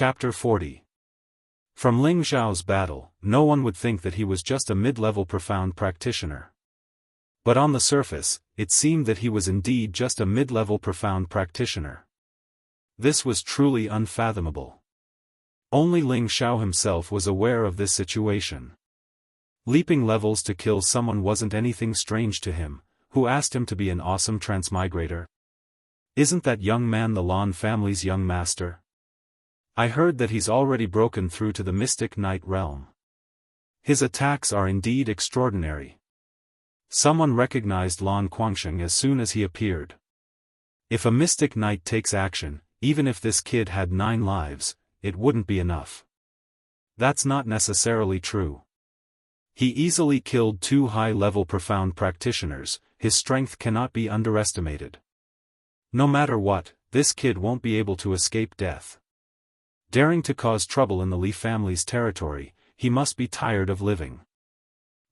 Chapter 40. From Ling Xiao's battle, no one would think that he was just a mid-level profound practitioner. But on the surface, it seemed that he was indeed just a mid-level profound practitioner. This was truly unfathomable. Only Ling Xiao himself was aware of this situation. Leaping levels to kill someone wasn't anything strange to him. Who asked him to be an awesome transmigrator? Isn't that young man the Lan family's young master? I heard that he's already broken through to the Mystic Knight realm. His attacks are indeed extraordinary. Someone recognized Lan Guangsheng as soon as he appeared. If a Mystic Knight takes action, even if this kid had 9 lives, it wouldn't be enough. That's not necessarily true. He easily killed 2 high-level profound practitioners. His strength cannot be underestimated. No matter what, this kid won't be able to escape death. Daring to cause trouble in the Li family's territory, he must be tired of living.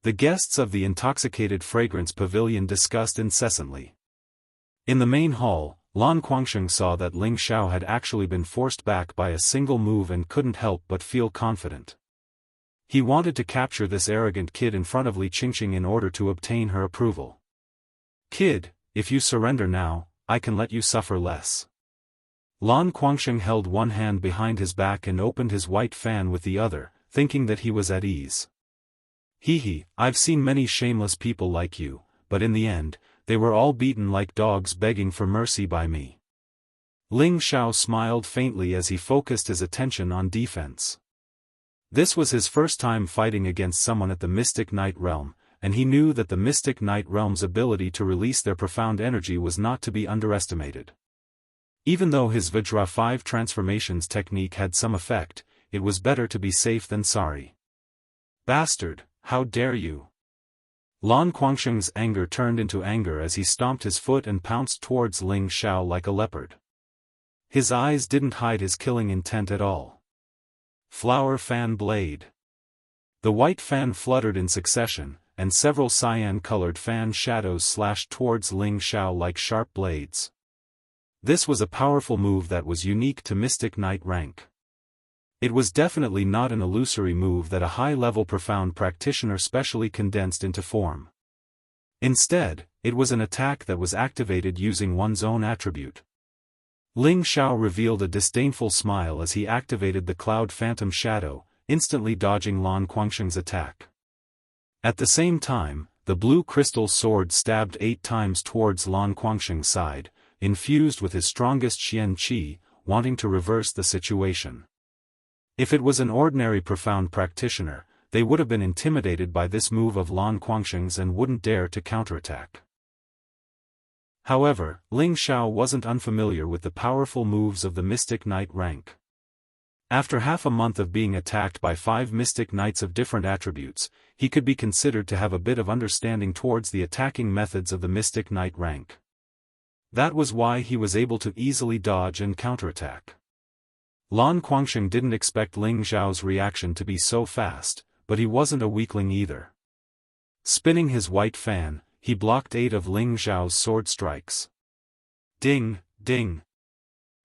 The guests of the intoxicated fragrance pavilion discussed incessantly. In the main hall, Lan Guangsheng saw that Ling Xiao had actually been forced back by a single move and couldn't help but feel confident. He wanted to capture this arrogant kid in front of Li Qingqing in order to obtain her approval. Kid, if you surrender now, I can let you suffer less. Lan Guangsheng held one hand behind his back and opened his white fan with the other, thinking that he was at ease. Hee, I've seen many shameless people like you, but in the end, they were all beaten like dogs begging for mercy by me. Ling Xiao smiled faintly as he focused his attention on defense. This was his first time fighting against someone at the Mystic Knight realm, and he knew that the Mystic Knight realm's ability to release their profound energy was not to be underestimated. Even though his Vajra 5 transformations technique had some effect, it was better to be safe than sorry. Bastard, how dare you! Lan Guangsheng's anger turned into anger as he stomped his foot and pounced towards Ling Xiao like a leopard. His eyes didn't hide his killing intent at all. Flower fan blade. The white fan fluttered in succession, and several cyan-colored fan shadows slashed towards Ling Xiao like sharp blades. This was a powerful move that was unique to Mystic Knight rank. It was definitely not an illusory move that a high-level profound practitioner specially condensed into form. Instead, it was an attack that was activated using one's own attribute. Ling Xiao revealed a disdainful smile as he activated the Cloud Phantom Shadow, instantly dodging Lan Guangsheng's attack. At the same time, the blue crystal sword stabbed 8 times towards Lan Guangsheng's side, infused with his strongest Xian Qi, wanting to reverse the situation. If it was an ordinary profound practitioner, they would have been intimidated by this move of Lan Guangsheng's and wouldn't dare to counterattack. However, Ling Xiao wasn't unfamiliar with the powerful moves of the Mystic Knight rank. After half a month of being attacked by 5 Mystic Knights of different attributes, he could be considered to have a bit of understanding towards the attacking methods of the Mystic Knight rank. That was why he was able to easily dodge and counterattack. Lan Guangsheng didn't expect Ling Xiao's reaction to be so fast, but he wasn't a weakling either. Spinning his white fan, he blocked 8 of Ling Xiao's sword strikes. Ding, ding.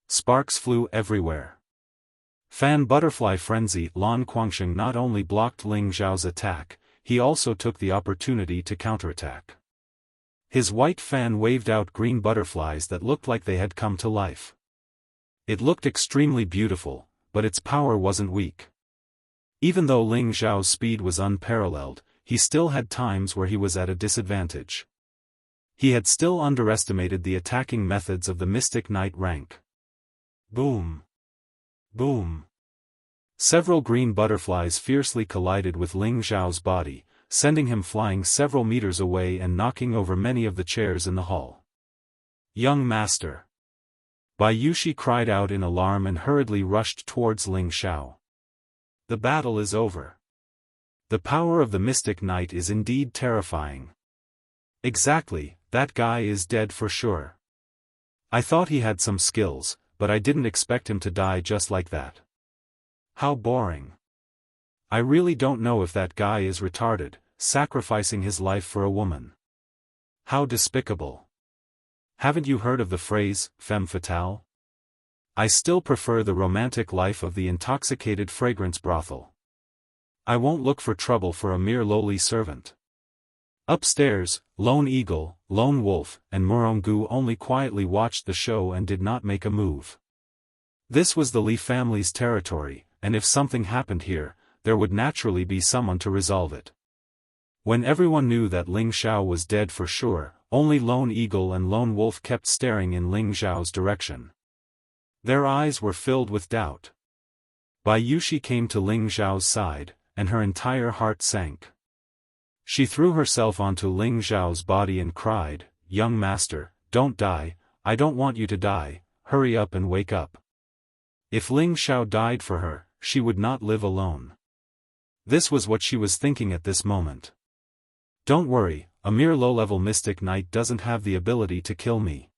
Sparks flew everywhere. Fan butterfly frenzy. Lan Guangsheng not only blocked Ling Xiao's attack, he also took the opportunity to counterattack. His white fan waved out green butterflies that looked like they had come to life. It looked extremely beautiful, but its power wasn't weak. Even though Ling Xiao's speed was unparalleled, he still had times where he was at a disadvantage. He had still underestimated the attacking methods of the Mystic Knight rank. Boom! Boom! Several green butterflies fiercely collided with Ling Xiao's body, sending him flying several meters away and knocking over many of the chairs in the hall. Young master! Bai Yushi cried out in alarm and hurriedly rushed towards Ling Xiao. The battle is over. The power of the Mystic Knight is indeed terrifying. Exactly, that guy is dead for sure. I thought he had some skills, but I didn't expect him to die just like that. How boring. I really don't know if that guy is retarded, sacrificing his life for a woman. How despicable. Haven't you heard of the phrase, femme fatale? I still prefer the romantic life of the intoxicated fragrance brothel. I won't look for trouble for a mere lowly servant. Upstairs, Lone Eagle, Lone Wolf, and Murongu only quietly watched the show and did not make a move. This was the Li family's territory, and if something happened here, there would naturally be someone to resolve it. When everyone knew that Ling Xiao was dead for sure, only Lone Eagle and Lone Wolf kept staring in Ling Xiao's direction. Their eyes were filled with doubt. Bai Yushi came to Ling Xiao's side, and her entire heart sank. She threw herself onto Ling Xiao's body and cried, "Young master, don't die, I don't want you to die, hurry up and wake up." If Ling Xiao died for her, she would not live alone. This was what she was thinking at this moment. Don't worry, a mere low-level mystic knight doesn't have the ability to kill me.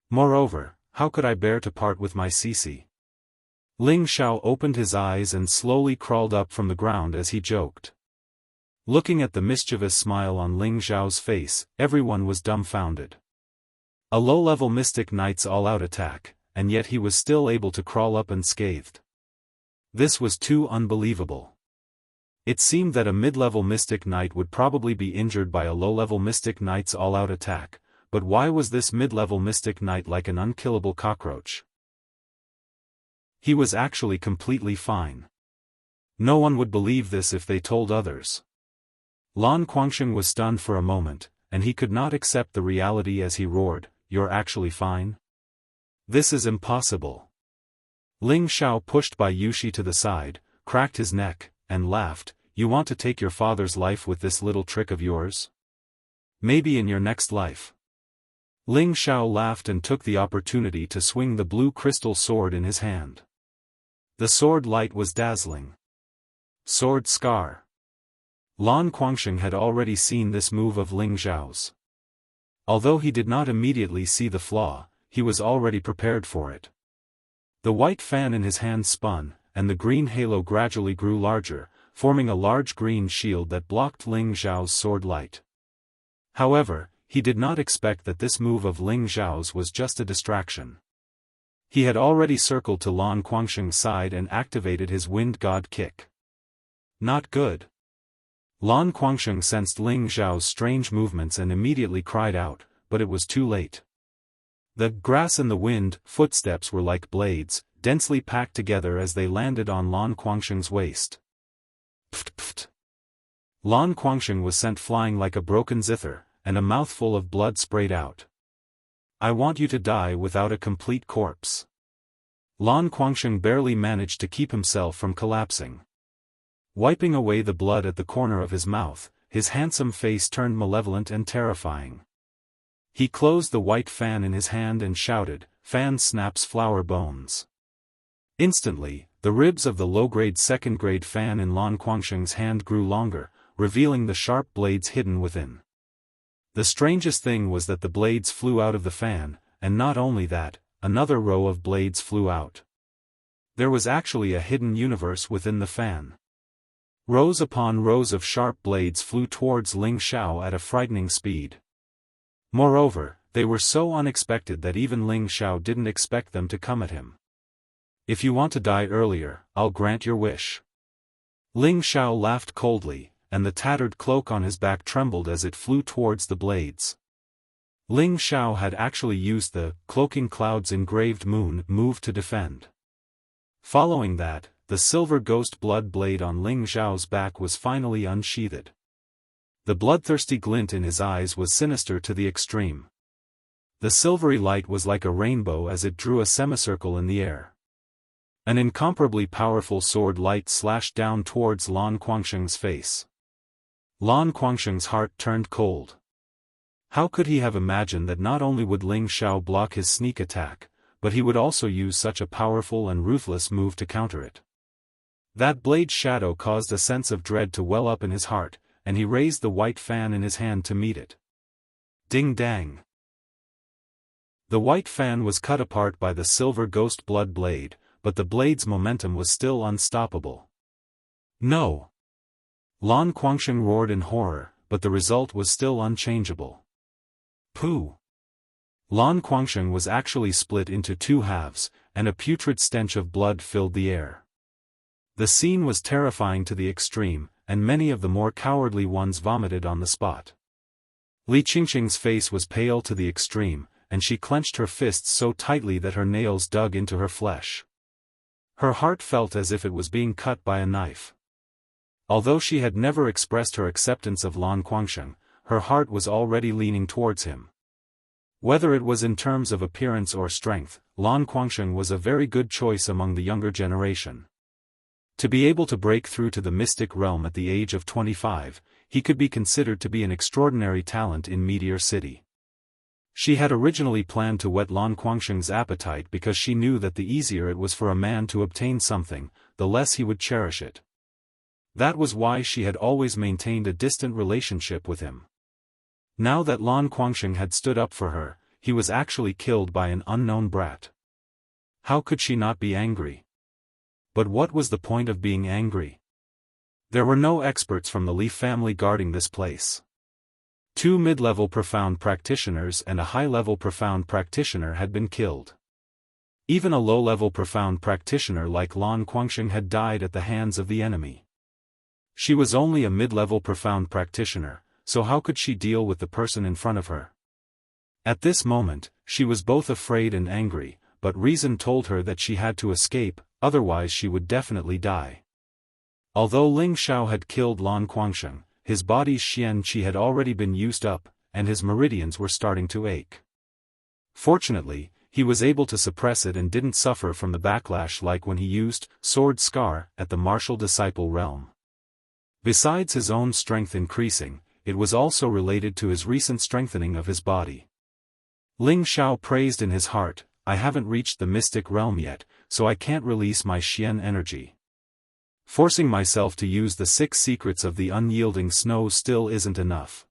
Moreover, how could I bear to part with my Cici? Ling Xiao opened his eyes and slowly crawled up from the ground as he joked. Looking at the mischievous smile on Ling Xiao's face, everyone was dumbfounded. A low-level mystic knight's all-out attack, and yet he was still able to crawl up unscathed. This was too unbelievable. It seemed that a mid-level mystic knight would probably be injured by a low-level mystic knight's all-out attack, but why was this mid-level mystic knight like an unkillable cockroach? He was actually completely fine. No one would believe this if they told others. Lan Guangxing was stunned for a moment, and he could not accept the reality as he roared, "You're actually fine? This is impossible." Ling Xiao pushed Bai Yushi to the side, cracked his neck, and laughed, "You want to take your father's life with this little trick of yours? Maybe in your next life." Ling Xiao laughed and took the opportunity to swing the blue crystal sword in his hand. The sword light was dazzling. Sword scar. Lan Guangxing had already seen this move of Ling Xiao's. Although he did not immediately see the flaw, he was already prepared for it. The white fan in his hand spun, and the green halo gradually grew larger, forming a large green shield that blocked Ling Xiao's sword light. However, he did not expect that this move of Ling Xiao's was just a distraction. He had already circled to Lan Guangxing's side and activated his Wind God kick. Not good. Lan Guangxing sensed Ling Xiao's strange movements and immediately cried out, but it was too late. The grass and the wind footsteps were like blades, densely packed together as they landed on Lan Guangxing's waist. Pft pft. Lan Guangxing was sent flying like a broken zither, and a mouthful of blood sprayed out. "I want you to die without a complete corpse." Lan Guangxing barely managed to keep himself from collapsing. Wiping away the blood at the corner of his mouth, his handsome face turned malevolent and terrifying. He closed the white fan in his hand and shouted, "Fan snaps flower bones." Instantly, the ribs of the low-grade second-grade fan in Lan Guangxing's hand grew longer, revealing the sharp blades hidden within. The strangest thing was that the blades flew out of the fan, and not only that, another row of blades flew out. There was actually a hidden universe within the fan. Rows upon rows of sharp blades flew towards Ling Xiao at a frightening speed. Moreover, they were so unexpected that even Ling Xiao didn't expect them to come at him. "If you want to die earlier, I'll grant your wish." Ling Xiao laughed coldly, and the tattered cloak on his back trembled as it flew towards the blades. Ling Xiao had actually used the cloaking clouds engraved moon move to defend. Following that, the silver ghost blood blade on Ling Xiao's back was finally unsheathed. The bloodthirsty glint in his eyes was sinister to the extreme. The silvery light was like a rainbow as it drew a semicircle in the air. An incomparably powerful sword light slashed down towards Lan Guangxing's face. Lan Guangxing's heart turned cold. How could he have imagined that not only would Ling Xiao block his sneak attack, but he would also use such a powerful and ruthless move to counter it? That blade's shadow caused a sense of dread to well up in his heart, and he raised the white fan in his hand to meet it. Ding dang! The white fan was cut apart by the silver ghost blood blade, but the blade's momentum was still unstoppable. No! Lan Guangxing roared in horror, but the result was still unchangeable. Pooh! Lan Guangxing was actually split into two halves, and a putrid stench of blood filled the air. The scene was terrifying to the extreme, and many of the more cowardly ones vomited on the spot. Li Qingqing's face was pale to the extreme, and she clenched her fists so tightly that her nails dug into her flesh. Her heart felt as if it was being cut by a knife. Although she had never expressed her acceptance of Lan Guangsheng, her heart was already leaning towards him. Whether it was in terms of appearance or strength, Lan Guangsheng was a very good choice among the younger generation. To be able to break through to the mystic realm at the age of 25, he could be considered to be an extraordinary talent in Meteor City. She had originally planned to whet Lan Guangsheng's appetite because she knew that the easier it was for a man to obtain something, the less he would cherish it. That was why she had always maintained a distant relationship with him. Now that Lan Guangsheng had stood up for her, he was actually killed by an unknown brat. How could she not be angry? But what was the point of being angry? There were no experts from the Li family guarding this place. 2 mid-level profound practitioners and a high-level profound practitioner had been killed. Even a low-level profound practitioner like Lan Guangsheng had died at the hands of the enemy. She was only a mid-level profound practitioner, so how could she deal with the person in front of her? At this moment, she was both afraid and angry, but reason told her that she had to escape, otherwise she would definitely die. Although Ling Xiao had killed Lan Guangsheng, his body's xian qi had already been used up, and his meridians were starting to ache. Fortunately, he was able to suppress it and didn't suffer from the backlash like when he used Sword Scar at the martial disciple realm. Besides his own strength increasing, it was also related to his recent strengthening of his body. Ling Xiao praised in his heart, "I haven't reached the mystic realm yet, so I can't release my xian energy. Forcing myself to use the 6 secrets of the unyielding snow still isn't enough."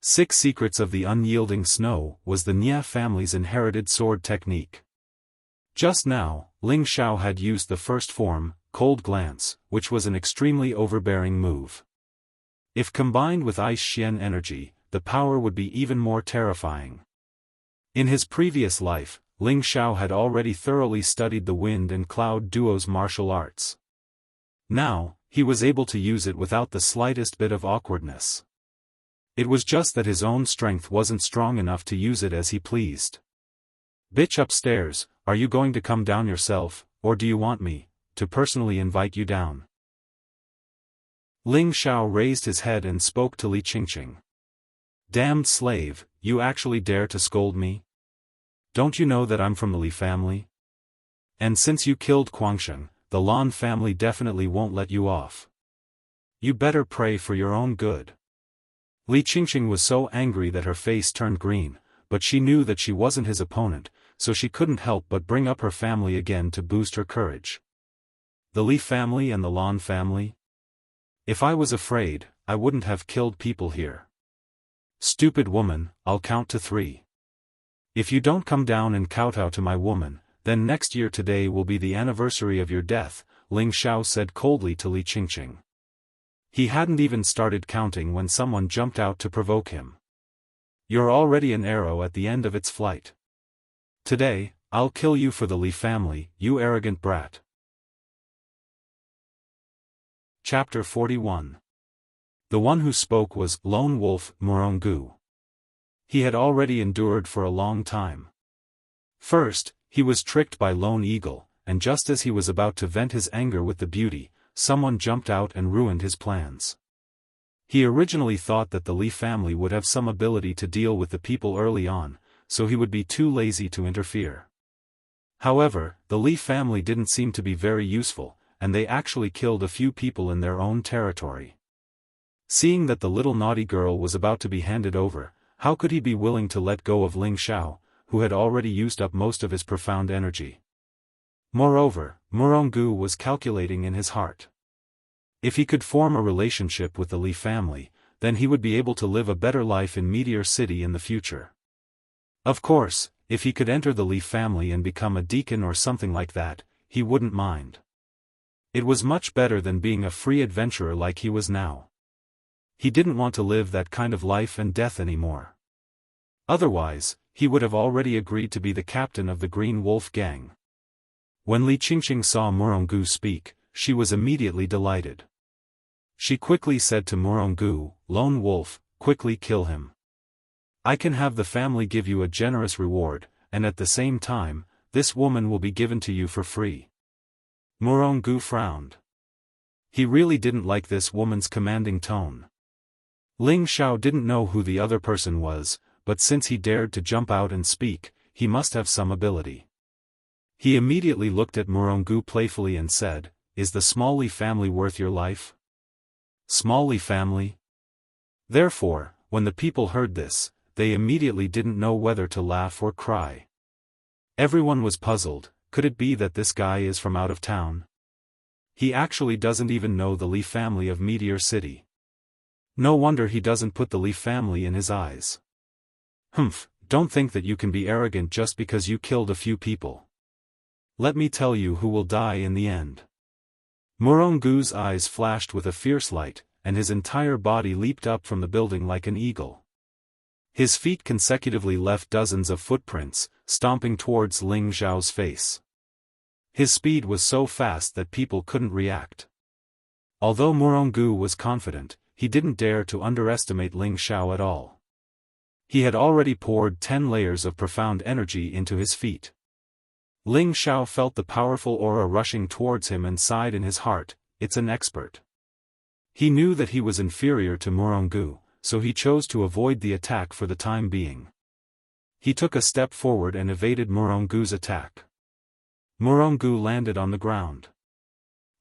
6 secrets of the unyielding snow was the Nia family's inherited sword technique. Just now, Ling Xiao had used the first form, Cold Glance, which was an extremely overbearing move. If combined with ice xian energy, the power would be even more terrifying. In his previous life, Ling Xiao had already thoroughly studied the wind and cloud duo's martial arts. Now, he was able to use it without the slightest bit of awkwardness. It was just that his own strength wasn't strong enough to use it as he pleased. "Bitch upstairs, are you going to come down yourself, or do you want me to personally invite you down?" Ling Xiao raised his head and spoke to Li Qingqing. "Damned slave, you actually dare to scold me? Don't you know that I'm from the Li family? And since you killed Guangsheng, the Lan family definitely won't let you off. You better pray for your own good." Li Qingqing was so angry that her face turned green, but she knew that she wasn't his opponent, so she couldn't help but bring up her family again to boost her courage. The Li family and the Lan family? If I was afraid, I wouldn't have killed people here. Stupid woman, I'll count to 3. If you don't come down and kowtow to my woman, then next year today will be the anniversary of your death, Ling Xiao said coldly to Li Qingqing. He hadn't even started counting when someone jumped out to provoke him. "You're already an arrow at the end of its flight. Today, I'll kill you for the Li family, you arrogant brat." Chapter 41. The one who spoke was Lone Wolf Morongu. He had already endured for a long time. First, he was tricked by Lone Eagle, and just as he was about to vent his anger with the beauty, someone jumped out and ruined his plans. He originally thought that the Li family would have some ability to deal with the people early on, so he would be too lazy to interfere. However, the Li family didn't seem to be very useful, and they actually killed a few people in their own territory. Seeing that the little naughty girl was about to be handed over, how could he be willing to let go of Ling Xiao, who had already used up most of his profound energy? Moreover, Morongu was calculating in his heart. If he could form a relationship with the Li family, then he would be able to live a better life in Meteor City in the future. Of course, if he could enter the Li family and become a deacon or something like that, he wouldn't mind. It was much better than being a free adventurer like he was now. He didn't want to live that kind of life and death anymore. Otherwise, he would have already agreed to be the captain of the Green Wolf gang. When Li Qingqing saw Morongu speak, she was immediately delighted. She quickly said to Morongu, "Lone wolf, quickly kill him. I can have the family give you a generous reward, and at the same time, this woman will be given to you for free." Morongu frowned. He really didn't like this woman's commanding tone. Ling Xiao didn't know who the other person was, but since he dared to jump out and speak, he must have some ability. He immediately looked at Morongu playfully and said, "Is the Small Li family worth your life?" Small Li family? Therefore, when the people heard this, they immediately didn't know whether to laugh or cry. Everyone was puzzled. Could it be that this guy is from out of town? He actually doesn't even know the Li family of Meteor City. No wonder he doesn't put the Li family in his eyes. Humph, don't think that you can be arrogant just because you killed a few people. Let me tell you who will die in the end. Morongu's eyes flashed with a fierce light, and his entire body leaped up from the building like an eagle. His feet consecutively left dozens of footprints, stomping towards Ling Xiao's face. His speed was so fast that people couldn't react. Although Morongu was confident, he didn't dare to underestimate Ling Xiao at all. He had already poured 10 layers of profound energy into his feet. Ling Xiao felt the powerful aura rushing towards him and sighed in his heart, "It's an expert." He knew that he was inferior to Morongu, so he chose to avoid the attack for the time being. He took a step forward and evaded Morongu's attack. Morongu landed on the ground.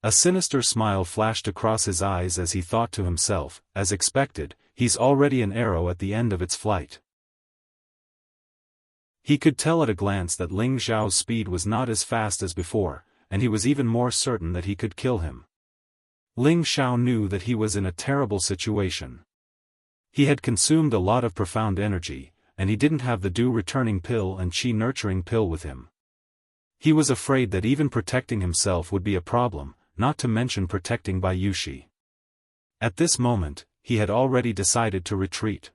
A sinister smile flashed across his eyes as he thought to himself, as expected, he's already an arrow at the end of its flight. He could tell at a glance that Ling Xiao's speed was not as fast as before, and he was even more certain that he could kill him. Ling Xiao knew that he was in a terrible situation. He had consumed a lot of profound energy, and he didn't have the due returning pill and qi nurturing pill with him. He was afraid that even protecting himself would be a problem, not to mention protecting Bai Yushi. At this moment, he had already decided to retreat.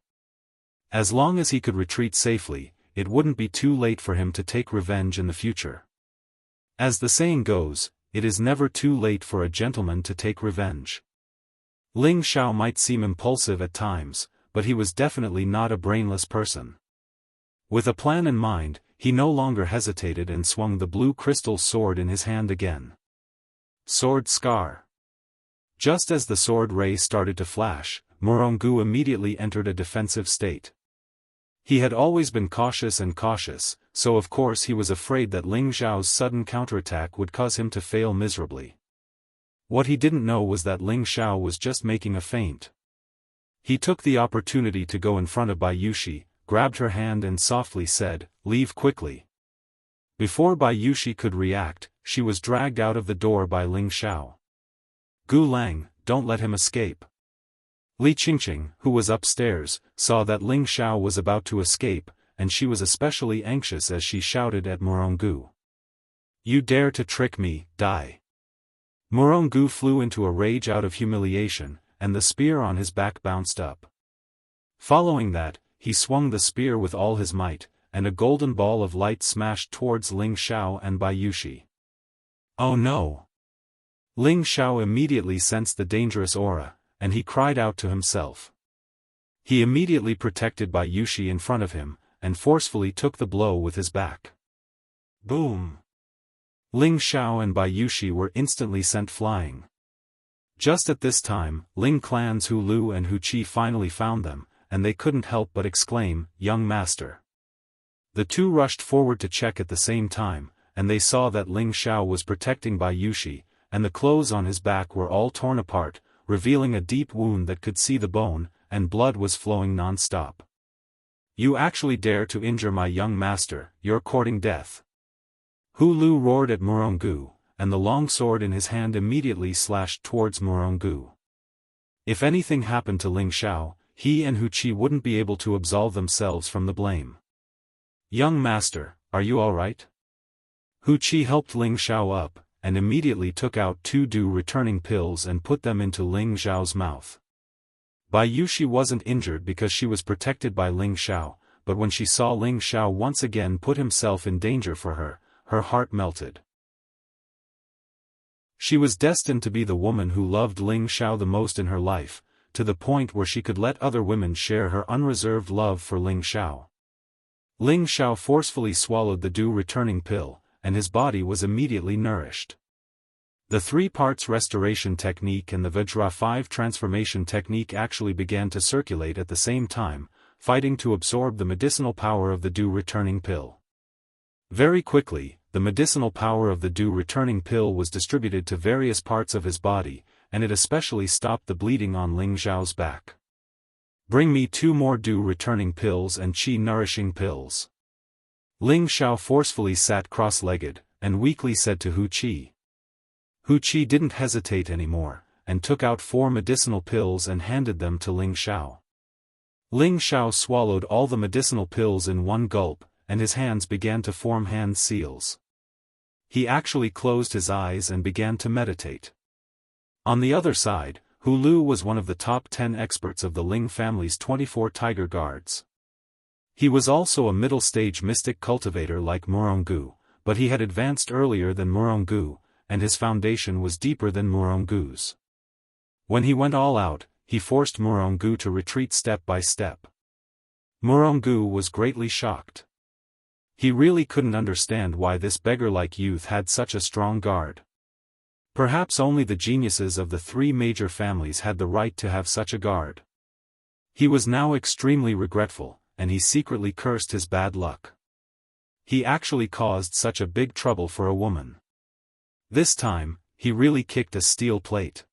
As long as he could retreat safely, it wouldn't be too late for him to take revenge in the future. As the saying goes, it is never too late for a gentleman to take revenge. Ling Xiao might seem impulsive at times, but he was definitely not a brainless person. With a plan in mind, he no longer hesitated and swung the blue crystal sword in his hand again. Sword Scar. Just as the sword ray started to flash, Morongu immediately entered a defensive state. He had always been cautious, so of course he was afraid that Ling Xiao's sudden counterattack would cause him to fail miserably. What he didn't know was that Ling Xiao was just making a feint. He took the opportunity to go in front of Bai Yushi, grabbed her hand and softly said, "Leave quickly." Before Bai Yushi could react, she was dragged out of the door by Ling Xiao. "Gu Lang, don't let him escape." Li Qingqing, who was upstairs, saw that Ling Xiao was about to escape, and she was especially anxious as she shouted at Morongu. "You dare to trick me, die." Morongu flew into a rage out of humiliation, and the spear on his back bounced up. Following that, he swung the spear with all his might, and a golden ball of light smashed towards Ling Xiao and Bai Yushi. "Oh no!" Ling Xiao immediately sensed the dangerous aura, and he cried out to himself. He immediately protected Bai Yushi in front of him, and forcefully took the blow with his back. Boom! Ling Xiao and Bai Yushi were instantly sent flying. Just at this time, Ling Clan's Hu Lu and Hu Qi finally found them, and they couldn't help but exclaim, "Young master." The two rushed forward to check at the same time, and they saw that Ling Xiao was protecting Bai Yushi, and the clothes on his back were all torn apart, revealing a deep wound that could see the bone, and blood was flowing non-stop. "You actually dare to injure my young master, you're courting death." Hu Lu roared at Morongu, and the long sword in his hand immediately slashed towards Morongu. If anything happened to Ling Xiao, he and Hu Qi wouldn't be able to absolve themselves from the blame. "Young master, are you alright?" Hu Qi helped Ling Xiao up, and immediately took out 2 due returning pills and put them into Ling Xiao's mouth. Bai Yushi wasn't injured because she was protected by Ling Xiao, but when she saw Ling Xiao once again put himself in danger for her, her heart melted. She was destined to be the woman who loved Ling Xiao the most in her life, to the point where she could let other women share her unreserved love for Ling Xiao. Ling Xiao forcefully swallowed the dew-returning pill, and his body was immediately nourished. The 3 parts restoration technique and the Vajra 5 transformation technique actually began to circulate at the same time, fighting to absorb the medicinal power of the dew-returning pill. Very quickly, the medicinal power of the dew-returning pill was distributed to various parts of his body, and it especially stopped the bleeding on Ling Xiao's back. Bring me 2 more dew-returning pills and qi-nourishing pills. Ling Xiao forcefully sat cross-legged, and weakly said to Hu Qi. Hu Qi didn't hesitate anymore, and took out 4 medicinal pills and handed them to Ling Xiao. Ling Xiao swallowed all the medicinal pills in one gulp, and his hands began to form hand seals. He actually closed his eyes and began to meditate. On the other side, Hu Lu was one of the top 10 experts of the Ling family's 24 tiger guards. He was also a middle-stage mystic cultivator like Murongu, but he had advanced earlier than Murongu, and his foundation was deeper than Murongu's. When he went all out, he forced Murongu to retreat step by step. Murongu was greatly shocked. He really couldn't understand why this beggar-like youth had such a strong guard. Perhaps only the geniuses of the 3 major families had the right to have such a guard. He was now extremely regretful, and he secretly cursed his bad luck. He actually caused such a big trouble for a woman. This time, he really kicked a steel plate.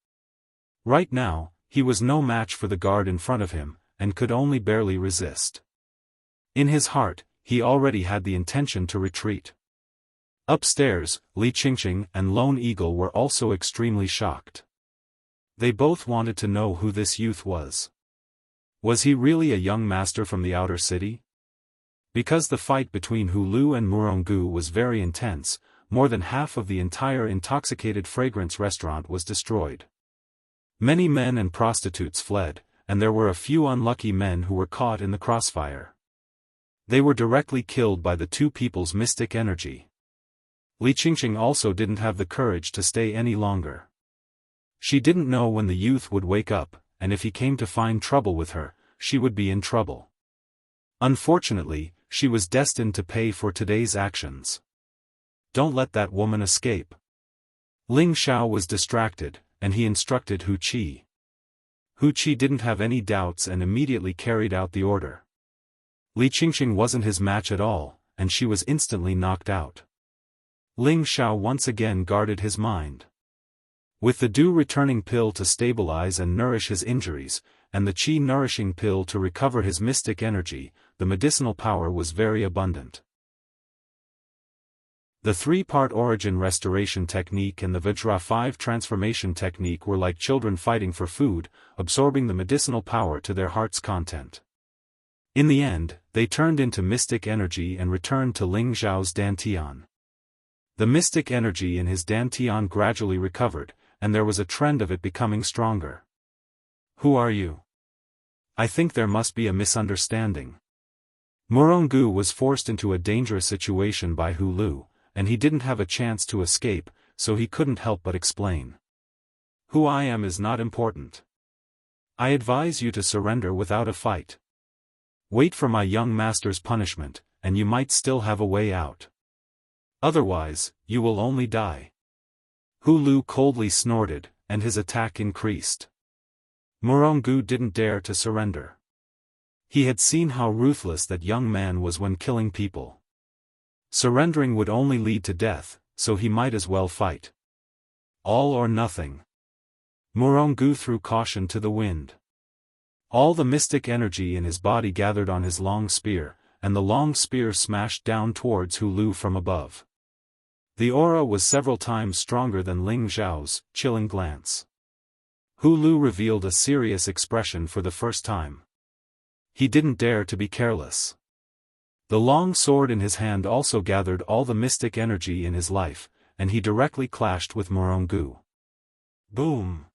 Right now, he was no match for the guard in front of him, and could only barely resist. In his heart, he already had the intention to retreat. Upstairs, Li Qingqing and Lone Eagle were also extremely shocked. They both wanted to know who this youth was. Was he really a young master from the outer city? Because the fight between Hu Lu and Murongu was very intense, more than half of the entire intoxicated fragrance restaurant was destroyed. Many men and prostitutes fled, and there were a few unlucky men who were caught in the crossfire. They were directly killed by the 2 people's mystic energy. Li Qingqing also didn't have the courage to stay any longer. She didn't know when the youth would wake up, and if he came to find trouble with her, she would be in trouble. Unfortunately, she was destined to pay for today's actions. Don't let that woman escape. Ling Xiao was distracted, and he instructed Hu Qi. Hu Qi didn't have any doubts and immediately carried out the order. Li Qingqing wasn't his match at all, and she was instantly knocked out. Ling Xiao once again guarded his mind. With the dew-returning pill to stabilize and nourish his injuries, and the qi-nourishing pill to recover his mystic energy, the medicinal power was very abundant. The 3-part origin restoration technique and the Vajra 5 transformation technique were like children fighting for food, absorbing the medicinal power to their heart's content. In the end, they turned into mystic energy and returned to Ling Xiao's dantian. The mystic energy in his dantian gradually recovered, and there was a trend of it becoming stronger. Who are you? I think there must be a misunderstanding. Murongu was forced into a dangerous situation by Hu Lu, and he didn't have a chance to escape, so he couldn't help but explain. Who I am is not important. I advise you to surrender without a fight. Wait for my young master's punishment, and you might still have a way out. Otherwise, you will only die. Hu Lu coldly snorted, and his attack increased. Murongu didn't dare to surrender. He had seen how ruthless that young man was when killing people. Surrendering would only lead to death, so he might as well fight. All or nothing. Murongu threw caution to the wind. All the mystic energy in his body gathered on his long spear, and the long spear smashed down towards Hu Lu from above. The aura was several times stronger than Ling Xiao's chilling glance. Hu Lu revealed a serious expression for the first time. He didn't dare to be careless. The long sword in his hand also gathered all the mystic energy in his life, and he directly clashed with Murongu. Boom!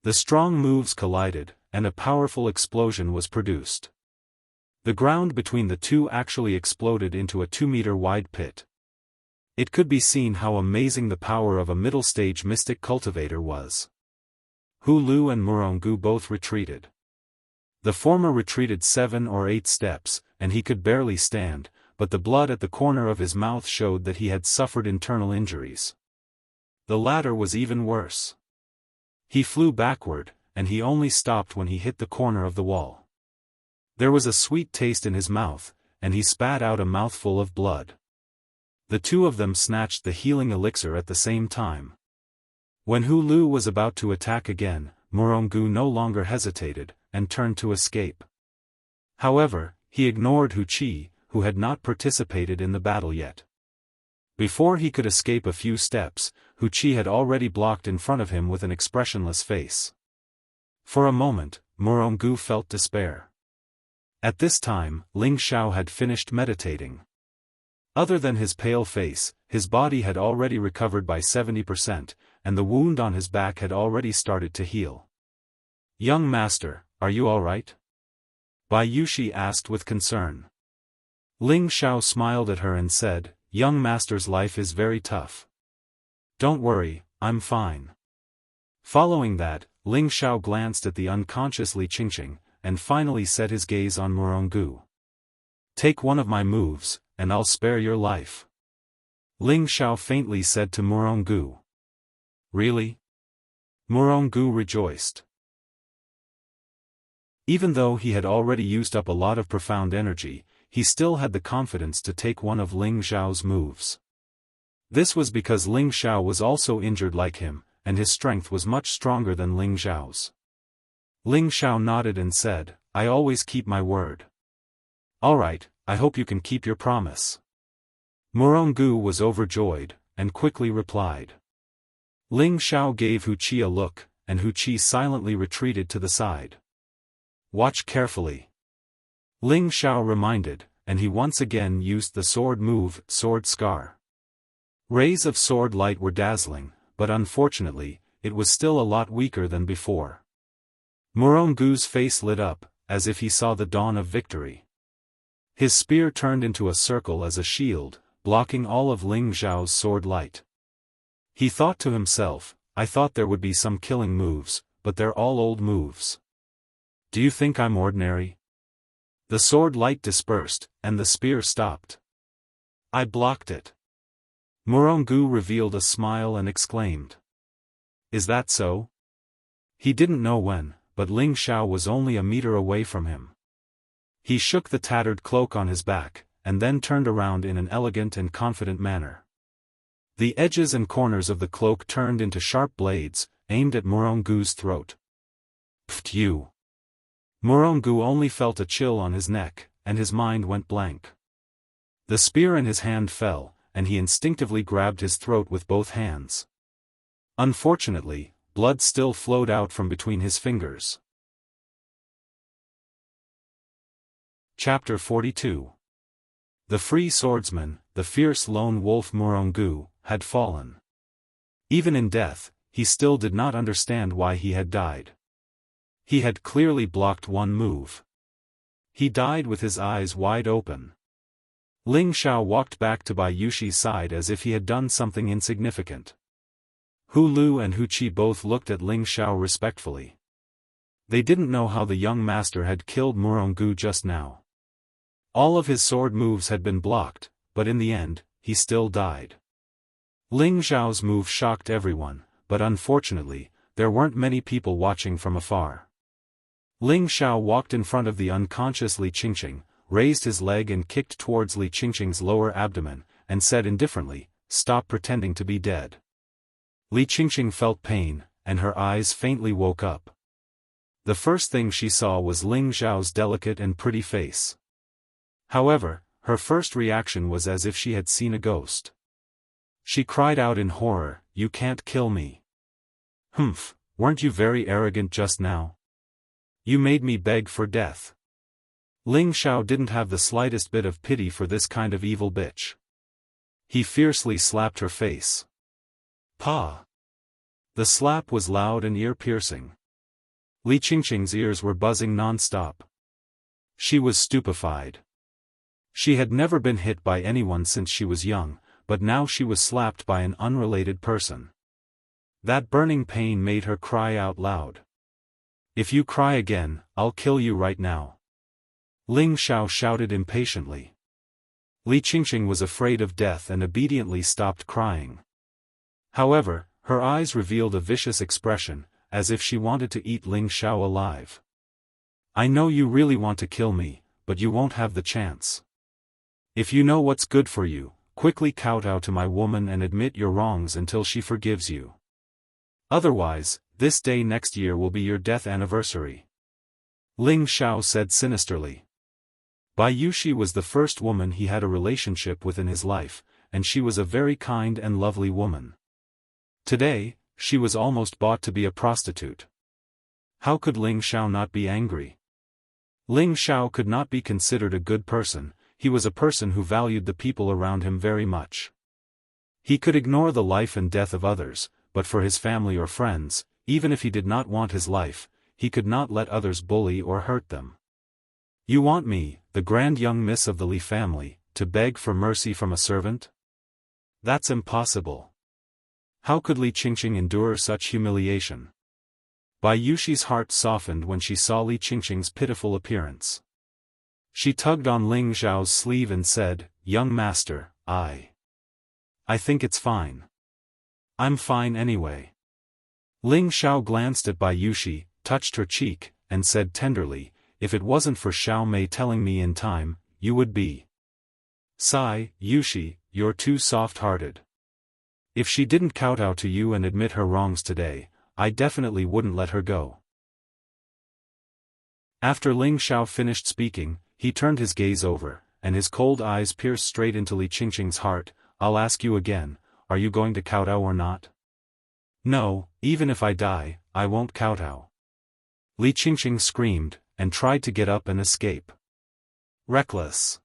The strong moves collided, and a powerful explosion was produced. The ground between the two actually exploded into a 2-meter-wide pit. It could be seen how amazing the power of a middle-stage mystic cultivator was. Hu Lu and Murongu both retreated. The former retreated 7 or 8 steps, and he could barely stand, but the blood at the corner of his mouth showed that he had suffered internal injuries. The latter was even worse. He flew backward, and he only stopped when he hit the corner of the wall. There was a sweet taste in his mouth, and he spat out a mouthful of blood. The two of them snatched the healing elixir at the same time. When Hu Lu was about to attack again, Murongu no longer hesitated, and turned to escape. However, he ignored Hu Qi, who had not participated in the battle yet. Before he could escape a few steps, Hu Qi had already blocked in front of him with an expressionless face. For a moment, Murongu felt despair. At this time, Ling Xiao had finished meditating. Other than his pale face, his body had already recovered by 70%, and the wound on his back had already started to heal. "Young master, are you all right?" Bai Yushi asked with concern. Ling Xiao smiled at her and said, "Young master's life is very tough. Don't worry, I'm fine." Following that, Ling Xiao glanced at the unconscious Li Qingqing, and finally set his gaze on Murongu. "Take one of my moves, and I'll spare your life," Ling Xiao faintly said to Murongu. "Really?" Murongu rejoiced. Even though he had already used up a lot of profound energy, he still had the confidence to take one of Ling Xiao's moves. This was because Ling Xiao was also injured like him, and his strength was much stronger than Ling Xiao's. Ling Xiao nodded and said, "I always keep my word." "All right, I hope you can keep your promise." Murongu was overjoyed, and quickly replied. Ling Xiao gave Hu Qi a look, and Hu Qi silently retreated to the side. "Watch carefully," Ling Xiao reminded, and he once again used the sword move, Sword Scar. Rays of sword light were dazzling, but unfortunately, it was still a lot weaker than before. Murongu's face lit up, as if he saw the dawn of victory. His spear turned into a circle as a shield, blocking all of Ling Xiao's sword light. He thought to himself, "I thought there would be some killing moves, but they're all old moves. Do you think I'm ordinary?" The sword light dispersed, and the spear stopped. "I blocked it." Murongu revealed a smile and exclaimed. "Is that so?" He didn't know when, but Ling Xiao was only a meter away from him. He shook the tattered cloak on his back, and then turned around in an elegant and confident manner. The edges and corners of the cloak turned into sharp blades, aimed at Murongu's throat. "Pft you!" Murongu only felt a chill on his neck, and his mind went blank. The spear in his hand fell, and he instinctively grabbed his throat with both hands. Unfortunately, blood still flowed out from between his fingers. Chapter 42. The free swordsman, the fierce lone wolf Murongu, had fallen. Even in death, he still did not understand why he had died. He had clearly blocked one move. He died with his eyes wide open. Ling Xiao walked back to Bai Yushi's side as if he had done something insignificant. Hu Lu and Hu Qi both looked at Ling Xiao respectfully. They didn't know how the young master had killed Murongu just now. All of his sword moves had been blocked, but in the end, he still died. Ling Xiao's move shocked everyone, but unfortunately, there weren't many people watching from afar. Ling Xiao walked in front of the unconscious Li Qingqing, raised his leg and kicked towards Li Qingqing's lower abdomen, and said indifferently, "Stop pretending to be dead." Li Qingqing felt pain, and her eyes faintly woke up. The first thing she saw was Ling Xiao's delicate and pretty face. However, her first reaction was as if she had seen a ghost. She cried out in horror, "You can't kill me." "Humph, weren't you very arrogant just now? You made me beg for death." Ling Xiao didn't have the slightest bit of pity for this kind of evil bitch. He fiercely slapped her face. "Pa!" The slap was loud and ear-piercing. Li Qingqing's ears were buzzing non-stop. She was stupefied. She had never been hit by anyone since she was young, but now she was slapped by an unrelated person. That burning pain made her cry out loud. "If you cry again, I'll kill you right now." Ling Xiao shouted impatiently. Li Qingqing was afraid of death and obediently stopped crying. However, her eyes revealed a vicious expression, as if she wanted to eat Ling Xiao alive. "I know you really want to kill me, but you won't have the chance. If you know what's good for you, quickly kowtow to my woman and admit your wrongs until she forgives you. Otherwise, this day next year will be your death anniversary." Ling Xiao said sinisterly. Bai Yushi was the first woman he had a relationship with in his life, and she was a very kind and lovely woman. Today, she was almost bought to be a prostitute. How could Ling Xiao not be angry? Ling Xiao could not be considered a good person. He was a person who valued the people around him very much. He could ignore the life and death of others, but for his family or friends, even if he did not want his life, he could not let others bully or hurt them. "You want me, the grand young miss of the Li family, to beg for mercy from a servant? That's impossible. How could Li Qingqing endure such humiliation?" Bai Yushi's heart softened when she saw Li Qingqing's pitiful appearance. She tugged on Ling Xiao's sleeve and said, "Young master, I think it's fine. I'm fine anyway." Ling Xiao glanced at Bai Yushi, touched her cheek, and said tenderly, "If it wasn't for Xiao Mei telling me in time, you would be." "Sigh, Yushi, you're too soft-hearted. If she didn't kowtow to you and admit her wrongs today, I definitely wouldn't let her go." After Ling Xiao finished speaking, he turned his gaze over, and his cold eyes pierced straight into Li Qingqing's heart. "I'll ask you again, are you going to kowtow or not?" "No, even if I die, I won't kowtow." Li Qingqing screamed, and tried to get up and escape. Reckless.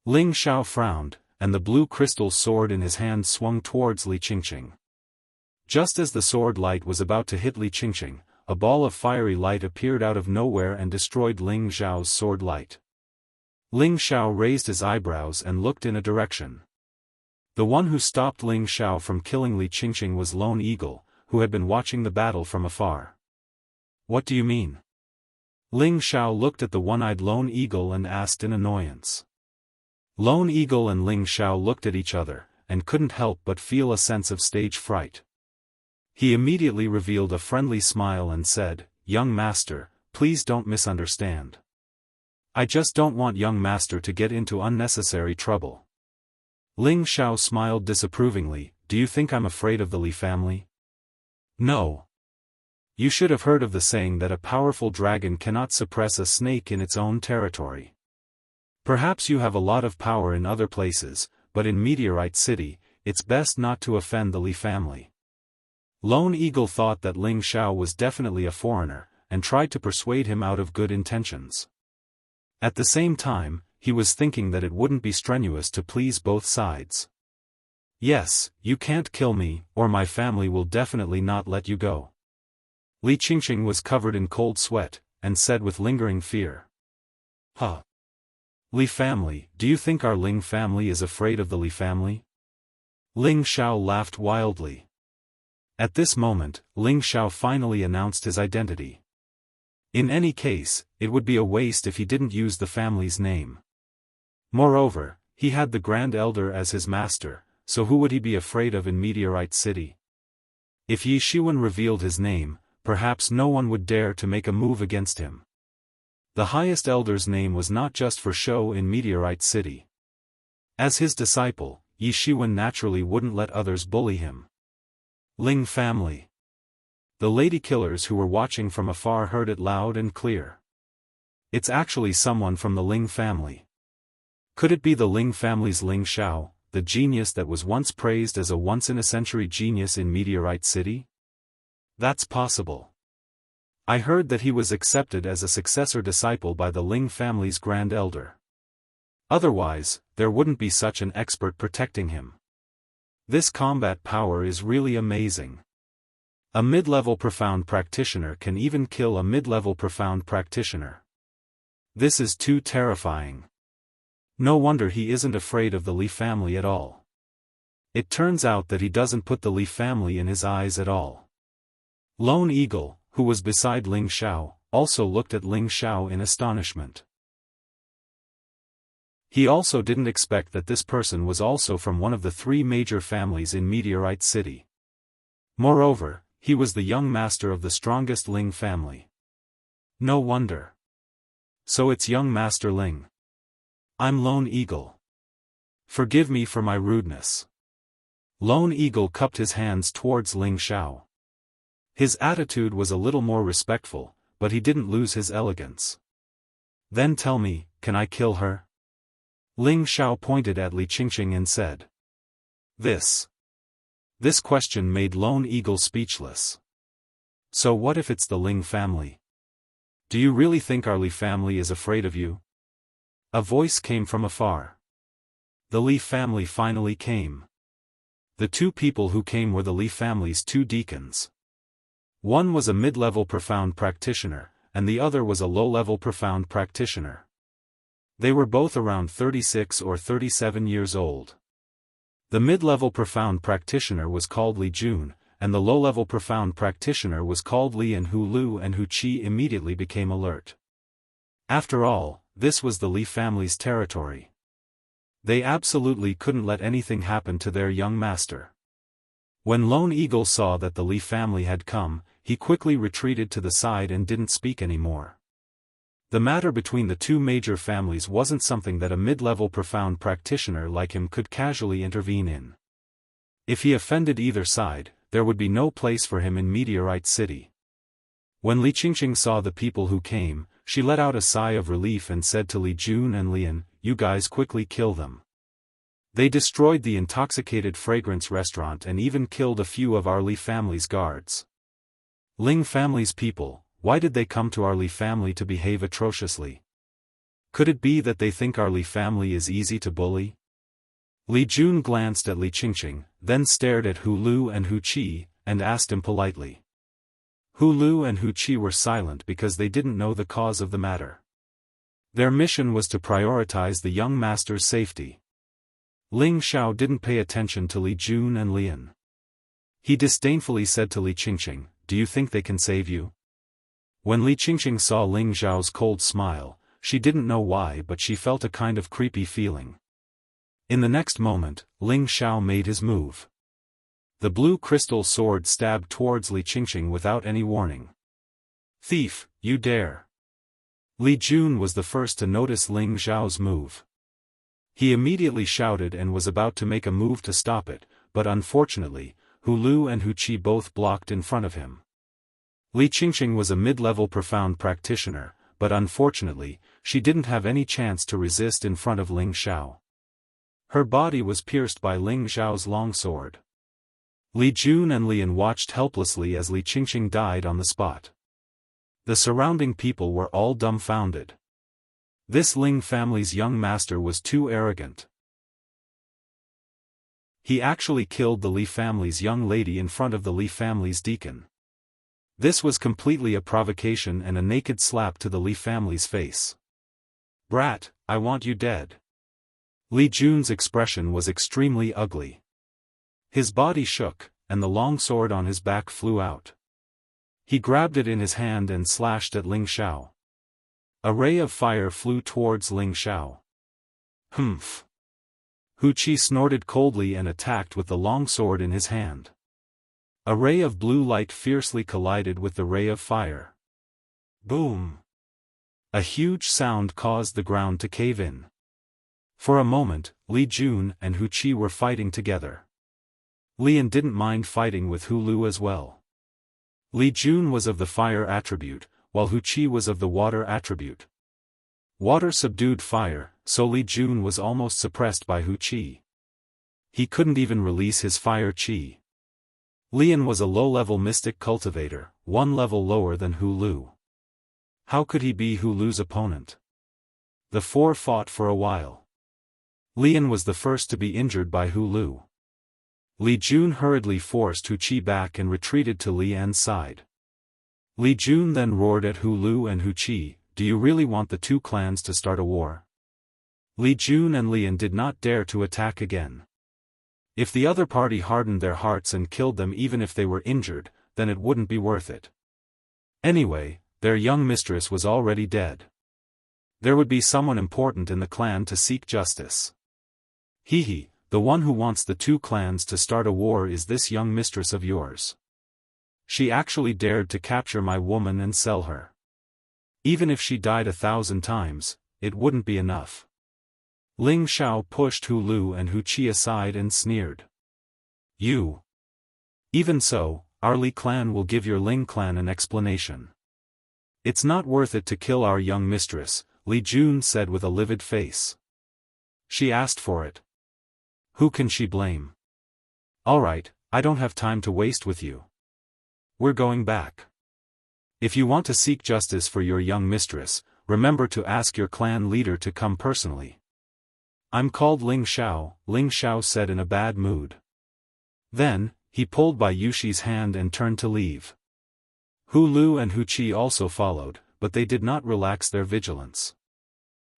Ling Xiao frowned, and the blue crystal sword in his hand swung towards Li Qingqing. Just as the sword light was about to hit Li Qingqing, a ball of fiery light appeared out of nowhere and destroyed Ling Xiao's sword light. Ling Xiao raised his eyebrows and looked in a direction. The one who stopped Ling Xiao from killing Li Qingqing was Lone Eagle, who had been watching the battle from afar. "What do you mean?" Ling Xiao looked at the one-eyed Lone Eagle and asked in annoyance. Lone Eagle and Ling Xiao looked at each other, and couldn't help but feel a sense of stage fright. He immediately revealed a friendly smile and said, "Young master, please don't misunderstand. I just don't want young master to get into unnecessary trouble." Ling Xiao smiled disapprovingly. "Do you think I'm afraid of the Li family?" "No. You should have heard of the saying that a powerful dragon cannot suppress a snake in its own territory. Perhaps you have a lot of power in other places, but in Meteorite City, it's best not to offend the Li family." Lone Eagle thought that Ling Xiao was definitely a foreigner, and tried to persuade him out of good intentions. At the same time, he was thinking that it wouldn't be strenuous to please both sides. "Yes, you can't kill me, or my family will definitely not let you go." Li Qingqing was covered in cold sweat, and said with lingering fear. "Huh. Li family, do you think our Ling family is afraid of the Li family?" Ling Xiao laughed wildly. At this moment, Ling Xiao finally announced his identity. In any case, it would be a waste if he didn't use the family's name. Moreover, he had the Grand Elder as his master, so who would he be afraid of in Meteorite City? If Yi Shiwen revealed his name, perhaps no one would dare to make a move against him. The highest elder's name was not just for show in Meteorite City. As his disciple, Yi Shiwen naturally wouldn't let others bully him. Ling family. The lady killers who were watching from afar heard it loud and clear. It's actually someone from the Ling family. Could it be the Ling family's Ling Xiao, the genius that was once praised as a once-in-a-century genius in Meteorite City? That's possible. I heard that he was accepted as a successor disciple by the Ling family's Grand Elder. Otherwise, there wouldn't be such an expert protecting him. This combat power is really amazing. A mid-level profound practitioner can even kill a mid-level profound practitioner. This is too terrifying. No wonder he isn't afraid of the Li family at all. It turns out that he doesn't put the Li family in his eyes at all. Lone Eagle, who was beside Ling Xiao, also looked at Ling Xiao in astonishment. He also didn't expect that this person was also from one of the three major families in Meteorite City. Moreover, he was the young master of the strongest Ling family. No wonder. So it's young Master Ling. I'm Lone Eagle. Forgive me for my rudeness. Lone Eagle cupped his hands towards Ling Xiao. His attitude was a little more respectful, but he didn't lose his elegance. Then tell me, can I kill her? Ling Xiao pointed at Li Qingqing and said. This question made Lone Eagle speechless. So what if it's the Ling family? Do you really think our Li family is afraid of you? A voice came from afar. The Li family finally came. The two people who came were the Li family's two deacons. One was a mid-level profound practitioner, and the other was a low-level profound practitioner. They were both around 36 or 37 years old. The mid-level profound practitioner was called Li Jun, and the low-level profound practitioner was called Li, and Hu Lu and Hu Qi immediately became alert. After all, this was the Li family's territory. They absolutely couldn't let anything happen to their young master. When Lone Eagle saw that the Li family had come, he quickly retreated to the side and didn't speak anymore. The matter between the two major families wasn't something that a mid-level profound practitioner like him could casually intervene in. If he offended either side, there would be no place for him in Meteorite City. When Li Qingqing saw the people who came, she let out a sigh of relief and said to Li Jun and Lian, "You guys quickly kill them. They destroyed the intoxicated fragrance restaurant and even killed a few of our Li family's guards. Ling family's people, why did they come to our Li family to behave atrociously? Could it be that they think our Li family is easy to bully?" Li Jun glanced at Li Qingqing, then stared at Hu Lu and Hu Qi, and asked him politely. Hu Lu and Hu Qi were silent because they didn't know the cause of the matter. Their mission was to prioritize the young master's safety. Ling Xiao didn't pay attention to Li Jun and Lian. He disdainfully said to Li Qingqing, "Do you think they can save you?" When Li Qingqing saw Ling Xiao's cold smile, she didn't know why, but she felt a kind of creepy feeling. In the next moment, Ling Xiao made his move. The blue crystal sword stabbed towards Li Qingqing without any warning. "Thief, you dare!" Li Jun was the first to notice Ling Xiao's move. He immediately shouted and was about to make a move to stop it, but unfortunately, Hu Lu and Hu Qi both blocked in front of him. Li Qingqing was a mid-level profound practitioner, but unfortunately, she didn't have any chance to resist in front of Ling Xiao. Her body was pierced by Ling Xiao's long sword. Li Jun and Lian watched helplessly as Li Qingqing died on the spot. The surrounding people were all dumbfounded. This Ling family's young master was too arrogant. He actually killed the Li family's young lady in front of the Li family's deacon. This was completely a provocation and a naked slap to the Li family's face. "Brat, I want you dead." Li Jun's expression was extremely ugly. His body shook, and the long sword on his back flew out. He grabbed it in his hand and slashed at Ling Xiao. A ray of fire flew towards Ling Xiao. "Humph!" Hu Qi snorted coldly and attacked with the long sword in his hand. A ray of blue light fiercely collided with the ray of fire. Boom! A huge sound caused the ground to cave in. For a moment, Li Jun and Hu Qi were fighting together. Lian didn't mind fighting with Hu Lu as well. Li Jun was of the fire attribute, while Hu Qi was of the water attribute. Water subdued fire, so Li Jun was almost suppressed by Hu Qi. He couldn't even release his fire qi. Lian was a low-level mystic cultivator, one level lower than Hu Lu. How could he be Hu Lu's opponent? The four fought for a while. Lian was the first to be injured by Hu Lu. Li Jun hurriedly forced Hu Qi back and retreated to Lian's side. Li Jun then roared at Hu Lu and Hu Qi, "Do you really want the two clans to start a war?" Li Jun and Lian did not dare to attack again. If the other party hardened their hearts and killed them even if they were injured, then it wouldn't be worth it. Anyway, their young mistress was already dead. There would be someone important in the clan to seek justice. The one who wants the two clans to start a war is this young mistress of yours. She actually dared to capture my woman and sell her. Even if she died 1,000 times, it wouldn't be enough. Ling Xiao pushed Hu Lu and Hu Qi aside and sneered. You. Even so, our Li clan will give your Ling clan an explanation. It's not worth it to kill our young mistress, Li Jun said with a livid face. She asked for it. Who can she blame? Alright, I don't have time to waste with you. We're going back. If you want to seek justice for your young mistress, remember to ask your clan leader to come personally. I'm called Ling Xiao said in a bad mood. Then, he pulled by Yushi's hand and turned to leave. Hu Lu and Hu Qi also followed, but they did not relax their vigilance.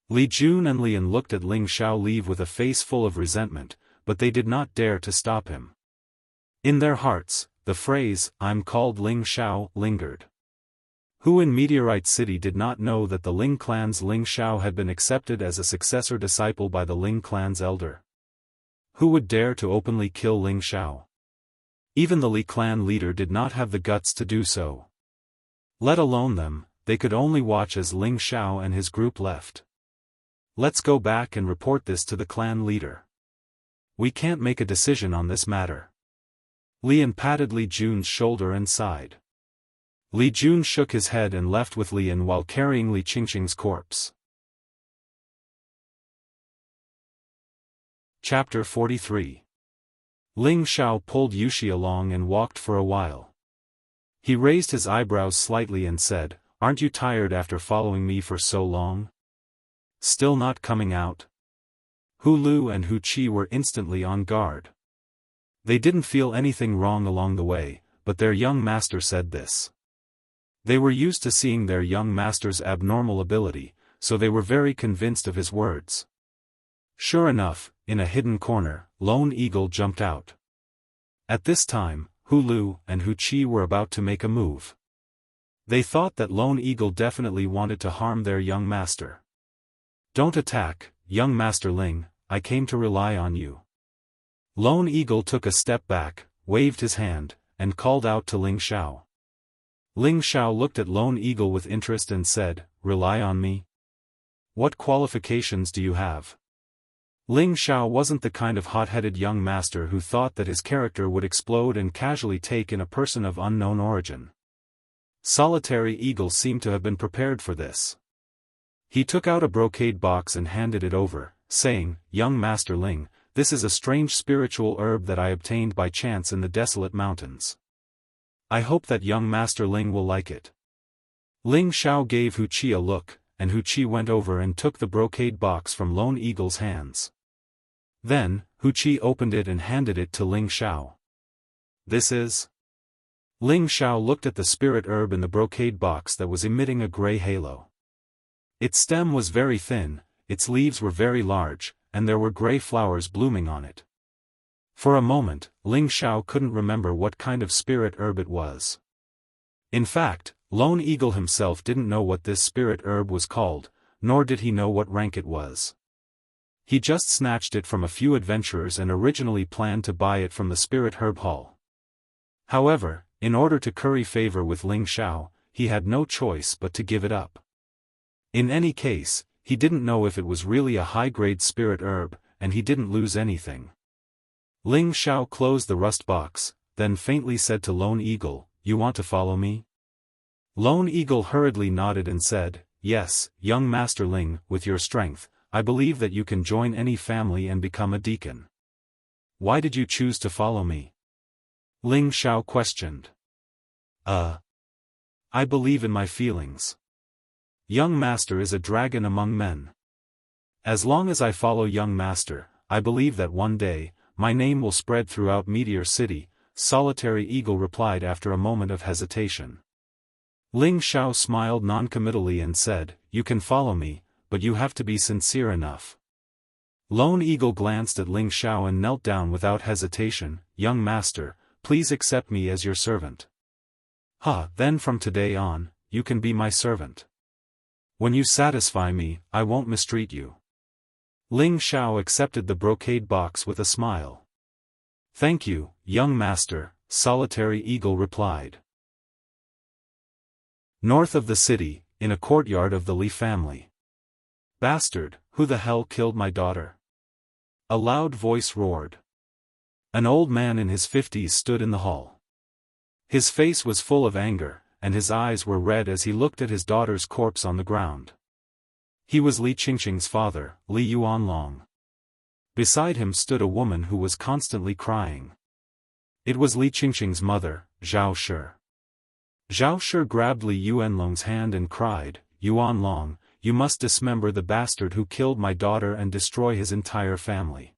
Li Jun and Lian looked at Ling Xiao leave with a face full of resentment, but they did not dare to stop him. In their hearts, the phrase, "I'm called Ling Xiao," lingered. Who in Meteorite City did not know that the Ling clan's Ling Xiao had been accepted as a successor disciple by the Ling clan's elder? Who would dare to openly kill Ling Xiao? Even the Li clan leader did not have the guts to do so. Let alone them, they could only watch as Ling Xiao and his group left. Let's go back and report this to the clan leader. We can't make a decision on this matter. Lian patted Li Jun's shoulder and sighed. Li Jun shook his head and left with Lian while carrying Li Qingqing's corpse. Chapter 43. Ling Xiao pulled Yushi along and walked for a while. He raised his eyebrows slightly and said, "Aren't you tired after following me for so long? Still not coming out?" Hu Lu and Hu Qi were instantly on guard. They didn't feel anything wrong along the way, but their young master said this. They were used to seeing their young master's abnormal ability, so they were very convinced of his words. Sure enough, in a hidden corner, Lone Eagle jumped out. At this time, Hu Lu and Hu Qi were about to make a move. They thought that Lone Eagle definitely wanted to harm their young master. "Don't attack, young Master Ling, I came to rely on you." Lone Eagle took a step back, waved his hand, and called out to Ling Xiao. Ling Xiao looked at Lone Eagle with interest and said, "Rely on me? What qualifications do you have?" Ling Xiao wasn't the kind of hot-headed young master who thought that his character would explode and casually take in a person of unknown origin. Solitary Eagle seemed to have been prepared for this. He took out a brocade box and handed it over, saying, "Young Master Ling, this is a strange spiritual herb that I obtained by chance in the desolate mountains. I hope that young Master Ling will like it." Ling Xiao gave Hu Qi a look, and Hu Qi went over and took the brocade box from Lone Eagle's hands. Then, Hu Qi opened it and handed it to Ling Xiao. "This is?" Ling Xiao looked at the spirit herb in the brocade box that was emitting a gray halo. Its stem was very thin, its leaves were very large, and there were gray flowers blooming on it. For a moment, Ling Xiao couldn't remember what kind of spirit herb it was. In fact, Lone Eagle himself didn't know what this spirit herb was called, nor did he know what rank it was. He just snatched it from a few adventurers and originally planned to buy it from the Spirit Herb Hall. However, in order to curry favor with Ling Xiao, he had no choice but to give it up. In any case, he didn't know if it was really a high-grade spirit herb, and he didn't lose anything. Ling Xiao closed the rust box, then faintly said to Lone Eagle, "You want to follow me?" Lone Eagle hurriedly nodded and said, "Yes, young Master Ling, with your strength, I believe that you can join any family and become a deacon." "Why did you choose to follow me?" Ling Xiao questioned. I believe in my feelings. Young Master is a dragon among men. As long as I follow young Master, I believe that one day, my name will spread throughout Meteor City, Solitary Eagle replied after a moment of hesitation. Ling Xiao smiled noncommittally and said, "You can follow me, but you have to be sincere enough." Lone Eagle glanced at Ling Xiao and knelt down without hesitation. "Young master, please accept me as your servant." Then from today on, you can be my servant. When you satisfy me, I won't mistreat you." Ling Xiao accepted the brocade box with a smile. "Thank you, young master," Solitary Eagle replied. North of the city, in a courtyard of the Li family. "Bastard, who the hell killed my daughter?" a loud voice roared. An old man in his 50s stood in the hall. His face was full of anger, and his eyes were red as he looked at his daughter's corpse on the ground. He was Li Qingqing's father, Li Yuanlong. Beside him stood a woman who was constantly crying. It was Li Qingqing's mother, Zhao Shi. Zhao Shi grabbed Li Yuanlong's hand and cried, "Yuanlong, you must dismember the bastard who killed my daughter and destroy his entire family.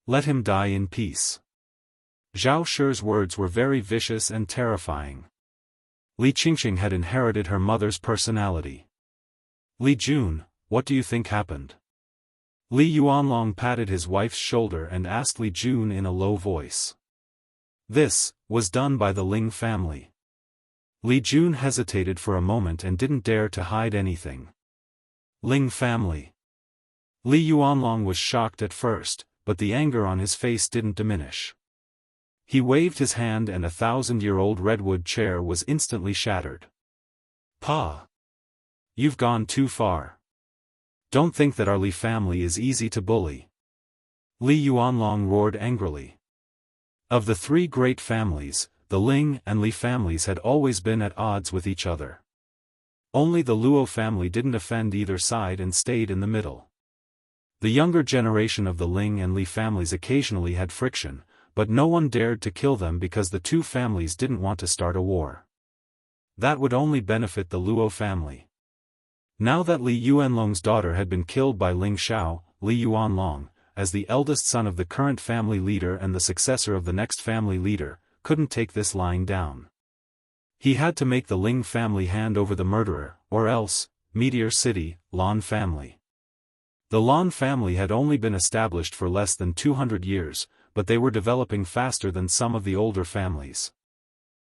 Let him die in peace." Zhao Shi's words were very vicious and terrifying. Li Qingqing had inherited her mother's personality. "Li Jun, what do you think happened?" Li Yuanlong patted his wife's shoulder and asked Li Jun in a low voice. This was done by the Ling family. Li Jun hesitated for a moment and didn't dare to hide anything. Ling family. Li Yuanlong was shocked at first, but the anger on his face didn't diminish. He waved his hand and a 1,000-year-old redwood chair was instantly shattered. "Pa! You've gone too far. Don't think that our Li family is easy to bully." Li Yuanlong roared angrily. Of the three great families, the Ling and Li families had always been at odds with each other. Only the Luo family didn't offend either side and stayed in the middle. The younger generation of the Ling and Li families occasionally had friction, but no one dared to kill them because the two families didn't want to start a war. That would only benefit the Luo family. Now that Li Yuanlong's daughter had been killed by Ling Xiao, Li Yuanlong, as the eldest son of the current family leader and the successor of the next family leader, couldn't take this lying down. He had to make the Ling family hand over the murderer, or else, Meteor City, Lan family. The Lan family had only been established for less than 200 years, but they were developing faster than some of the older families.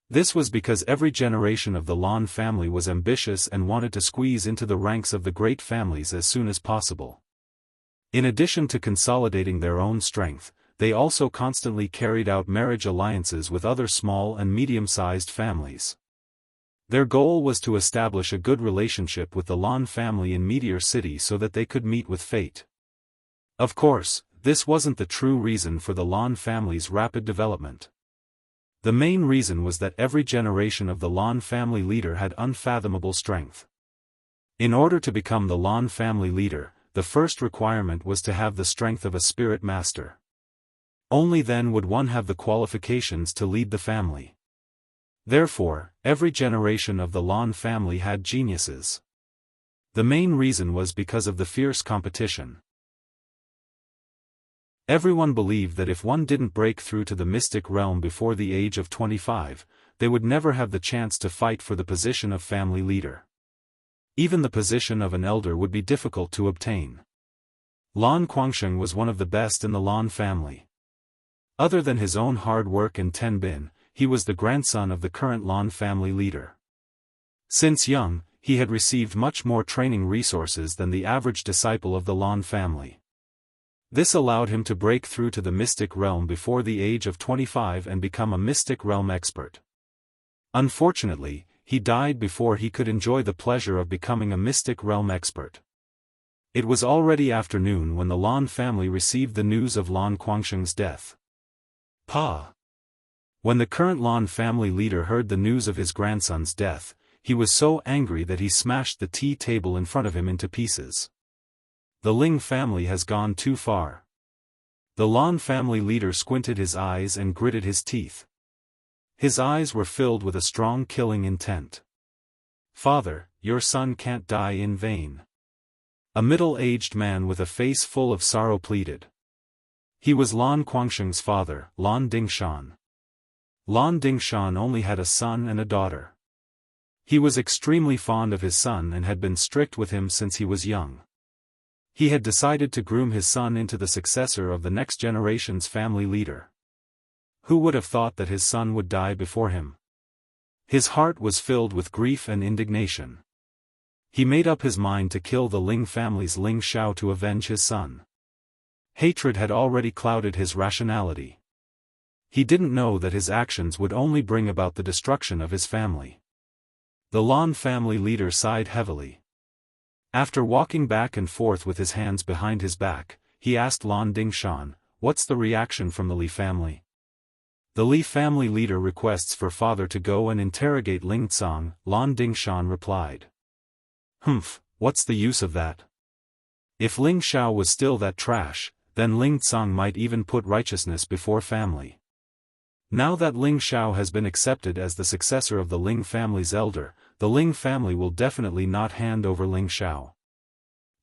This was because every generation of the Lan family was ambitious and wanted to squeeze into the ranks of the great families as soon as possible. In addition to consolidating their own strength, they also constantly carried out marriage alliances with other small and medium-sized families. Their goal was to establish a good relationship with the Lan family in Meteor City so that they could meet with fate. Of course, this wasn't the true reason for the Lan family's rapid development. The main reason was that every generation of the Lan family leader had unfathomable strength. In order to become the Lan family leader, the first requirement was to have the strength of a spirit master. Only then would one have the qualifications to lead the family. Therefore, every generation of the Lan family had geniuses. The main reason was because of the fierce competition. Everyone believed that if one didn't break through to the mystic realm before the age of 25, they would never have the chance to fight for the position of family leader. Even the position of an elder would be difficult to obtain. Lan Guangsheng was one of the best in the Lan family. Other than his own hard work and Tenbin, he was the grandson of the current Lan family leader. Since young, he had received much more training resources than the average disciple of the Lan family. This allowed him to break through to the mystic realm before the age of 25 and become a mystic realm expert. Unfortunately, he died before he could enjoy the pleasure of becoming a mystic realm expert. It was already afternoon when the Lan family received the news of Lan Guangsheng's death. Pa! When the current Lan family leader heard the news of his grandson's death, he was so angry that he smashed the tea table in front of him into pieces. The Ling family has gone too far. The Lan family leader squinted his eyes and gritted his teeth. His eyes were filled with a strong killing intent. Father, your son can't die in vain. A middle-aged man with a face full of sorrow pleaded. He was Lan Guangsheng's father, Lan Dingshan. Lan Dingshan only had a son and a daughter. He was extremely fond of his son and had been strict with him since he was young. He had decided to groom his son into the successor of the next generation's family leader. Who would have thought that his son would die before him? His heart was filled with grief and indignation. He made up his mind to kill the Ling family's Ling Xiao to avenge his son. Hatred had already clouded his rationality. He didn't know that his actions would only bring about the destruction of his family. The Lan family leader sighed heavily. After walking back and forth with his hands behind his back, he asked Lan Dingshan, "What's the reaction from the Li family?" "The Li family leader requests for father to go and interrogate Ling Tsang," Lan Dingshan replied. "Humph, what's the use of that? If Ling Xiao was still that trash, then Ling Tsang might even put righteousness before family. Now that Ling Xiao has been accepted as the successor of the Ling family's elder, the Ling family will definitely not hand over Ling Xiao."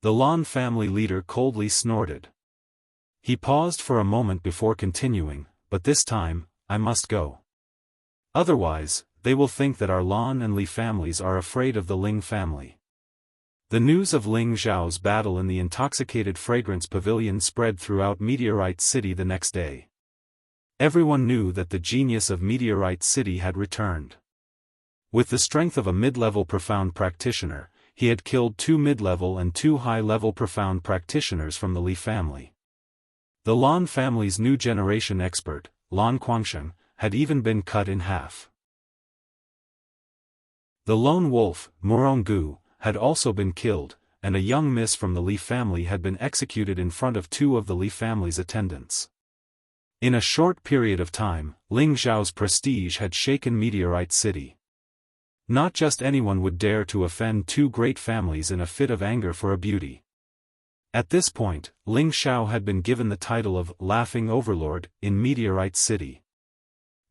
The Lan family leader coldly snorted. He paused for a moment before continuing, "But this time, I must go. Otherwise, they will think that our Lan and Li families are afraid of the Ling family." The news of Ling Xiao's battle in the intoxicated fragrance pavilion spread throughout Meteorite City the next day. Everyone knew that the genius of Meteorite City had returned. With the strength of a mid-level profound practitioner, he had killed 2 mid-level and 2 high-level profound practitioners from the Li family. The Lan family's new generation expert, Lan Quangsheng, had even been cut in half. The lone wolf, Muronggu, had also been killed, and a young miss from the Li family had been executed in front of 2 of the Li family's attendants. In a short period of time, Ling Xiao's prestige had shaken Meteorite City. Not just anyone would dare to offend 2 great families in a fit of anger for a beauty. At this point, Ling Xiao had been given the title of Laughing Overlord in Meteorite City.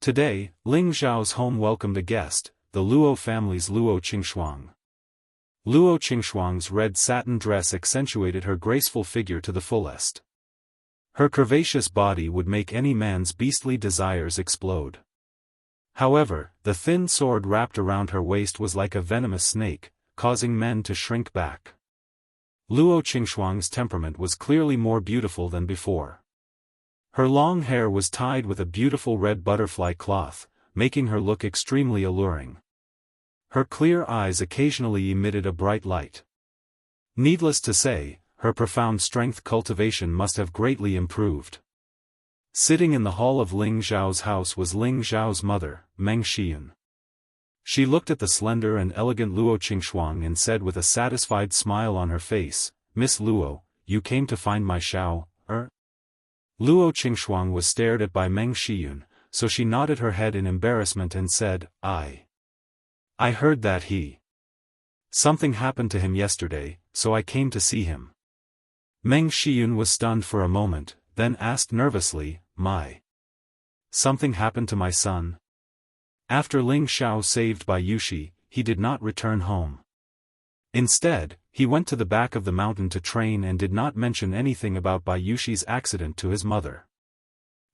Today, Ling Xiao's home welcomed a guest, the Luo family's Luo Qingshuang. Luo Qingshuang's red satin dress accentuated her graceful figure to the fullest. Her curvaceous body would make any man's beastly desires explode. However, the thin sword wrapped around her waist was like a venomous snake, causing men to shrink back. Luo Qingshuang's temperament was clearly more beautiful than before. Her long hair was tied with a beautiful red butterfly cloth, making her look extremely alluring. Her clear eyes occasionally emitted a bright light. Needless to say, her profound strength cultivation must have greatly improved. Sitting in the hall of Ling Xiao's house was Ling Xiao's mother, Meng Xiyun. She looked at the slender and elegant Luo Qingshuang and said with a satisfied smile on her face, "Miss Luo, you came to find my Xiao, er?" Luo Qingshuang was stared at by Meng Xiyun, so she nodded her head in embarrassment and said, I heard that something happened to him yesterday, so I came to see him." Meng Xiyun was stunned for a moment, then asked nervously, Something happened to my son?" After Ling Xiao saved Bai Yushi, he did not return home. Instead, he went to the back of the mountain to train and did not mention anything about Bai Yushi's accident to his mother.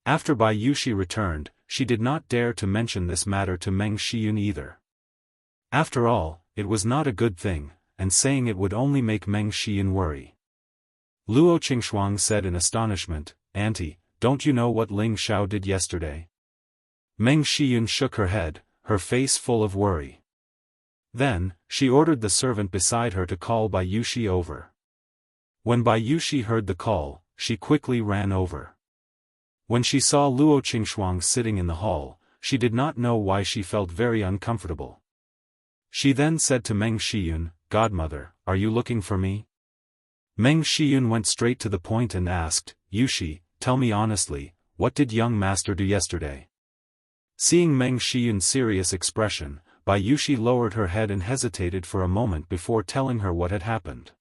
After Bai Yushi returned, she did not dare to mention this matter to Meng Xiyun either. After all, it was not a good thing, and saying it would only make Meng Xiyun worry. Luo Qingshuang said in astonishment, "Auntie, don't you know what Ling Xiao did yesterday?" Meng Xiyun shook her head, her face full of worry. Then, she ordered the servant beside her to call Bai Yushi over. When Bai Yushi heard the call, she quickly ran over. When she saw Luo Qingshuang sitting in the hall, she did not know why she felt very uncomfortable. She then said to Meng Xiyun, "Godmother, are you looking for me?" Meng Xiyun went straight to the point and asked, "Yushi, tell me honestly, what did young master do yesterday?" Seeing Meng Xiyun's serious expression, Bai Yushi lowered her head and hesitated for a moment before telling her what had happened.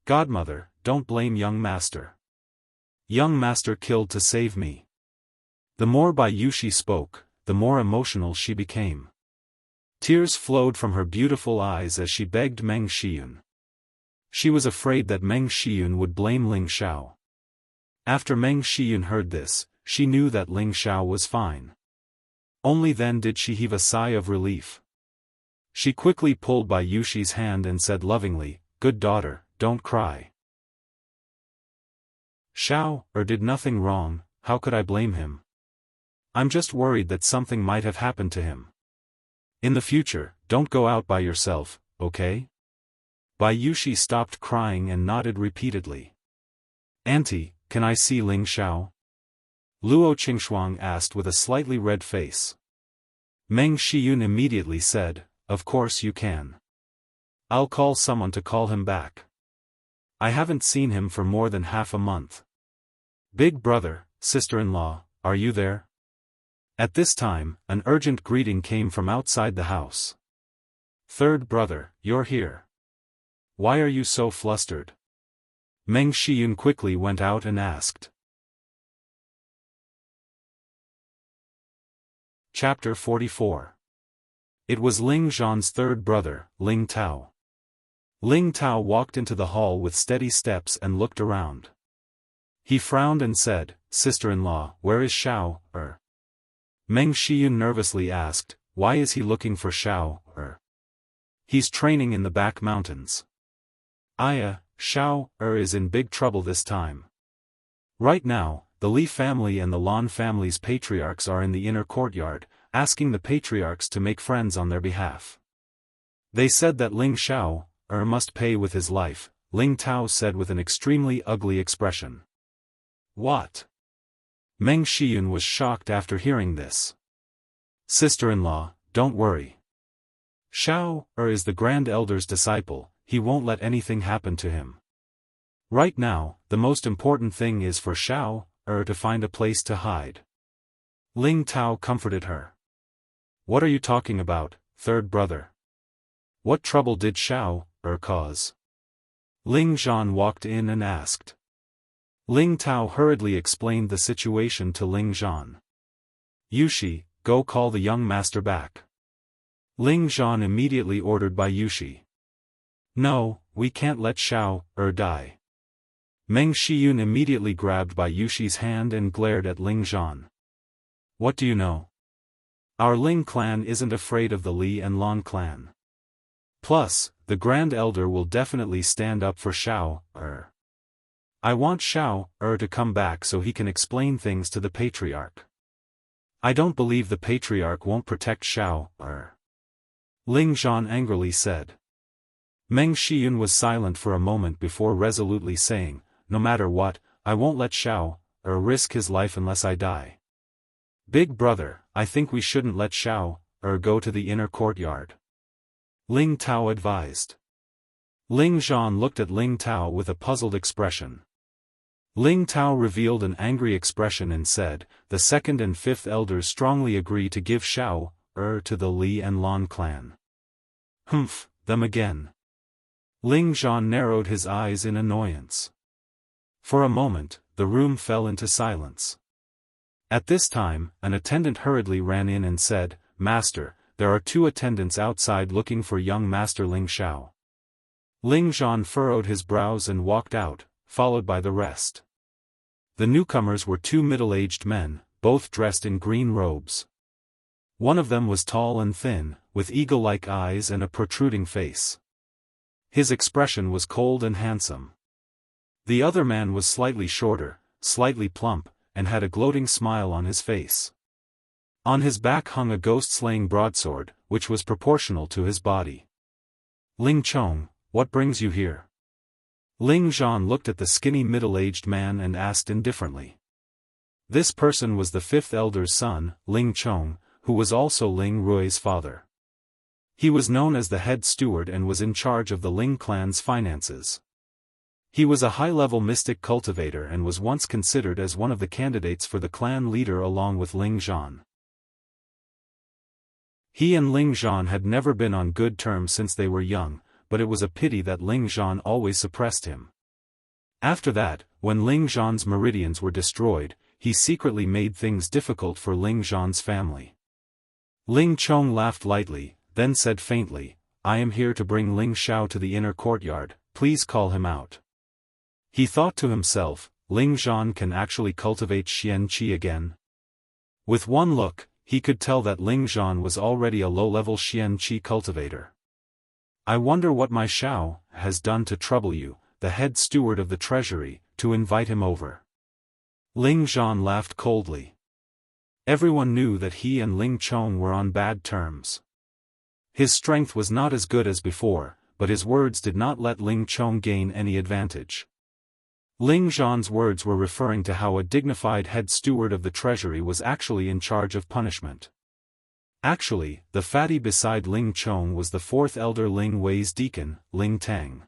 "Godmother, don't blame young master. Young master killed to save me." The more Bai Yushi spoke, the more emotional she became. Tears flowed from her beautiful eyes as she begged Meng Xiyun. She was afraid that Meng Xiyun would blame Ling Xiao. After Meng Xiyun heard this, she knew that Ling Xiao was fine. Only then did she heave a sigh of relief. She quickly pulled Bai Yushi's hand and said lovingly, "Good daughter, don't cry. Xiao did nothing wrong, how could I blame him? I'm just worried that something might have happened to him. In the future, don't go out by yourself, okay? Bai Yushi stopped crying and nodded repeatedly. Auntie, can I see Ling Xiao? Luo Qingxuang asked with a slightly red face. Meng Shiyun immediately said, of course you can. I'll call someone to call him back. I haven't seen him for more than half a month. Big brother, sister-in-law, are you there? At this time, an urgent greeting came from outside the house. Third brother, you're here. Why are you so flustered? Meng Shiyun quickly went out and asked. Chapter 44. It was Ling Zhan's third brother, Ling Tao. Ling Tao walked into the hall with steady steps and looked around. He frowned and said, Sister-in-law, where is Xiao? Meng Shiyun nervously asked, why is he looking for Xiao? He's training in the back mountains. Xiao is in big trouble this time. Right now, the Li family and the Lan family's patriarchs are in the inner courtyard, asking the patriarchs to make friends on their behalf. They said that Ling Xiao must pay with his life, Ling Tao said with an extremely ugly expression. What? Meng Shiyun was shocked after hearing this. Sister-in-law, don't worry. Xiao is the Grand Elder's disciple, he won't let anything happen to him. Right now, the most important thing is for Xiao to find a place to hide. Ling Tao comforted her. What are you talking about, third brother? What trouble did Xiao cause? Ling Zhan walked in and asked. Ling Tao hurriedly explained the situation to Ling Zhan. Yushi, go call the young master back. Ling Zhan immediately ordered by Yushi. No, we can't let Xiao die. Meng Shiyun immediately grabbed Bai Yushi's hand and glared at Ling Zhan. What do you know? Our Ling clan isn't afraid of the Li and Lan clan. Plus, the Grand Elder will definitely stand up for Xiao I want Xiao to come back so he can explain things to the Patriarch. I don't believe the Patriarch won't protect Xiao Ling Zhan angrily said. Meng Shiyun was silent for a moment before resolutely saying, no matter what, I won't let Xiao risk his life unless I die. Big brother, I think we shouldn't let Xiao go to the inner courtyard. Ling Tao advised. Ling Zhan looked at Ling Tao with a puzzled expression. Ling Tao revealed an angry expression and said, the second and fifth elders strongly agree to give Xiao to the Li and Lan clan. Humph, them again. Ling Zhan narrowed his eyes in annoyance. For a moment, the room fell into silence. At this time, an attendant hurriedly ran in and said, Master, there are 2 attendants outside looking for young Master Ling Xiao. Ling Zhan furrowed his brows and walked out, followed by the rest. The newcomers were 2 middle-aged men, both dressed in green robes. One of them was tall and thin, with eagle-like eyes and a protruding face. His expression was cold and handsome. The other man was slightly shorter, slightly plump, and had a gloating smile on his face. On his back hung a ghost-slaying broadsword, which was proportional to his body. Ling Chong, what brings you here? Ling Zhan looked at the skinny middle-aged man and asked indifferently. This person was the 5th elder's son, Ling Chong, who was also Ling Rui's father. He was known as the head steward and was in charge of the Ling clan's finances. He was a high-level mystic cultivator and was once considered as one of the candidates for the clan leader along with Ling Zhan. He and Ling Zhan had never been on good terms since they were young, but it was a pity that Ling Zhan always suppressed him. After that, when Ling Zhan's meridians were destroyed, he secretly made things difficult for Ling Zhan's family. Ling Chong laughed lightly, then said faintly, I am here to bring Ling Xiao to the inner courtyard, please call him out. He thought to himself, Ling Zhan can actually cultivate Xianqi again. With one look, he could tell that Ling Zhan was already a low-level Xianqi cultivator. I wonder what my Xiao has done to trouble you, the head steward of the treasury, to invite him over. Ling Zhan laughed coldly. Everyone knew that he and Ling Chong were on bad terms. His strength was not as good as before, but his words did not let Ling Chong gain any advantage. Ling Zhan's words were referring to how a dignified head steward of the treasury was actually in charge of punishment. Actually, the fatty beside Ling Chong was the fourth elder Ling Wei's deacon, Ling Tang.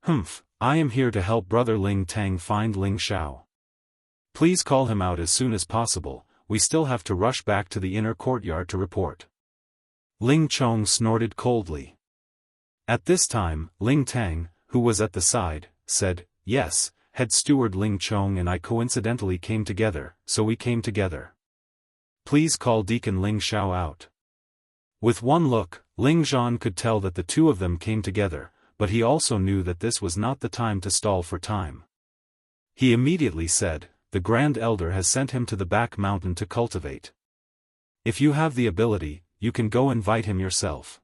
Humph, I am here to help brother Ling Tang find Ling Xiao. Please call him out as soon as possible, we still have to rush back to the inner courtyard to report. Ling Chong snorted coldly. At this time, Ling Tang, who was at the side, said, "Yes, head steward Ling Chong and I coincidentally came together, so we came together. Please call Deacon Ling Xiao out." With one look, Ling Zhan could tell that the two of them came together, but he also knew that this was not the time to stall for time. He immediately said, "The Grand Elder has sent him to the back mountain to cultivate. If you have the ability, you can go invite him yourself."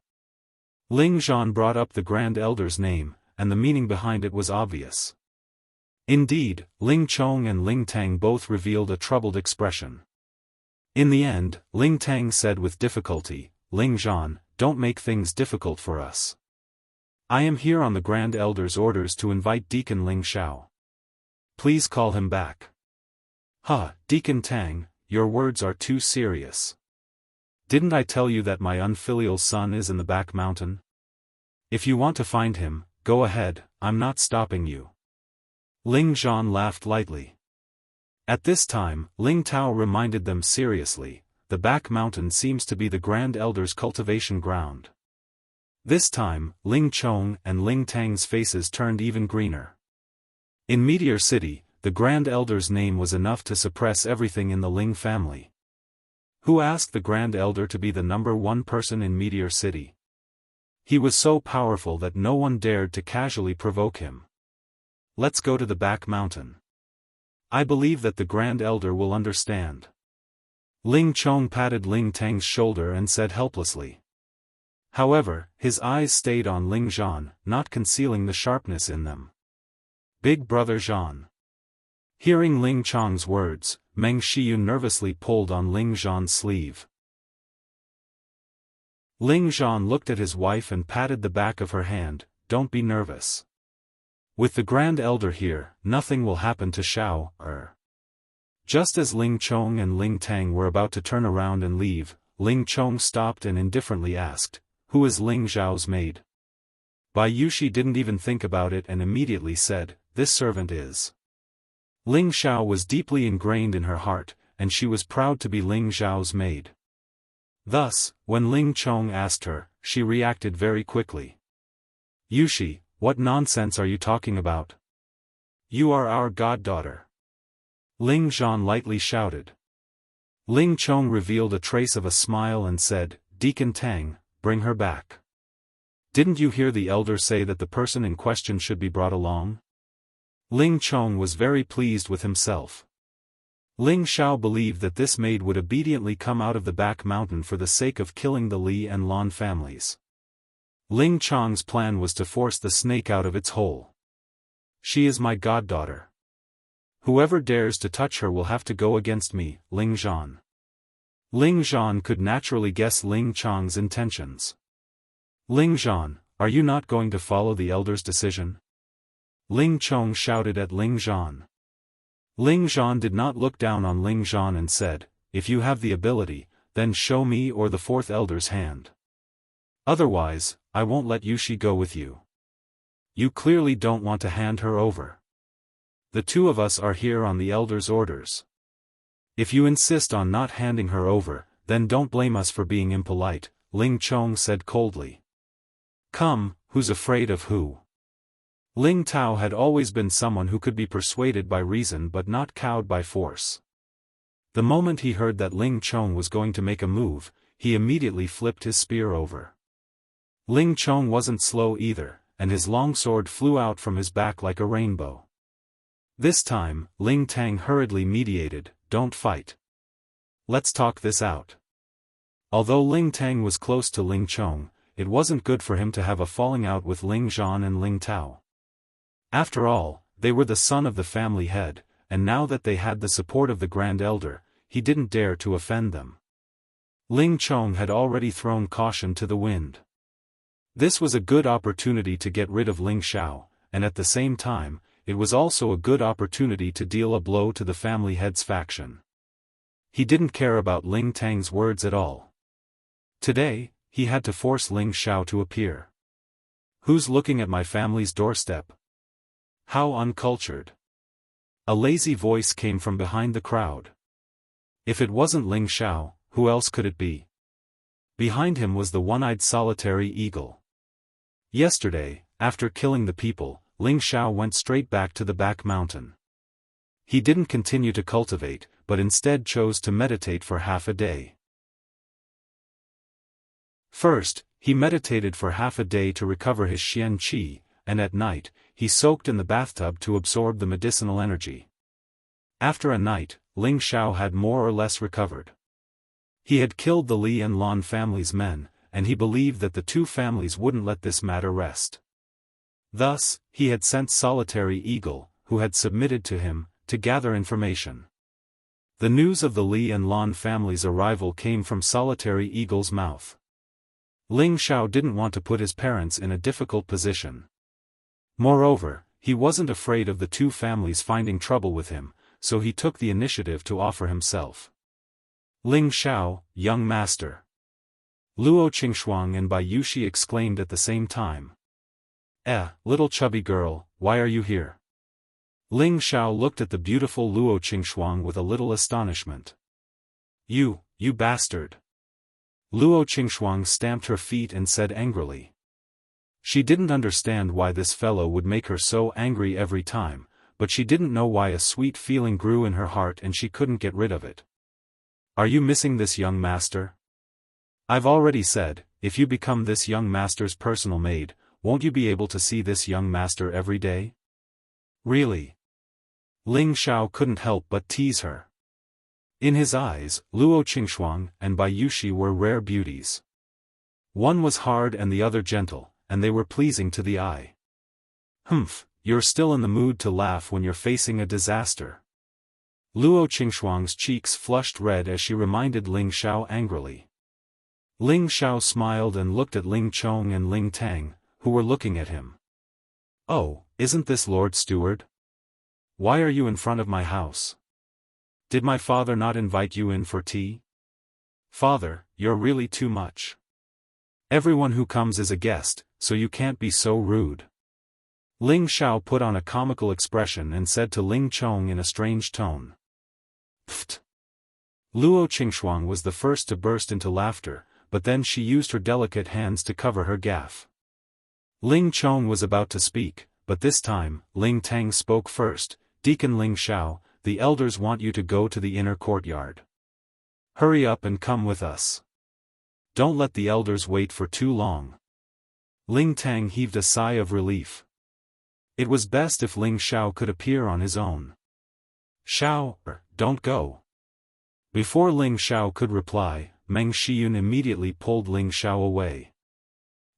Ling Zhan brought up the Grand Elder's name, and the meaning behind it was obvious. Indeed, Ling Chong and Ling Tang both revealed a troubled expression. In the end, Ling Tang said with difficulty, "Ling Zhan, don't make things difficult for us. I am here on the Grand Elder's orders to invite Deacon Ling Xiao. Please call him back." Deacon Tang, your words are too serious. Didn't I tell you that my unfilial son is in the back mountain? If you want to find him, go ahead, I'm not stopping you. Ling Zhan laughed lightly. At this time, Ling Tao reminded them seriously, the back mountain seems to be the Grand Elder's cultivation ground. This time, Ling Chong and Ling Tang's faces turned even greener. In Meteor City, the Grand Elder's name was enough to suppress everything in the Ling family. Who asked the Grand Elder to be the #1 person in Meteor City? He was so powerful that no one dared to casually provoke him. Let's go to the back mountain. I believe that the Grand Elder will understand. Ling Chong patted Ling Tang's shoulder and said helplessly. However, his eyes stayed on Ling Zhan, not concealing the sharpness in them. Big brother Zhan. Hearing Ling Chong's words, Meng Shiyun nervously pulled on Ling Zhan's sleeve. Ling Zhan looked at his wife and patted the back of her hand, "Don't be nervous. With the Grand Elder here, nothing will happen to Xiao." Just as Ling Chong and Ling Tang were about to turn around and leave, Ling Chong stopped and indifferently asked, "Who is Ling Xiao's maid?" Bai Yushi didn't even think about it and immediately said, "This servant is." Ling Xiao was deeply ingrained in her heart, and she was proud to be Ling Xiao's maid. Thus, when Ling Chong asked her, she reacted very quickly. "Yushi, what nonsense are you talking about? You are our goddaughter." Ling Zhan lightly shouted. Ling Chong revealed a trace of a smile and said, "Deacon Tang, bring her back. Didn't you hear the elder say that the person in question should be brought along?" Ling Chong was very pleased with himself. Ling Xiao believed that this maid would obediently come out of the back mountain for the sake of killing the Li and Lan families. Ling Chong's plan was to force the snake out of its hole. "She is my goddaughter. Whoever dares to touch her will have to go against me, Ling Zhan." Ling Zhan could naturally guess Ling Chong's intentions. "Ling Zhan, are you not going to follow the elder's decision?" Ling Chong shouted at Ling Zhan. Ling Zhan did not look down on Ling Zhan and said, "If you have the ability, then show me or the fourth elder's hand. Otherwise, I won't let Yushi go with you. You clearly don't want to hand her over. The two of us are here on the elder's orders. If you insist on not handing her over, then don't blame us for being impolite," Ling Chong said coldly. "Come, who's afraid of who?" Ling Tao had always been someone who could be persuaded by reason but not cowed by force. The moment he heard that Ling Chong was going to make a move, he immediately flipped his spear over. Ling Chong wasn't slow either, and his long sword flew out from his back like a rainbow. This time, Ling Tang hurriedly mediated, "Don't fight. Let's talk this out." Although Ling Tang was close to Ling Chong, it wasn't good for him to have a falling out with Ling Zhan and Ling Tao. After all, they were the son of the family head, and now that they had the support of the Grand Elder, he didn't dare to offend them. Ling Chong had already thrown caution to the wind. This was a good opportunity to get rid of Ling Xiao, and at the same time, it was also a good opportunity to deal a blow to the family head's faction. He didn't care about Ling Tang's words at all. Today, he had to force Ling Xiao to appear. "Who's looking at my family's doorstep? How uncultured." A lazy voice came from behind the crowd. If it wasn't Ling Xiao, who else could it be? Behind him was the one-eyed solitary eagle. Yesterday, after killing the people, Ling Xiao went straight back to the back mountain. He didn't continue to cultivate, but instead chose to meditate for half a day. First, he meditated for half a day to recover his Xian Qi, and at night, he soaked in the bathtub to absorb the medicinal energy. After a night, Ling Xiao had more or less recovered. He had killed the Li and Lan family's men, and he believed that the two families wouldn't let this matter rest. Thus, he had sent Solitary Eagle, who had submitted to him, to gather information. The news of the Li and Lan family's arrival came from Solitary Eagle's mouth. Ling Xiao didn't want to put his parents in a difficult position. Moreover, he wasn't afraid of the two families finding trouble with him, so he took the initiative to offer himself. "Ling Xiao, young master." Luo Qingxuang and Bai Yushi exclaimed at the same time. Little chubby girl, why are you here?" Ling Xiao looked at the beautiful Luo Qingxuang with a little astonishment. You bastard." Luo Qingxuang stamped her feet and said angrily. She didn't understand why this fellow would make her so angry every time, but she didn't know why a sweet feeling grew in her heart and she couldn't get rid of it. "Are you missing this young master?" "I've already said, if you become this young master's personal maid, won't you be able to see this young master every day?" "Really?" Ling Xiao couldn't help but tease her. In his eyes, Luo Qingxuang and Bai Yushi were rare beauties. One was hard and the other gentle, and they were pleasing to the eye. "Humph, you're still in the mood to laugh when you're facing a disaster." Luo Qingxuang's cheeks flushed red as she reminded Ling Xiao angrily. Ling Xiao smiled and looked at Ling Chong and Ling Tang, who were looking at him. "Oh, isn't this Lord Steward? Why are you in front of my house? Did my father not invite you in for tea?" "Father, you're really too much. Everyone who comes is a guest, so you can't be so rude." Ling Xiao put on a comical expression and said to Ling Chong in a strange tone. "Pfft." Luo Qingxuang was the first to burst into laughter, but then she used her delicate hands to cover her gaffe. Ling Chong was about to speak, but this time, Ling Tang spoke first. "Deacon Ling Xiao, the elders want you to go to the inner courtyard. Hurry up and come with us. Don't let the elders wait for too long." Ling Tang heaved a sigh of relief. It was best if Ling Xiao could appear on his own. "Xiao, don't go." Before Ling Xiao could reply, Meng Shiyun immediately pulled Ling Xiao away.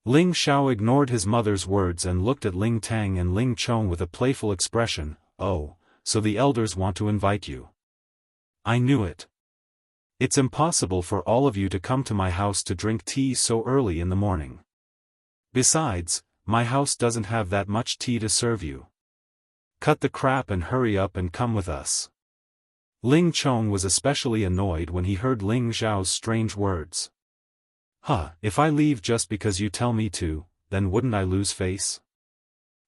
Ling Xiao ignored his mother's words and looked at Ling Tang and Ling Chong with a playful expression. "Oh, so the elders want to invite you. I knew it. It's impossible for all of you to come to my house to drink tea so early in the morning. Besides, my house doesn't have that much tea to serve you. Cut the crap and hurry up and come with us." Ling Chong was especially annoyed when he heard Ling Xiao's strange words. If I leave just because you tell me to, then wouldn't I lose face?"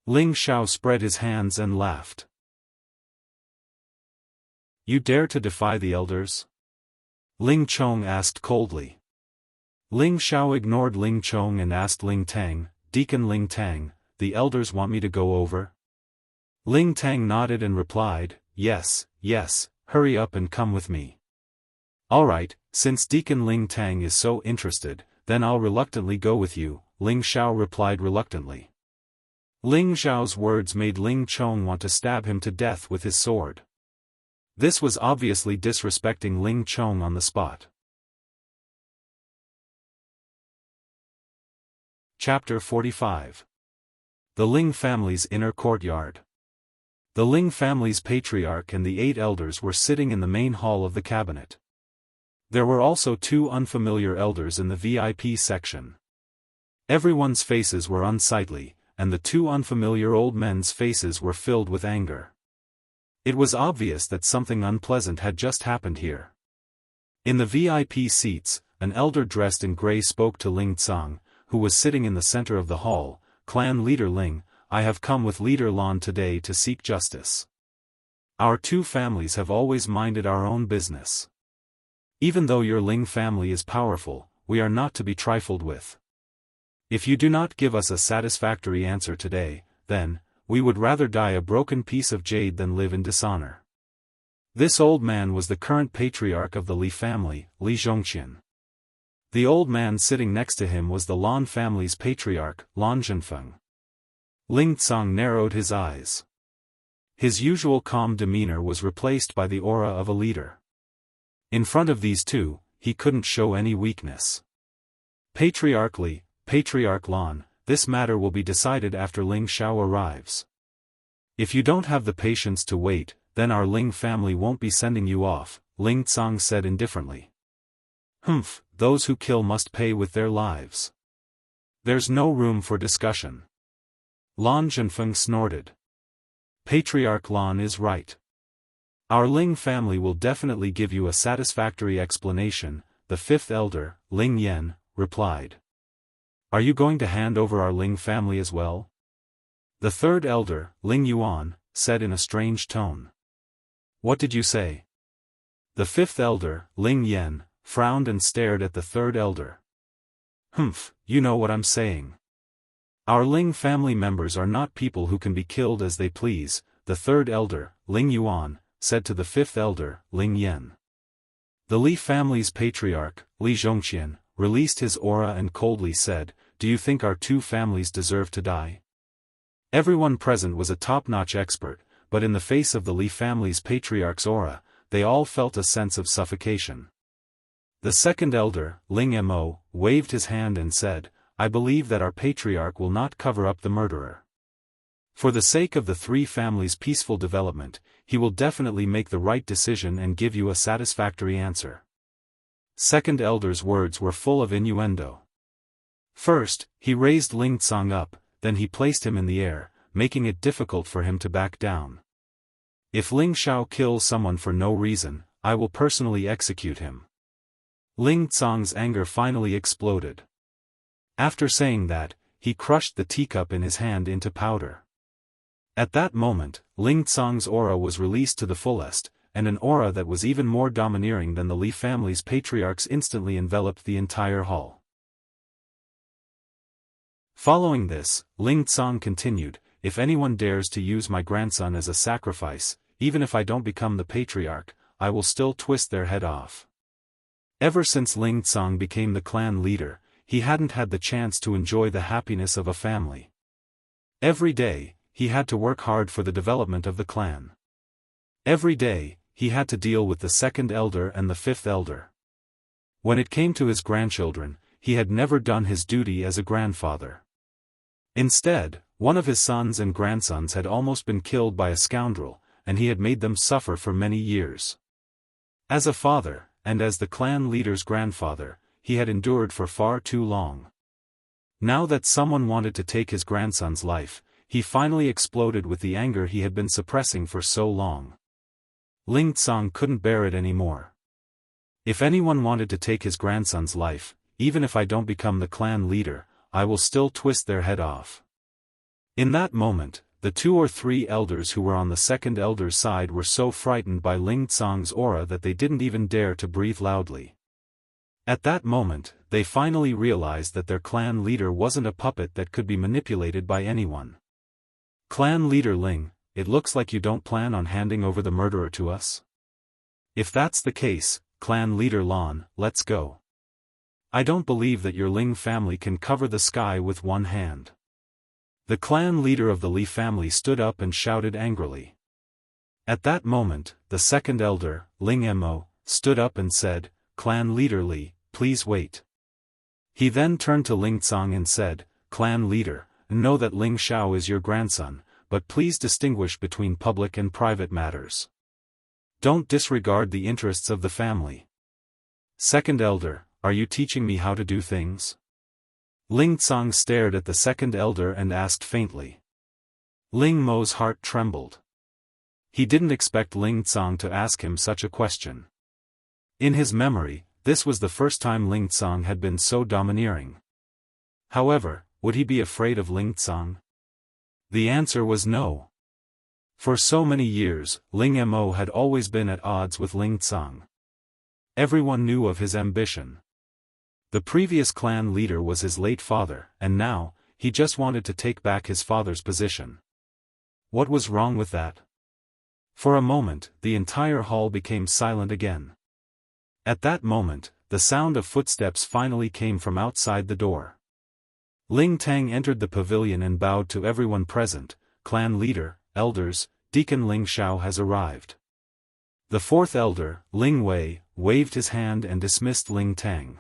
Ling Xiao spread his hands and laughed. "You dare to defy the elders?" Ling Chong asked coldly. Ling Xiao ignored Ling Chong and asked Ling Tang, "Deacon Ling Tang, the elders want me to go over?" Ling Tang nodded and replied, yes, hurry up and come with me." "Alright, since Deacon Ling Tang is so interested, then I'll reluctantly go with you," Ling Xiao replied reluctantly. Ling Xiao's words made Ling Chong want to stab him to death with his sword. This was obviously disrespecting Ling Chong on the spot. Chapter 45. The Ling family's inner courtyard. The Ling family's patriarch and the 8 elders were sitting in the main hall of the cabinet. There were also 2 unfamiliar elders in the VIP section. Everyone's faces were unsightly, and the 2 unfamiliar old men's faces were filled with anger. It was obvious that something unpleasant had just happened here. In the VIP seats, an elder dressed in gray spoke to Ling Tsang, who was sitting in the center of the hall. Clan leader Ling, I have come with leader Lan today to seek justice. Our 2 families have always minded our own business. Even though your Ling family is powerful, we are not to be trifled with. If you do not give us a satisfactory answer today, then, we would rather die a broken piece of jade than live in dishonor. This old man was the current patriarch of the Li family, Li Zhongqian. The old man sitting next to him was the Lan family's patriarch, Lan Zhenfeng. Ling Tsang narrowed his eyes. His usual calm demeanor was replaced by the aura of a leader. In front of these 2, he couldn't show any weakness. Patriarch Li, Patriarch Lan, this matter will be decided after Ling Xiao arrives. If you don't have the patience to wait, then our Ling family won't be sending you off, Ling Tsang said indifferently. Humph, those who kill must pay with their lives. There's no room for discussion. Lan Zhenfeng snorted. Patriarch Lan is right. Our Ling family will definitely give you a satisfactory explanation, the 5th elder, Ling Yan, replied. Are you going to hand over our Ling family as well? The 3rd elder, Ling Yuan, said in a strange tone. What did you say? The 5th elder, Ling Yan, frowned and stared at the 3rd elder. Humph, you know what I'm saying. Our Ling family members are not people who can be killed as they please, the 3rd elder, Ling Yuan, said to the 5th elder, Ling Yan. The Li family's patriarch, Li Zhongqian, released his aura and coldly said, Do you think our 2 families deserve to die? Everyone present was a top-notch expert, but in the face of the Li family's patriarch's aura, they all felt a sense of suffocation. The 2nd elder, Ling Mo, waved his hand and said, I believe that our patriarch will not cover up the murderer. For the sake of the 3 families' peaceful development, he will definitely make the right decision and give you a satisfactory answer. 2nd elder's words were full of innuendo. First, he raised Ling Tsang up, then he placed him in the air, making it difficult for him to back down. If Ling Xiao kills someone for no reason, I will personally execute him. Ling Tsang's anger finally exploded. After saying that, he crushed the teacup in his hand into powder. At that moment, Ling Tsang's aura was released to the fullest, and an aura that was even more domineering than the Li family's patriarchs instantly enveloped the entire hall. Following this, Ling Tsang continued, If anyone dares to use my grandson as a sacrifice, even if I don't become the patriarch, I will still twist their head off. Ever since Ling Tsang became the clan leader, he hadn't had the chance to enjoy the happiness of a family. Every day, he had to work hard for the development of the clan. Every day, he had to deal with the 2nd elder and the 5th elder. When it came to his grandchildren, he had never done his duty as a grandfather. Instead, one of his sons and grandsons had almost been killed by a scoundrel, and he had made them suffer for many years. As a father, and as the clan leader's grandfather, he had endured for far too long. Now that someone wanted to take his grandson's life, he finally exploded with the anger he had been suppressing for so long. Ling Tsang couldn't bear it anymore. If anyone wanted to take his grandson's life, even if I don't become the clan leader, I will still twist their head off. In that moment, the 2 or 3 elders who were on the 2nd elder's side were so frightened by Ling Tsang's aura that they didn't even dare to breathe loudly. At that moment, they finally realized that their clan leader wasn't a puppet that could be manipulated by anyone. Clan leader Ling, it looks like you don't plan on handing over the murderer to us? If that's the case, clan leader Lan, let's go. I don't believe that your Ling family can cover the sky with one hand. The clan leader of the Li family stood up and shouted angrily. At that moment, the 2nd elder, Ling Mo, stood up and said, Clan leader Li, please wait. He then turned to Ling Tsang and said, Clan leader, know that Ling Xiao is your grandson, but please distinguish between public and private matters. Don't disregard the interests of the family. Second elder, are you teaching me how to do things? Ling Tsang stared at the second elder and asked faintly. Ling Mo's heart trembled. He didn't expect Ling Tsang to ask him such a question. In his memory, this was the first time Ling Tsang had been so domineering. However, would he be afraid of Ling Tsang? The answer was no. For so many years, Ling Mo had always been at odds with Ling Tsang. Everyone knew of his ambition. The previous clan leader was his late father, and now, he just wanted to take back his father's position. What was wrong with that? For a moment, the entire hall became silent again. At that moment, the sound of footsteps finally came from outside the door. Ling Tang entered the pavilion and bowed to everyone present. Clan leader, elders, Deacon Ling Xiao has arrived. The fourth elder, Ling Wei, waved his hand and dismissed Ling Tang.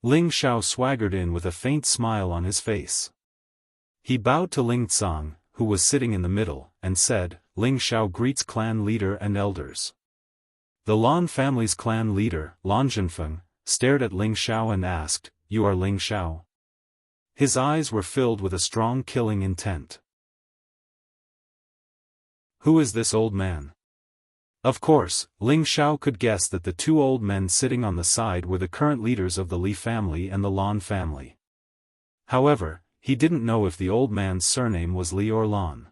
Ling Xiao swaggered in with a faint smile on his face. He bowed to Ling Tsang, who was sitting in the middle, and said, Ling Xiao greets clan leader and elders. The Lan family's clan leader, Lan Zhenfeng, stared at Ling Xiao and asked, You are Ling Xiao? His eyes were filled with a strong killing intent. Who is this old man? Of course, Ling Xiao could guess that the two old men sitting on the side were the current leaders of the Li family and the Lan family. However, he didn't know if the old man's surname was Li or Lan.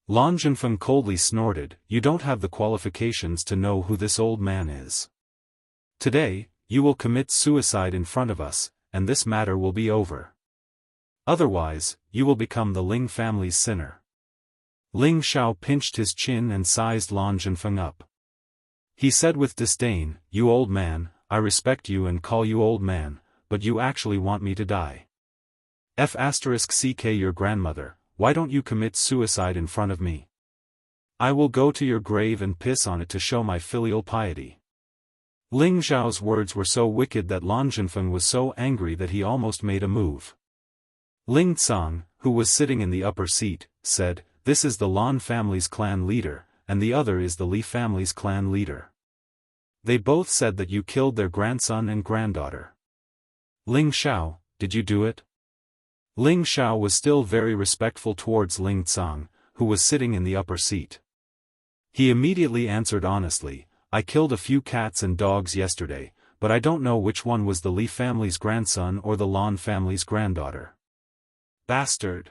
Lan Zhenfeng coldly snorted, You don't have the qualifications to know who this old man is. Today, you will commit suicide in front of us, and this matter will be over. Otherwise, you will become the Ling family's sinner. Ling Xiao pinched his chin and sized Lan Zhenfeng up. He said with disdain, You old man, I respect you and call you old man, but you actually want me to die. Ck your grandmother, why don't you commit suicide in front of me? I will go to your grave and piss on it to show my filial piety. Ling Xiao's words were so wicked that Lan Zhenfeng was so angry that he almost made a move. Ling Tsang, who was sitting in the upper seat, said, This is the Lan family's clan leader, and the other is the Li family's clan leader. They both said that you killed their grandson and granddaughter. Ling Xiao, did you do it? Ling Xiao was still very respectful towards Ling Tsang, who was sitting in the upper seat. He immediately answered honestly, I killed a few cats and dogs yesterday, but I don't know which one was the Li family's grandson or the Lan family's granddaughter. Bastard!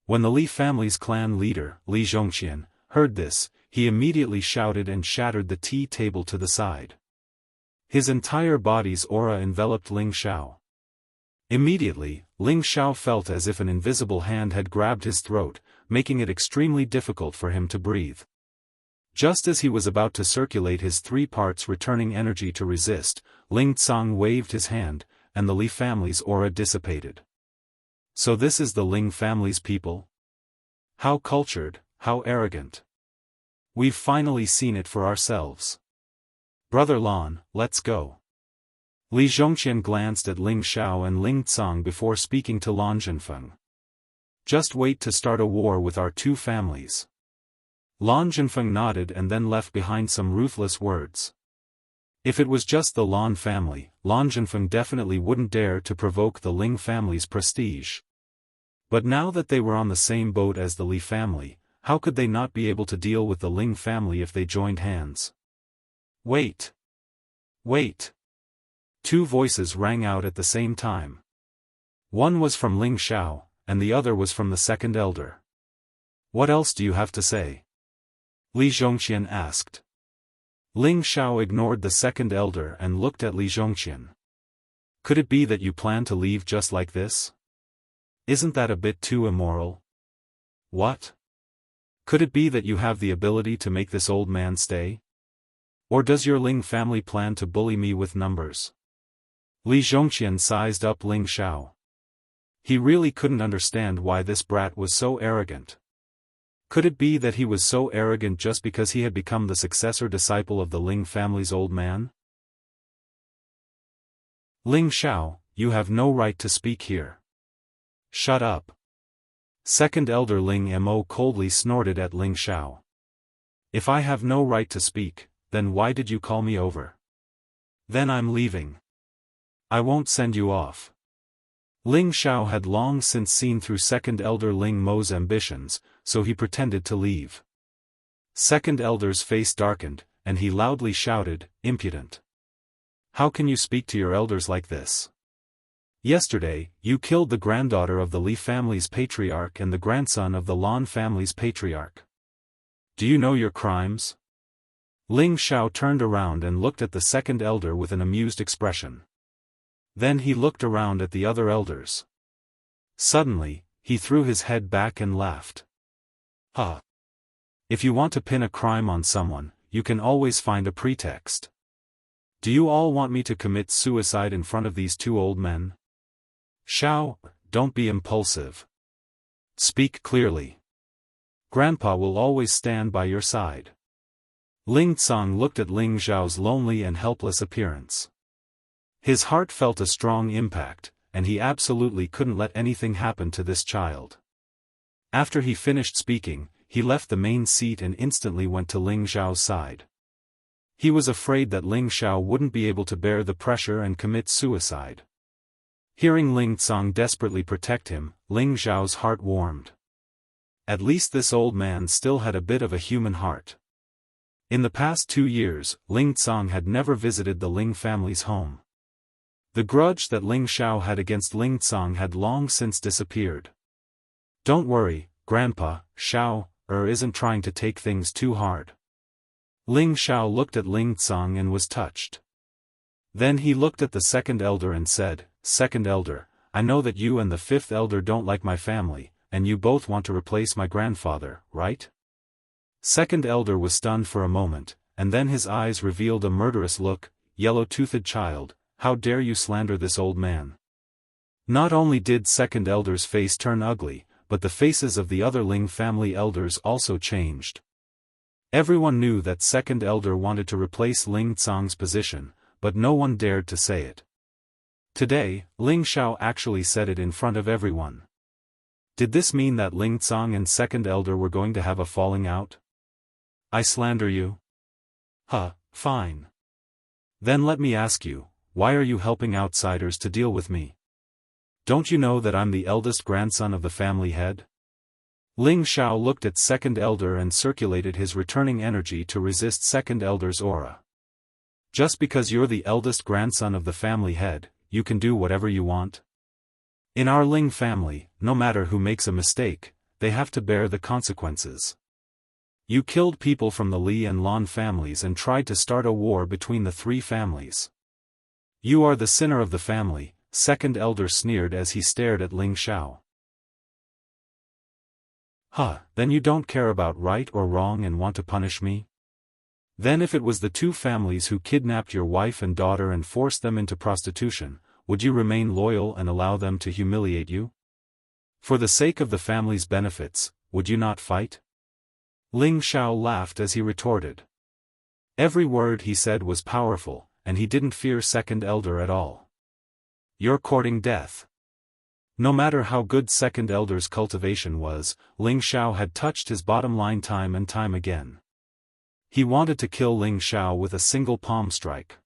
When the Li family's clan leader, Li Zhongxian, heard this, he immediately shouted and shattered the tea table to the side. His entire body's aura enveloped Ling Xiao. Immediately, Ling Xiao felt as if an invisible hand had grabbed his throat, making it extremely difficult for him to breathe. Just as he was about to circulate his 3 parts returning energy to resist, Ling Tsang waved his hand, and the Li family's aura dissipated. So this is the Ling family's people? How cultured, how arrogant. We've finally seen it for ourselves. Brother Lan, let's go. Li Zhongxian glanced at Ling Xiao and Ling Tsang before speaking to Lan Zhenfeng. Just wait to start a war with our 2 families. Lan Zhenfeng nodded and then left behind some ruthless words. If it was just the Lan family, Lan Zhenfeng definitely wouldn't dare to provoke the Ling family's prestige. But now that they were on the same boat as the Li family, how could they not be able to deal with the Ling family if they joined hands? Wait! Wait! 2 voices rang out at the same time. One was from Ling Xiao, and the other was from the second elder. What else do you have to say? Li Zhongxian asked. Ling Xiao ignored the second elder and looked at Li Zhongxian. Could it be that you plan to leave just like this? Isn't that a bit too immoral? What? Could it be that you have the ability to make this old man stay? Or does your Ling family plan to bully me with numbers? Li Zhongxian sized up Ling Xiao. He really couldn't understand why this brat was so arrogant. Could it be that he was so arrogant just because he had become the successor disciple of the Ling family's old man? Ling Xiao, you have no right to speak here. Shut up. Second Elder Ling Mo coldly snorted at Ling Xiao. If I have no right to speak, then why did you call me over? Then I'm leaving. I won't send you off. Ling Xiao had long since seen through Second Elder Ling Mo's ambitions, so he pretended to leave. Second Elder's face darkened, and he loudly shouted, "Impudent! How can you speak to your elders like this? Yesterday, you killed the granddaughter of the Li family's patriarch and the grandson of the Lan family's patriarch. Do you know your crimes?" Ling Xiao turned around and looked at the second elder with an amused expression. Then he looked around at the other elders. Suddenly, he threw his head back and laughed. "Ha! If you want to pin a crime on someone, you can always find a pretext. Do you all want me to commit suicide in front of these two old men? Xiao, don't be impulsive. Speak clearly. Grandpa will always stand by your side." Ling Tsang looked at Ling Xiao's lonely and helpless appearance. His heart felt a strong impact, and he absolutely couldn't let anything happen to this child. After he finished speaking, he left the main seat and instantly went to Ling Xiao's side. He was afraid that Ling Xiao wouldn't be able to bear the pressure and commit suicide. Hearing Ling Tsang desperately protect him, Ling Xiao's heart warmed. At least this old man still had a bit of a human heart. In the past 2 years, Ling Tsang had never visited the Ling family's home. The grudge that Ling Xiao had against Ling Tsang had long since disappeared. "Don't worry, Grandpa, Xiao isn't trying to take things too hard." Ling Xiao looked at Ling Tsang and was touched. Then he looked at the second elder and said, "Second elder, I know that you and the fifth elder don't like my family, and you both want to replace my grandfather, right?" Second elder was stunned for a moment, and then his eyes revealed a murderous look. "Yellow-toothed child, how dare you slander this old man?" Not only did second elder's face turn ugly, but the faces of the other Ling family elders also changed. Everyone knew that second elder wanted to replace Ling Tsang's position, but no one dared to say it. Today, Ling Xiao actually said it in front of everyone. Did this mean that Ling Tsang and second elder were going to have a falling out? "I slander you? Fine. Then let me ask you, why are you helping outsiders to deal with me? Don't you know that I'm the eldest grandson of the family head?" Ling Xiao looked at second elder and circulated his returning energy to resist second elder's aura. "Just because you're the eldest grandson of the family head, you can do whatever you want? In our Ling family, no matter who makes a mistake, they have to bear the consequences. You killed people from the Li and Lan families and tried to start a war between the three families. You are the sinner of the family," second elder sneered as he stared at Ling Xiao. Then you don't care about right or wrong and want to punish me? Then if it was the two families who kidnapped your wife and daughter and forced them into prostitution, would you remain loyal and allow them to humiliate you? For the sake of the family's benefits, would you not fight? Ling Xiao laughed as he retorted. Every word he said was powerful, and he didn't fear second elder at all. "You're courting death." No matter how good second elder's cultivation was, Ling Xiao had touched his bottom line time and time again. He wanted to kill Ling Xiao with a single palm strike.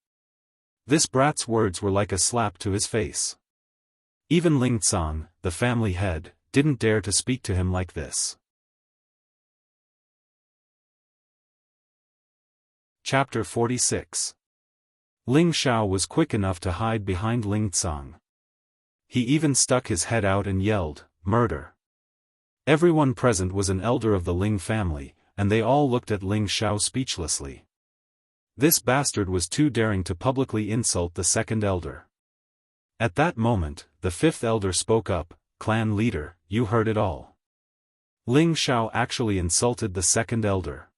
This brat's words were like a slap to his face. Even Ling Tsang, the family head, didn't dare to speak to him like this. Chapter 46. Ling Xiao was quick enough to hide behind Ling Tsang. He even stuck his head out and yelled, "Murder!" Everyone present was an elder of the Ling family, and they all looked at Ling Xiao speechlessly. This bastard was too daring to publicly insult the second elder. At that moment, the fifth elder spoke up, "Clan leader, you heard it all. Ling Xiao actually insulted the second elder.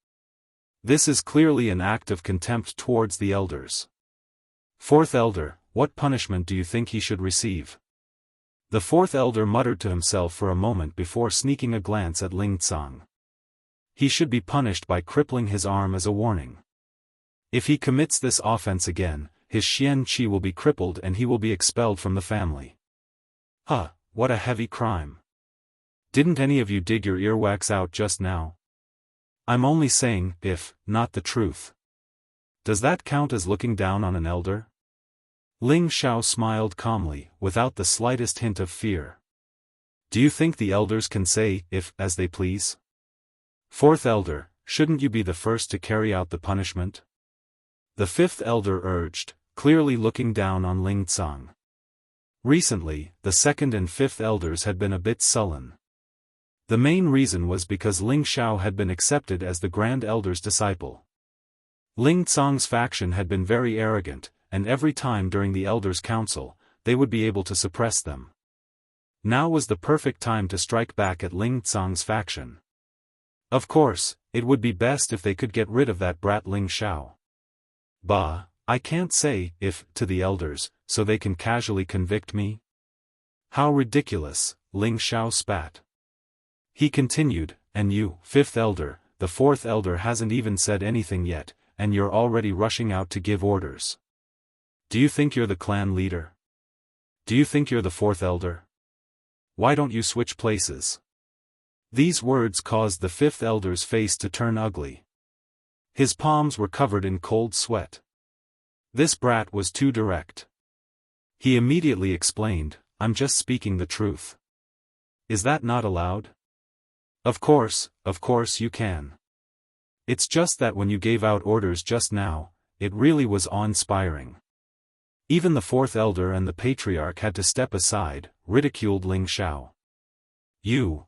This is clearly an act of contempt towards the elders. Fourth elder, what punishment do you think he should receive?" The fourth elder muttered to himself for a moment before sneaking a glance at Ling Tsang. He should be punished by crippling his arm as a warning. If he commits this offense again, his Xian Qi will be crippled and he will be expelled from the family. What a heavy crime. Didn't any of you dig your earwax out just now? I'm only saying, if, not the truth. Does that count as looking down on an elder? Ling Xiao smiled calmly, without the slightest hint of fear. Do you think the elders can say, if, as they please? Fourth elder, shouldn't you be the first to carry out the punishment? The fifth elder urged, clearly looking down on Ling Tsang. Recently, the second and fifth elders had been a bit sullen. The main reason was because Ling Xiao had been accepted as the Grand Elder's disciple. Ling Tsang's faction had been very arrogant, and every time during the Elders' Council, they would be able to suppress them. Now was the perfect time to strike back at Ling Tsang's faction. Of course, it would be best if they could get rid of that brat Ling Xiao. Bah, I can't say, if, to the elders, so they can casually convict me? How ridiculous, Ling Xiao spat. He continued, and you, fifth elder, the fourth elder hasn't even said anything yet, and you're already rushing out to give orders. Do you think you're the clan leader? Do you think you're the fourth elder? Why don't you switch places? These words caused the fifth elder's face to turn ugly. His palms were covered in cold sweat. This brat was too direct. He immediately explained, I'm just speaking the truth. Is that not allowed? Of course you can. It's just that when you gave out orders just now, it really was awe-inspiring. Even the fourth elder and the patriarch had to step aside, ridiculed Ling Xiao. You.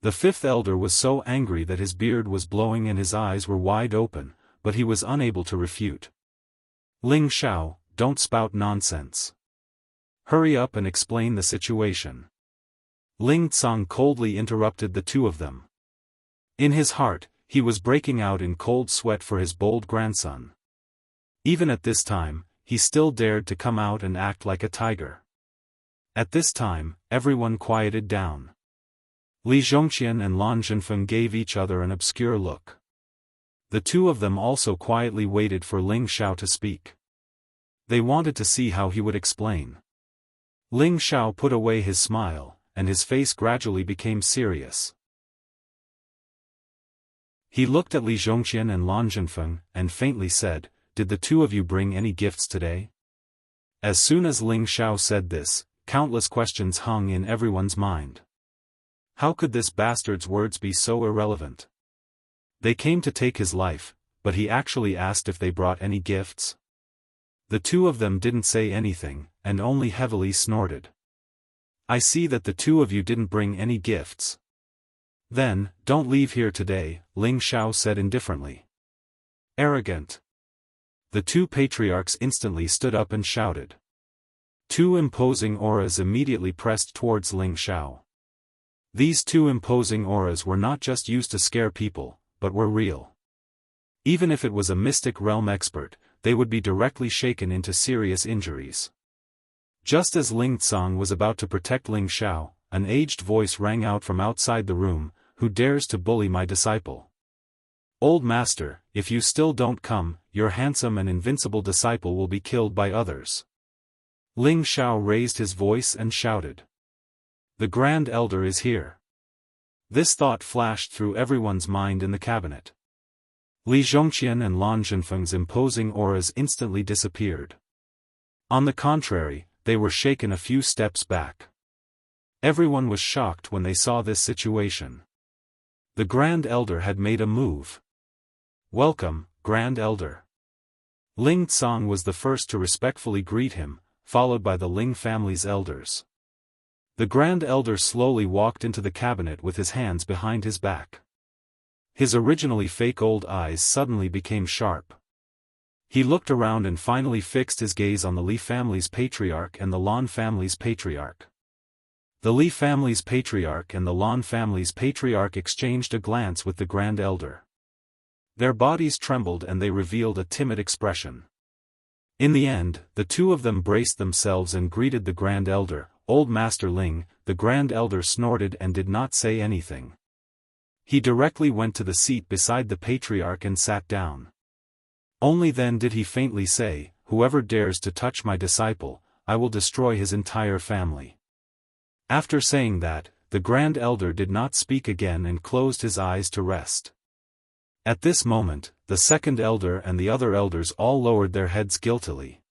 The fifth elder was so angry that his beard was blowing and his eyes were wide open, but he was unable to refute. Ling Xiao, don't spout nonsense. Hurry up and explain the situation. Ling Tsang coldly interrupted the two of them. In his heart, he was breaking out in cold sweat for his bold grandson. Even at this time, he still dared to come out and act like a tiger. At this time, everyone quieted down. Li Zhongqian and Lan Zhenfeng gave each other an obscure look. The two of them also quietly waited for Ling Xiao to speak. They wanted to see how he would explain. Ling Xiao put away his smile, and his face gradually became serious. He looked at Li Zhongqian and Lan Zhenfeng, and faintly said, Did the two of you bring any gifts today? As soon as Ling Xiao said this, countless questions hung in everyone's mind. How could this bastard's words be so irrelevant? They came to take his life, but he actually asked if they brought any gifts? The two of them didn't say anything, and only heavily snorted. I see that the two of you didn't bring any gifts. Then, don't leave here today, Ling Xiao said indifferently. Arrogant. The two patriarchs instantly stood up and shouted. Two imposing auras immediately pressed towards Ling Xiao. These two imposing auras were not just used to scare people, but were real. Even if it was a mystic realm expert, they would be directly shaken into serious injuries. Just as Ling Tsang was about to protect Ling Xiao, an aged voice rang out from outside the room, Who dares to bully my disciple? Old master, if you still don't come, your handsome and invincible disciple will be killed by others. Ling Xiao raised his voice and shouted. The Grand Elder is here. This thought flashed through everyone's mind in the cabinet. Li Zhongqian and Lan Zhenfeng's imposing auras instantly disappeared. On the contrary, they were shaken a few steps back. Everyone was shocked when they saw this situation. The Grand Elder had made a move. Welcome, Grand Elder. Ling Tsang was the first to respectfully greet him, followed by the Ling family's elders. The Grand Elder slowly walked into the cabinet with his hands behind his back. His originally fake old eyes suddenly became sharp. He looked around and finally fixed his gaze on the Li family's patriarch and the Lan family's patriarch. The Li family's patriarch and the Lan family's patriarch exchanged a glance with the Grand Elder. Their bodies trembled and they revealed a timid expression. In the end, the two of them braced themselves and greeted the Grand Elder. Old Master Ling. The Grand Elder snorted and did not say anything. He directly went to the seat beside the patriarch and sat down. Only then did he faintly say, Whoever dares to touch my disciple, I will destroy his entire family. After saying that, the Grand Elder did not speak again and closed his eyes to rest. At this moment, the second elder and the other elders all lowered their heads guiltily.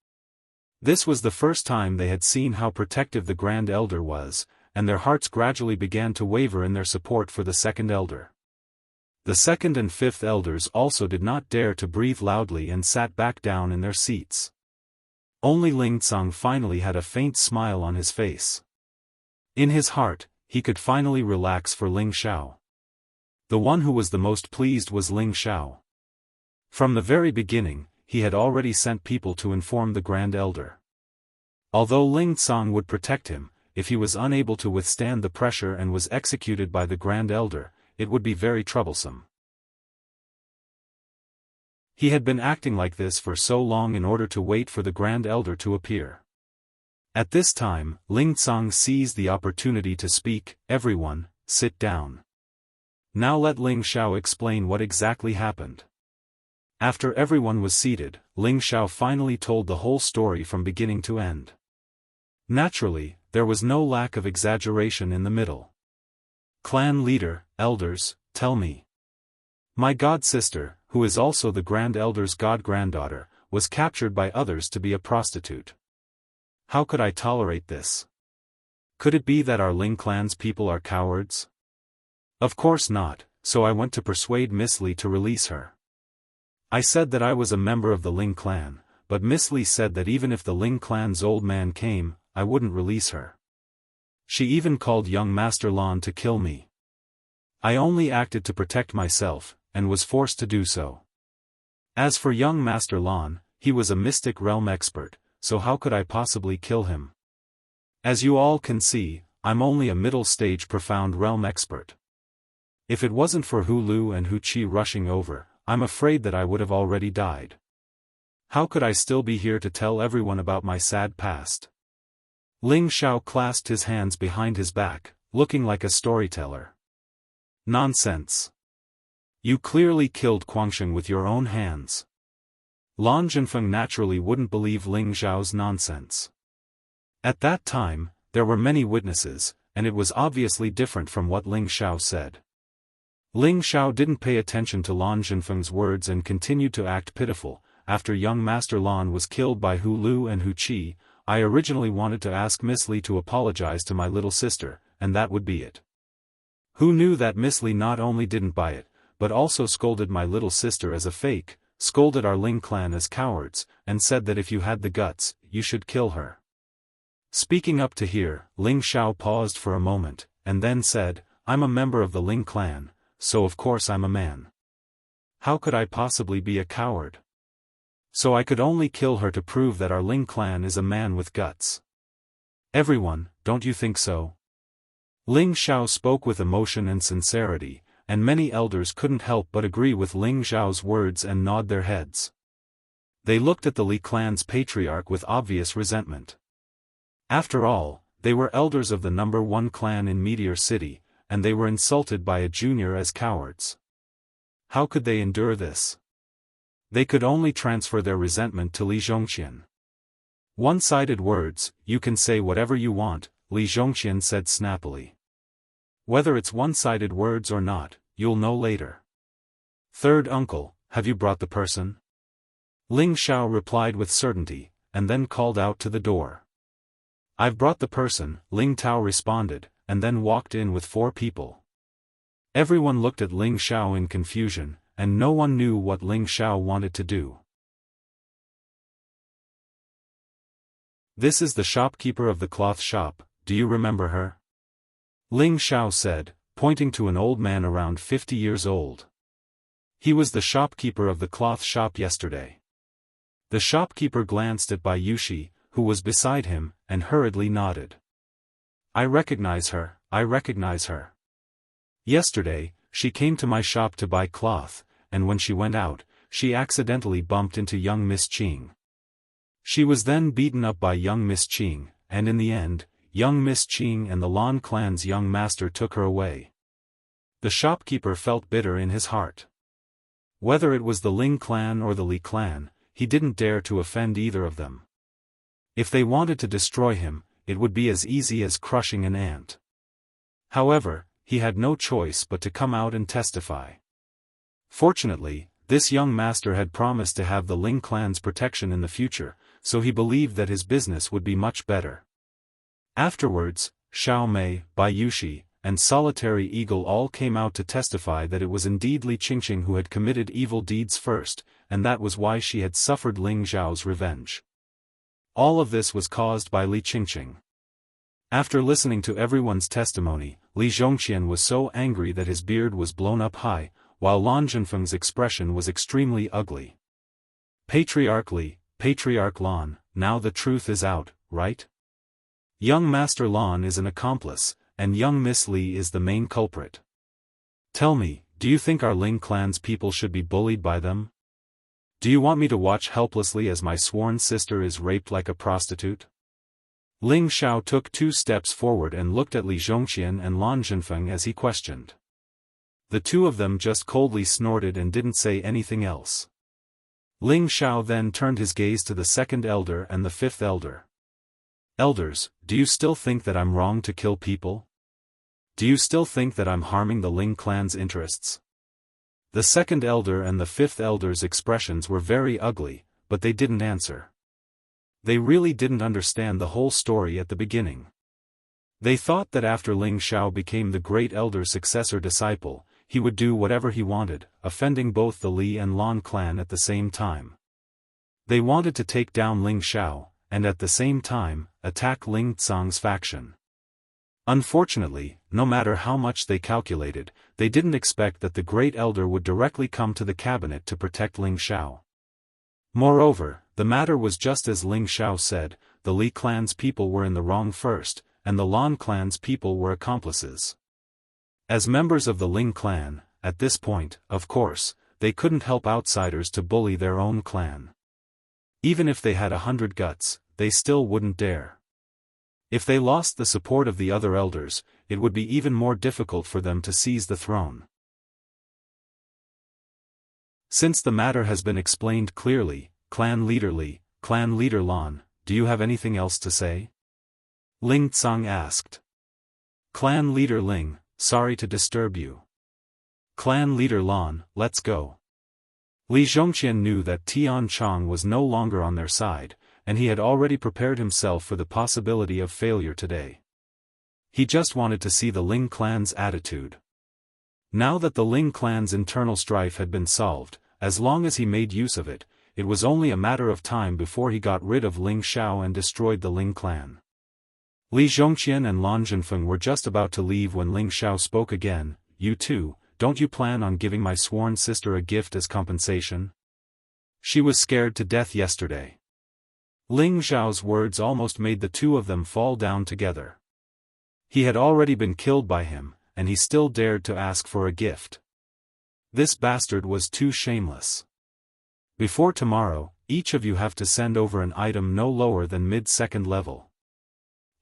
This was the first time they had seen how protective the Grand Elder was, and their hearts gradually began to waver in their support for the second elder. The second and fifth elders also did not dare to breathe loudly and sat back down in their seats. Only Ling Tsang finally had a faint smile on his face. In his heart, he could finally relax for Ling Xiao. The one who was the most pleased was Ling Xiao. From the very beginning, he had already sent people to inform the Grand Elder. Although Ling Tsang would protect him, if he was unable to withstand the pressure and was executed by the Grand Elder, it would be very troublesome. He had been acting like this for so long in order to wait for the Grand Elder to appear. At this time, Ling Tsang seized the opportunity to speak. "Everyone, sit down. Now let Ling Xiao explain what exactly happened." After everyone was seated, Ling Xiao finally told the whole story from beginning to end. Naturally, there was no lack of exaggeration in the middle. "Clan leader, elders, tell me. My god-sister, who is also the Grand Elder's god-granddaughter, was captured by others to be a prostitute. How could I tolerate this? Could it be that our Ling clan's people are cowards? Of course not, so I went to persuade Miss Li to release her. I said that I was a member of the Ling clan, but Miss Li said that even if the Ling clan's old man came, I wouldn't release her. She even called young Master Lan to kill me. I only acted to protect myself, and was forced to do so. As for young Master Lan, he was a mystic realm expert, so how could I possibly kill him? As you all can see, I'm only a middle-stage profound realm expert. If it wasn't for Hu Lu and Hu Qi rushing over, I'm afraid that I would have already died. How could I still be here to tell everyone about my sad past?" Ling Xiao clasped his hands behind his back, looking like a storyteller. "Nonsense. You clearly killed Guangsheng with your own hands." Lan Zhenfeng naturally wouldn't believe Ling Xiao's nonsense. At that time, there were many witnesses, and it was obviously different from what Ling Xiao said. Ling Xiao didn't pay attention to Lan Zhenfeng's words and continued to act pitiful. "After young Master Lan was killed by Hu Lu and Hu Qi, I originally wanted to ask Miss Li to apologize to my little sister, and that would be it. Who knew that Miss Li not only didn't buy it, but also scolded my little sister as a fake, scolded our Ling clan as cowards, and said that if you had the guts, you should kill her." Speaking up to here, Ling Xiao paused for a moment, and then said, "I'm a member of the Ling clan, so of course I'm a man. How could I possibly be a coward? So I could only kill her to prove that our Ling clan is a man with guts. Everyone, don't you think so?" Ling Xiao spoke with emotion and sincerity, and many elders couldn't help but agree with Ling Xiao's words and nod their heads. They looked at the Li clan's patriarch with obvious resentment. After all, they were elders of the number one clan in Meteor City, and they were insulted by a junior as cowards. How could they endure this? They could only transfer their resentment to Li Zhongqian. "One-sided words, you can say whatever you want," Li Zhongqian said snappily. "Whether it's one-sided words or not, you'll know later. Third uncle, have you brought the person?" Ling Xiao replied with certainty, and then called out to the door. "I've brought the person," Ling Tao responded, and then walked in with 4 people. Everyone looked at Ling Xiao in confusion, and no one knew what Ling Xiao wanted to do. "This is the shopkeeper of the cloth shop, do you remember her?" Ling Xiao said, pointing to an old man around 50 years old. "He was the shopkeeper of the cloth shop yesterday." The shopkeeper glanced at Bai Yushi, who was beside him, and hurriedly nodded. "I recognize her, I recognize her. Yesterday, she came to my shop to buy cloth, and when she went out, she accidentally bumped into young Miss Qing. She was then beaten up by young Miss Qing, and in the end, young Miss Qing and the Lan clan's young master took her away." The shopkeeper felt bitter in his heart. Whether it was the Ling clan or the Li clan, he didn't dare to offend either of them. If they wanted to destroy him, it would be as easy as crushing an ant. However, he had no choice but to come out and testify. Fortunately, this young master had promised to have the Ling clan's protection in the future, so he believed that his business would be much better. Afterwards, Xiao Mei, Bai Yushi, and Solitary Eagle all came out to testify that it was indeed Li Qingqing who had committed evil deeds first, and that was why she had suffered Ling Zhao's revenge. All of this was caused by Li Qingqing. After listening to everyone's testimony, Li Zhongqian was so angry that his beard was blown up high, while Lan Zhenfeng's expression was extremely ugly. Patriarch Li, Patriarch Lan, now the truth is out, right? Young Master Lan is an accomplice, and young Miss Li is the main culprit. Tell me, do you think our Ling clan's people should be bullied by them? Do you want me to watch helplessly as my sworn sister is raped like a prostitute? Ling Xiao took 2 steps forward and looked at Li Zhongqian and Lan Zhenfeng as he questioned. The two of them just coldly snorted and didn't say anything else. Ling Xiao then turned his gaze to the 2nd elder and the 5th elder. Elders, do you still think that I'm wrong to kill people? Do you still think that I'm harming the Ling clan's interests? The 2nd elder and the 5th elder's expressions were very ugly, but they didn't answer. They really didn't understand the whole story at the beginning. They thought that after Ling Xiao became the great elder's successor disciple, he would do whatever he wanted, offending both the Li and Lan clan at the same time. They wanted to take down Ling Xiao, and at the same time, attack Ling Tsang's faction. Unfortunately, no matter how much they calculated, they didn't expect that the great elder would directly come to the cabinet to protect Ling Xiao. Moreover, the matter was just as Ling Xiao said, the Li clan's people were in the wrong first, and the Lan clan's people were accomplices. As members of the Ling clan, at this point, of course, they couldn't help outsiders to bully their own clan. Even if they had 100 guts, they still wouldn't dare. If they lost the support of the other elders, it would be even more difficult for them to seize the throne. Since the matter has been explained clearly, Clan Leader Li, Clan Leader Lan, do you have anything else to say? Ling Tsang asked. Clan Leader Ling, sorry to disturb you. Clan Leader Lan, let's go. Li Zhongqian knew that Tian Chong was no longer on their side, and he had already prepared himself for the possibility of failure today. He just wanted to see the Ling clan's attitude. Now that the Ling clan's internal strife had been solved, as long as he made use of it, it was only a matter of time before he got rid of Ling Xiao and destroyed the Ling clan. Li Zhongqian and Lan Zhenfeng were just about to leave when Ling Xiao spoke again. You too, don't you plan on giving my sworn sister a gift as compensation? She was scared to death yesterday. Ling Zhao's words almost made the two of them fall down together. He had already been killed by him, and he still dared to ask for a gift. This bastard was too shameless. Before tomorrow, each of you have to send over an item no lower than mid-2nd level.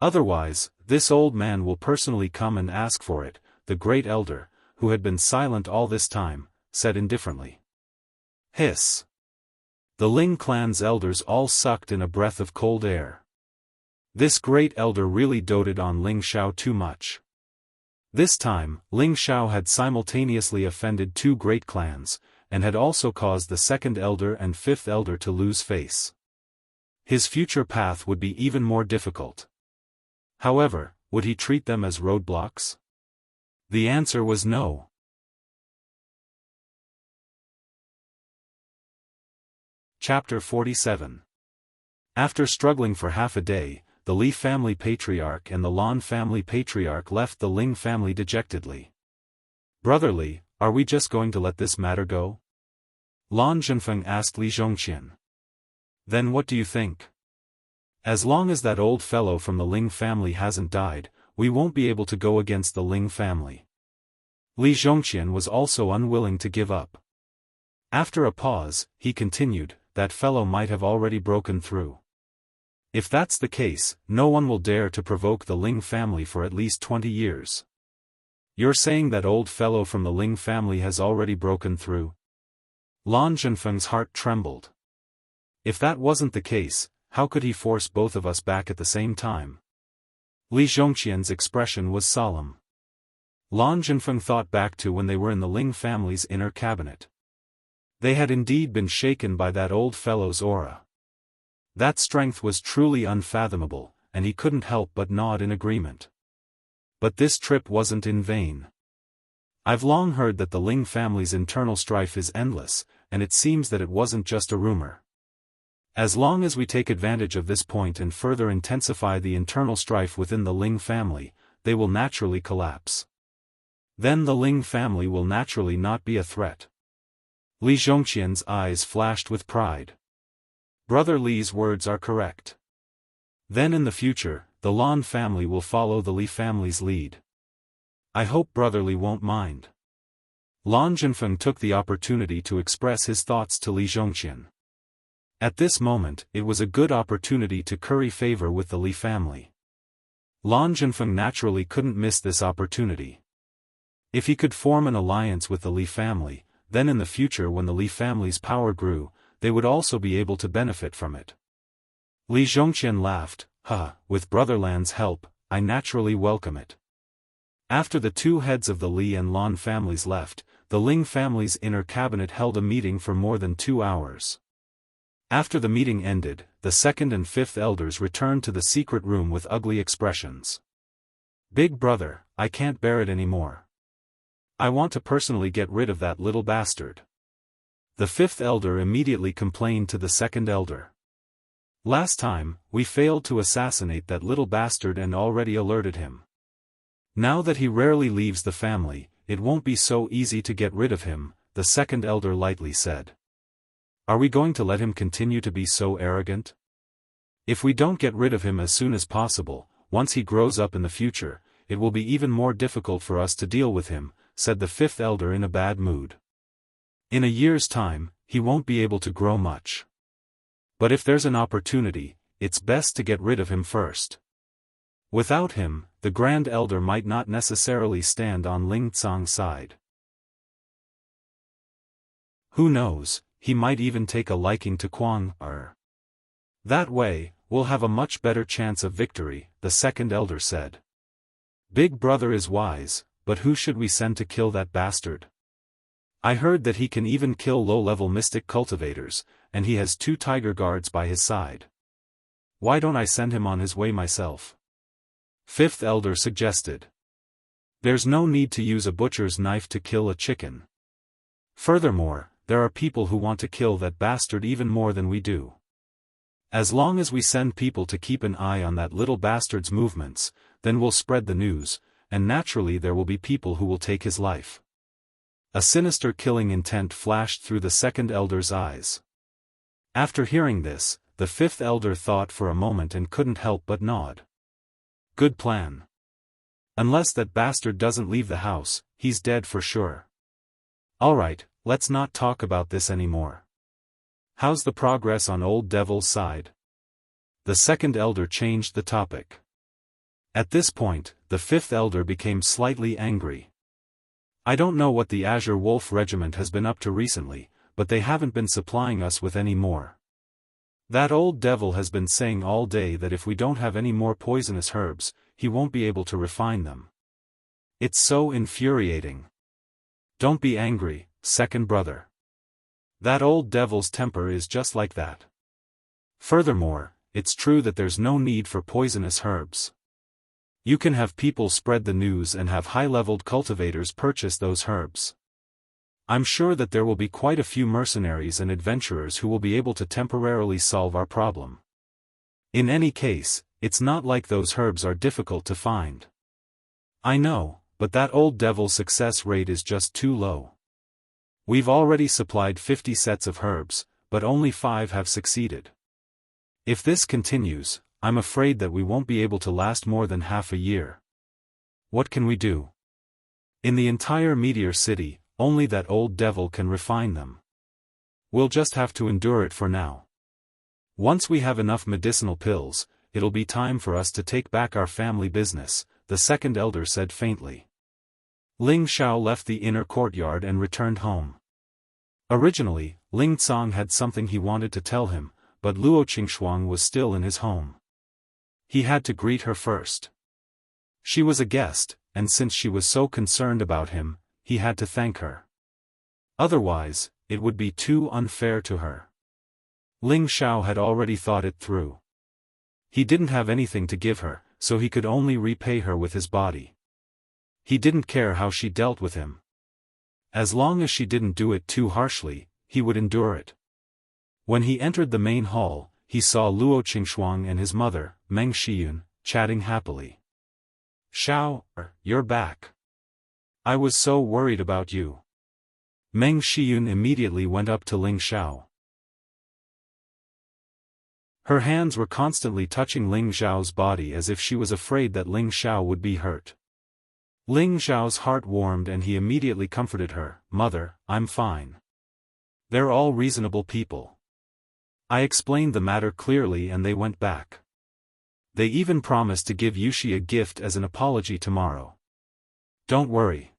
Otherwise, this old man will personally come and ask for it, the great elder, who had been silent all this time, said indifferently. Hiss. The Ling clan's elders all sucked in a breath of cold air. This great elder really doted on Ling Xiao too much. This time, Ling Xiao had simultaneously offended 2 great clans, and had also caused the 2nd elder and 5th elder to lose face. His future path would be even more difficult. However, would he treat them as roadblocks? The answer was no. Chapter 47. After struggling for half a day, the Li family patriarch and the Lan family patriarch left the Ling family dejectedly. Brother Li, are we just going to let this matter go? Lan Zhenfeng asked Li Zhongqian. Then what do you think? As long as that old fellow from the Ling family hasn't died, we won't be able to go against the Ling family. Li Zhongqian was also unwilling to give up. After a pause, he continued, that fellow might have already broken through. If that's the case, no one will dare to provoke the Ling family for at least 20 years. You're saying that old fellow from the Ling family has already broken through? Lan Zhenfeng's heart trembled. If that wasn't the case, how could he force both of us back at the same time? Li Zhongqian's expression was solemn. Lan Zhenfeng thought back to when they were in the Ling family's inner cabinet. They had indeed been shaken by that old fellow's aura. That strength was truly unfathomable, and he couldn't help but nod in agreement. But this trip wasn't in vain. I've long heard that the Ling family's internal strife is endless, and it seems that it wasn't just a rumor. As long as we take advantage of this point and further intensify the internal strife within the Ling family, they will naturally collapse. Then the Ling family will naturally not be a threat. Li Zhongqian's eyes flashed with pride. Brother Li's words are correct. Then in the future, the Lan family will follow the Li family's lead. I hope Brother Li won't mind. Lan Zhenfeng took the opportunity to express his thoughts to Li Zhongqian. At this moment, it was a good opportunity to curry favor with the Li family. Lan Zhenfeng naturally couldn't miss this opportunity. If he could form an alliance with the Li family, then in the future when the Li family's power grew, they would also be able to benefit from it. Li Zhongqian laughed, with Brother Lan's help, I naturally welcome it. After the two heads of the Li and Lan families left, the Ling family's inner cabinet held a meeting for more than 2 hours. After the meeting ended, the second and fifth elders returned to the secret room with ugly expressions. Big brother, I can't bear it anymore. I want to personally get rid of that little bastard. The fifth elder immediately complained to the second elder. Last time, we failed to assassinate that little bastard and already alerted him. Now that he rarely leaves the family, it won't be so easy to get rid of him, the second elder lightly said. Are we going to let him continue to be so arrogant? If we don't get rid of him as soon as possible, once he grows up in the future, it will be even more difficult for us to deal with him, said the fifth elder in a bad mood. In a year's time, he won't be able to grow much. But if there's an opportunity, it's best to get rid of him first. Without him, the Grand Elder might not necessarily stand on Ling Tsang's side. Who knows, he might even take a liking to Kuang Er. That way, we'll have a much better chance of victory, the second elder said. Big brother is wise, but who should we send to kill that bastard? I heard that he can even kill low-level mystic cultivators, and he has 2 tiger guards by his side. Why don't I send him on his way myself? Fifth elder suggested. There's no need to use a butcher's knife to kill a chicken. Furthermore, there are people who want to kill that bastard even more than we do. As long as we send people to keep an eye on that little bastard's movements, then we'll spread the news, and naturally there will be people who will take his life. A sinister killing intent flashed through the second elder's eyes. After hearing this, the fifth elder thought for a moment and couldn't help but nod. Good plan. Unless that bastard doesn't leave the house, he's dead for sure. Alright, let's not talk about this anymore. How's the progress on Old Devil's side? The second elder changed the topic. At this point, the fifth elder became slightly angry. I don't know what the Azure Wolf Regiment has been up to recently, but they haven't been supplying us with any more. That old devil has been saying all day that if we don't have any more poisonous herbs, he won't be able to refine them. It's so infuriating. Don't be angry, second brother. That old devil's temper is just like that. Furthermore, it's true that there's no need for poisonous herbs. You can have people spread the news and have high-leveled cultivators purchase those herbs. I'm sure that there will be quite a few mercenaries and adventurers who will be able to temporarily solve our problem. In any case, it's not like those herbs are difficult to find. I know, but that old devil's success rate is just too low. We've already supplied 50 sets of herbs, but only 5 have succeeded. If this continues, I'm afraid that we won't be able to last more than half a year. What can we do? In the entire Meteor City, only that old devil can refine them. We'll just have to endure it for now. Once we have enough medicinal pills, it'll be time for us to take back our family business, the second elder said faintly. Ling Xiao left the inner courtyard and returned home. Originally, Ling Tsang had something he wanted to tell him, but Luo Qingxuang was still in his home. He had to greet her first. She was a guest, and since she was so concerned about him, he had to thank her. Otherwise, it would be too unfair to her. Ling Xiao had already thought it through. He didn't have anything to give her, so he could only repay her with his body. He didn't care how she dealt with him. As long as she didn't do it too harshly, he would endure it. When he entered the main hall, he saw Luo Qingxuang and his mother, Meng Xiyun, chatting happily. "Xiao, you're back. I was so worried about you." Meng Xiyun immediately went up to Ling Xiao. Her hands were constantly touching Ling Xiao's body as if she was afraid that Ling Xiao would be hurt. Ling Xiao's heart warmed and he immediately comforted her. "Mother, I'm fine. They're all reasonable people." I explained the matter clearly and they went back. They even promised to give Yuxi a gift as an apology tomorrow. Don't worry.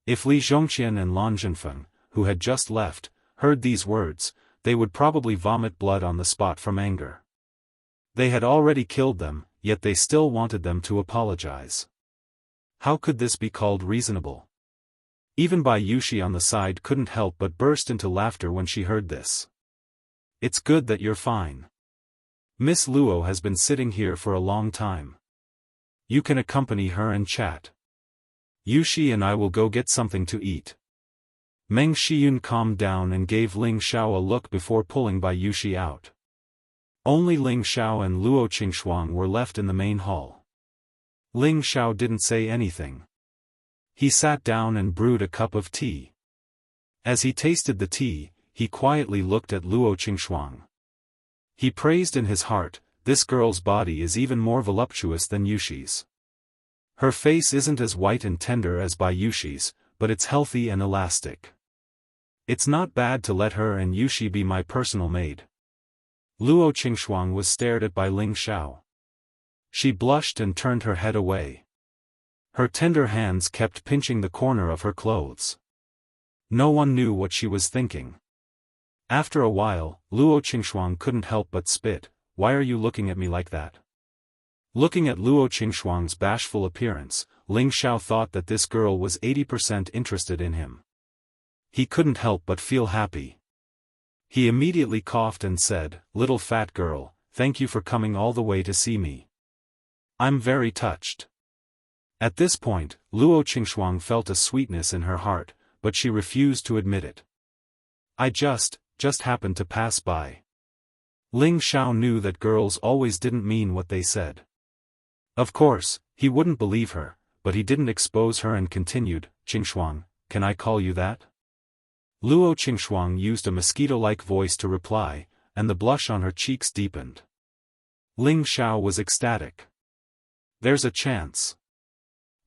If Li Zhongqian and Lan Zhenfeng, who had just left, heard these words, they would probably vomit blood on the spot from anger. They had already killed them, yet they still wanted them to apologize. How could this be called reasonable? Even Bai Yuxi on the side couldn't help but burst into laughter when she heard this. "It's good that you're fine. Miss Luo has been sitting here for a long time. You can accompany her and chat. Yuxi and I will go get something to eat." Meng Xiyun calmed down and gave Ling Xiao a look before pulling Bai Yuxi out. Only Ling Xiao and Luo Qingxuang were left in the main hall. Ling Xiao didn't say anything. He sat down and brewed a cup of tea. As he tasted the tea, he quietly looked at Luo Qingxuang. He praised in his heart, "This girl's body is even more voluptuous than Yuxi's. Her face isn't as white and tender as Bai Yuxi's, but it's healthy and elastic. It's not bad to let her and Yuxi be my personal maid." Luo Qingxuang was stared at by Ling Xiao. She blushed and turned her head away. Her tender hands kept pinching the corner of her clothes. No one knew what she was thinking. After a while, Luo Qingxuang couldn't help but spit. "Why are you looking at me like that?" Looking at Luo Qingxuang's bashful appearance, Ling Xiao thought that this girl was 80% interested in him. He couldn't help but feel happy. He immediately coughed and said, "Little fat girl, thank you for coming all the way to see me. I'm very touched." At this point, Luo Qingxuang felt a sweetness in her heart, but she refused to admit it. "I just happened to pass by." Ling Xiao knew that girls always didn't mean what they said. Of course, he wouldn't believe her, but he didn't expose her and continued, "Qingxuang, can I call you that?" Luo Qingxuang used a mosquito-like voice to reply, and the blush on her cheeks deepened. Ling Xiao was ecstatic. "There's a chance.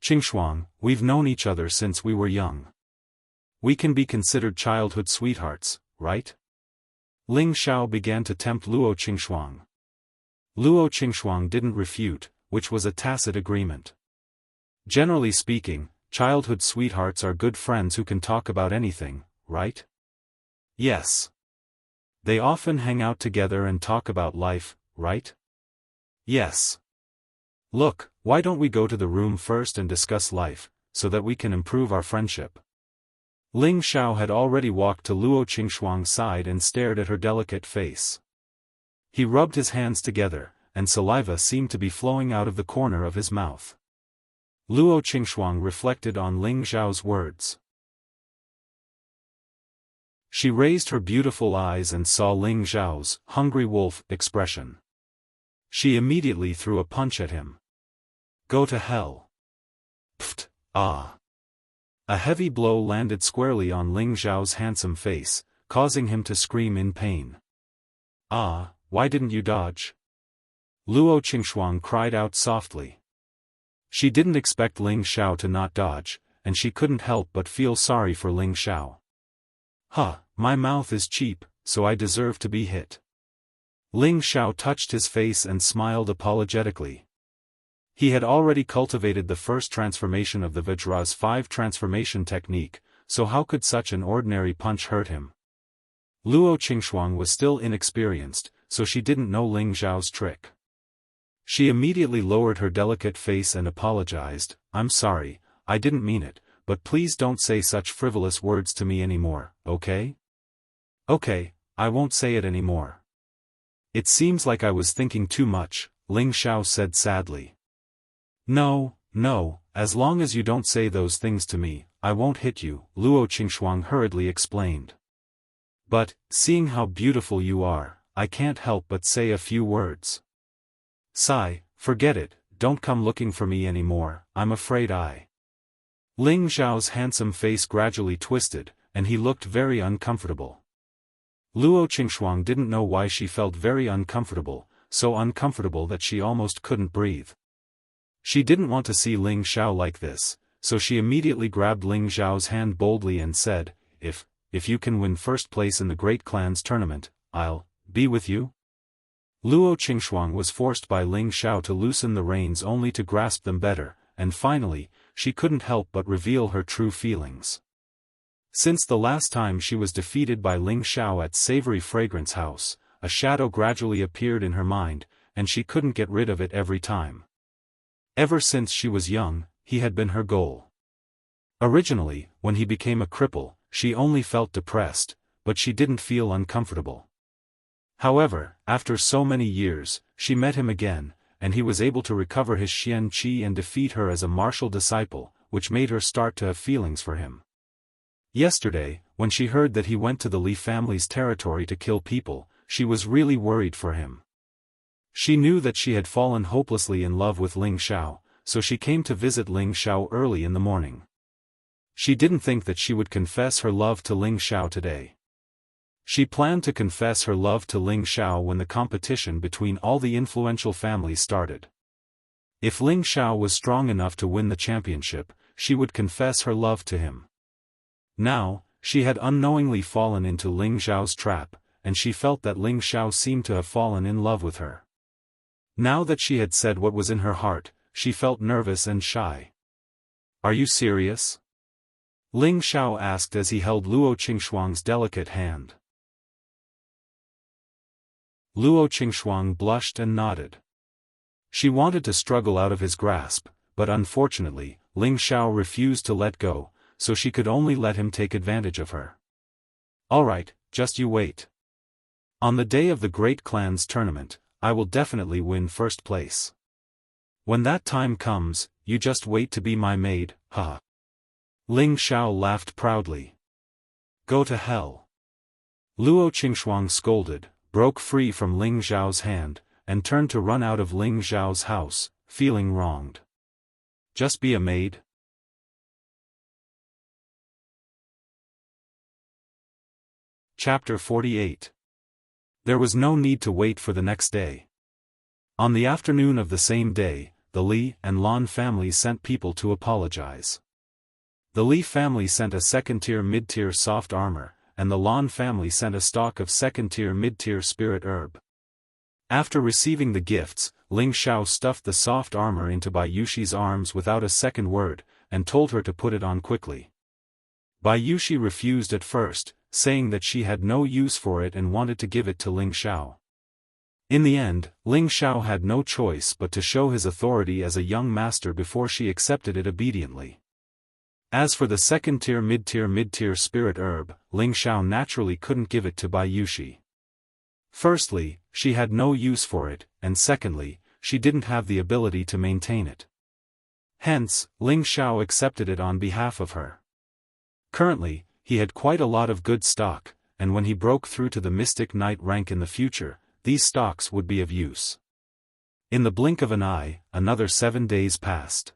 Qingxuang, we've known each other since we were young. We can be considered childhood sweethearts, right?" Ling Xiao began to tempt Luo Qingxuang. Luo Qingxuang didn't refute, which was a tacit agreement. Generally speaking, childhood sweethearts are good friends who can talk about anything, right? Yes. They often hang out together and talk about life, right? Yes. Look, why don't we go to the room first and discuss life, so that we can improve our friendship? Ling Xiao had already walked to Luo Qingxuang's side and stared at her delicate face. He rubbed his hands together, and saliva seemed to be flowing out of the corner of his mouth. Luo Qingxuang reflected on Ling Xiao's words. She raised her beautiful eyes and saw Ling Xiao's hungry wolf expression. She immediately threw a punch at him. "Go to hell." Pfft, ah. A heavy blow landed squarely on Ling Xiao's handsome face, causing him to scream in pain. "Ah, why didn't you dodge?" Luo Qingxuang cried out softly. She didn't expect Ling Xiao to not dodge, and she couldn't help but feel sorry for Ling Xiao. "Huh, my mouth is cheap, so I deserve to be hit." Ling Xiao touched his face and smiled apologetically. He had already cultivated the first transformation of the Vajra's 5 transformation technique, so how could such an ordinary punch hurt him? Luo Qingxuang was still inexperienced, so she didn't know Ling Xiao's trick. She immediately lowered her delicate face and apologized. "I'm sorry, I didn't mean it, but please don't say such frivolous words to me anymore, okay?" "Okay, I won't say it anymore." "It seems like I was thinking too much," Ling Xiao said sadly. "No, no, as long as you don't say those things to me, I won't hit you," Luo Qingxuang hurriedly explained. "But, seeing how beautiful you are, I can't help but say a few words." "Sigh, forget it, don't come looking for me anymore, I'm afraid I." Ling Xiao's handsome face gradually twisted, and he looked very uncomfortable. Luo Qingxuang didn't know why she felt very uncomfortable, so uncomfortable that she almost couldn't breathe. She didn't want to see Ling Xiao like this, so she immediately grabbed Ling Xiao's hand boldly and said, If you can win first place in the Great Clans tournament, I'll be with you." Luo Qingxuang was forced by Ling Xiao to loosen the reins only to grasp them better, and finally, she couldn't help but reveal her true feelings. Since the last time she was defeated by Ling Xiao at Savory Fragrance House, a shadow gradually appeared in her mind, and she couldn't get rid of it every time. Ever since she was young, he had been her goal. Originally, when he became a cripple, she only felt depressed, but she didn't feel uncomfortable. However, after so many years, she met him again, and he was able to recover his Xian Qi and defeat her as a martial disciple, which made her start to have feelings for him. Yesterday, when she heard that he went to the Li family's territory to kill people, she was really worried for him. She knew that she had fallen hopelessly in love with Ling Xiao, so she came to visit Ling Xiao early in the morning. She didn't think that she would confess her love to Ling Xiao today. She planned to confess her love to Ling Xiao when the competition between all the influential families started. If Ling Xiao was strong enough to win the championship, she would confess her love to him. Now, she had unknowingly fallen into Ling Xiao's trap, and she felt that Ling Xiao seemed to have fallen in love with her. Now that she had said what was in her heart, she felt nervous and shy. "Are you serious?" Ling Xiao asked as he held Luo Qingxuang's delicate hand. Luo Qingxuang blushed and nodded. She wanted to struggle out of his grasp, but unfortunately, Ling Xiao refused to let go, so she could only let him take advantage of her. "All right, just you wait. On the day of the Great Clans tournament, I will definitely win first place. When that time comes, you just wait to be my maid, haha." Ling Xiao laughed proudly. "Go to hell." Luo Qingxuang scolded, broke free from Ling Xiao's hand, and turned to run out of Ling Xiao's house, feeling wronged. Just be a maid? Chapter 48. There was no need to wait for the next day. On the afternoon of the same day, the Li and Lan families sent people to apologize. The Li family sent a second-tier mid-tier soft armor, and the Lan family sent a stock of second-tier mid-tier spirit herb. After receiving the gifts, Ling Xiao stuffed the soft armor into Bai Yushi's arms without a second word, and told her to put it on quickly. Bai Yushi refused at first, saying that she had no use for it and wanted to give it to Ling Xiao. In the end, Ling Xiao had no choice but to show his authority as a young master before she accepted it obediently. As for the second-tier mid-tier spirit herb, Ling Xiao naturally couldn't give it to Bai Yushi. Firstly, she had no use for it, and secondly, she didn't have the ability to maintain it. Hence, Ling Xiao accepted it on behalf of her. Currently, he had quite a lot of good stock, and when he broke through to the Mystic Knight rank in the future, these stocks would be of use. In the blink of an eye, another 7 days passed.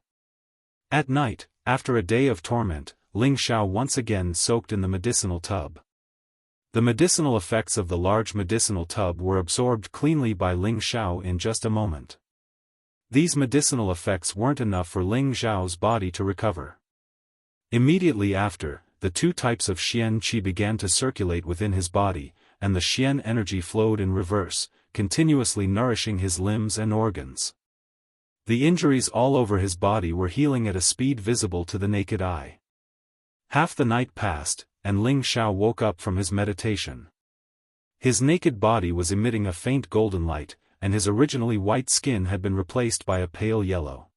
At night, after a day of torment, Ling Xiao once again soaked in the medicinal tub. The medicinal effects of the large medicinal tub were absorbed cleanly by Ling Xiao in just a moment. These medicinal effects weren't enough for Ling Xiao's body to recover. Immediately after, the two types of Xian Qi began to circulate within his body, and the Xian energy flowed in reverse, continuously nourishing his limbs and organs. The injuries all over his body were healing at a speed visible to the naked eye. Half the night passed, and Ling Xiao woke up from his meditation. His naked body was emitting a faint golden light, and his originally white skin had been replaced by a pale yellow.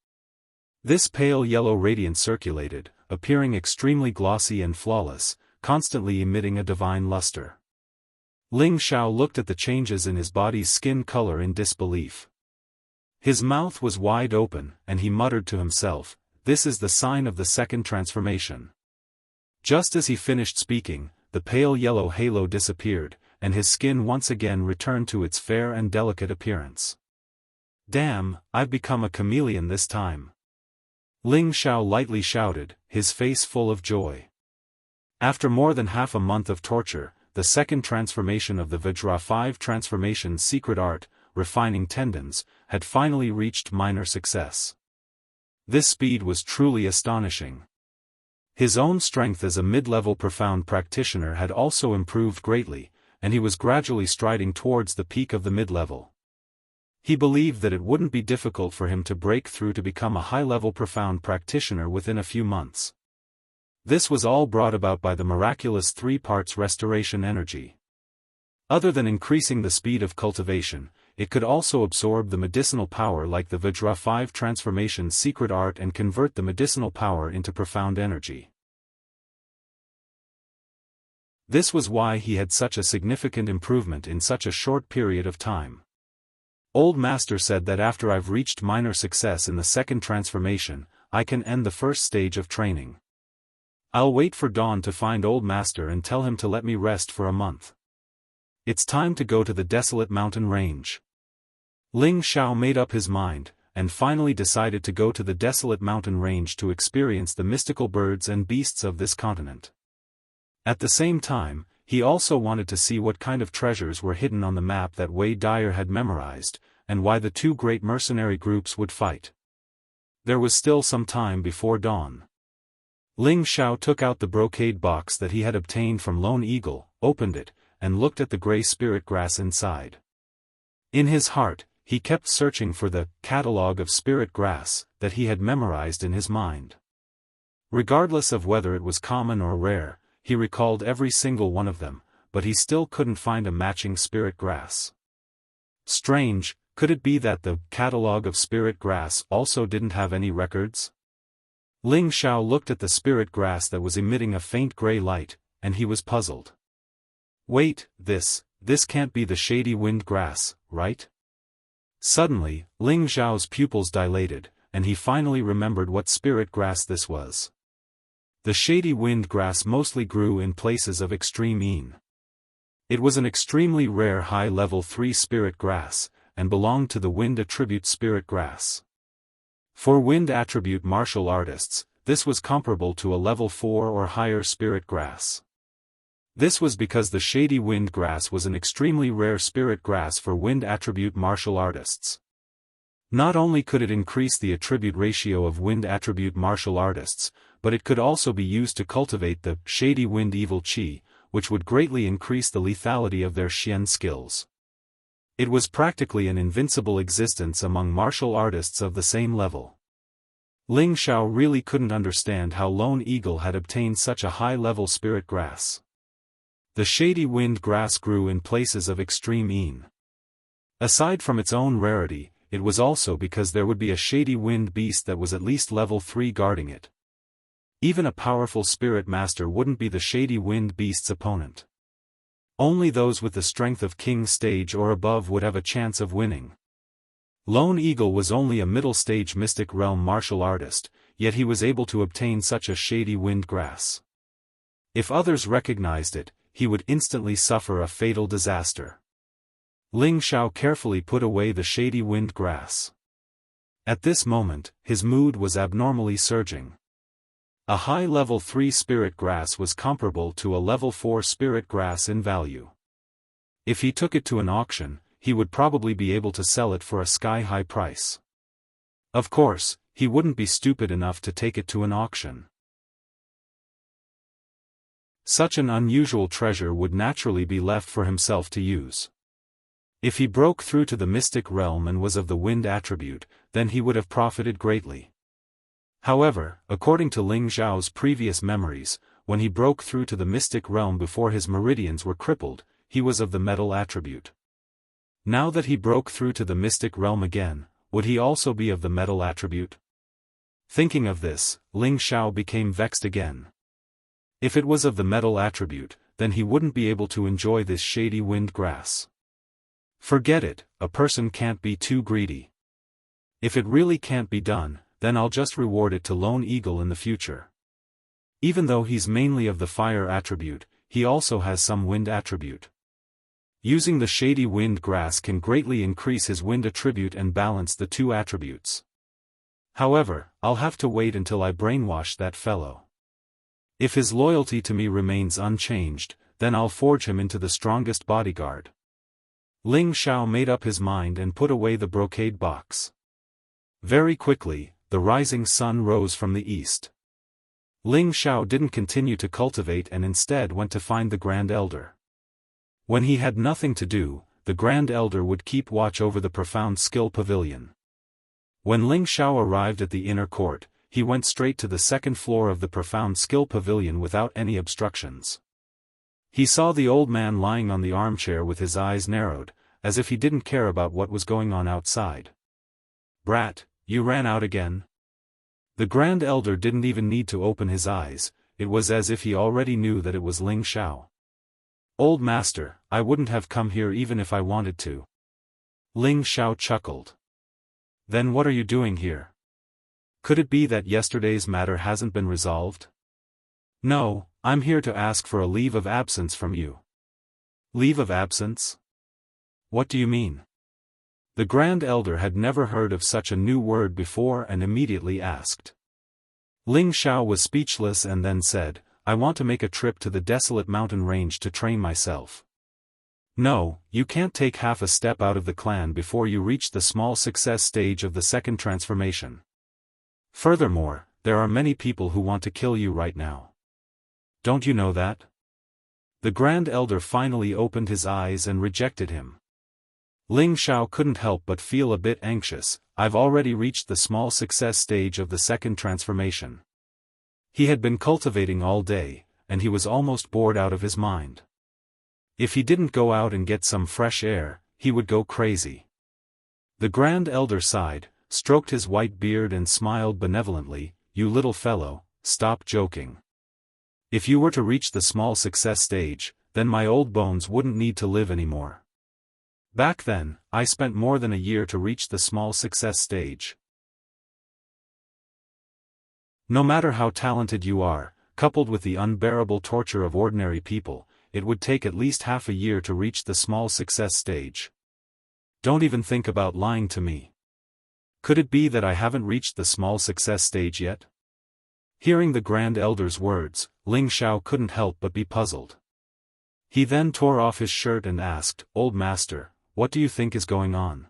This pale yellow radiance circulated, appearing extremely glossy and flawless, constantly emitting a divine luster. Ling Xiao looked at the changes in his body's skin color in disbelief. His mouth was wide open, and he muttered to himself, "This is the sign of the second transformation." Just as he finished speaking, the pale yellow halo disappeared, and his skin once again returned to its fair and delicate appearance. "Damn, I've become a chameleon this time," Ling Xiao lightly shouted, his face full of joy. After more than half a month of torture, the second transformation of the Vajra 5 transformation's secret art, refining tendons, had finally reached minor success. This speed was truly astonishing. His own strength as a mid-level profound practitioner had also improved greatly, and he was gradually striding towards the peak of the mid-level. He believed that it wouldn't be difficult for him to break through to become a high-level profound practitioner within a few months. This was all brought about by the miraculous 3 parts restoration energy. Other than increasing the speed of cultivation, it could also absorb the medicinal power like the Vajra 5 transformation's secret art and convert the medicinal power into profound energy. This was why he had such a significant improvement in such a short period of time. Old Master said that after I've reached minor success in the second transformation, I can end the first stage of training. I'll wait for dawn to find Old Master and tell him to let me rest for a month. It's time to go to the desolate mountain range. Ling Xiao made up his mind, and finally decided to go to the desolate mountain range to experience the mystical birds and beasts of this continent. At the same time, he also wanted to see what kind of treasures were hidden on the map that Wei Dyer had memorized, and why the 2 great mercenary groups would fight. There was still some time before dawn. Ling Xiao took out the brocade box that he had obtained from Lone Eagle, opened it, and looked at the gray spirit grass inside. In his heart, he kept searching for the catalogue of spirit grass that he had memorized in his mind. Regardless of whether it was common or rare, he recalled every single one of them, but he still couldn't find a matching spirit grass. Strange, could it be that the catalogue of spirit grass also didn't have any records? Ling Xiao looked at the spirit grass that was emitting a faint gray light, and he was puzzled. Wait, this can't be the shady wind grass, right? Suddenly, Ling Xiao's pupils dilated, and he finally remembered what spirit grass this was. The shady wind grass mostly grew in places of extreme Yin. It was an extremely rare high-level 3 spirit grass, and belonged to the wind attribute spirit grass. For wind attribute martial artists, this was comparable to a level 4 or higher spirit grass. This was because the shady wind grass was an extremely rare spirit grass for wind attribute martial artists. Not only could it increase the attribute ratio of wind attribute martial artists, but it could also be used to cultivate the shady wind evil chi, which would greatly increase the lethality of their Xian skills. It was practically an invincible existence among martial artists of the same level. Ling Xiao really couldn't understand how Lone Eagle had obtained such a high-level spirit grass. The shady wind grass grew in places of extreme Yin. Aside from its own rarity, it was also because there would be a shady wind beast that was at least level 3 guarding it. Even a powerful spirit master wouldn't be the shady wind beast's opponent. Only those with the strength of King Stage or above would have a chance of winning. Lone Eagle was only a middle-stage mystic realm martial artist, yet he was able to obtain such a shady wind grass. If others recognized it, he would instantly suffer a fatal disaster. Ling Xiao carefully put away the shady wind grass. At this moment, his mood was abnormally surging. A high level 3 spirit grass was comparable to a level 4 spirit grass in value. If he took it to an auction, he would probably be able to sell it for a sky-high price. Of course, he wouldn't be stupid enough to take it to an auction. Such an unusual treasure would naturally be left for himself to use. If he broke through to the mystic realm and was of the wind attribute, then he would have profited greatly. However, according to Ling Xiao's previous memories, when he broke through to the mystic realm before his meridians were crippled, he was of the metal attribute. Now that he broke through to the mystic realm again, would he also be of the metal attribute? Thinking of this, Ling Xiao became vexed again. If it was of the metal attribute, then he wouldn't be able to enjoy this shady wind grass. Forget it, a person can't be too greedy. If it really can't be done, then I'll just reward it to Lone Eagle in the future. Even though he's mainly of the fire attribute, he also has some wind attribute. Using the shady wind grass can greatly increase his wind attribute and balance the two attributes. However, I'll have to wait until I brainwash that fellow. If his loyalty to me remains unchanged, then I'll forge him into the strongest bodyguard. Ling Xiao made up his mind and put away the brocade box. Very quickly, the rising sun rose from the east. Ling Xiao didn't continue to cultivate and instead went to find the Grand Elder. When he had nothing to do, the Grand Elder would keep watch over the Profound Skill Pavilion. When Ling Xiao arrived at the inner court, he went straight to the second floor of the Profound Skill Pavilion without any obstructions. He saw the old man lying on the armchair with his eyes narrowed, as if he didn't care about what was going on outside. "Brat, you ran out again?" The Grand Elder didn't even need to open his eyes, it was as if he already knew that it was Ling Xiao. "Old master, I wouldn't have come here even if I wanted to." Ling Xiao chuckled. "Then what are you doing here? Could it be that yesterday's matter hasn't been resolved?" "No, I'm here to ask for a leave of absence from you." "Leave of absence? What do you mean?" The Grand Elder had never heard of such a new word before and immediately asked. Ling Xiao was speechless and then said, "I want to make a trip to the desolate mountain range to train myself." "No, you can't take half a step out of the clan before you reach the small success stage of the second transformation. Furthermore, there are many people who want to kill you right now. Don't you know that?" The Grand Elder finally opened his eyes and rejected him. Ling Xiao couldn't help but feel a bit anxious. "I've already reached the small success stage of the second transformation." He had been cultivating all day, and he was almost bored out of his mind. If he didn't go out and get some fresh air, he would go crazy. The Grand Elder sighed, stroked his white beard and smiled benevolently. "You little fellow, stop joking. If you were to reach the small success stage, then my old bones wouldn't need to live anymore. Back then, I spent more than a year to reach the small success stage." No matter how talented you are, coupled with the unbearable torture of ordinary people, it would take at least half a year to reach the small success stage. Don't even think about lying to me. Could it be that I haven't reached the small success stage yet? Hearing the Grand Elder's words, Ling Xiao couldn't help but be puzzled. He then tore off his shirt and asked, "Old master, what do you think is going on?"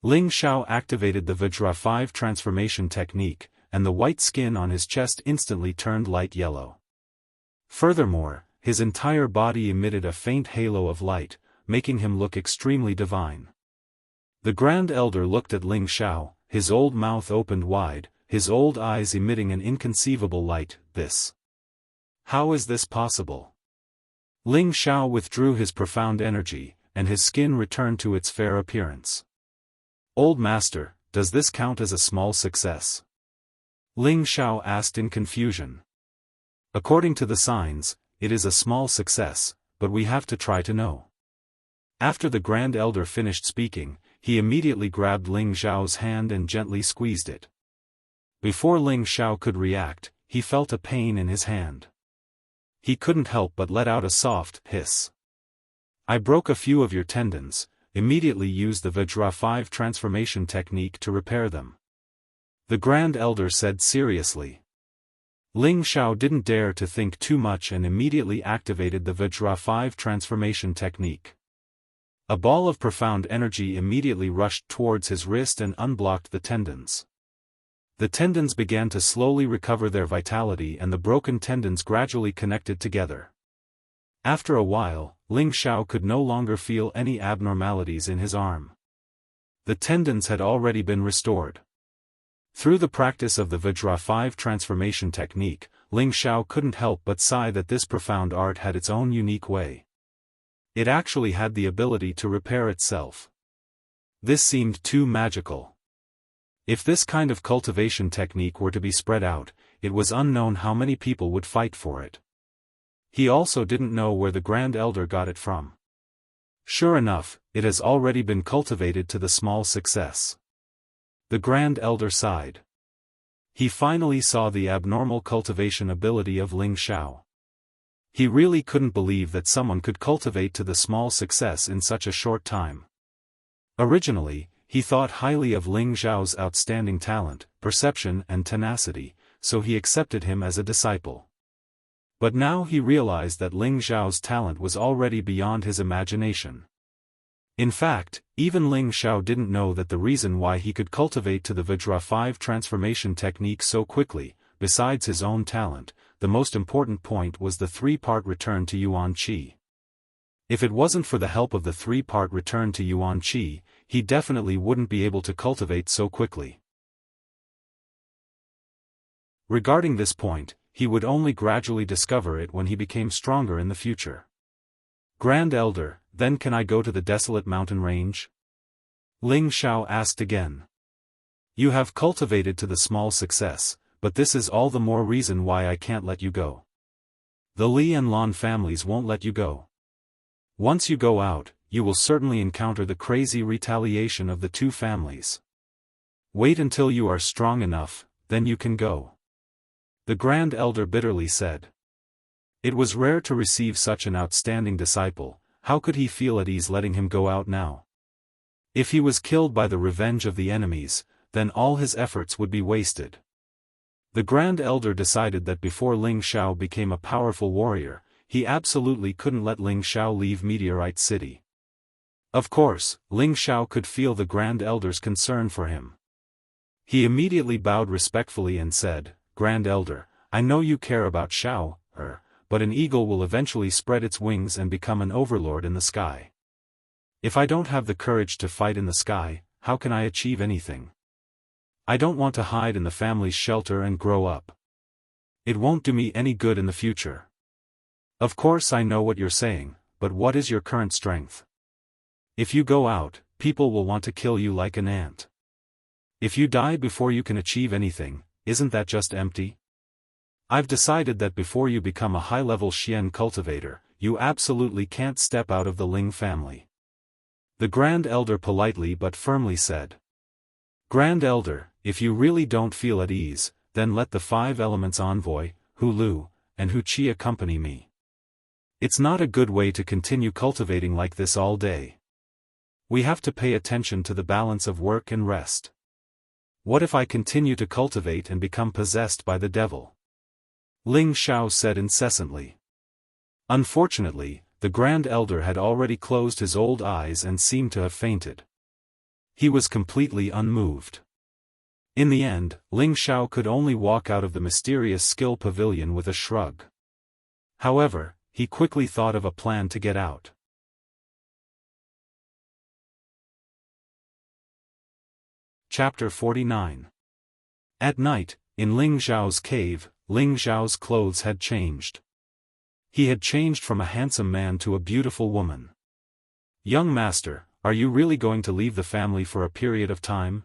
Ling Xiao activated the Vajra 5 transformation technique, and the white skin on his chest instantly turned light yellow. Furthermore, his entire body emitted a faint halo of light, making him look extremely divine. The Grand Elder looked at Ling Xiao, his old mouth opened wide, his old eyes emitting an inconceivable light. How is this possible? Ling Xiao withdrew his profound energy, and his skin returned to its fair appearance. "Old master, does this count as a small success?" Ling Xiao asked in confusion. "According to the signs, it is a small success, but we have to try to know." After the Grand Elder finished speaking, he immediately grabbed Ling Xiao's hand and gently squeezed it. Before Ling Xiao could react, he felt a pain in his hand. He couldn't help but let out a soft hiss. "I broke a few of your tendons." Immediately use the Vajra 5 transformation technique to repair them," the Grand Elder said seriously. Ling Xiao didn't dare to think too much and immediately activated the Vajra 5 transformation technique. A ball of profound energy immediately rushed towards his wrist and unblocked the tendons. The tendons began to slowly recover their vitality and the broken tendons gradually connected together. After a while, Ling Xiao could no longer feel any abnormalities in his arm. The tendons had already been restored. Through the practice of the Vajra 5 transformation technique, Ling Xiao couldn't help but sigh that this profound art had its own unique way. It actually had the ability to repair itself. This seemed too magical. If this kind of cultivation technique were to be spread out, it was unknown how many people would fight for it. He also didn't know where the Grand Elder got it from. Sure enough, it has already been cultivated to the small success. The Grand Elder sighed. He finally saw the abnormal cultivation ability of Ling Xiao. He really couldn't believe that someone could cultivate to the small success in such a short time. Originally, he thought highly of Ling Xiao's outstanding talent, perception and tenacity, so he accepted him as a disciple. But now he realized that Ling Xiao's talent was already beyond his imagination. In fact, even Ling Xiao didn't know that the reason why he could cultivate to the Vajra 5 transformation technique so quickly, besides his own talent, the most important point was the 3-part return to Yuan Qi. If it wasn't for the help of the 3-part return to Yuan Qi, he definitely wouldn't be able to cultivate so quickly. Regarding this point, he would only gradually discover it when he became stronger in the future. Grand Elder, then can I go to the desolate mountain range? Ling Xiao asked again. You have cultivated to the small success, but this is all the more reason why I can't let you go. The Li and Lan families won't let you go. Once you go out, you will certainly encounter the crazy retaliation of the 2 families. Wait until you are strong enough, then you can go. The Grand Elder bitterly said. It was rare to receive such an outstanding disciple. How could he feel at ease letting him go out now? If he was killed by the revenge of the enemies, then all his efforts would be wasted. The Grand Elder decided that before Ling Xiao became a powerful warrior, he absolutely couldn't let Ling Xiao leave Meteorite City. Of course, Ling Xiao could feel the Grand Elder's concern for him. He immediately bowed respectfully and said, Grand Elder, I know you care about Xiao, but an eagle will eventually spread its wings and become an overlord in the sky. If I don't have the courage to fight in the sky, how can I achieve anything? I don't want to hide in the family's shelter and grow up. It won't do me any good in the future. Of course I know what you're saying, but what is your current strength? If you go out, people will want to kill you like an ant. If you die before you can achieve anything, isn't that just empty? I've decided that before you become a high-level Xian cultivator, you absolutely can't step out of the Ling family. The Grand Elder politely but firmly said. Grand Elder, if you really don't feel at ease, then let the 5 elements envoy, Hu Lu, and Hu Qi accompany me. It's not a good way to continue cultivating like this all day. We have to pay attention to the balance of work and rest. What if I continue to cultivate and become possessed by the devil? Ling Xiao said incessantly. Unfortunately, the Grand Elder had already closed his old eyes and seemed to have fainted. He was completely unmoved. In the end, Ling Xiao could only walk out of the mysterious skill pavilion with a shrug. However, he quickly thought of a plan to get out. Chapter 49. At night, in Ling Xiao's cave, Ling Xiao's clothes had changed. He had changed from a handsome man to a beautiful woman. Young master, are you really going to leave the family for a period of time?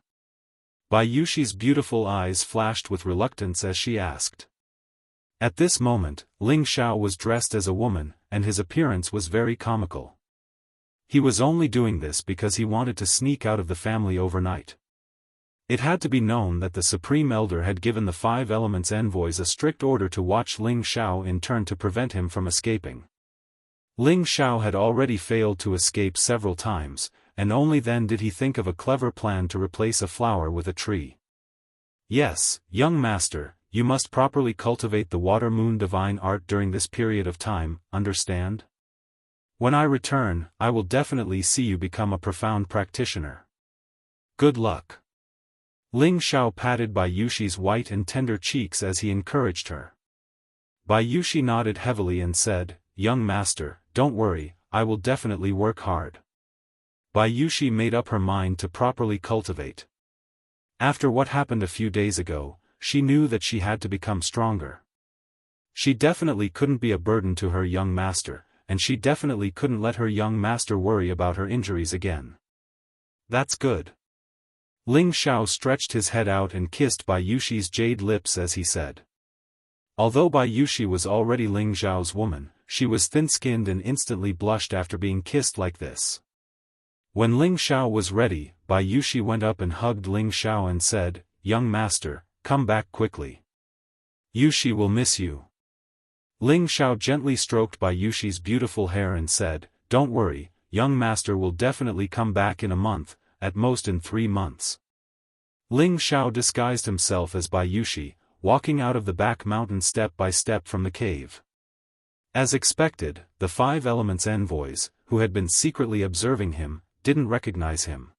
Bai Yuxi's beautiful eyes flashed with reluctance as she asked. At this moment, Ling Xiao was dressed as a woman, and his appearance was very comical. He was only doing this because he wanted to sneak out of the family overnight. It had to be known that the Supreme Elder had given the 5 Elements envoys a strict order to watch Ling Xiao in turn to prevent him from escaping. Ling Xiao had already failed to escape several times, and only then did he think of a clever plan to replace a flower with a tree. Yes, young master, you must properly cultivate the Water Moon divine art during this period of time, understand? When I return, I will definitely see you become a profound practitioner. Good luck. Ling Xiao patted Bai Yuxi's white and tender cheeks as he encouraged her. Bai Yuxi nodded heavily and said, Young master, don't worry, I will definitely work hard. Bai Yuxi made up her mind to properly cultivate. After what happened a few days ago, she knew that she had to become stronger. She definitely couldn't be a burden to her young master, and she definitely couldn't let her young master worry about her injuries again. That's good. Ling Xiao stretched his head out and kissed Bai Yuxi's jade lips as he said. Although Bai Yuxi was already Ling Xiao's woman, she was thin-skinned and instantly blushed after being kissed like this. When Ling Xiao was ready, Bai Yuxi went up and hugged Ling Xiao and said, "Young master, come back quickly. Yuxi will miss you." Ling Xiao gently stroked Bai Yuxi's beautiful hair and said, "Don't worry, young master will definitely come back in a month, at most in 3 months." Ling Xiao disguised himself as Bai Yuxi, walking out of the back mountain step by step from the cave. As expected, the 5 elements envoys, who had been secretly observing him, didn't recognize him.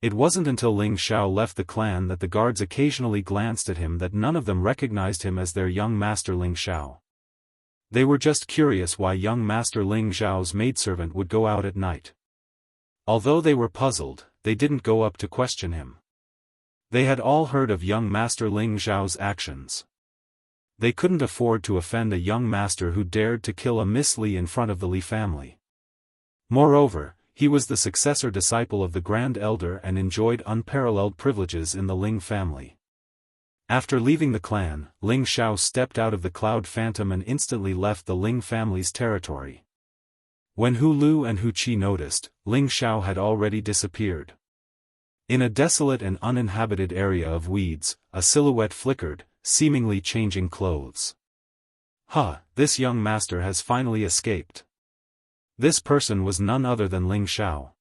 It wasn't until Ling Xiao left the clan that the guards occasionally glanced at him that none of them recognized him as their young master Ling Xiao. They were just curious why young master Ling Xiao's maidservant would go out at night. Although they were puzzled, they didn't go up to question him. They had all heard of young master Ling Xiao's actions. They couldn't afford to offend a young master who dared to kill a Miss Li in front of the Li family. Moreover, he was the successor disciple of the Grand Elder and enjoyed unparalleled privileges in the Ling family. After leaving the clan, Ling Xiao stepped out of the Cloud Phantom and instantly left the Ling family's territory. When Hu Lu and Hu Qi noticed, Ling Xiao had already disappeared. In a desolate and uninhabited area of weeds, a silhouette flickered, seemingly changing clothes. This young master has finally escaped. This person was none other than Ling Xiao.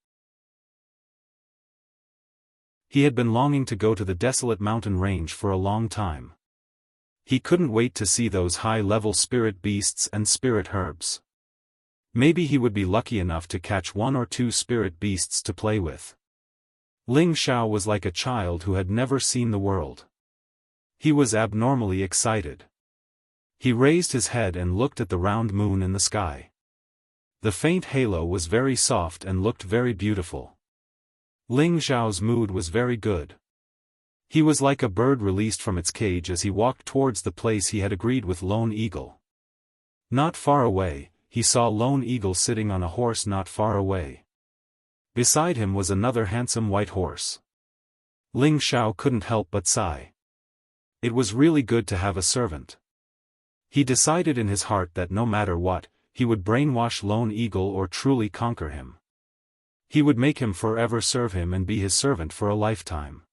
He had been longing to go to the desolate mountain range for a long time. He couldn't wait to see those high-level spirit beasts and spirit herbs. Maybe he would be lucky enough to catch 1 or 2 spirit beasts to play with. Ling Xiao was like a child who had never seen the world. He was abnormally excited. He raised his head and looked at the round moon in the sky. The faint halo was very soft and looked very beautiful. Ling Xiao's mood was very good. He was like a bird released from its cage as he walked towards the place he had agreed with Lone Eagle. Not far away, he saw Lone Eagle sitting on a horse not far away. Beside him was another handsome white horse. Ling Xiao couldn't help but sigh. It was really good to have a servant. He decided in his heart that no matter what, he would brainwash Lone Eagle or truly conquer him. He would make him forever serve him and be his servant for a lifetime.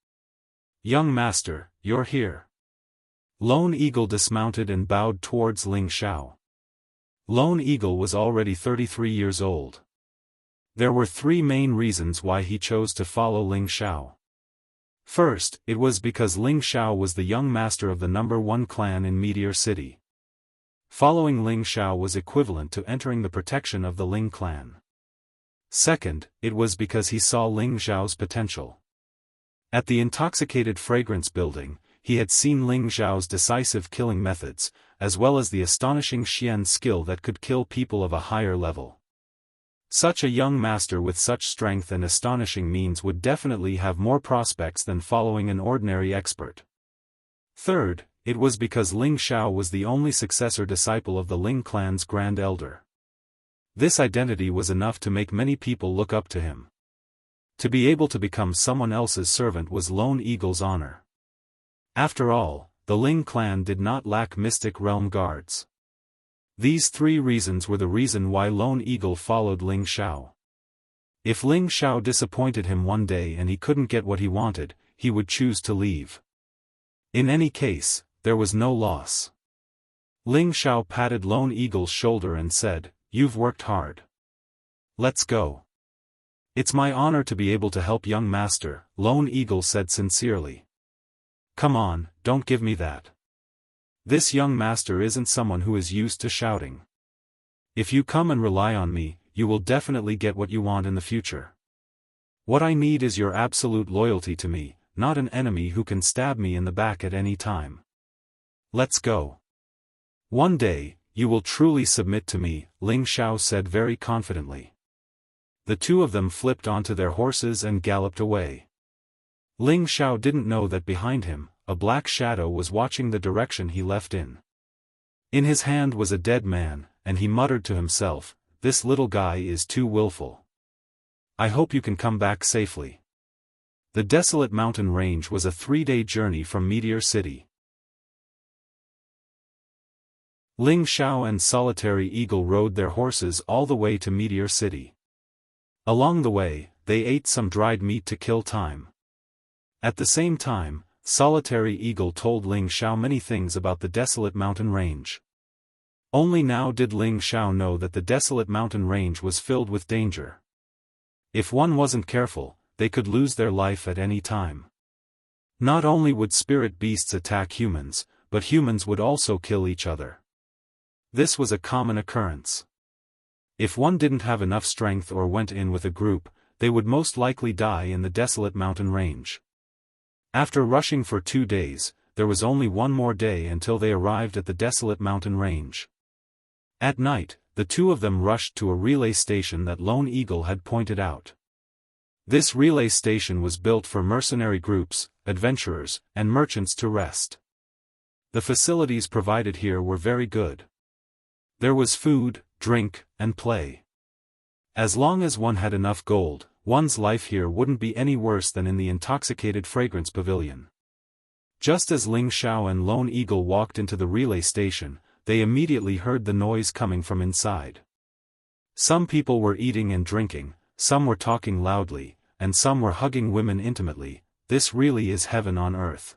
"Young master, you're here." Lone Eagle dismounted and bowed towards Ling Xiao. Lone Eagle was already 33 years old. There were 3 main reasons why he chose to follow Ling Xiao. First, it was because Ling Xiao was the young master of the #1 clan in Meteor City. Following Ling Xiao was equivalent to entering the protection of the Ling clan. Second, it was because he saw Ling Xiao's potential. At the Intoxicated Fragrance building, he had seen Ling Xiao's decisive killing methods, as well as the astonishing Xian skill that could kill people of a higher level. Such a young master with such strength and astonishing means would definitely have more prospects than following an ordinary expert. Third, it was because Ling Xiao was the only successor disciple of the Ling clan's Grand Elder. This identity was enough to make many people look up to him. To be able to become someone else's servant was Lone Eagle's honor. After all, the Ling clan did not lack mystic realm guards. These 3 reasons were the reason why Lone Eagle followed Ling Xiao. If Ling Xiao disappointed him one day and he couldn't get what he wanted, he would choose to leave. In any case, there was no loss. Ling Xiao patted Lone Eagle's shoulder and said, "You've worked hard. Let's go." "It's my honor to be able to help young master," Lone Eagle said sincerely. "Come on, don't give me that. This young master isn't someone who is used to shouting. If you come and rely on me, you will definitely get what you want in the future. What I need is your absolute loyalty to me, not an enemy who can stab me in the back at any time. Let's go. One day, you will truly submit to me," Ling Xiao said very confidently. The 2 of them flipped onto their horses and galloped away. Ling Xiao didn't know that behind him, a black shadow was watching the direction he left in. In his hand was a dead man, and he muttered to himself, this little guy is too willful. I hope you can come back safely. The desolate mountain range was a 3-day journey from Meteor City. Ling Xiao and Solitary Eagle rode their horses all the way to Meteor City. Along the way, they ate some dried meat to kill time. At the same time, Solitary Eagle told Ling Xiao many things about the desolate mountain range. Only now did Ling Xiao know that the desolate mountain range was filled with danger. If one wasn't careful, they could lose their life at any time. Not only would spirit beasts attack humans, but humans would also kill each other. This was a common occurrence. If one didn't have enough strength or went in with a group, they would most likely die in the desolate mountain range. After rushing for 2 days, there was only one more day until they arrived at the desolate mountain range. At night, the two of them rushed to a relay station that Lone Eagle had pointed out. This relay station was built for mercenary groups, adventurers, and merchants to rest. The facilities provided here were very good. There was food, drink, and play. As long as one had enough gold, one's life here wouldn't be any worse than in the intoxicated fragrance pavilion. Just as Ling Xiao and Lone Eagle walked into the relay station, they immediately heard the noise coming from inside. Some people were eating and drinking, some were talking loudly, and some were hugging women intimately. This really is heaven on earth.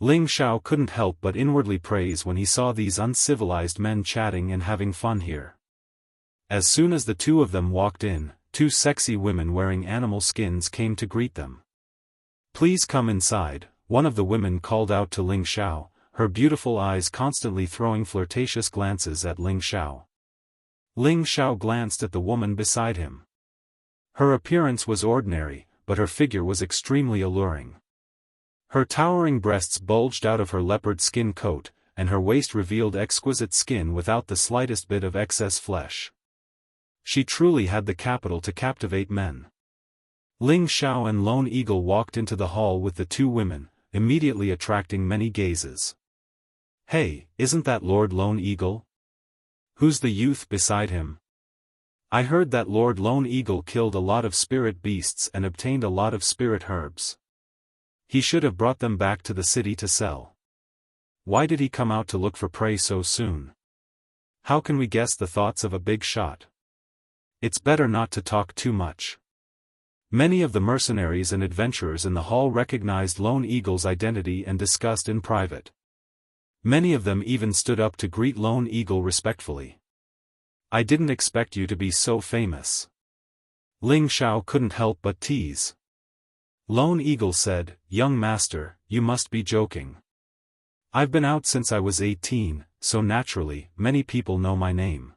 Ling Xiao couldn't help but inwardly praise when he saw these uncivilized men chatting and having fun here. As soon as the two of them walked in, 2 sexy women wearing animal skins came to greet them. "Please come inside," one of the women called out to Ling Xiao, her beautiful eyes constantly throwing flirtatious glances at Ling Xiao. Ling Xiao glanced at the woman beside him. Her appearance was ordinary, but her figure was extremely alluring. Her towering breasts bulged out of her leopard skin coat, and her waist revealed exquisite skin without the slightest bit of excess flesh. She truly had the capital to captivate men. Ling Xiao and Lone Eagle walked into the hall with the 2 women, immediately attracting many gazes. "Hey, isn't that Lord Lone Eagle? Who's the youth beside him? I heard that Lord Lone Eagle killed a lot of spirit beasts and obtained a lot of spirit herbs. He should have brought them back to the city to sell. Why did he come out to look for prey so soon? How can we guess the thoughts of a big shot? It's better not to talk too much." Many of the mercenaries and adventurers in the hall recognized Lone Eagle's identity and discussed in private. Many of them even stood up to greet Lone Eagle respectfully. "I didn't expect you to be so famous." Ling Xiao couldn't help but tease. Lone Eagle said, "Young master, you must be joking. I've been out since I was 18, so naturally, many people know my name."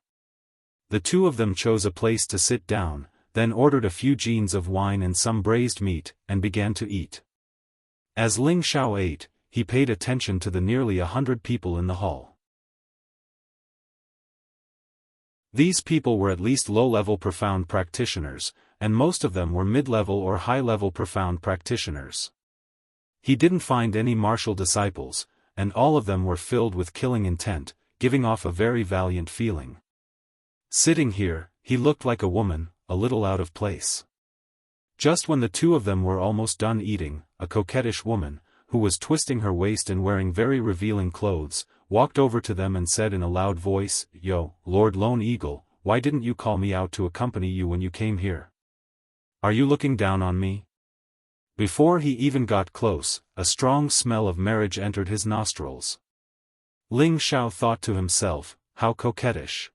The two of them chose a place to sit down, then ordered a few jeans of wine and some braised meat, and began to eat. As Ling Xiao ate, he paid attention to the nearly 100 people in the hall. These people were at least low-level profound practitioners, and most of them were mid-level or high-level profound practitioners. He didn't find any martial disciples, and all of them were filled with killing intent, giving off a very valiant feeling. Sitting here, he looked like a woman, a little out of place. Just when the two of them were almost done eating, a coquettish woman, who was twisting her waist and wearing very revealing clothes, walked over to them and said in a loud voice, "Yo, Lord Lone Eagle, why didn't you call me out to accompany you when you came here? Are you looking down on me?" Before he even got close, a strong smell of marriage entered his nostrils. Ling Xiao thought to himself, how coquettish.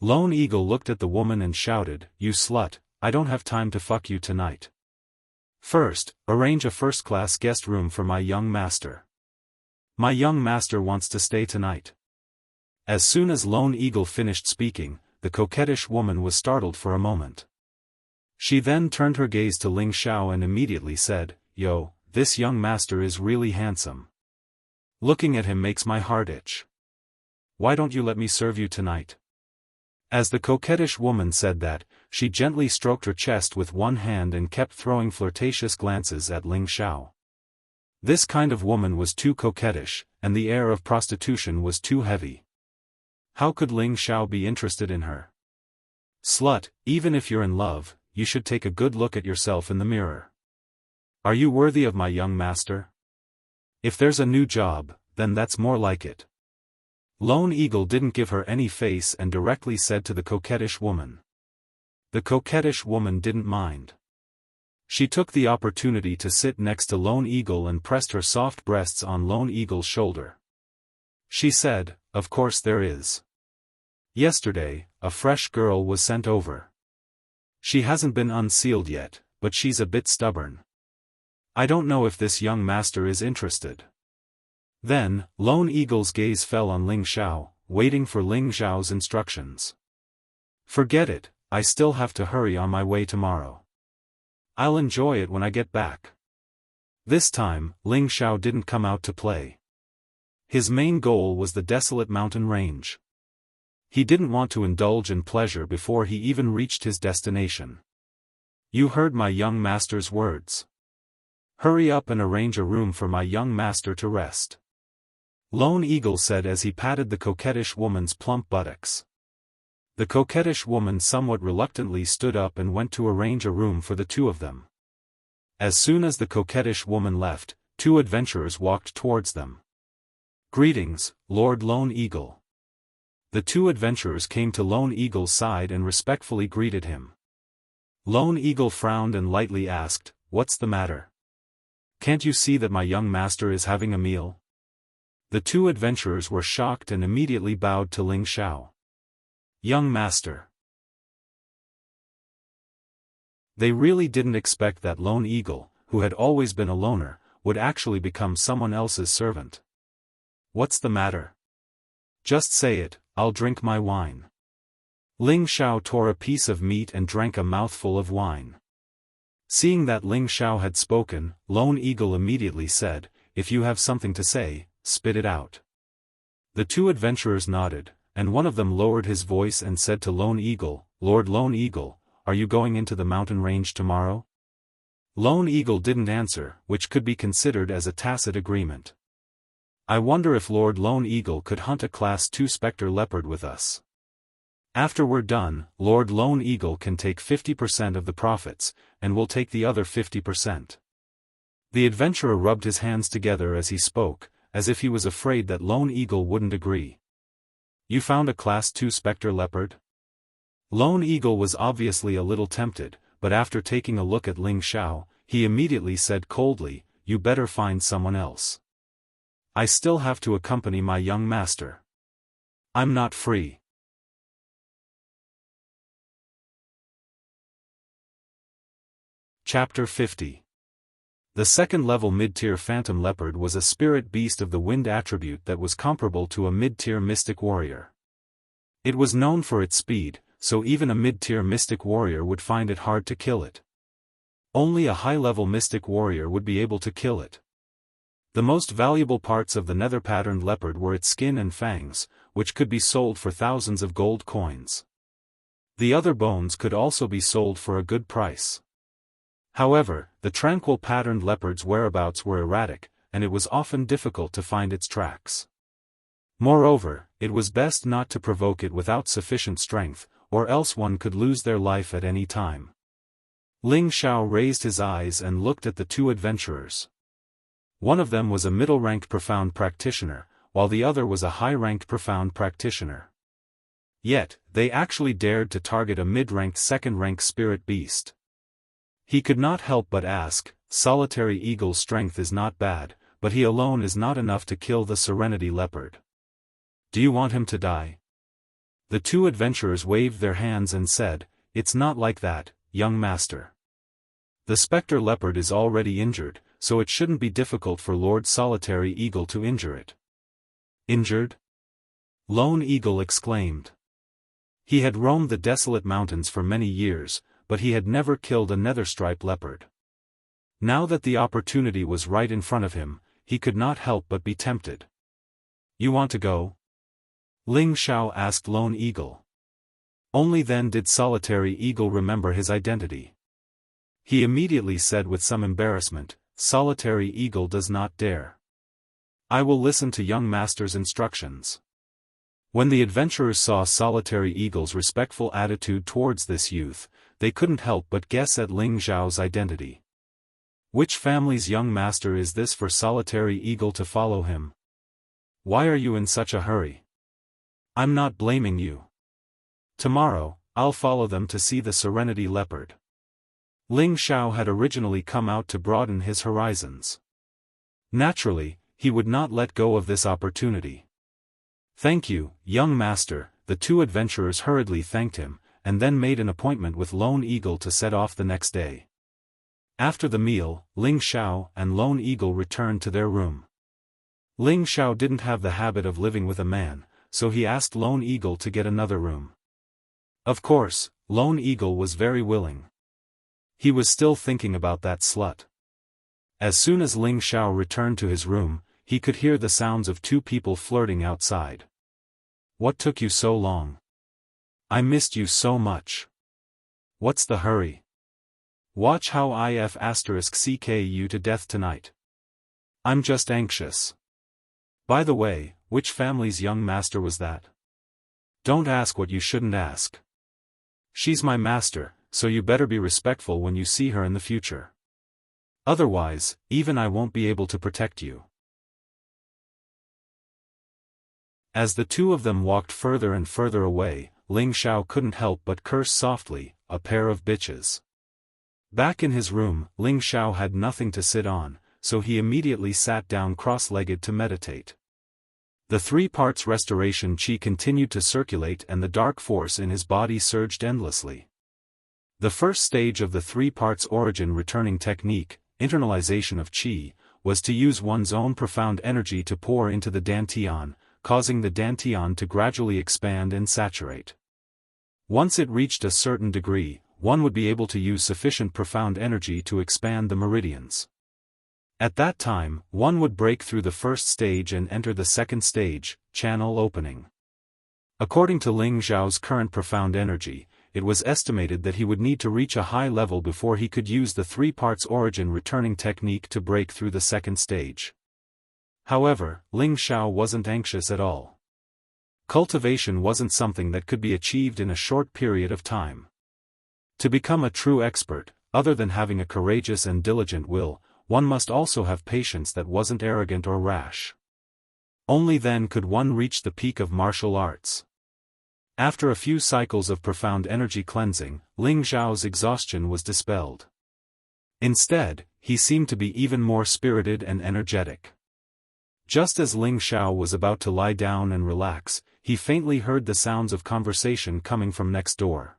Lone Eagle looked at the woman and shouted, "You slut, I don't have time to fuck you tonight. First, arrange a first-class guest room for my young master. My young master wants to stay tonight." As soon as Lone Eagle finished speaking, the coquettish woman was startled for a moment. She then turned her gaze to Ling Xiao and immediately said, "Yo, this young master is really handsome. Looking at him makes my heart itch. Why don't you let me serve you tonight?" As the coquettish woman said that, she gently stroked her chest with one hand and kept throwing flirtatious glances at Ling Xiao. This kind of woman was too coquettish, and the air of prostitution was too heavy. How could Ling Xiao be interested in her? Slut, even if you're in love, you should take a good look at yourself in the mirror. Are you worthy of my young master? If there's a new job, then that's more like it. Lone Eagle didn't give her any face and directly said to the coquettish woman. The coquettish woman didn't mind. She took the opportunity to sit next to Lone Eagle and pressed her soft breasts on Lone Eagle's shoulder. She said, "Of course there is. Yesterday, a fresh girl was sent over. She hasn't been unsealed yet, but she's a bit stubborn. I don't know if this young master is interested." Then, Lone Eagle's gaze fell on Ling Xiao, waiting for Ling Xiao's instructions. "Forget it, I still have to hurry on my way tomorrow. I'll enjoy it when I get back." This time, Ling Xiao didn't come out to play. His main goal was the desolate mountain range. He didn't want to indulge in pleasure before he even reached his destination. "You heard my young master's words. Hurry up and arrange a room for my young master to rest," Lone Eagle said as he patted the coquettish woman's plump buttocks. The coquettish woman somewhat reluctantly stood up and went to arrange a room for the two of them. As soon as the coquettish woman left, two adventurers walked towards them. "Greetings, Lord Lone Eagle." The two adventurers came to Lone Eagle's side and respectfully greeted him. Lone Eagle frowned and lightly asked, "What's the matter? Can't you see that my young master is having a meal?" The two adventurers were shocked and immediately bowed to Ling Xiao. "Young master." They really didn't expect that Lone Eagle, who had always been a loner, would actually become someone else's servant. "What's the matter? Just say it, I'll drink my wine." Ling Xiao tore a piece of meat and drank a mouthful of wine. Seeing that Ling Xiao had spoken, Lone Eagle immediately said, "If you have something to say, spit it out." The two adventurers nodded, and one of them lowered his voice and said to Lone Eagle, "Lord Lone Eagle, are you going into the mountain range tomorrow?" Lone Eagle didn't answer, which could be considered as a tacit agreement. "I wonder if Lord Lone Eagle could hunt a Class 2 Spectre Leopard with us. After we're done, Lord Lone Eagle can take 50% of the profits, and we'll take the other 50%. The adventurer rubbed his hands together as he spoke, as if he was afraid that Lone Eagle wouldn't agree. "You found a Class 2 Spectre Leopard?" Lone Eagle was obviously a little tempted, but after taking a look at Ling Xiao, he immediately said coldly, "You better find someone else. I still have to accompany my young master. I'm not free." Chapter 50. The second-level mid-tier Phantom Leopard was a spirit beast of the wind attribute that was comparable to a mid-tier mystic warrior. It was known for its speed, so even a mid-tier mystic warrior would find it hard to kill it. Only a high-level mystic warrior would be able to kill it. The most valuable parts of the nether-patterned leopard were its skin and fangs, which could be sold for thousands of gold coins. The other bones could also be sold for a good price. However, the tranquil patterned leopard's whereabouts were erratic, and it was often difficult to find its tracks. Moreover, it was best not to provoke it without sufficient strength, or else one could lose their life at any time. Ling Xiao raised his eyes and looked at the two adventurers. One of them was a middle-ranked profound practitioner, while the other was a high-ranked profound practitioner. Yet, they actually dared to target a mid-ranked second-rank spirit beast. He could not help but ask, "Solitary Eagle's strength is not bad, but he alone is not enough to kill the Serenity Leopard. Do you want him to die?" The two adventurers waved their hands and said, "It's not like that, young master. The Spectre Leopard is already injured, so it shouldn't be difficult for Lord Solitary Eagle to injure it." "Injured?" Lone Eagle exclaimed. He had roamed the desolate mountains for many years, but he had never killed a netherstripe leopard. Now that the opportunity was right in front of him, he could not help but be tempted. "You want to go?" Ling Xiao asked Lone Eagle. Only then did Solitary Eagle remember his identity. He immediately said with some embarrassment, "Solitary Eagle does not dare. I will listen to young master's instructions." When the adventurers saw Solitary Eagle's respectful attitude towards this youth, they couldn't help but guess at Ling Zhao's identity. Which family's young master is this for Solitary Eagle to follow him? Why are you in such a hurry? I'm not blaming you. Tomorrow, I'll follow them to see the Serenity Leopard. Ling Zhao had originally come out to broaden his horizons. Naturally, he would not let go of this opportunity. Thank you, young master, the two adventurers hurriedly thanked him, and then made an appointment with Lone Eagle to set off the next day. After the meal, Ling Zhao and Lone Eagle returned to their room. Ling Zhao didn't have the habit of living with a man, so he asked Lone Eagle to get another room. Of course, Lone Eagle was very willing. He was still thinking about that slut. As soon as Ling Zhao returned to his room, he could hear the sounds of two people flirting outside. What took you so long? I missed you so much. What's the hurry? Watch how if *ck you to death tonight. I'm just anxious. By the way, which family's young master was that? Don't ask what you shouldn't ask. She's my master, so you better be respectful when you see her in the future. Otherwise, even I won't be able to protect you. As the two of them walked further and further away, Ling Zhao couldn't help but curse softly, a pair of bitches. Back in his room, Ling Zhao had nothing to sit on, so he immediately sat down cross-legged to meditate. The 3 parts restoration qi continued to circulate and the dark force in his body surged endlessly. The first stage of the 3 parts origin returning technique, internalization of qi, was to use one's own profound energy to pour into the dantian, causing the dantian to gradually expand and saturate. Once it reached a certain degree, one would be able to use sufficient profound energy to expand the meridians. At that time, one would break through the first stage and enter the second stage, channel opening. According to Ling Zhao's current profound energy, it was estimated that he would need to reach a high level before he could use the 3 parts origin returning technique to break through the second stage. However, Ling Zhao wasn't anxious at all. Cultivation wasn't something that could be achieved in a short period of time. To become a true expert, other than having a courageous and diligent will, one must also have patience that wasn't arrogant or rash. Only then could one reach the peak of martial arts. After a few cycles of profound energy cleansing, Ling Zhao's exhaustion was dispelled. Instead, he seemed to be even more spirited and energetic. Just as Ling Zhao was about to lie down and relax, he faintly heard the sounds of conversation coming from next door.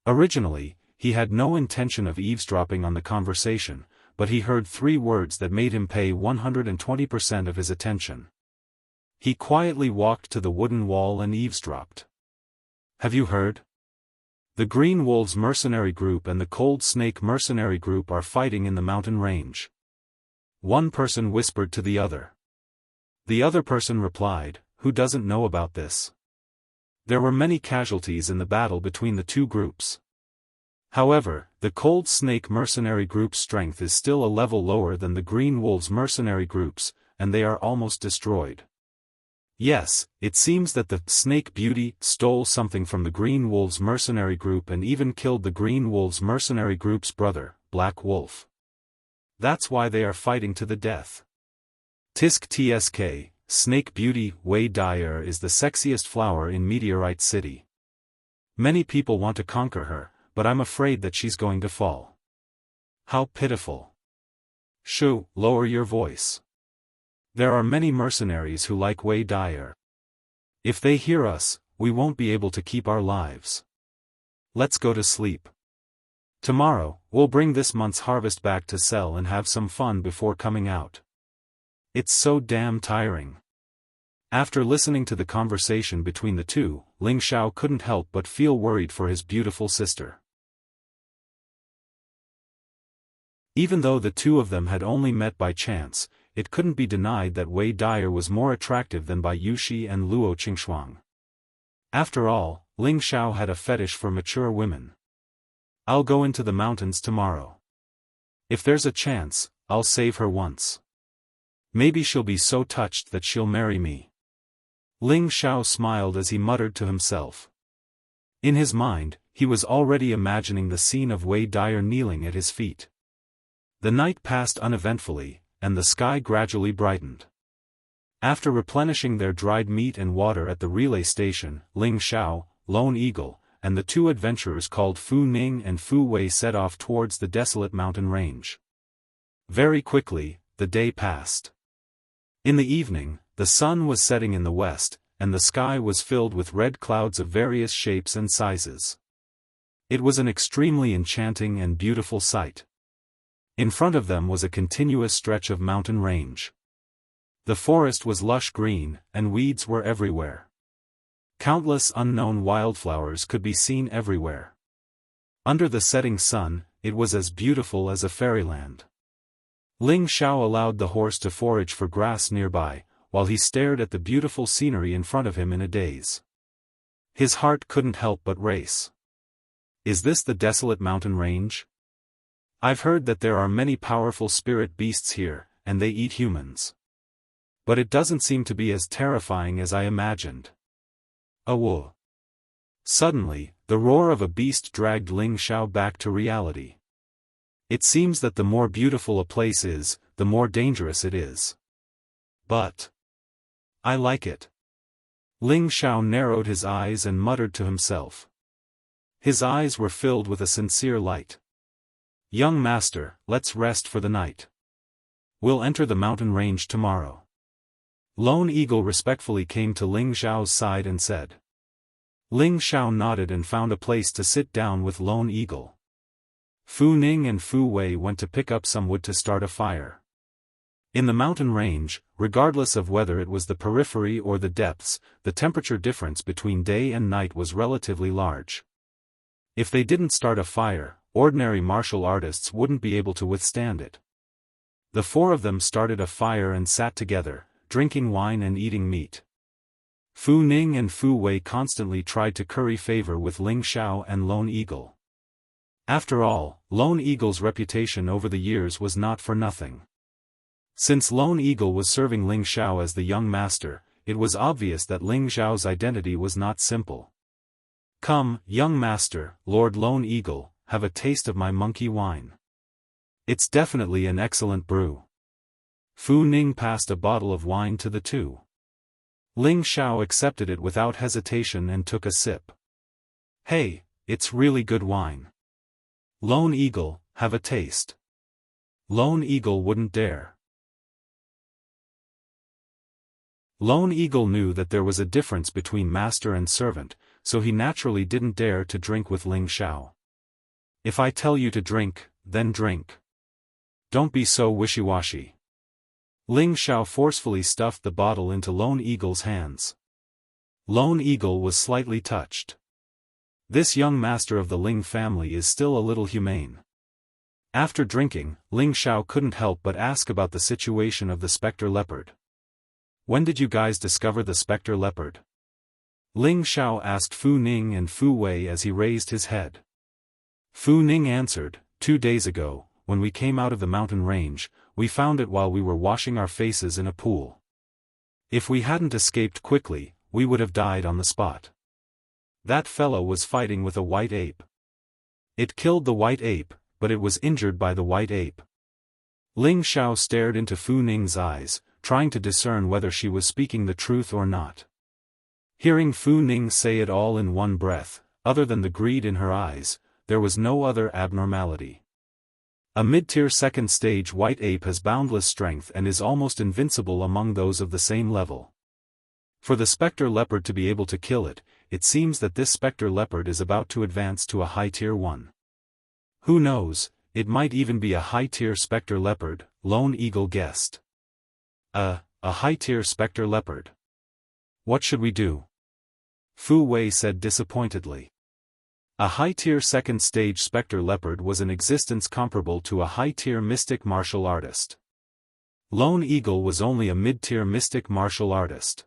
Originally, he had no intention of eavesdropping on the conversation, but he heard 3 words that made him pay 120% of his attention. He quietly walked to the wooden wall and eavesdropped. Have you heard? The Green Wolves mercenary group and the Cold Snake mercenary group are fighting in the mountain range. One person whispered to the other. The other person replied, who doesn't know about this? There were many casualties in the battle between the 2 groups. However, the Cold Snake mercenary group's strength is still a level lower than the Green Wolves mercenary groups, and they are almost destroyed. Yes, it seems that the Snake Beauty stole something from the Green Wolves mercenary group and even killed the Green Wolves mercenary group's brother, Black Wolf. That's why they are fighting to the death. Tisk Tsk, Snake Beauty Wei Dyer is the sexiest flower in Meteorite City. Many people want to conquer her, but I'm afraid that she's going to fall. How pitiful. Shoo, lower your voice. There are many mercenaries who like Wei Dyer. If they hear us, we won't be able to keep our lives. Let's go to sleep. Tomorrow, we'll bring this month's harvest back to sell and have some fun before coming out. It's so damn tiring. After listening to the conversation between the two, Ling Zhao couldn't help but feel worried for his beautiful sister. Even though the two of them had only met by chance, it couldn't be denied that Wei Dyer was more attractive than Bai Yushi and Luo Qingxuang. After all, Ling Zhao had a fetish for mature women. I'll go into the mountains tomorrow. If there's a chance, I'll save her once. Maybe she'll be so touched that she'll marry me. Ling Xiao smiled as he muttered to himself. In his mind, he was already imagining the scene of Wei Dyer kneeling at his feet. The night passed uneventfully, and the sky gradually brightened. After replenishing their dried meat and water at the relay station, Ling Xiao, Lone Eagle, and the two adventurers called Fu Ning and Fu Wei set off towards the desolate mountain range. Very quickly, the day passed. In the evening, the sun was setting in the west, and the sky was filled with red clouds of various shapes and sizes. It was an extremely enchanting and beautiful sight. In front of them was a continuous stretch of mountain range. The forest was lush green, and weeds were everywhere. Countless unknown wildflowers could be seen everywhere. Under the setting sun, it was as beautiful as a fairyland. Ling Xiao allowed the horse to forage for grass nearby, while he stared at the beautiful scenery in front of him in a daze. His heart couldn't help but race. Is this the desolate mountain range? I've heard that there are many powerful spirit beasts here, and they eat humans. But it doesn't seem to be as terrifying as I imagined. Whoa! Suddenly, the roar of a beast dragged Ling Xiao back to reality. It seems that the more beautiful a place is, the more dangerous it is. But I like it. Ling Xiao narrowed his eyes and muttered to himself. His eyes were filled with a sincere light. Young master, let's rest for the night. We'll enter the mountain range tomorrow. Lone Eagle respectfully came to Ling Xiao's side and said. Ling Xiao nodded and found a place to sit down with Lone Eagle. Fu Ning and Fu Wei went to pick up some wood to start a fire. In the mountain range, regardless of whether it was the periphery or the depths, the temperature difference between day and night was relatively large. If they didn't start a fire, ordinary martial artists wouldn't be able to withstand it. The four of them started a fire and sat together, drinking wine and eating meat. Fu Ning and Fu Wei constantly tried to curry favor with Ling Xiao and Lone Eagle. After all, Lone Eagle's reputation over the years was not for nothing. Since Lone Eagle was serving Ling Xiao as the young master, it was obvious that Ling Xiao's identity was not simple. Come, young master, Lord Lone Eagle, have a taste of my monkey wine. It's definitely an excellent brew. Fu Ning passed a bottle of wine to the two. Ling Xiao accepted it without hesitation and took a sip. Hey, it's really good wine. Lone Eagle, have a taste. Lone Eagle wouldn't dare. Lone Eagle knew that there was a difference between master and servant, so he naturally didn't dare to drink with Ling Xiao. If I tell you to drink, then drink. Don't be so wishy-washy. Ling Xiao forcefully stuffed the bottle into Lone Eagle's hands. Lone Eagle was slightly touched. This young master of the Ling family is still a little humane. After drinking, Ling Xiao couldn't help but ask about the situation of the spectre leopard. When did you guys discover the spectre leopard? Ling Xiao asked Fu Ning and Fu Wei as he raised his head. Fu Ning answered, 2 days ago, when we came out of the mountain range, we found it while we were washing our faces in a pool. If we hadn't escaped quickly, we would have died on the spot. That fellow was fighting with a white ape. It killed the white ape, but it was injured by the white ape. Ling Xiao stared into Fu Ning's eyes, trying to discern whether she was speaking the truth or not. Hearing Fu Ning say it all in one breath, other than the greed in her eyes, there was no other abnormality. A mid-tier second stage white ape has boundless strength and is almost invincible among those of the same level. For the spectre leopard to be able to kill it, it seems that this spectre leopard is about to advance to a high tier 1. Who knows, it might even be a high tier spectre leopard, Lone Eagle guessed. A high tier spectre leopard. What should we do? Fu Wei said disappointedly. A high tier second stage spectre leopard was an existence comparable to a high tier mystic martial artist. Lone Eagle was only a mid-tier mystic martial artist.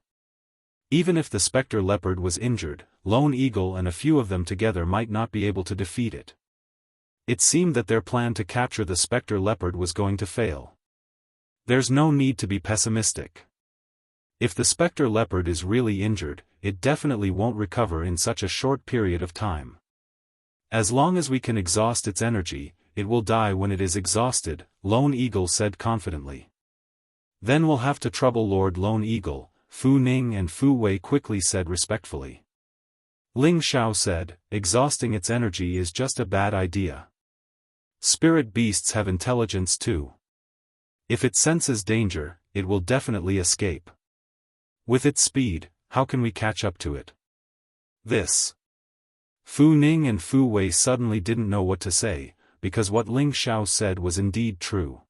Even if the spectre leopard was injured, Lone Eagle and a few of them together might not be able to defeat it. It seemed that their plan to capture the spectre leopard was going to fail. There's no need to be pessimistic. If the specter leopard is really injured, it definitely won't recover in such a short period of time. As long as we can exhaust its energy, it will die when it is exhausted, Lone Eagle said confidently. Then we'll have to trouble Lord Lone Eagle, Fu Ning and Fu Wei quickly said respectfully. Ling Xiao said, exhausting its energy is just a bad idea. Spirit beasts have intelligence too. If it senses danger, it will definitely escape. With its speed, how can we catch up to it? This. Fu Ning and Fu Wei suddenly didn't know what to say, because what Ling Xiao said was indeed true.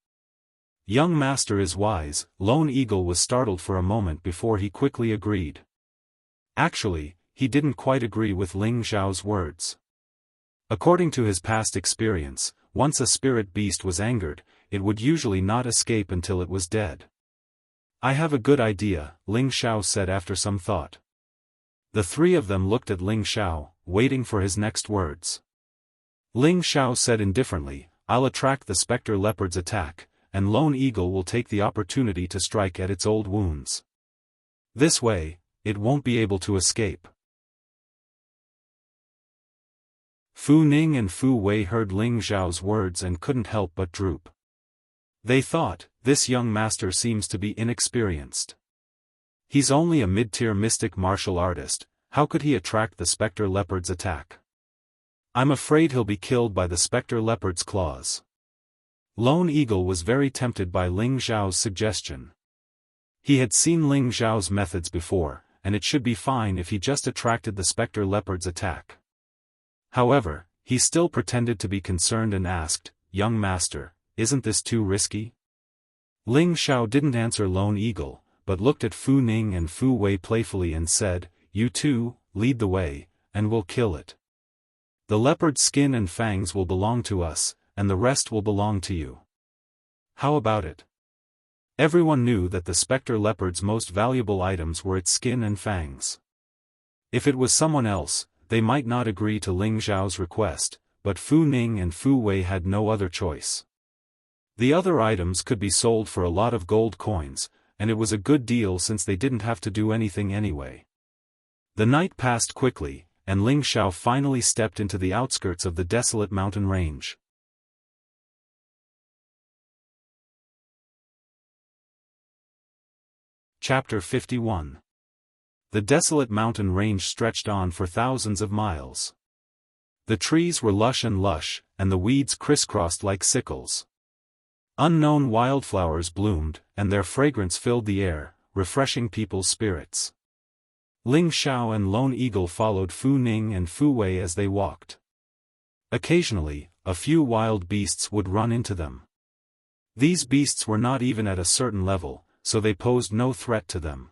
Young master is wise, Lone Eagle was startled for a moment before he quickly agreed. Actually, he didn't quite agree with Ling Xiao's words. According to his past experience, once a spirit beast was angered, it would usually not escape until it was dead. I have a good idea, Ling Xiao said after some thought. The three of them looked at Ling Xiao, waiting for his next words. Ling Xiao said indifferently, I'll attract the specter leopard's attack, and Lone Eagle will take the opportunity to strike at its old wounds. This way, it won't be able to escape. Fu Ning and Fu Wei heard Ling Xiao's words and couldn't help but droop. They thought, this young master seems to be inexperienced. He's only a mid-tier mystic martial artist, how could he attract the specter leopard's attack? I'm afraid he'll be killed by the specter leopard's claws. Lone Eagle was very tempted by Ling Xiao's suggestion. He had seen Ling Xiao's methods before, and it should be fine if he just attracted the specter leopard's attack. However, he still pretended to be concerned and asked, Young master, isn't this too risky? Ling Xiao didn't answer Lone Eagle, but looked at Fu Ning and Fu Wei playfully and said, You two, lead the way, and we'll kill it. The leopard's skin and fangs will belong to us, and the rest will belong to you. How about it? Everyone knew that the specter leopard's most valuable items were its skin and fangs. If it was someone else, they might not agree to Ling Xiao's request, but Fu Ning and Fu Wei had no other choice. The other items could be sold for a lot of gold coins, and it was a good deal since they didn't have to do anything anyway. The night passed quickly, and Ling Xiao finally stepped into the outskirts of the desolate mountain range. Chapter 51. The desolate mountain range stretched on for thousands of miles. The trees were lush, and the weeds crisscrossed like sickles. Unknown wildflowers bloomed, and their fragrance filled the air, refreshing people's spirits. Ling Xiao and Lone Eagle followed Fu Ning and Fu Wei as they walked. Occasionally, a few wild beasts would run into them. These beasts were not even at a certain level, so they posed no threat to them.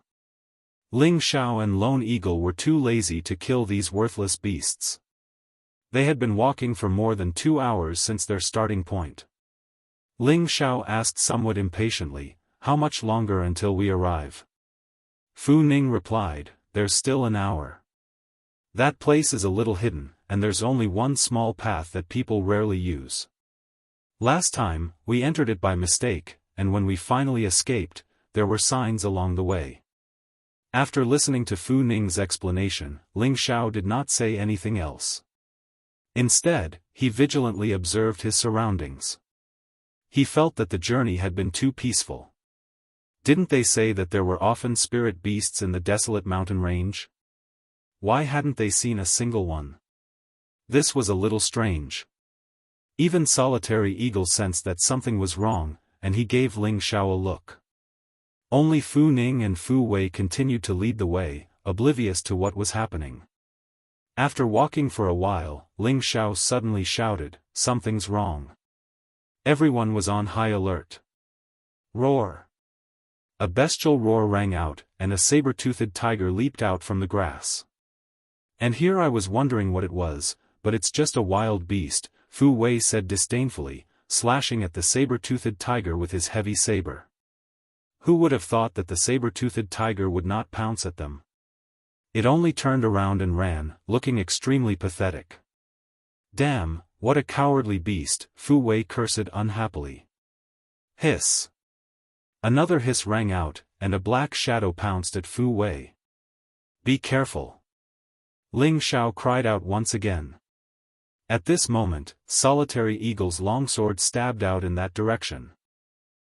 Ling Xiao and Lone Eagle were too lazy to kill these worthless beasts. They had been walking for more than 2 hours since their starting point. Ling Xiao asked somewhat impatiently, How much longer until we arrive? Fu Ning replied, There's still an hour. That place is a little hidden, and there's only one small path that people rarely use. Last time, we entered it by mistake, and when we finally escaped, there were signs along the way. After listening to Fu Ning's explanation, Ling Xiao did not say anything else. Instead, he vigilantly observed his surroundings. He felt that the journey had been too peaceful. Didn't they say that there were often spirit beasts in the desolate mountain range? Why hadn't they seen a single one? This was a little strange. Even Solitary Eagle sensed that something was wrong, and he gave Ling Xiao a look. Only Fu Ning and Fu Wei continued to lead the way, oblivious to what was happening. After walking for a while, Ling Xiao suddenly shouted, Something's wrong. Everyone was on high alert. Roar! A bestial roar rang out, and a saber-toothed tiger leaped out from the grass. And here I was wondering what it was, but it's just a wild beast, Fu Wei said disdainfully, slashing at the saber-toothed tiger with his heavy saber. Who would have thought that the saber-toothed tiger would not pounce at them? It only turned around and ran, looking extremely pathetic. Damn, what a cowardly beast, Fu Wei cursed unhappily. Hiss! Another hiss rang out, and a black shadow pounced at Fu Wei. "Be careful!" Ling Xiao cried out once again. At this moment, Solitary Eagle's longsword stabbed out in that direction.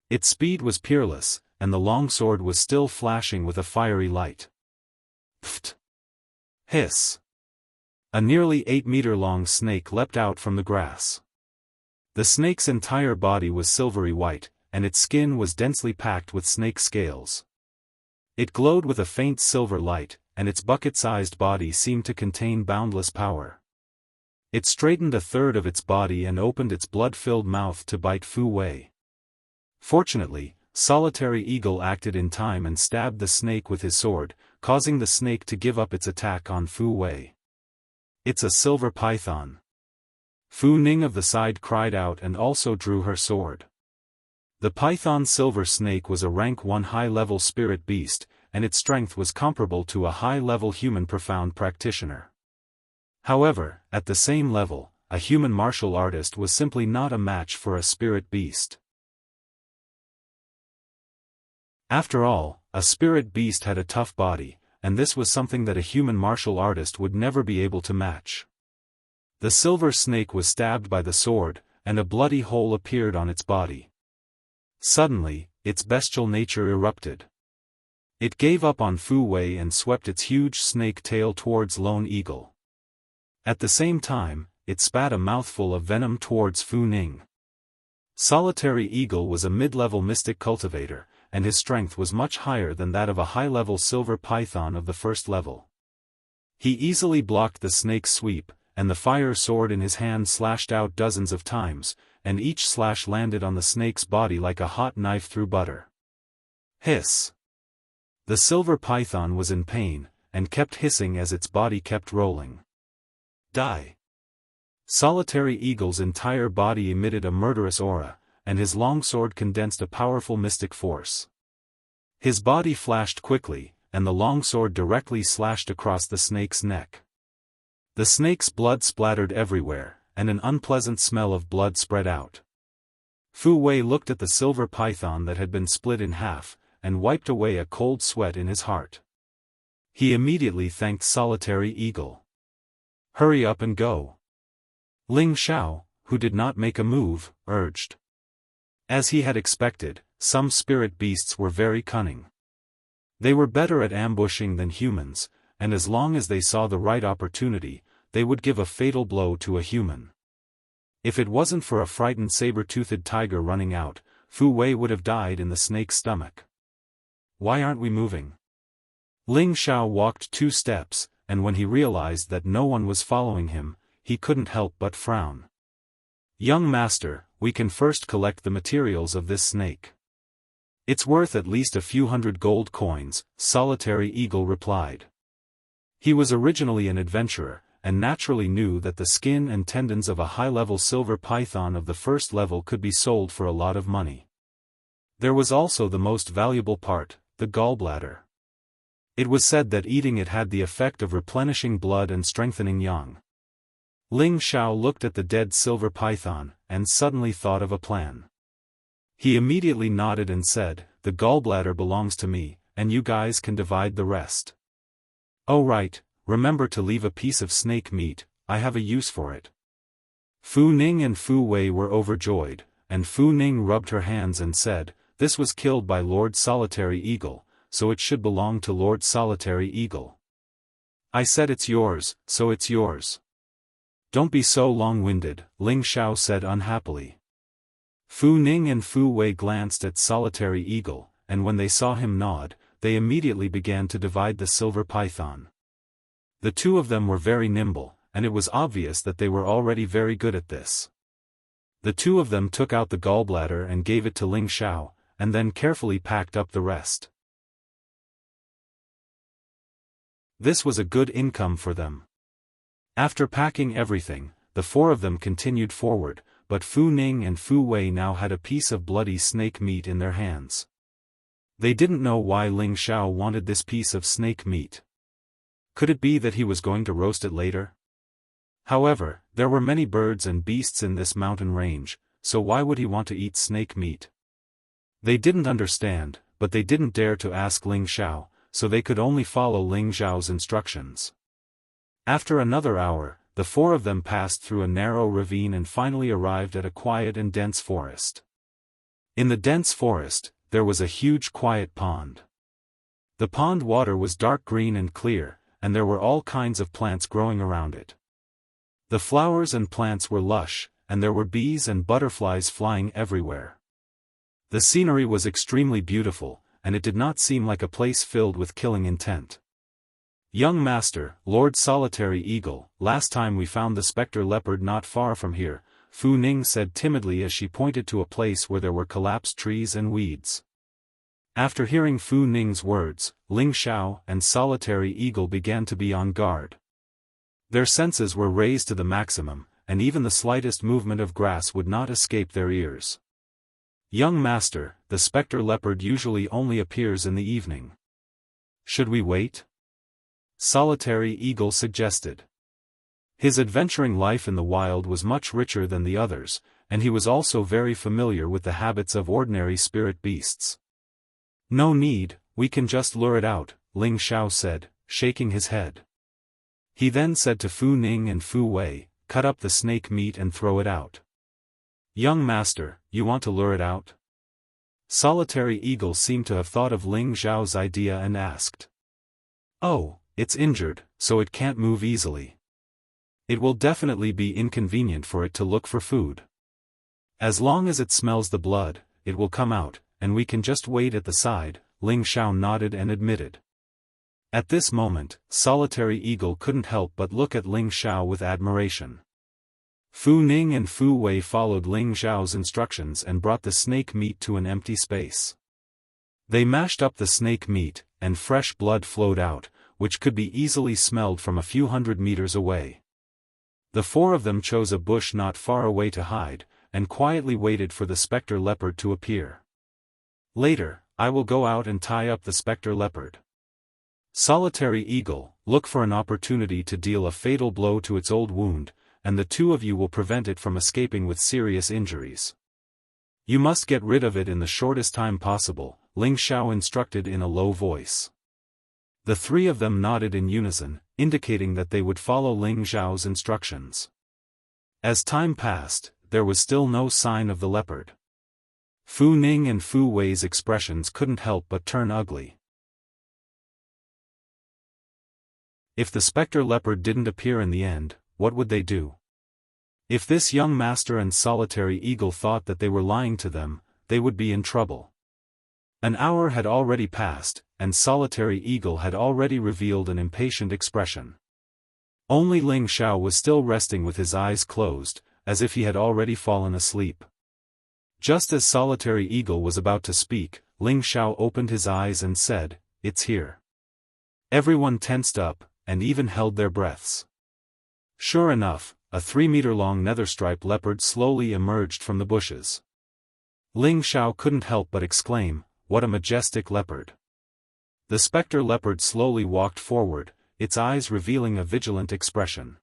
Its speed was peerless, and the longsword was still flashing with a fiery light. Pfft! Hiss! A nearly 8-meter-long snake leapt out from the grass. The snake's entire body was silvery white, and its skin was densely packed with snake scales. It glowed with a faint silver light, and its bucket-sized body seemed to contain boundless power. It straightened a third of its body and opened its blood-filled mouth to bite Fu Wei. Fortunately, Solitary Eagle acted in time and stabbed the snake with his sword, causing the snake to give up its attack on Fu Wei. "It's a silver python!" Fu Ning of the side cried out and also drew her sword. The python silver snake was a rank 1 high-level spirit beast, and its strength was comparable to a high-level human profound practitioner. However, at the same level, a human martial artist was simply not a match for a spirit beast. After all, a spirit beast had a tough body, and this was something that a human martial artist would never be able to match. The silver snake was stabbed by the sword, and a bloody hole appeared on its body. Suddenly, its bestial nature erupted. It gave up on Fu Wei and swept its huge snake tail towards Lone Eagle. At the same time, it spat a mouthful of venom towards Fu Ning. Solitary Eagle was a mid-level mystic cultivator, and his strength was much higher than that of a high-level silver python of the first level. He easily blocked the snake's sweep, and the fire sword in his hand slashed out dozens of times, and each slash landed on the snake's body like a hot knife through butter. Hiss! The silver python was in pain, and kept hissing as its body kept rolling. Die! Solitary Eagle's entire body emitted a murderous aura, and his longsword condensed a powerful mystic force. His body flashed quickly, and the longsword directly slashed across the snake's neck. The snake's blood splattered everywhere, and an unpleasant smell of blood spread out. Fu Wei looked at the silver python that had been split in half, and wiped away a cold sweat in his heart. He immediately thanked Solitary Eagle. "Hurry up and go!" Ling Xiao, who did not make a move, urged. As he had expected, some spirit beasts were very cunning. They were better at ambushing than humans, and as long as they saw the right opportunity, they would give a fatal blow to a human. If it wasn't for a frightened saber-toothed tiger running out, Fu Wei would have died in the snake's stomach. "Why aren't we moving?" Ling Xiao walked 2 steps, and when he realized that no one was following him, he couldn't help but frown. "Young master, we can first collect the materials of this snake. It's worth at least a few hundred gold coins," Solitary Eagle replied. He was originally an adventurer, and naturally knew that the skin and tendons of a high-level silver python of the first level could be sold for a lot of money. There was also the most valuable part, the gallbladder. It was said that eating it had the effect of replenishing blood and strengthening yang. Ling Xiao looked at the dead silver python, and suddenly thought of a plan. He immediately nodded and said, "The gallbladder belongs to me, and you guys can divide the rest. Oh right, remember to leave a piece of snake meat, I have a use for it." Fu Ning and Fu Wei were overjoyed, and Fu Ning rubbed her hands and said, "This was killed by Lord Solitary Eagle, so it should belong to Lord Solitary Eagle. I said it's yours, so it's yours." "Don't be so long-winded," Ling Xiao said unhappily. Fu Ning and Fu Wei glanced at Solitary Eagle, and when they saw him nod, they immediately began to divide the silver python. The two of them were very nimble, and it was obvious that they were already very good at this. The two of them took out the gallbladder and gave it to Ling Xiao, and then carefully packed up the rest. This was a good income for them. After packing everything, the 4 of them continued forward, but Fu Ning and Fu Wei now had a piece of bloody snake meat in their hands. They didn't know why Ling Xiao wanted this piece of snake meat. Could it be that he was going to roast it later? However, there were many birds and beasts in this mountain range, so why would he want to eat snake meat? They didn't understand, but they didn't dare to ask Ling Xiao, so they could only follow Ling Xiao's instructions. After another hour, the four of them passed through a narrow ravine and finally arrived at a quiet and dense forest. In the dense forest, there was a huge quiet pond. The pond water was dark green and clear, and there were all kinds of plants growing around it. The flowers and plants were lush, and there were bees and butterflies flying everywhere. The scenery was extremely beautiful, and it did not seem like a place filled with killing intent. "Young Master, Lord Solitary Eagle, last time we found the spectre leopard not far from here," Fu Ning said timidly as she pointed to a place where there were collapsed trees and weeds. After hearing Fu Ning's words, Ling Xiao and Solitary Eagle began to be on guard. Their senses were raised to the maximum, and even the slightest movement of grass would not escape their ears. "Young Master, the spectre leopard usually only appears in the evening. Should we wait?" Solitary Eagle suggested. His adventuring life in the wild was much richer than the others, and he was also very familiar with the habits of ordinary spirit beasts. "No need, we can just lure it out," Ling Xiao said, shaking his head. He then said to Fu Ning and Fu Wei, "Cut up the snake meat and throw it out." "Young Master, you want to lure it out?" Solitary Eagle seemed to have thought of Ling Xiao's idea and asked. "Oh, it's injured, so it can't move easily. It will definitely be inconvenient for it to look for food. As long as it smells the blood, it will come out, and we can just wait at the side," Ling Xiao nodded and admitted. At this moment, Solitary Eagle couldn't help but look at Ling Xiao with admiration. Fu Ning and Fu Wei followed Ling Xiao's instructions and brought the snake meat to an empty space. They mashed up the snake meat, and fresh blood flowed out, which could be easily smelled from a few hundred meters away. The four of them chose a bush not far away to hide, and quietly waited for the spectre leopard to appear. "Later, I will go out and tie up the spectre leopard. Solitary Eagle, look for an opportunity to deal a fatal blow to its old wound, and the two of you will prevent it from escaping with serious injuries. You must get rid of it in the shortest time possible," Ling Xiao instructed in a low voice. The three of them nodded in unison, indicating that they would follow Ling Xiao's instructions. As time passed, there was still no sign of the leopard. Fu Ning and Fu Wei's expressions couldn't help but turn ugly. If the spectre leopard didn't appear in the end, what would they do? If this young master and Solitary Eagle thought that they were lying to them, they would be in trouble. An hour had already passed, and Solitary Eagle had already revealed an impatient expression. Only Ling Xiao was still resting with his eyes closed, as if he had already fallen asleep. Just as Solitary Eagle was about to speak, Ling Xiao opened his eyes and said, "It's here." Everyone tensed up, and even held their breaths. Sure enough, a 3-meter-long nether-striped leopard slowly emerged from the bushes. Ling Xiao couldn't help but exclaim, "What a majestic leopard." The spectre leopard slowly walked forward, its eyes revealing a vigilant expression.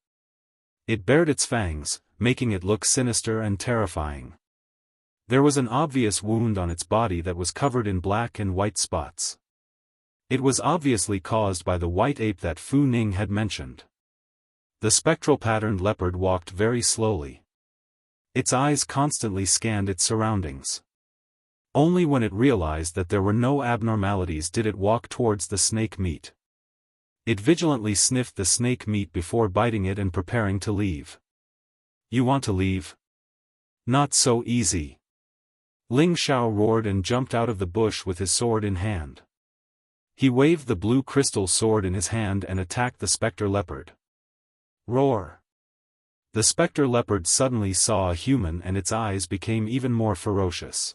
It bared its fangs, making it look sinister and terrifying. There was an obvious wound on its body that was covered in black and white spots. It was obviously caused by the white ape that Fu Ning had mentioned. The spectral-patterned leopard walked very slowly. Its eyes constantly scanned its surroundings. Only when it realized that there were no abnormalities did it walk towards the snake meat. It vigilantly sniffed the snake meat before biting it and preparing to leave. "You want to leave? Not so easy." Ling Xiao roared and jumped out of the bush with his sword in hand. He waved the blue crystal sword in his hand and attacked the spectre leopard. Roar! The spectre leopard suddenly saw a human and its eyes became even more ferocious.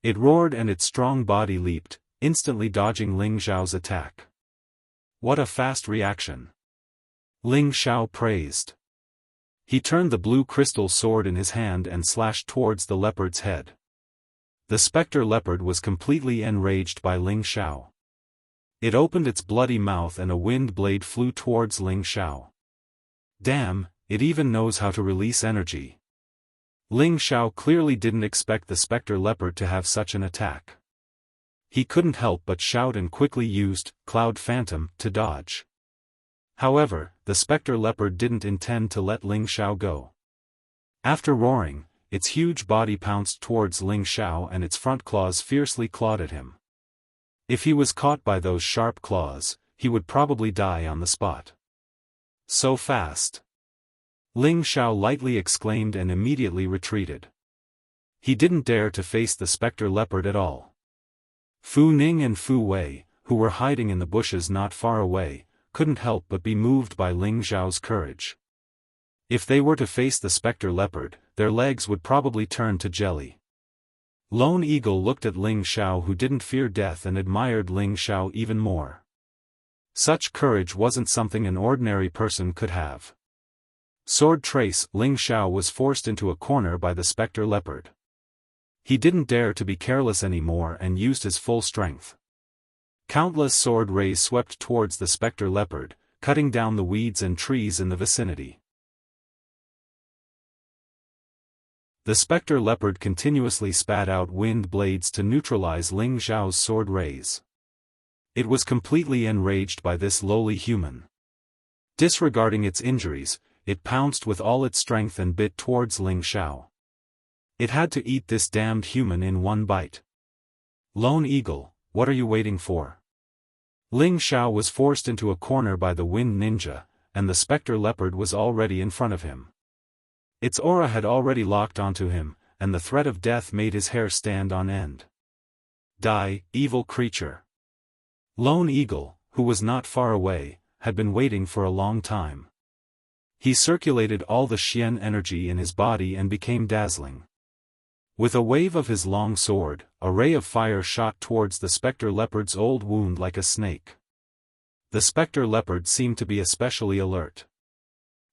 It roared and its strong body leaped, instantly dodging Ling Xiao's attack. "What a fast reaction!" Ling Xiao praised. He turned the blue crystal sword in his hand and slashed towards the leopard's head. The spectre leopard was completely enraged by Ling Xiao. It opened its bloody mouth and a wind blade flew towards Ling Xiao. "Damn, it even knows how to release energy." Ling Xiao clearly didn't expect the specter leopard to have such an attack. He couldn't help but shout and quickly used Cloud Phantom to dodge. However, the specter leopard didn't intend to let Ling Xiao go. After roaring, its huge body pounced towards Ling Xiao and its front claws fiercely clawed at him. If he was caught by those sharp claws, he would probably die on the spot. So fast! Ling Xiao lightly exclaimed and immediately retreated. He didn't dare to face the specter leopard at all. Fu Ning and Fu Wei, who were hiding in the bushes not far away, couldn't help but be moved by Ling Xiao's courage. If they were to face the specter leopard, their legs would probably turn to jelly. Lone Eagle looked at Ling Xiao, who didn't fear death, and admired Ling Xiao even more. Such courage wasn't something an ordinary person could have. Sword trace, Ling Xiao was forced into a corner by the specter leopard. He didn't dare to be careless anymore and used his full strength. Countless sword rays swept towards the specter leopard, cutting down the weeds and trees in the vicinity. The specter leopard continuously spat out wind blades to neutralize Ling Xiao's sword rays. It was completely enraged by this lowly human. Disregarding its injuries, it pounced with all its strength and bit towards Ling Xiao. It had to eat this damned human in one bite. Lone Eagle, what are you waiting for? Ling Xiao was forced into a corner by the Wind Ninja, and the specter leopard was already in front of him. Its aura had already locked onto him, and the threat of death made his hair stand on end. Die, evil creature! Lone Eagle, who was not far away, had been waiting for a long time. He circulated all the Xian energy in his body and became dazzling. With a wave of his long sword, a ray of fire shot towards the specter leopard's old wound like a snake. The specter leopard seemed to be especially alert.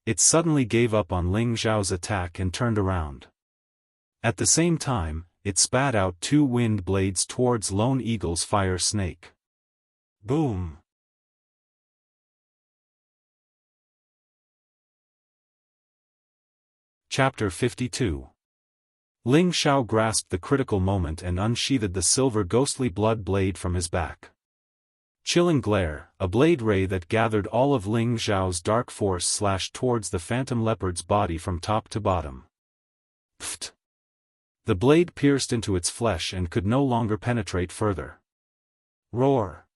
It suddenly gave up on Ling Xiao's attack and turned around. At the same time, it spat out two wind blades towards Lone Eagle's fire snake. Boom! Chapter 52. Ling Xiao grasped the critical moment and unsheathed the silver ghostly blood blade from his back. Chilling glare, a blade ray that gathered all of Ling Xiao's dark force slashed towards the phantom leopard's body from top to bottom. Pfft! The blade pierced into its flesh and could no longer penetrate further. Roar!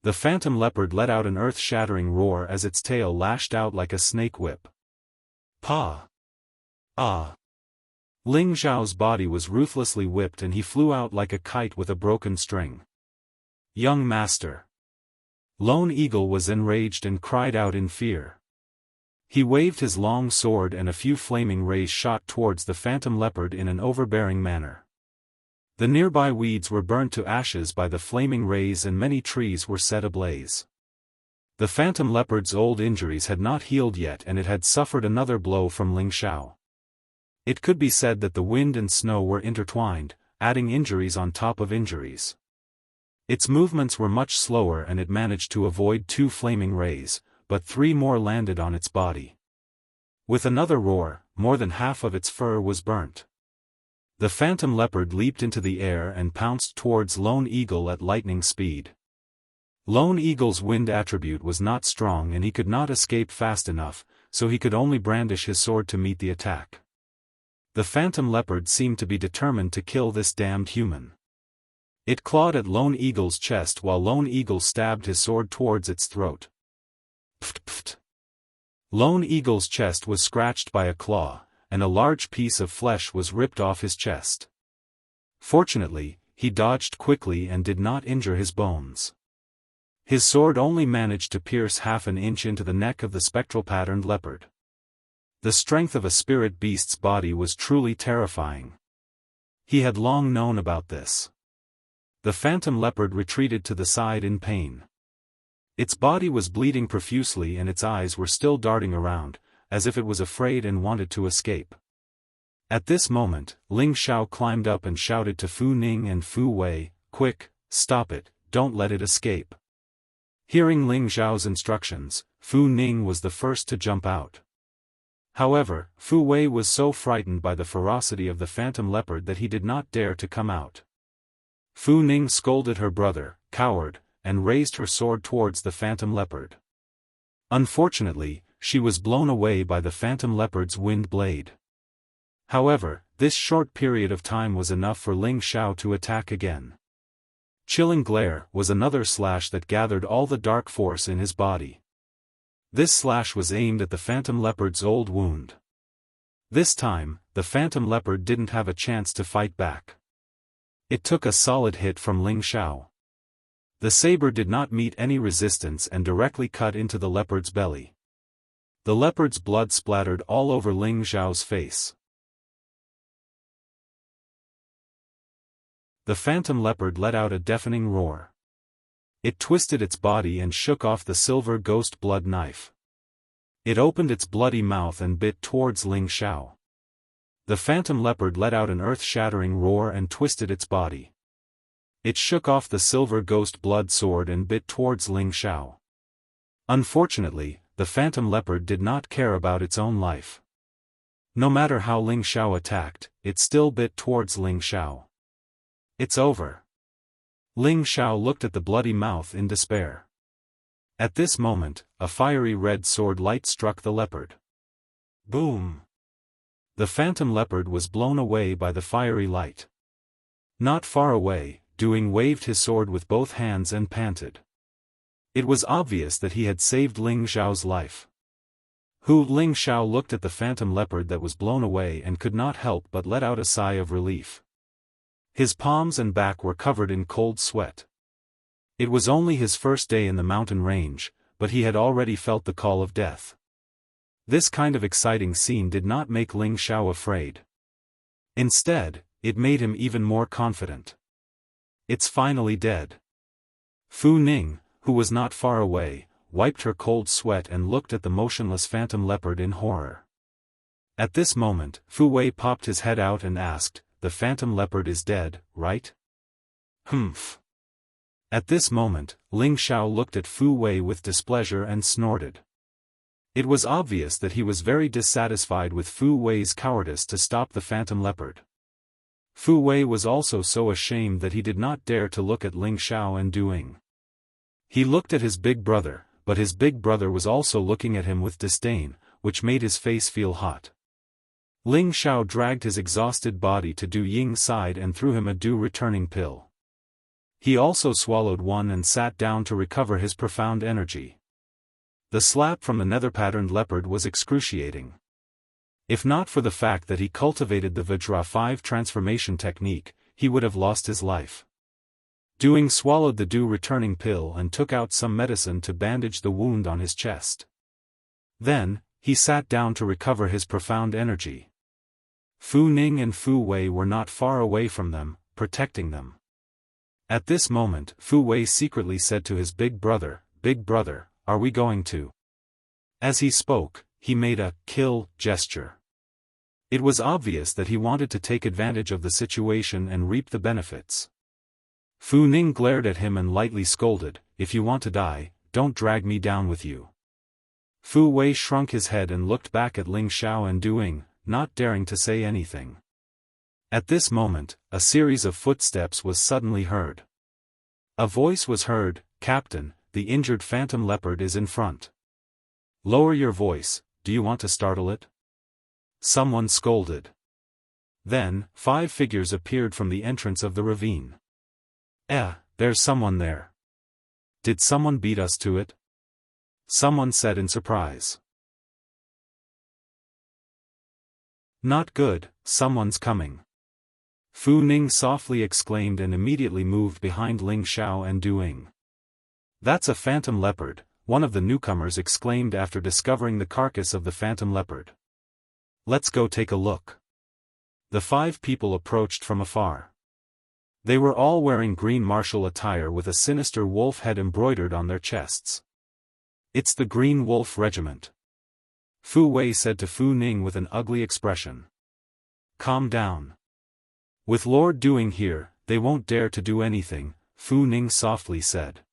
The phantom leopard let out an earth-shattering roar as its tail lashed out like a snake whip. Pa! Ah! Ling Xiao's body was ruthlessly whipped and he flew out like a kite with a broken string. Young master! Lone Eagle was enraged and cried out in fear. He waved his long sword and a few flaming rays shot towards the phantom leopard in an overbearing manner. The nearby weeds were burnt to ashes by the flaming rays and many trees were set ablaze. The phantom leopard's old injuries had not healed yet and it had suffered another blow from Ling Xiao. It could be said that the wind and snow were intertwined, adding injuries on top of injuries. Its movements were much slower and it managed to avoid two flaming rays, but three more landed on its body. With another roar, more than half of its fur was burnt. The phantom leopard leaped into the air and pounced towards Lone Eagle at lightning speed. Lone Eagle's wind attribute was not strong and he could not escape fast enough, so he could only brandish his sword to meet the attack. The phantom leopard seemed to be determined to kill this damned human. It clawed at Lone Eagle's chest while Lone Eagle stabbed his sword towards its throat. Pft pft. Lone Eagle's chest was scratched by a claw, and a large piece of flesh was ripped off his chest. Fortunately, he dodged quickly and did not injure his bones. His sword only managed to pierce half an inch into the neck of the spectral-patterned leopard. The strength of a spirit beast's body was truly terrifying. He had long known about this. The phantom leopard retreated to the side in pain. Its body was bleeding profusely and its eyes were still darting around, as if it was afraid and wanted to escape. At this moment, Ling Xiao climbed up and shouted to Fu Ning and Fu Wei, "Quick, stop it, don't let it escape." Hearing Ling Xiao's instructions, Fu Ning was the first to jump out. However, Fu Wei was so frightened by the ferocity of the phantom leopard that he did not dare to come out. Fu Ning scolded her brother, coward, and raised her sword towards the phantom leopard. Unfortunately, she was blown away by the phantom leopard's wind blade. However, this short period of time was enough for Ling Xiao to attack again. Chilling Glare was another slash that gathered all the dark force in his body. This slash was aimed at the phantom leopard's old wound. This time, the phantom leopard didn't have a chance to fight back. It took a solid hit from Ling Xiao. The saber did not meet any resistance and directly cut into the leopard's belly. The leopard's blood splattered all over Ling Xiao's face. The phantom leopard let out a deafening roar. It twisted its body and shook off the silver ghost blood knife. It opened its bloody mouth and bit towards Ling Xiao. The phantom leopard let out an earth-shattering roar and twisted its body. It shook off the silver ghost blood sword and bit towards Ling Xiao. Unfortunately, the phantom leopard did not care about its own life. No matter how Ling Xiao attacked, it still bit towards Ling Xiao. It's over. Ling Xiao looked at the bloody mouth in despair. At this moment, a fiery red sword light struck the leopard. Boom! The phantom leopard was blown away by the fiery light. Not far away, Duing waved his sword with both hands and panted. It was obvious that he had saved Ling Xiao's life. Ling Xiao looked at the phantom leopard that was blown away and could not help but let out a sigh of relief. His palms and back were covered in cold sweat. It was only his first day in the mountain range, but he had already felt the call of death. This kind of exciting scene did not make Ling Xiao afraid. Instead, it made him even more confident. It's finally dead. Fu Ning, who was not far away, wiped her cold sweat and looked at the motionless phantom leopard in horror. At this moment, Fu Wei popped his head out and asked, "The phantom leopard is dead, right?" "Humph." At this moment, Ling Xiao looked at Fu Wei with displeasure and snorted. It was obvious that he was very dissatisfied with Fu Wei's cowardice to stop the phantom leopard. Fu Wei was also so ashamed that he did not dare to look at Ling Xiao and Duing. He looked at his big brother, but his big brother was also looking at him with disdain, which made his face feel hot. Ling Xiao dragged his exhausted body to Du Ying's side and threw him a returning pill. He also swallowed one and sat down to recover his profound energy. The slap from the nether-patterned leopard was excruciating. If not for the fact that he cultivated the Vajra 5 transformation technique, he would have lost his life. Duing swallowed the returning pill and took out some medicine to bandage the wound on his chest. Then, he sat down to recover his profound energy. Fu Ning and Fu Wei were not far away from them, protecting them. At this moment, Fu Wei secretly said to his big brother, "Big brother, are we going to?" As he spoke, he made a kill gesture. It was obvious that he wanted to take advantage of the situation and reap the benefits. Fu Ning glared at him and lightly scolded, "If you want to die, don't drag me down with you." Fu Wei shrunk his head and looked back at Ling Xiao and Duing, not daring to say anything. At this moment, a series of footsteps was suddenly heard. A voice was heard, "Captain, the injured phantom leopard is in front." "Lower your voice, do you want to startle it?" someone scolded. Then, 5 figures appeared from the entrance of the ravine. There's someone there. Did someone beat us to it?" someone said in surprise. "Not good, someone's coming." Fu Ning softly exclaimed and immediately moved behind Ling Xiao and Duing. "That's a phantom leopard," one of the newcomers exclaimed after discovering the carcass of the phantom leopard. "Let's go take a look." The 5 people approached from afar. They were all wearing green martial attire with a sinister wolf head embroidered on their chests. "It's the Green Wolf Regiment," Fu Wei said to Fu Ning with an ugly expression. "Calm down. With Lord Duing here, they won't dare to do anything," Fu Ning softly said.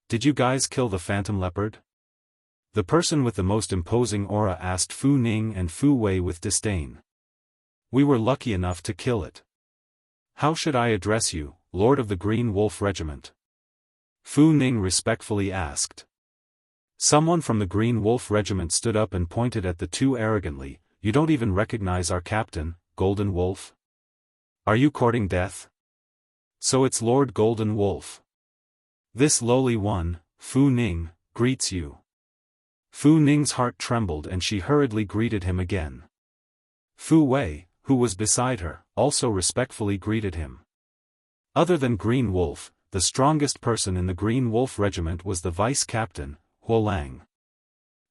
"Did you guys kill the phantom leopard?" The person with the most imposing aura asked Fu Ning and Fu Wei with disdain. We were lucky enough to kill it. How should I address you, Lord of the Green Wolf Regiment? Fu Ning respectfully asked. Someone from the Green Wolf Regiment stood up and pointed at the two arrogantly. You don't even recognize our captain, Golden Wolf? Are you courting death? So it's Lord Golden Wolf. This lowly one, Fu Ning, greets you. Fu Ning's heart trembled and she hurriedly greeted him again. Fu Wei, who was beside her, also respectfully greeted him. Other than Green Wolf, the strongest person in the Green Wolf Regiment was the vice captain, Huo Lang.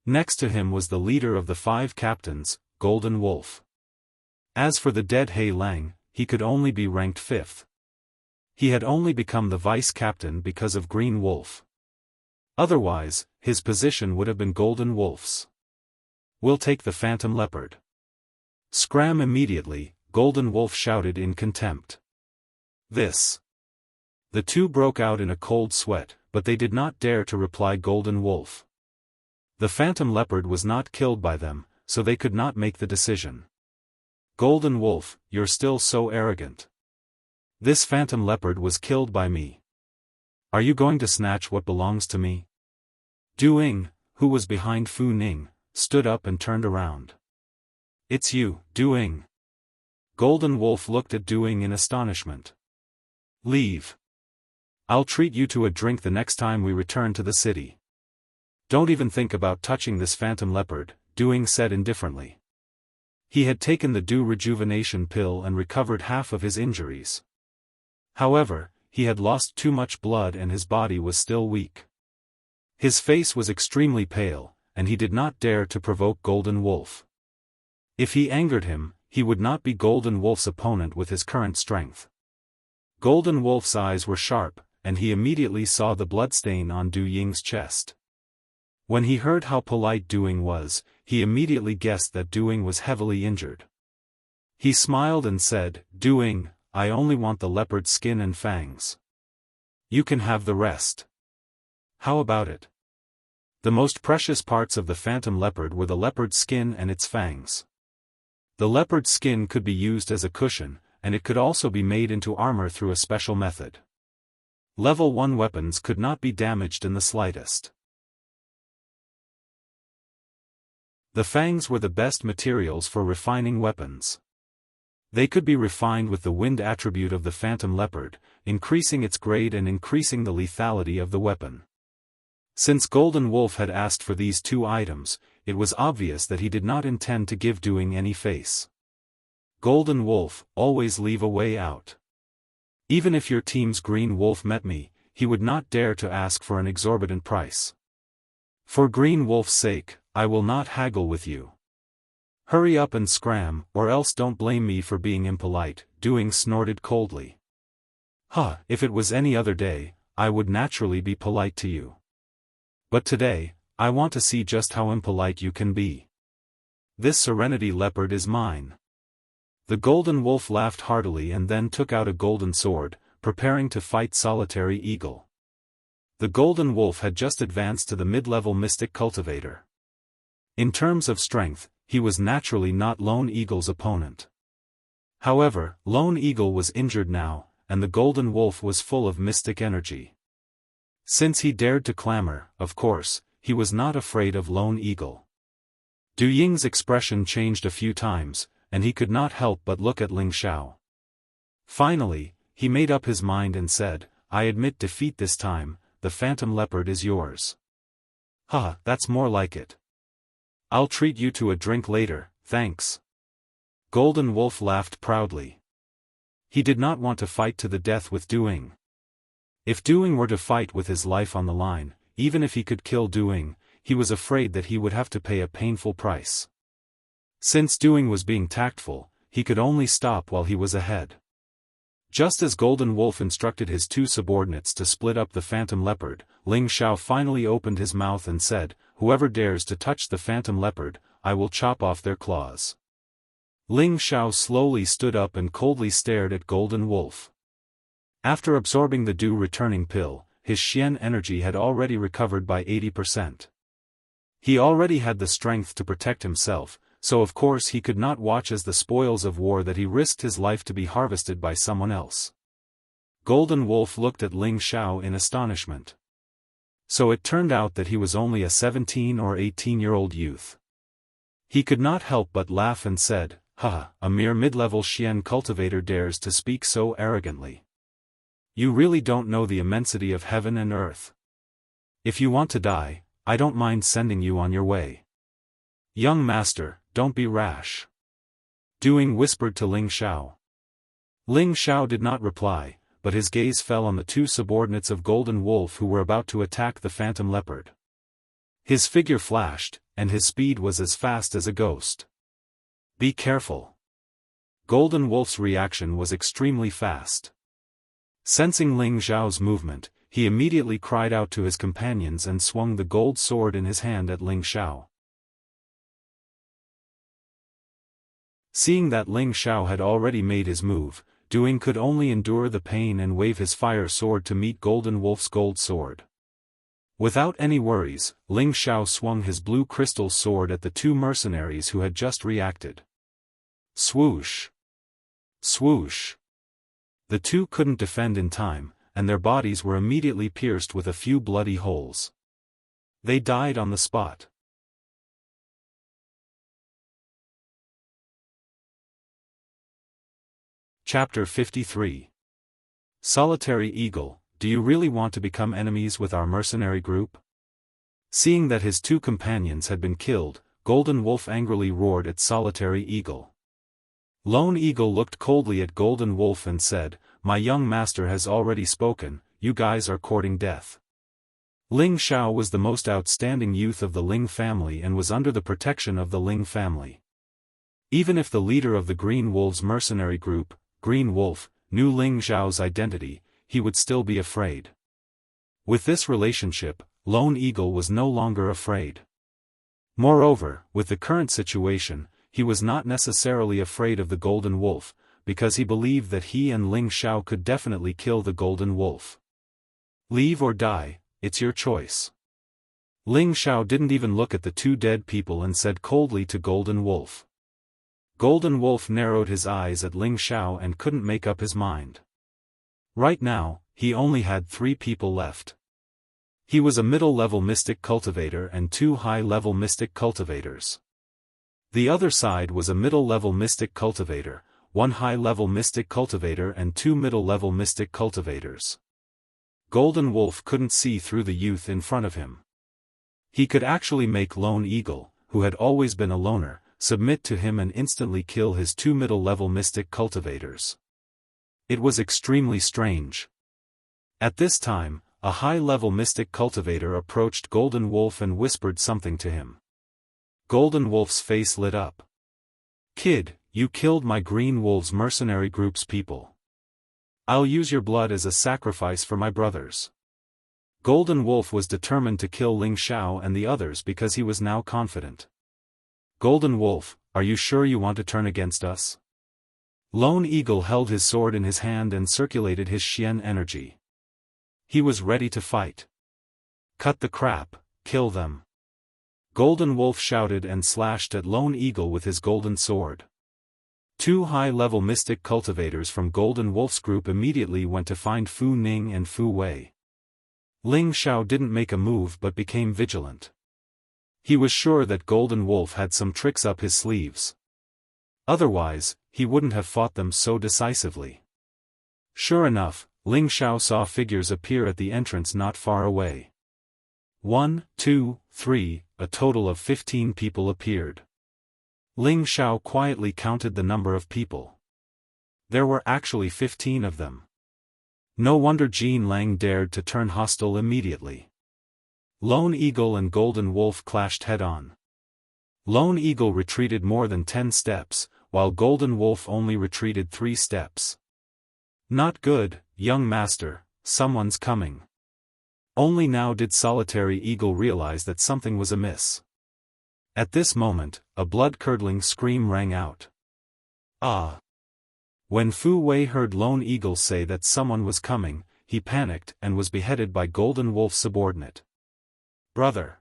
Next to him was the leader of the 5 captains, Golden Wolf. As for the dead He Lang, he could only be ranked 5th. He had only become the vice captain because of Green Wolf. Otherwise, his position would have been Golden Wolf's. We'll take the Phantom Leopard. Scram immediately, Golden Wolf shouted in contempt. This. The two broke out in a cold sweat, but they did not dare to reply Golden Wolf. The Phantom Leopard was not killed by them, so they could not make the decision. Golden Wolf, you're still so arrogant. This Phantom Leopard was killed by me. Are you going to snatch what belongs to me? Du Ying, who was behind Fu Ning, stood up and turned around. It's you, Du Ying. Golden Wolf looked at Du Ying in astonishment. Leave. I'll treat you to a drink the next time we return to the city. Don't even think about touching this Phantom Leopard, Du Ying said indifferently. He had taken the Du rejuvenation pill and recovered half of his injuries. However, he had lost too much blood and his body was still weak. His face was extremely pale, and he did not dare to provoke Golden Wolf. If he angered him, he would not be Golden Wolf's opponent with his current strength. Golden Wolf's eyes were sharp, and he immediately saw the bloodstain on Du Ying's chest. When he heard how polite Du Ying was, he immediately guessed that Du Ying was heavily injured. He smiled and said, Du Ying, I only want the leopard's skin and fangs. You can have the rest. How about it? The most precious parts of the Phantom Leopard were the leopard's skin and its fangs. The leopard's skin could be used as a cushion, and it could also be made into armor through a special method. Level 1 weapons could not be damaged in the slightest. The fangs were the best materials for refining weapons. They could be refined with the wind attribute of the Phantom Leopard, increasing its grade and increasing the lethality of the weapon. Since Golden Wolf had asked for these 2 items, it was obvious that he did not intend to give Du Ying any face. Golden Wolf, always leave a way out. Even if your team's Green Wolf met me, he would not dare to ask for an exorbitant price. For Green Wolf's sake, I will not haggle with you. Hurry up and scram, or else don't blame me for being impolite, Du Ying snorted coldly. If it was any other day, I would naturally be polite to you. But today, I want to see just how impolite you can be. This Serenity Leopard is mine. The Golden Wolf laughed heartily and then took out a golden sword, preparing to fight Solitary Eagle. The Golden Wolf had just advanced to the mid-level Mystic Cultivator. In terms of strength, he was naturally not Lone Eagle's opponent. However, Lone Eagle was injured now, and the Golden Wolf was full of mystic energy. Since he dared to clamor, of course, he was not afraid of Lone Eagle. Du Ying's expression changed a few times, and he could not help but look at Ling Xiao. Finally, he made up his mind and said, I admit defeat this time, the Phantom Leopard is yours. That's more like it. I'll treat you to a drink later, thanks. Golden Wolf laughed proudly. He did not want to fight to the death with Du Ying. If Du Ying were to fight with his life on the line, even if he could kill Du Ying, he was afraid that he would have to pay a painful price. Since Du Ying was being tactful, he could only stop while he was ahead. Just as Golden Wolf instructed his 2 subordinates to split up the Phantom Leopard, Ling Xiao finally opened his mouth and said, Whoever dares to touch the Phantom Leopard, I will chop off their claws. Ling Xiao slowly stood up and coldly stared at Golden Wolf. After absorbing the Du returning pill, his Xian energy had already recovered by 80%. He already had the strength to protect himself, so of course he could not watch as the spoils of war that he risked his life to be harvested by someone else. Golden Wolf looked at Ling Xiao in astonishment. So it turned out that he was only a 17 or 18-year-old youth. He could not help but laugh and said, "Haha, a mere mid-level Xian cultivator dares to speak so arrogantly. You really don't know the immensity of heaven and earth. If you want to die, I don't mind sending you on your way." "Young master, don't be rash," Duing whispered to Ling Xiao. Ling Xiao did not reply, but his gaze fell on the two subordinates of Golden Wolf who were about to attack the phantom leopard. His figure flashed, and his speed was as fast as a ghost. "Be careful." Golden Wolf's reaction was extremely fast. Sensing Ling Xiao's movement, he immediately cried out to his companions and swung the gold sword in his hand at Ling Xiao. Seeing that Ling Xiao had already made his move, Duing could only endure the pain and wave his fire sword to meet Golden Wolf's gold sword. Without any worries, Ling Xiao swung his blue crystal sword at the two mercenaries who had just reacted. Swoosh! Swoosh! The two couldn't defend in time, and their bodies were immediately pierced with a few bloody holes. They died on the spot. Chapter 53. Solitary Eagle, do you really want to become enemies with our mercenary group? Seeing that his two companions had been killed, Golden Wolf angrily roared at Solitary Eagle. Lone Eagle looked coldly at Golden Wolf and said, "My young master has already spoken, you guys are courting death." Ling Xiao was the most outstanding youth of the Ling family and was under the protection of the Ling family. Even if the leader of the Green Wolves mercenary group, Green Wolf, knew Ling Xiao's identity, he would still be afraid. With this relationship, Lone Eagle was no longer afraid. Moreover, with the current situation, he was not necessarily afraid of the Golden Wolf, because he believed that he and Ling Xiao could definitely kill the Golden Wolf. Leave or die, it's your choice. Ling Xiao didn't even look at the two dead people and said coldly to Golden Wolf. Golden Wolf narrowed his eyes at Ling Xiao and couldn't make up his mind. Right now, he only had 3 people left. He was a middle-level mystic cultivator and 2 high-level mystic cultivators. The other side was a middle-level mystic cultivator, 1 high-level mystic cultivator and 2 middle-level mystic cultivators. Golden Wolf couldn't see through the youth in front of him. He could actually make Lone Eagle, who had always been a loner, submit to him and instantly kill his 2 middle-level mystic cultivators. It was extremely strange. At this time, a high-level mystic cultivator approached Golden Wolf and whispered something to him. Golden Wolf's face lit up. "Kid, you killed my Green Wolves mercenary group's people. I'll use your blood as a sacrifice for my brothers." Golden Wolf was determined to kill Ling Xiao and the others because he was now confident. "Golden Wolf, are you sure you want to turn against us?" Lone Eagle held his sword in his hand and circulated his Xian energy. He was ready to fight. "Cut the crap, kill them." Golden Wolf shouted and slashed at Lone Eagle with his golden sword. 2 high-level mystic cultivators from Golden Wolf's group immediately went to find Fu Ning and Fu Wei. Ling Xiao didn't make a move but became vigilant. He was sure that Golden Wolf had some tricks up his sleeves. Otherwise, he wouldn't have fought them so decisively. Sure enough, Ling Xiao saw figures appear at the entrance not far away. 1, 2, 3, a total of 15 people appeared. Ling Xiao quietly counted the number of people. There were actually 15 of them. No wonder Jin Lang dared to turn hostile immediately. Lone Eagle and Golden Wolf clashed head-on. Lone Eagle retreated more than 10 steps, while Golden Wolf only retreated 3 steps. "Not good, young master, someone's coming." Only now did Solitary Eagle realize that something was amiss. At this moment, a blood-curdling scream rang out. "Ah!" When Fu Wei heard Lone Eagle say that someone was coming, he panicked and was beheaded by Golden Wolf's subordinate. "Brother!"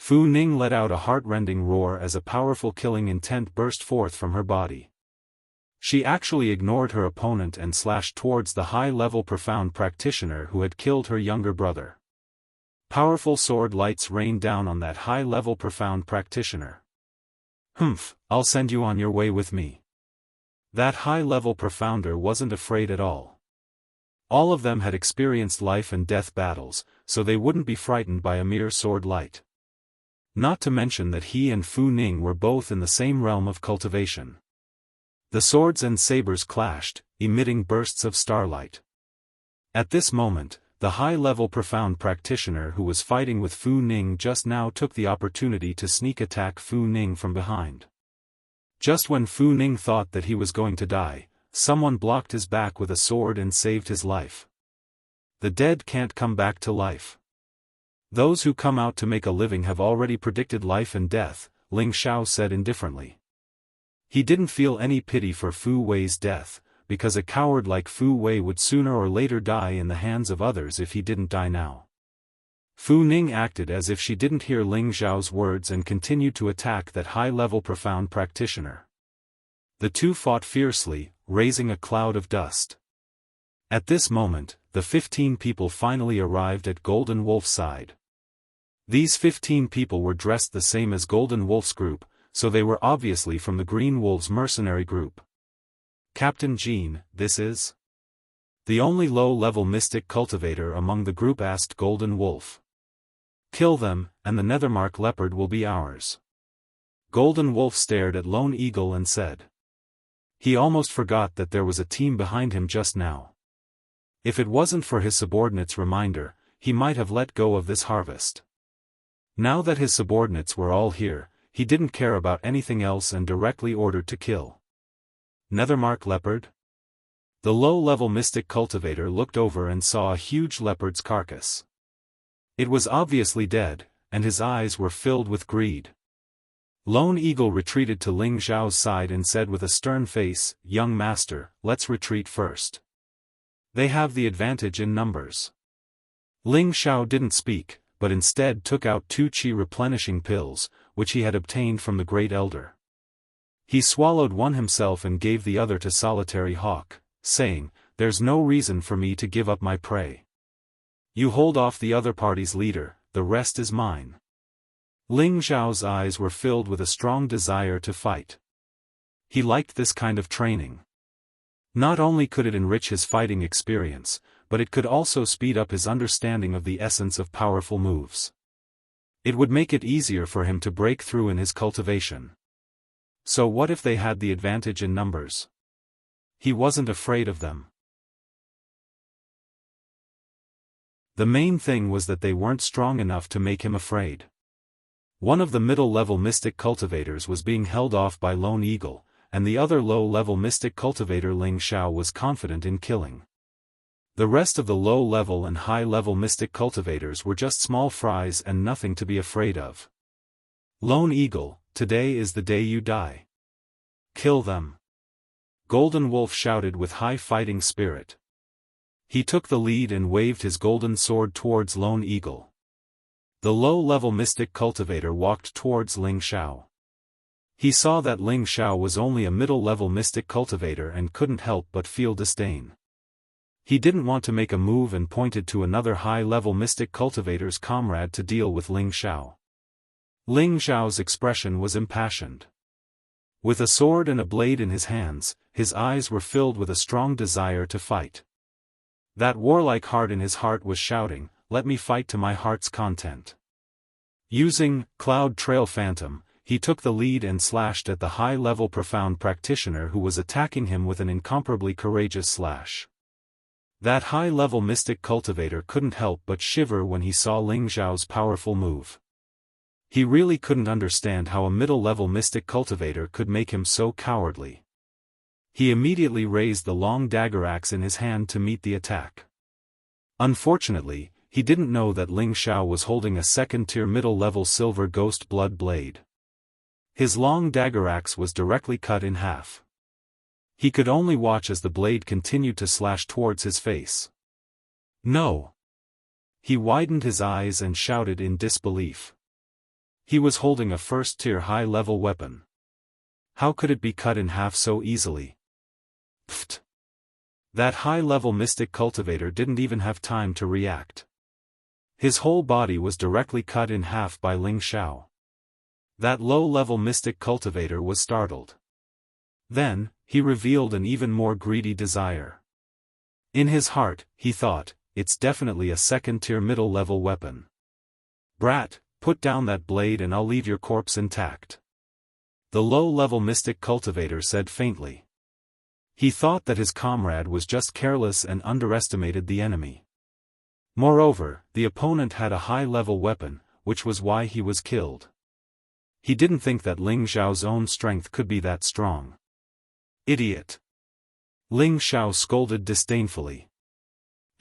Fu Ning let out a heart-rending roar as a powerful killing intent burst forth from her body. She actually ignored her opponent and slashed towards the high-level profound practitioner who had killed her younger brother. Powerful sword lights rained down on that high-level profound practitioner. "Humph, I'll send you on your way with me." That high-level profounder wasn't afraid at all. All of them had experienced life and death battles, so they wouldn't be frightened by a mere sword light. Not to mention that he and Fu Ning were both in the same realm of cultivation. The swords and sabers clashed, emitting bursts of starlight. At this moment, the high-level profound practitioner who was fighting with Fu Ning just now took the opportunity to sneak attack Fu Ning from behind. Just when Fu Ning thought that he was going to die, someone blocked his back with a sword and saved his life. The dead can't come back to life. Those who come out to make a living have already predicted life and death, Ling Xiao said indifferently. He didn't feel any pity for Fu Wei's death, because a coward like Fu Wei would sooner or later die in the hands of others if he didn't die now. Fu Ning acted as if she didn't hear Ling Xiao's words and continued to attack that high-level profound practitioner. The two fought fiercely, raising a cloud of dust. At this moment, the 15 people finally arrived at Golden Wolf's side. These 15 people were dressed the same as Golden Wolf's group, so they were obviously from the Green Wolves mercenary group. "Captain Jean, this is?" The only low-level mystic cultivator among the group asked Golden Wolf. "Kill them, and the Nethermark leopard will be ours." Golden Wolf stared at Lone Eagle and said. He almost forgot that there was a team behind him just now. If it wasn't for his subordinate's reminder, he might have let go of this harvest. Now that his subordinates were all here, he didn't care about anything else and directly ordered to kill. Nethermark leopard? The low-level mystic cultivator looked over and saw a huge leopard's carcass. It was obviously dead, and his eyes were filled with greed. Lone Eagle retreated to Ling Xiao's side and said with a stern face, "Young master, let's retreat first. They have the advantage in numbers." Ling Xiao didn't speak, but instead took out 2 qi replenishing pills, which he had obtained from the Great Elder. He swallowed one himself and gave the other to Solitary Hawk, saying, "There's no reason for me to give up my prey. You hold off the other party's leader, the rest is mine." Ling Xiao's eyes were filled with a strong desire to fight. He liked this kind of training. Not only could it enrich his fighting experience, but it could also speed up his understanding of the essence of powerful moves. It would make it easier for him to break through in his cultivation. So what if they had the advantage in numbers? He wasn't afraid of them. The main thing was that they weren't strong enough to make him afraid. One of the middle-level mystic cultivators was being held off by Lone Eagle, and the other low-level mystic cultivator Ling Xiao was confident in killing. The rest of the low-level and high-level mystic cultivators were just small fries and nothing to be afraid of. "Lone Eagle, today is the day you die. Kill them." Golden Wolf shouted with high fighting spirit. He took the lead and waved his golden sword towards Lone Eagle. The low-level mystic cultivator walked towards Ling Xiao. He saw that Ling Xiao was only a middle-level mystic cultivator and couldn't help but feel disdain. He didn't want to make a move and pointed to another high-level mystic cultivator's comrade to deal with Ling Xiao. Ling Xiao's expression was impassioned. With a sword and a blade in his hands, his eyes were filled with a strong desire to fight. That warlike heart in his heart was shouting, "Let me fight to my heart's content." Using Cloud Trail Phantom, he took the lead and slashed at the high-level profound practitioner who was attacking him with an incomparably courageous slash. That high-level mystic cultivator couldn't help but shiver when he saw Ling Xiao's powerful move. He really couldn't understand how a middle-level mystic cultivator could make him so cowardly. He immediately raised the long dagger axe in his hand to meet the attack. Unfortunately, he didn't know that Ling Xiao was holding a second-tier middle-level silver ghost blood blade. His long dagger axe was directly cut in half. He could only watch as the blade continued to slash towards his face. "No!" He widened his eyes and shouted in disbelief. He was holding a first-tier high-level weapon. How could it be cut in half so easily? Pfft! That high-level mystic cultivator didn't even have time to react. His whole body was directly cut in half by Ling Xiao. That low-level mystic cultivator was startled. Then, he revealed an even more greedy desire. In his heart, he thought, it's definitely a second-tier middle-level weapon. Brat, put down that blade and I'll leave your corpse intact. The low-level mystic cultivator said faintly. He thought that his comrade was just careless and underestimated the enemy. Moreover, the opponent had a high-level weapon, which was why he was killed. He didn't think that Ling Xiao's own strength could be that strong. Idiot! Ling Xiao scolded disdainfully.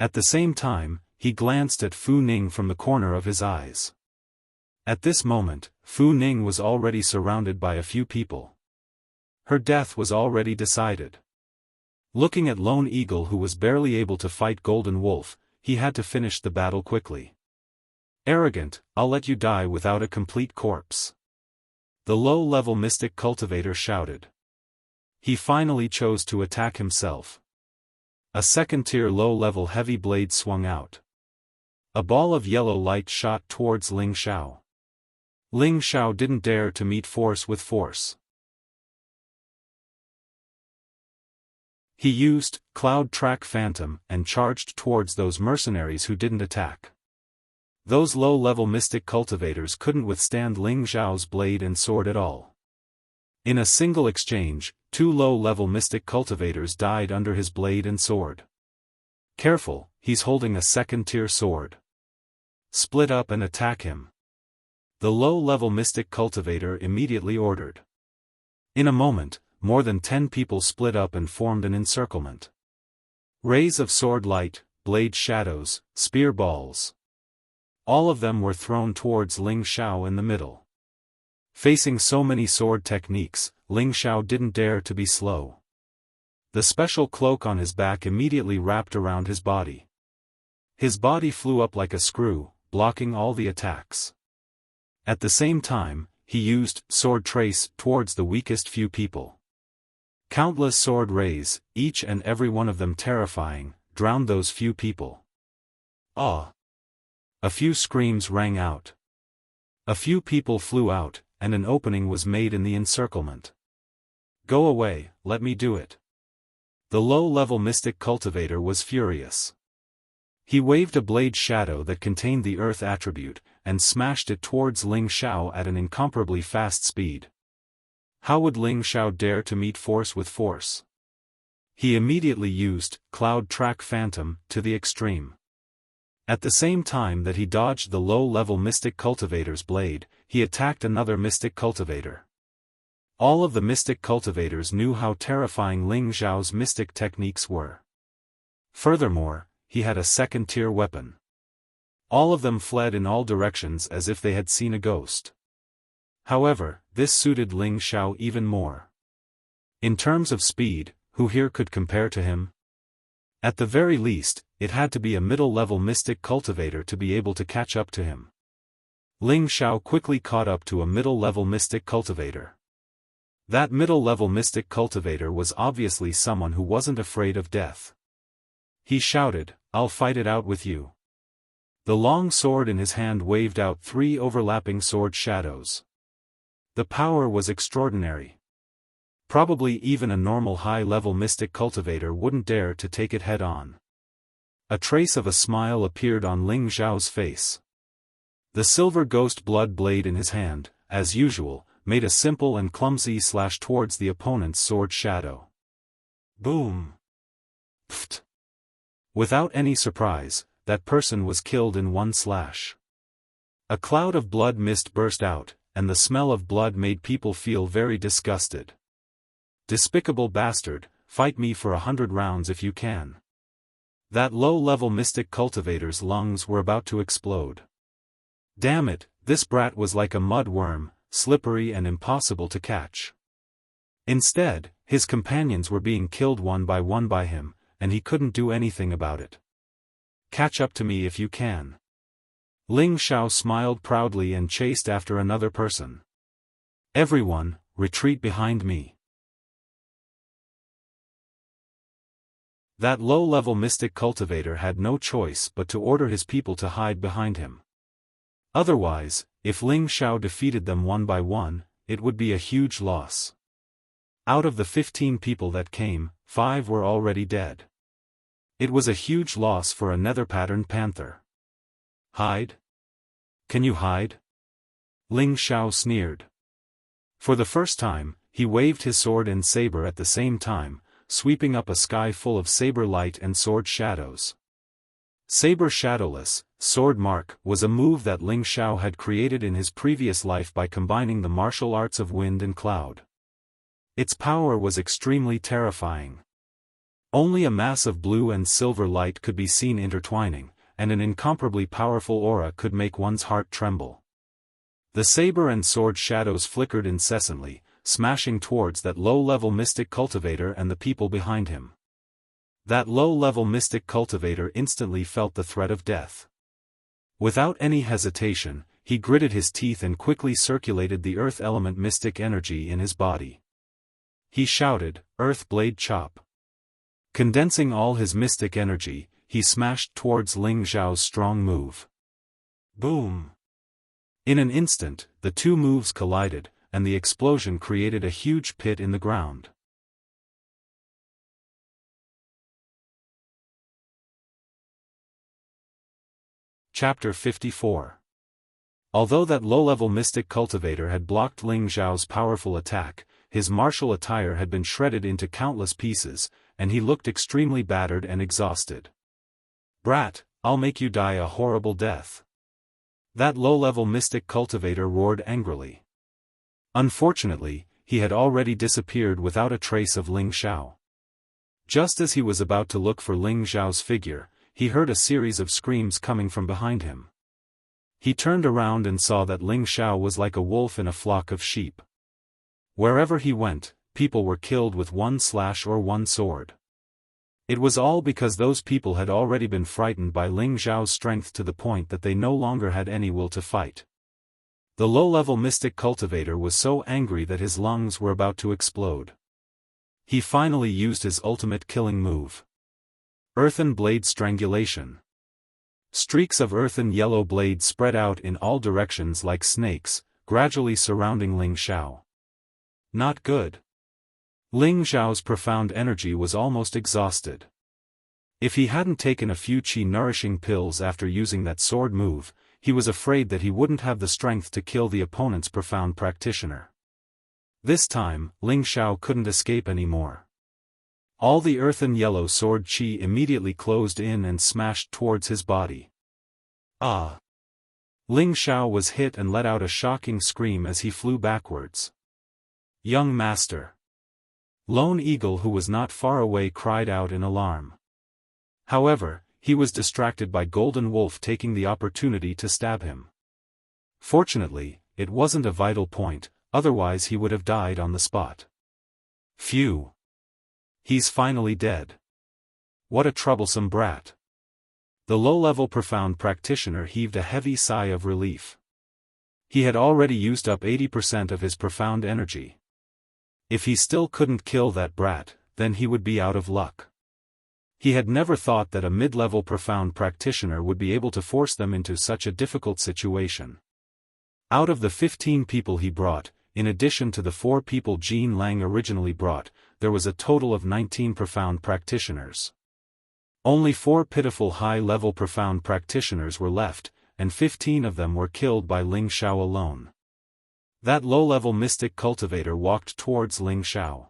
At the same time, he glanced at Fu Ning from the corner of his eyes. At this moment, Fu Ning was already surrounded by a few people. Her death was already decided. Looking at Lone Eagle, who was barely able to fight Golden Wolf, he had to finish the battle quickly. Arrogant, I'll let you die without a complete corpse. The low-level mystic cultivator shouted. He finally chose to attack himself. A second-tier low-level heavy blade swung out. A ball of yellow light shot towards Ling Xiao. Ling Xiao didn't dare to meet force with force. He used Cloud Track Phantom and charged towards those mercenaries who didn't attack. Those low-level mystic cultivators couldn't withstand Ling Xiao's blade and sword at all. In a single exchange, 2 low-level mystic cultivators died under his blade and sword. Careful, he's holding a second-tier sword. Split up and attack him. The low-level mystic cultivator immediately ordered. In a moment, more than 10 people split up and formed an encirclement. Rays of sword light, blade shadows, spear balls. All of them were thrown towards Ling Xiao in the middle. Facing so many sword techniques, Ling Xiao didn't dare to be slow. The special cloak on his back immediately wrapped around his body. His body flew up like a screw, blocking all the attacks. At the same time, he used sword trace towards the weakest few people. Countless sword rays, each and every one of them terrifying, drowned those few people. Ah! A few screams rang out. A few people flew out, and an opening was made in the encirclement. Go away, let me do it. The low-level mystic cultivator was furious. He waved a blade shadow that contained the earth attribute, and smashed it towards Ling Xiao at an incomparably fast speed. How would Ling Xiao dare to meet force with force? He immediately used Cloud Track Phantom to the extreme. At the same time that he dodged the low-level mystic cultivator's blade, he attacked another mystic cultivator. All of the mystic cultivators knew how terrifying Ling Xiao's mystic techniques were. Furthermore, he had a second-tier weapon. All of them fled in all directions as if they had seen a ghost. However, this suited Ling Xiao even more. In terms of speed, who here could compare to him? At the very least, it had to be a middle-level mystic cultivator to be able to catch up to him. Ling Xiao quickly caught up to a middle-level mystic cultivator. That middle-level mystic cultivator was obviously someone who wasn't afraid of death. He shouted, "I'll fight it out with you." The long sword in his hand waved out 3 overlapping sword shadows. The power was extraordinary. Probably even a normal high-level mystic cultivator wouldn't dare to take it head-on. A trace of a smile appeared on Ling Xiao's face. The silver ghost blood blade in his hand, as usual, made a simple and clumsy slash towards the opponent's sword shadow. Boom! Pfft! Without any surprise, that person was killed in one slash. A cloud of blood mist burst out, and the smell of blood made people feel very disgusted. Despicable bastard, fight me for 100 rounds if you can. That low-level mystic cultivator's lungs were about to explode. Damn it, this brat was like a mud worm, slippery and impossible to catch. Instead, his companions were being killed one by him, and he couldn't do anything about it. Catch up to me if you can. Ling Xiao smiled proudly and chased after another person. Everyone, retreat behind me. That low-level mystic cultivator had no choice but to order his people to hide behind him. Otherwise, if Ling Xiao defeated them one by one, it would be a huge loss. Out of the 15 people that came, 5 were already dead. It was a huge loss for a nether-patterned panther. Hide? Can you hide? Ling Xiao sneered. For the first time, he waved his sword and saber at the same time, sweeping up a sky full of saber light and sword shadows. Saber Shadowless, Sword Mark, was a move that Ling Xiao had created in his previous life by combining the martial arts of wind and cloud. Its power was extremely terrifying. Only a mass of blue and silver light could be seen intertwining, and an incomparably powerful aura could make one's heart tremble. The saber and sword shadows flickered incessantly, smashing towards that low-level mystic cultivator and the people behind him. That low-level mystic cultivator instantly felt the threat of death. Without any hesitation, he gritted his teeth and quickly circulated the earth element mystic energy in his body. He shouted, "Earth Blade Chop!" Condensing all his mystic energy, he smashed towards Ling Xiao's strong move. Boom! In an instant, the two moves collided, and the explosion created a huge pit in the ground. Chapter 54. Although that low-level mystic cultivator had blocked Ling Xiao's powerful attack, his martial attire had been shredded into countless pieces, and he looked extremely battered and exhausted. "Brat, I'll make you die a horrible death." That low-level mystic cultivator roared angrily. Unfortunately, he had already disappeared without a trace of Ling Xiao. Just as he was about to look for Ling Xiao's figure, he heard a series of screams coming from behind him. He turned around and saw that Ling Xiao was like a wolf in a flock of sheep. Wherever he went, people were killed with one slash or one sword. It was all because those people had already been frightened by Ling Xiao's strength to the point that they no longer had any will to fight. The low-level mystic cultivator was so angry that his lungs were about to explode. He finally used his ultimate killing move. Earthen Blade Strangulation. Streaks of earthen yellow blade spread out in all directions like snakes, gradually surrounding Ling Xiao. Not good. Ling Xiao's profound energy was almost exhausted. If he hadn't taken a few qi-nourishing pills after using that sword move, he was afraid that he wouldn't have the strength to kill the opponent's profound practitioner. This time, Ling Xiao couldn't escape anymore. All the earthen yellow sword qi immediately closed in and smashed towards his body. Ah! Ling Xiao was hit and let out a shocking scream as he flew backwards. "Young master!" Lone Eagle, who was not far away, cried out in alarm. However, he was distracted by Golden Wolf taking the opportunity to stab him. Fortunately, it wasn't a vital point, otherwise he would have died on the spot. Phew! He's finally dead. What a troublesome brat. The low-level profound practitioner heaved a heavy sigh of relief. He had already used up 80% of his profound energy. If he still couldn't kill that brat, then he would be out of luck. He had never thought that a mid-level profound practitioner would be able to force them into such a difficult situation. Out of the 15 people he brought, in addition to the 4 people Jean Lang originally brought, there was a total of 19 profound practitioners. Only 4 pitiful high-level profound practitioners were left, and 15 of them were killed by Ling Xiao alone. That low-level mystic cultivator walked towards Ling Xiao.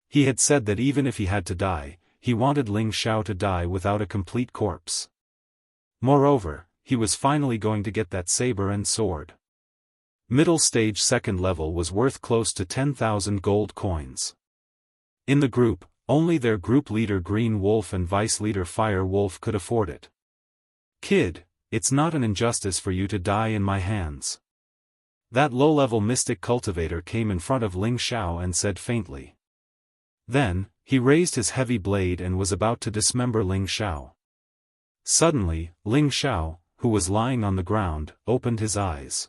He had said that even if he had to die, he wanted Ling Xiao to die without a complete corpse. Moreover, he was finally going to get that saber and sword. Middle stage second level was worth close to 10,000 gold coins. In the group, only their group leader Green Wolf and vice leader Fire Wolf could afford it. "Kid, it's not an injustice for you to die in my hands." That low-level mystic cultivator came in front of Ling Xiao and said faintly. Then, he raised his heavy blade and was about to dismember Ling Xiao. Suddenly, Ling Xiao, who was lying on the ground, opened his eyes.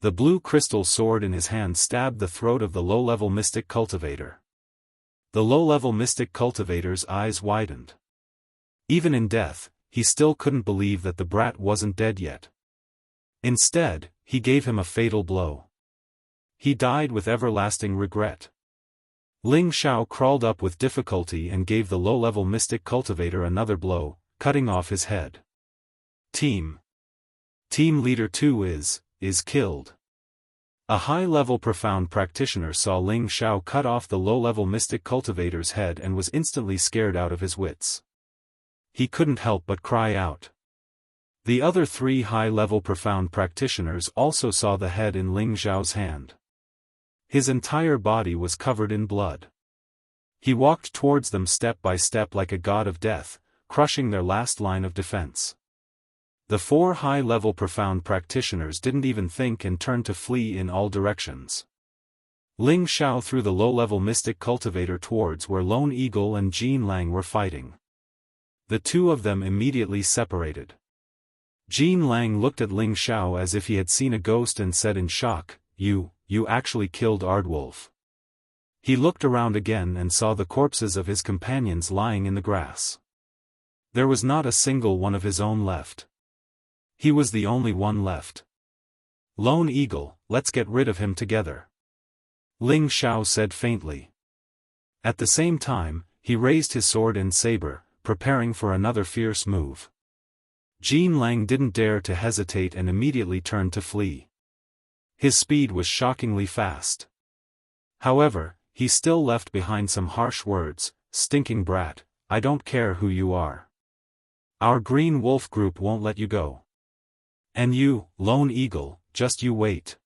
The blue crystal sword in his hand stabbed the throat of the low-level mystic cultivator. The low-level mystic cultivator's eyes widened. Even in death, he still couldn't believe that the brat wasn't dead yet. Instead, he gave him a fatal blow. He died with everlasting regret. Ling Xiao crawled up with difficulty and gave the low-level mystic cultivator another blow, cutting off his head. Team Leader 2 is killed. A high-level profound practitioner saw Ling Xiao cut off the low-level mystic cultivator's head and was instantly scared out of his wits. He couldn't help but cry out. The other 3 high-level profound practitioners also saw the head in Ling Xiao's hand. His entire body was covered in blood. He walked towards them step by step like a god of death, crushing their last line of defense. The 4 high-level profound practitioners didn't even think and turned to flee in all directions. Ling Xiao threw the low-level mystic cultivator towards where Lone Eagle and Jean Lang were fighting. The 2 of them immediately separated. Jean Lang looked at Ling Xiao as if he had seen a ghost and said in shock, You actually killed Ardwolf." He looked around again and saw the corpses of his companions lying in the grass. There was not a single one of his own left. He was the only one left. "Lone Eagle, let's get rid of him together," Ling Xiao said faintly. At the same time, he raised his sword and saber, preparing for another fierce move. Jean Lang didn't dare to hesitate and immediately turned to flee. His speed was shockingly fast. However, he still left behind some harsh words, "Stinking brat, I don't care who you are. Our Green Wolf group won't let you go. And you, Lone Eagle, just you wait."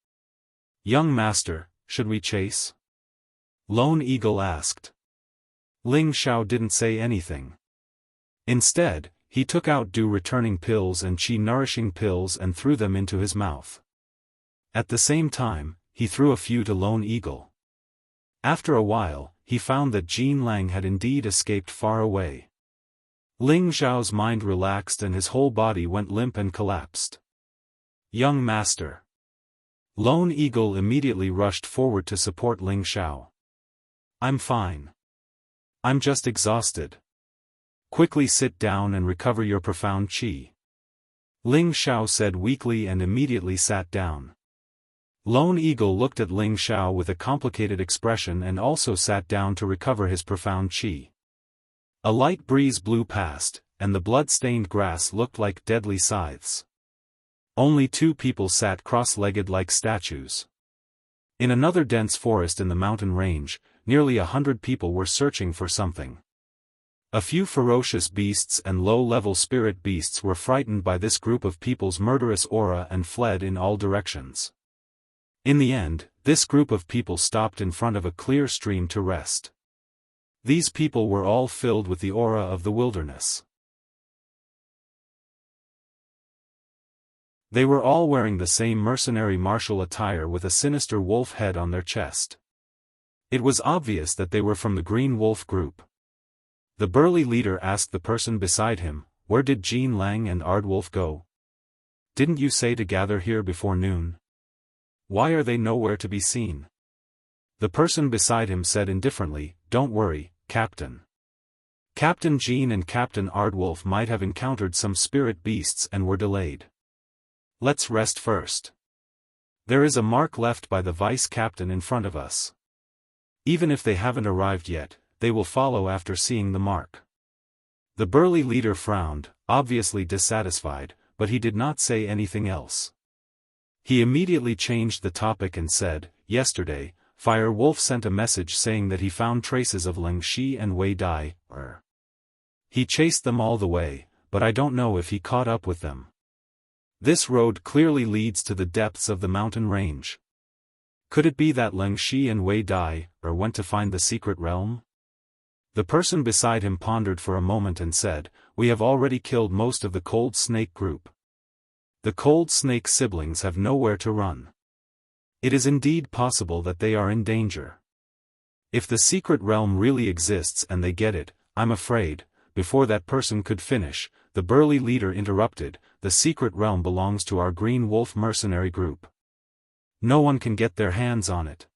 "Young master, should we chase?" Lone Eagle asked. Ling Xiao didn't say anything. Instead, he took out dew returning pills and chi nourishing pills and threw them into his mouth. At the same time, he threw a few to Lone Eagle. After a while, he found that Jean Lang had indeed escaped far away. Ling Xiao's mind relaxed and his whole body went limp and collapsed. "Young master." Lone Eagle immediately rushed forward to support Ling Xiao. "I'm fine. I'm just exhausted. Quickly sit down and recover your profound chi," Ling Xiao said weakly and immediately sat down. Lone Eagle looked at Ling Xiao with a complicated expression and also sat down to recover his profound chi. A light breeze blew past, and the blood-stained grass looked like deadly scythes. Only 2 people sat cross-legged like statues. In another dense forest in the mountain range, nearly 100 people were searching for something. A few ferocious beasts and low-level spirit beasts were frightened by this group of people's murderous aura and fled in all directions. In the end, this group of people stopped in front of a clear stream to rest. These people were all filled with the aura of the wilderness. They were all wearing the same mercenary martial attire with a sinister wolf head on their chest. It was obvious that they were from the Green Wolf group. The burly leader asked the person beside him, "Where did Jean Lang and Ardwolf go? Didn't you say to gather here before noon? Why are they nowhere to be seen?" The person beside him said indifferently, "Don't worry, Captain. Captain Jean and Captain Ardwolf might have encountered some spirit beasts and were delayed. Let's rest first. There is a mark left by the vice captain in front of us. Even if they haven't arrived yet, they will follow after seeing the mark." The burly leader frowned, obviously dissatisfied, but he did not say anything else. He immediately changed the topic and said, "Yesterday, Fire Wolf sent a message saying that he found traces of Leng Shi and Wei Dai. He chased them all the way, but I don't know if he caught up with them. This road clearly leads to the depths of the mountain range. Could it be that Leng Shi and Wei Dai went to find the secret realm?" The person beside him pondered for a moment and said, "We have already killed most of the Cold Snake group. The Cold Snake siblings have nowhere to run. It is indeed possible that they are in danger. If the secret realm really exists and they get it, I'm afraid, before that person could finish, the burly leader interrupted, "The secret realm belongs to our Green Wolf mercenary group. No one can get their hands on it."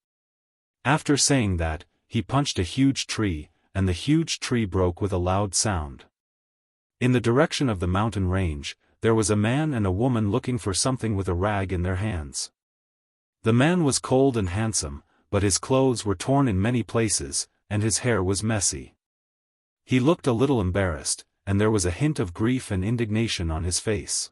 After saying that, he punched a huge tree, and the huge tree broke with a loud sound. In the direction of the mountain range, there was a man and a woman looking for something with a rag in their hands. The man was cold and handsome, but his clothes were torn in many places, and his hair was messy. He looked a little embarrassed, and there was a hint of grief and indignation on his face.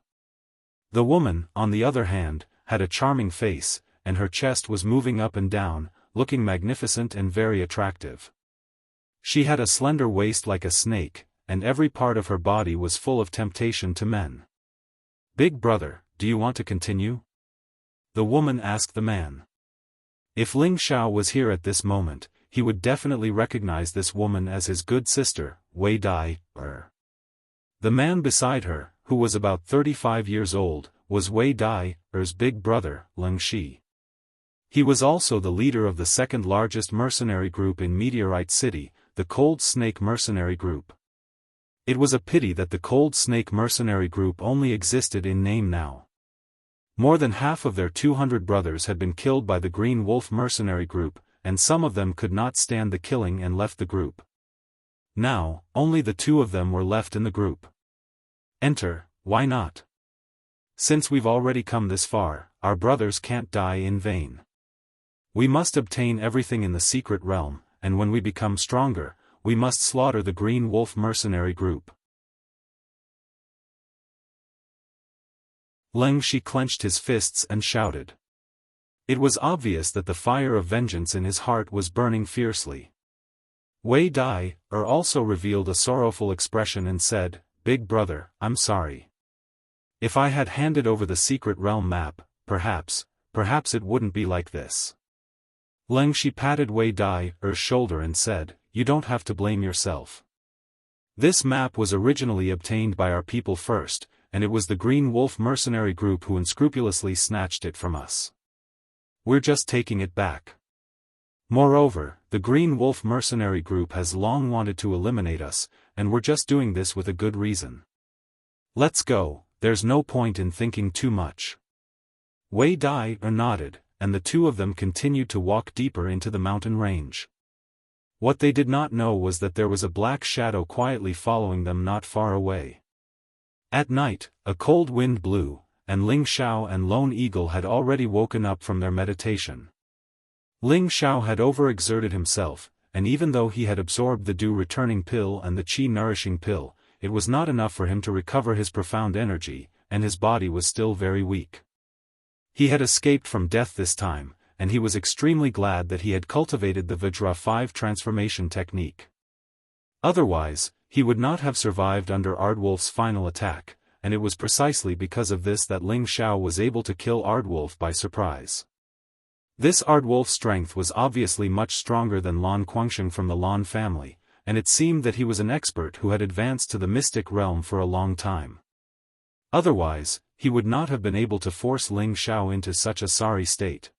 The woman, on the other hand, had a charming face, and her chest was moving up and down, looking magnificent and very attractive. She had a slender waist like a snake, and every part of her body was full of temptation to men. "Big brother, do you want to continue?" the woman asked the man. If Ling Xiao was here at this moment, he would definitely recognize this woman as his good sister, Wei Dai. The man beside her, who was about 35 years old, was Wei Dai's big brother, Ling Shi. He was also the leader of the second largest mercenary group in Meteorite City, the Cold Snake Mercenary Group. It was a pity that the Cold Snake Mercenary Group only existed in name now. More than half of their 200 brothers had been killed by the Green Wolf Mercenary Group, and some of them could not stand the killing and left the group. Now, only the two of them were left in the group. Enter, why not? Since we've already come this far, our brothers can't die in vain. We must obtain everything in the secret realm, and when we become stronger, we must slaughter the Green Wolf Mercenary Group. Ling Shi clenched his fists and shouted. It was obvious that the fire of vengeance in his heart was burning fiercely. Wei Dai also revealed a sorrowful expression and said, "Big brother, I'm sorry. If I had handed over the secret realm map, perhaps it wouldn't be like this." Ling Shi patted Wei Dai's shoulder and said, "You don't have to blame yourself. This map was originally obtained by our people first, and it was the Green Wolf Mercenary Group who unscrupulously snatched it from us. We're just taking it back. Moreover, the Green Wolf Mercenary Group has long wanted to eliminate us, and we're just doing this with a good reason. Let's go, there's no point in thinking too much." Wei Dai nodded, and the two of them continued to walk deeper into the mountain range. What they did not know was that there was a black shadow quietly following them not far away. At night, a cold wind blew, and Ling Xiao and Lone Eagle had already woken up from their meditation. Ling Xiao had overexerted himself, and even though he had absorbed the dew returning pill and the qi nourishing pill, it was not enough for him to recover his profound energy, and his body was still very weak. He had escaped from death this time, and he was extremely glad that he had cultivated the Vajra 5 transformation technique. Otherwise, he would not have survived under Ardwolf's final attack, and it was precisely because of this that Ling Xiao was able to kill Ardwolf by surprise. This Ardwolf's strength was obviously much stronger than Lan Guangsheng from the Lan family, and it seemed that he was an expert who had advanced to the mystic realm for a long time. Otherwise, he would not have been able to force Ling Xiao into such a sorry state.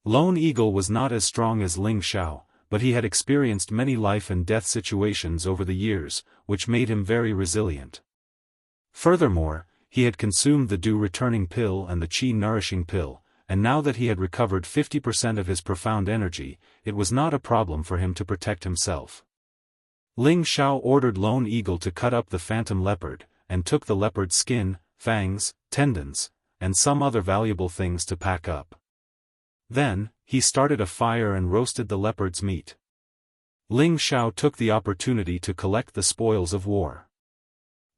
Lone Eagle was not as strong as Ling Xiao, but he had experienced many life and death situations over the years, which made him very resilient. Furthermore, he had consumed the dew returning pill and the qi nourishing pill, and now that he had recovered 50% of his profound energy, it was not a problem for him to protect himself. Ling Xiao ordered Lone Eagle to cut up the phantom leopard, and took the leopard's skin, fangs, tendons, and some other valuable things to pack up. Then, he started a fire and roasted the leopard's meat. Ling Xiao took the opportunity to collect the spoils of war.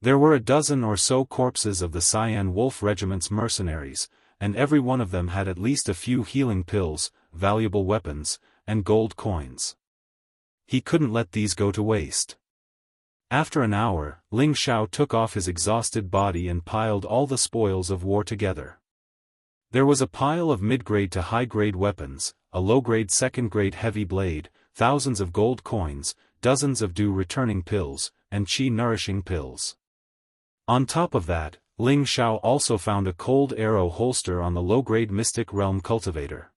There were a dozen or so corpses of the Cyan Wolf Regiment's mercenaries, and every one of them had at least a few healing pills, valuable weapons, and gold coins. He couldn't let these go to waste. After an hour, Ling Xiao took off his exhausted body and piled all the spoils of war together. There was a pile of mid-grade to high-grade weapons, a low-grade second-grade heavy blade, thousands of gold coins, dozens of dew-returning pills, and qi-nourishing pills. On top of that, Ling Xiao also found a cold arrow holster on the low-grade Mystic Realm cultivator.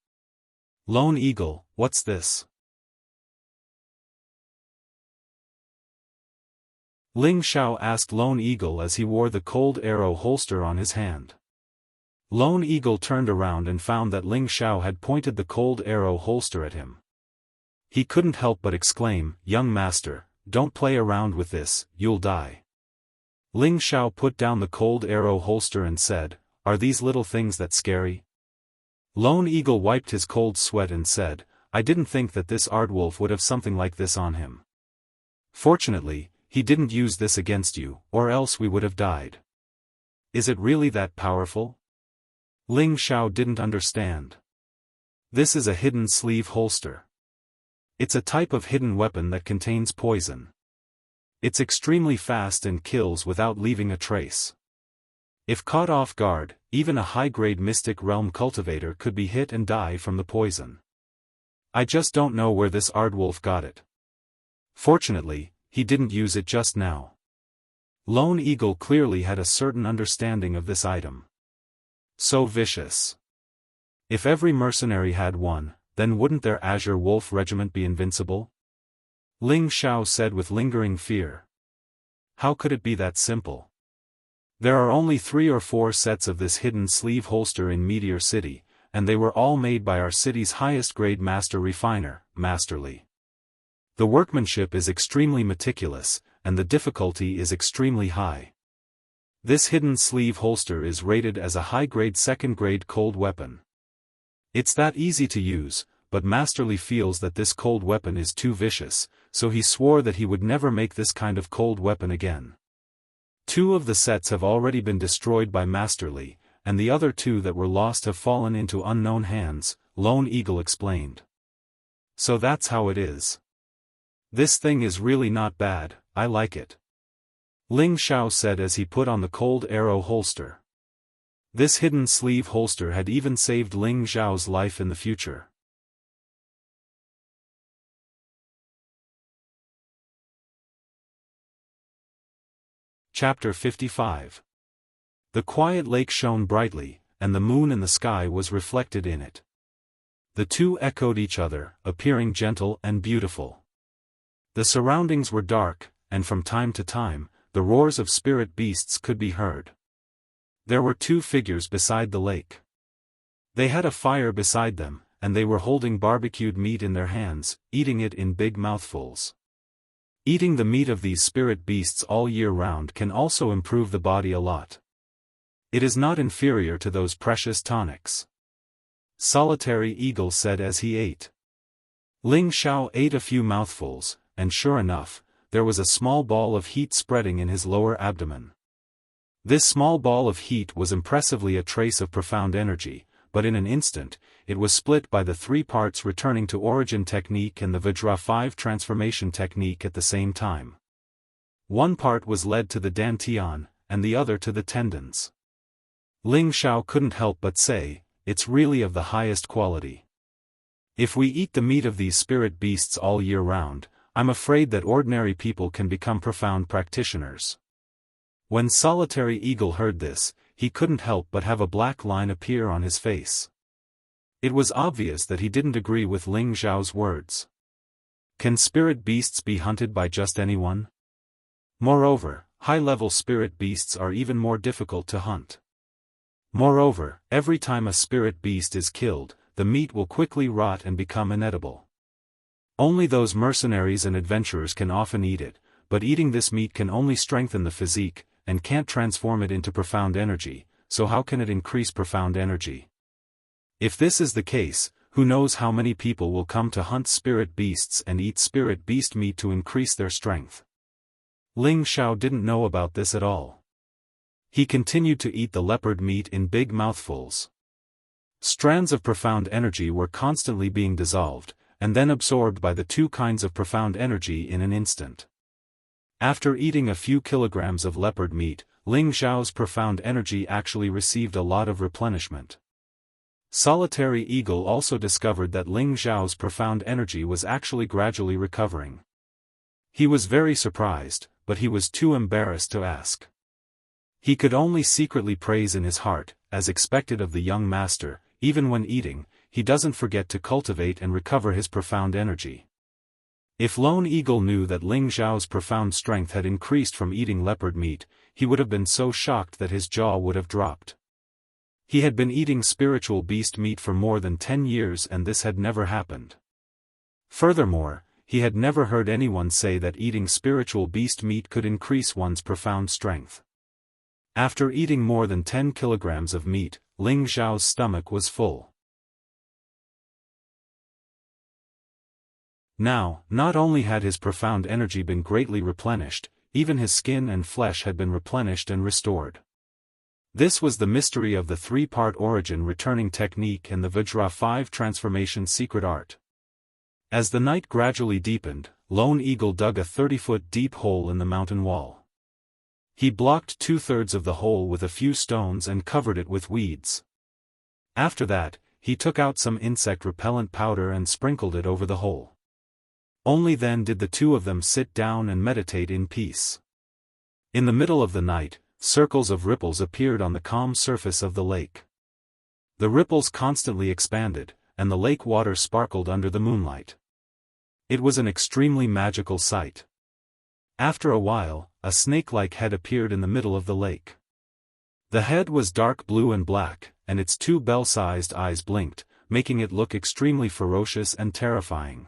Lone Eagle, what's this? Ling Xiao asked Lone Eagle as he wore the cold arrow holster on his hand. Lone Eagle turned around and found that Ling Xiao had pointed the cold arrow holster at him. He couldn't help but exclaim, "Young master, don't play around with this, you'll die." Ling Xiao put down the cold arrow holster and said, "Are these little things that scary?" Lone Eagle wiped his cold sweat and said, "I didn't think that this Aardwolf would have something like this on him. Fortunately, he didn't use this against you, or else we would have died." "Is it really that powerful?" Ling Xiao didn't understand. "This is a hidden sleeve holster. It's a type of hidden weapon that contains poison. It's extremely fast and kills without leaving a trace. If caught off guard, even a high-grade Mystic Realm cultivator could be hit and die from the poison. I just don't know where this Aardwolf got it. Fortunately, he didn't use it just now." Lone Eagle clearly had a certain understanding of this item. So vicious. If every mercenary had one, then wouldn't their Azure Wolf regiment be invincible? Ling Xiao said with lingering fear. How could it be that simple? There are only 3 or 4 sets of this hidden sleeve holster in Meteor City, and they were all made by our city's highest grade master refiner, Masterly. The workmanship is extremely meticulous, and the difficulty is extremely high. This hidden sleeve holster is rated as a high-grade second-grade cold weapon. It's that easy to use, but Masterly feels that this cold weapon is too vicious, so he swore that he would never make this kind of cold weapon again. 2 of the sets have already been destroyed by Masterly, and the other 2 that were lost have fallen into unknown hands, Lone Eagle explained. So that's how it is. This thing is really not bad, I like it. Ling Xiao said as he put on the cold arrow holster. This hidden sleeve holster had even saved Ling Xiao's life in the future. Chapter 55. The quiet lake shone brightly, and the moon in the sky was reflected in it. The two echoed each other, appearing gentle and beautiful. The surroundings were dark, and from time to time, the roars of spirit beasts could be heard. There were 2 figures beside the lake. They had a fire beside them, and they were holding barbecued meat in their hands, eating it in big mouthfuls. Eating the meat of these spirit beasts all year round can also improve the body a lot. It is not inferior to those precious tonics. Solitary Eagle said as he ate. Ling Xiao ate a few mouthfuls, and sure enough, there was a small ball of heat spreading in his lower abdomen. This small ball of heat was impressively a trace of profound energy, but in an instant, it was split by the 3 parts returning to Origin Technique and the Vajra 5 Transformation Technique at the same time. One part was led to the Dantian, and the other to the tendons. Ling Xiao couldn't help but say, it's really of the highest quality. If we eat the meat of these spirit beasts all year round, I'm afraid that ordinary people can become profound practitioners. When Solitary Eagle heard this, he couldn't help but have a black line appear on his face. It was obvious that he didn't agree with Ling Xiao's words. Can spirit beasts be hunted by just anyone? Moreover, high-level spirit beasts are even more difficult to hunt. Moreover, every time a spirit beast is killed, the meat will quickly rot and become inedible. Only those mercenaries and adventurers can often eat it, but eating this meat can only strengthen the physique, and can't transform it into profound energy, so how can it increase profound energy? If this is the case, who knows how many people will come to hunt spirit beasts and eat spirit beast meat to increase their strength. Ling Xiao didn't know about this at all. He continued to eat the leopard meat in big mouthfuls. Strands of profound energy were constantly being dissolved, and then absorbed by the 2 kinds of profound energy in an instant. After eating a few kilograms of leopard meat, Ling Xiao's profound energy actually received a lot of replenishment. Solitary Eagle also discovered that Ling Xiao's profound energy was actually gradually recovering. He was very surprised, but he was too embarrassed to ask. He could only secretly praise in his heart, as expected of the young master, even when eating, he doesn't forget to cultivate and recover his profound energy. If Lone Eagle knew that Ling Xiao's profound strength had increased from eating leopard meat, he would have been so shocked that his jaw would have dropped. He had been eating spiritual beast meat for more than 10 years and this had never happened. Furthermore, he had never heard anyone say that eating spiritual beast meat could increase one's profound strength. After eating more than 10 kilograms of meat, Ling Xiao's stomach was full. Now, not only had his profound energy been greatly replenished, even his skin and flesh had been replenished and restored. This was the mystery of the three-part origin returning technique and the Vajra 5 transformation secret art. As the night gradually deepened, Lone Eagle dug a 30-foot deep hole in the mountain wall. He blocked 2/3 of the hole with a few stones and covered it with weeds. After that, he took out some insect repellent powder and sprinkled it over the hole. Only then did the two of them sit down and meditate in peace. In the middle of the night, circles of ripples appeared on the calm surface of the lake. The ripples constantly expanded, and the lake water sparkled under the moonlight. It was an extremely magical sight. After a while, a snake-like head appeared in the middle of the lake. The head was dark blue and black, and its two bell-sized eyes blinked, making it look extremely ferocious and terrifying.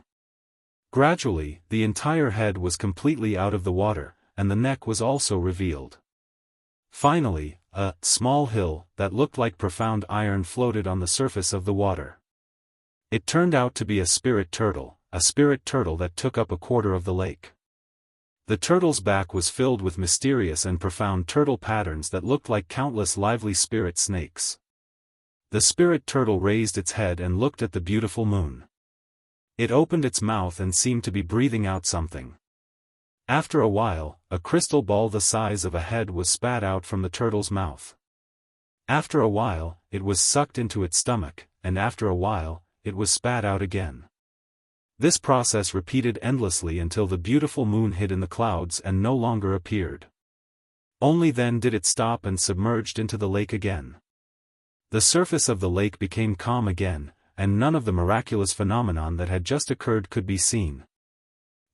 Gradually, the entire head was completely out of the water, and the neck was also revealed. Finally, a small hill that looked like profound iron floated on the surface of the water. It turned out to be a spirit turtle that took up a quarter of the lake. The turtle's back was filled with mysterious and profound turtle patterns that looked like countless lively spirit snakes. The spirit turtle raised its head and looked at the beautiful moon. It opened its mouth and seemed to be breathing out something. After a while, a crystal ball the size of a head was spat out from the turtle's mouth. After a while, it was sucked into its stomach, and after a while, it was spat out again. This process repeated endlessly until the beautiful moon hid in the clouds and no longer appeared. Only then did it stop and submerged into the lake again. The surface of the lake became calm again, and none of the miraculous phenomenon that had just occurred could be seen.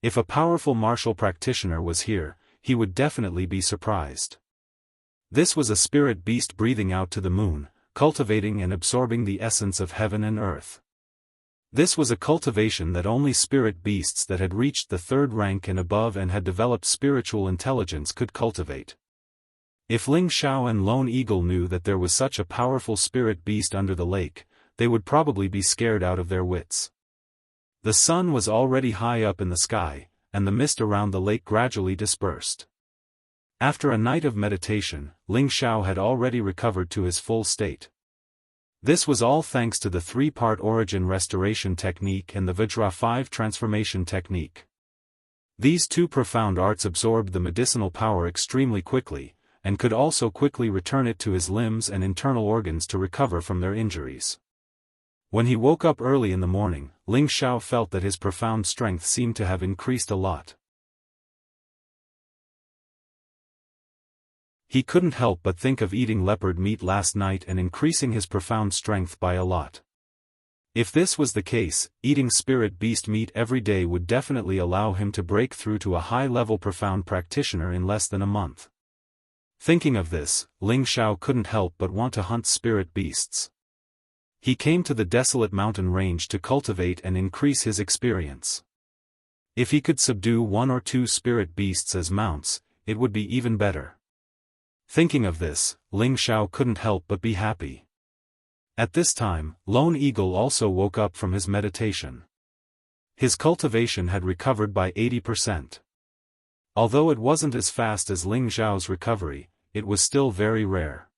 If a powerful martial practitioner was here, he would definitely be surprised. This was a spirit beast breathing out to the moon, cultivating and absorbing the essence of heaven and earth. This was a cultivation that only spirit beasts that had reached the 3rd rank and above and had developed spiritual intelligence could cultivate. If Ling Xiao and Lone Eagle knew that there was such a powerful spirit beast under the lake, they would probably be scared out of their wits. The sun was already high up in the sky, and the mist around the lake gradually dispersed. After a night of meditation, Ling Xiao had already recovered to his full state. This was all thanks to the 3-part origin restoration technique and the Vajra 5 transformation technique. These two profound arts absorbed the medicinal power extremely quickly, and could also quickly return it to his limbs and internal organs to recover from their injuries. When he woke up early in the morning, Ling Xiao felt that his profound strength seemed to have increased a lot. He couldn't help but think of eating leopard meat last night and increasing his profound strength by a lot. If this was the case, eating spirit beast meat every day would definitely allow him to break through to a high-level profound practitioner in less than a month. Thinking of this, Ling Xiao couldn't help but want to hunt spirit beasts. He came to the desolate mountain range to cultivate and increase his experience. If he could subdue 1 or 2 spirit beasts as mounts, it would be even better. Thinking of this, Ling Xiao couldn't help but be happy. At this time, Lone Eagle also woke up from his meditation. His cultivation had recovered by 80%. Although it wasn't as fast as Ling Xiao's recovery, it was still very rare.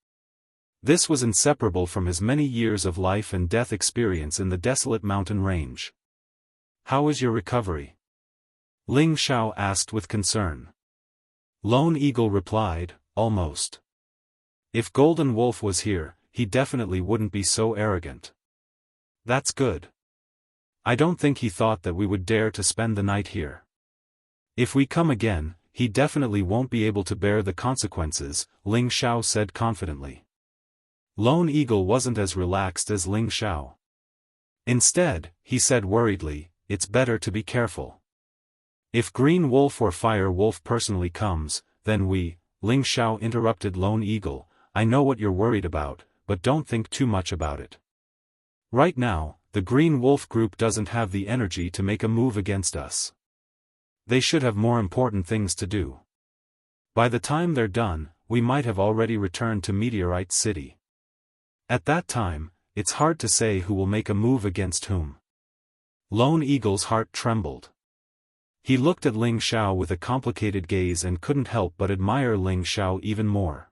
This was inseparable from his many years of life and death experience in the desolate mountain range. "How is your recovery?" Ling Xiao asked with concern. Lone Eagle replied, "Almost. If Golden Wolf was here, he definitely wouldn't be so arrogant." "That's good. I don't think he thought that we would dare to spend the night here. If we come again, he definitely won't be able to bear the consequences," Ling Xiao said confidently. Lone Eagle wasn't as relaxed as Ling Xiao. Instead, he said worriedly, "It's better to be careful. If Green Wolf or Fire Wolf personally comes, then Ling Xiao interrupted Lone Eagle, I know what you're worried about, but don't think too much about it. Right now, the Green Wolf group doesn't have the energy to make a move against us. They should have more important things to do. By the time they're done, we might have already returned to Meteorite City. At that time, it's hard to say who will make a move against whom. Lone Eagle's heart trembled. He looked at Ling Xiao with a complicated gaze and couldn't help but admire Ling Xiao even more.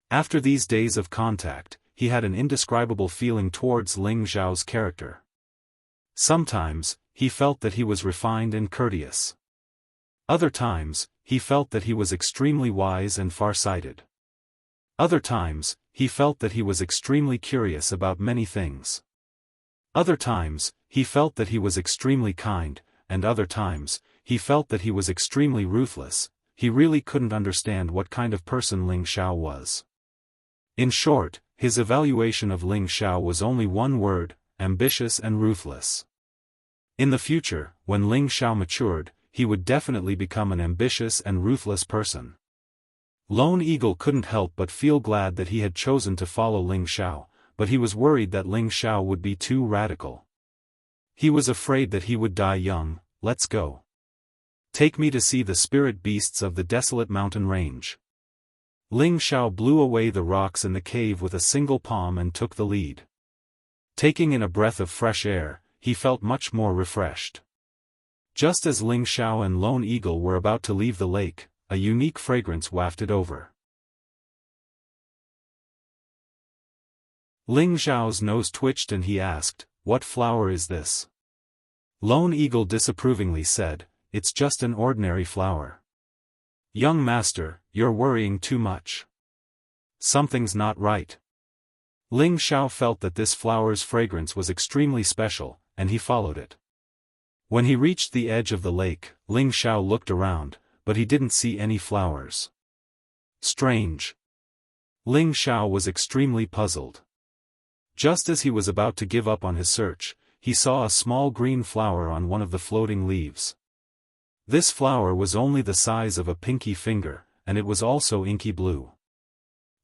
After these days of contact, he had an indescribable feeling towards Ling Xiao's character. Sometimes, he felt that he was refined and courteous. Other times, he felt that he was extremely wise and far-sighted. Other times, he felt that he was extremely curious about many things. Other times, he felt that he was extremely kind, and other times, he felt that he was extremely ruthless. He really couldn't understand what kind of person Ling Xiao was. In short, his evaluation of Ling Xiao was only one word: ambitious and ruthless. In the future, when Ling Xiao matured, he would definitely become an ambitious and ruthless person. Lone Eagle couldn't help but feel glad that he had chosen to follow Ling Xiao, but he was worried that Ling Xiao would be too radical. He was afraid that he would die young. Let's go. Take me to see the spirit beasts of the desolate mountain range. Ling Xiao blew away the rocks in the cave with a single palm and took the lead. Taking in a breath of fresh air, he felt much more refreshed. Just as Ling Xiao and Lone Eagle were about to leave the lake, a unique fragrance wafted over. Ling Xiao's nose twitched and he asked, "What flower is this?" Lone Eagle disapprovingly said, "It's just an ordinary flower." "Young master, you're worrying too much. Something's not right." Ling Xiao felt that this flower's fragrance was extremely special, and he followed it. When he reached the edge of the lake, Ling Xiao looked around, but he didn't see any flowers. Strange. Ling Xiao was extremely puzzled. Just as he was about to give up on his search, he saw a small green flower on one of the floating leaves. This flower was only the size of a pinky finger, and it was also inky blue.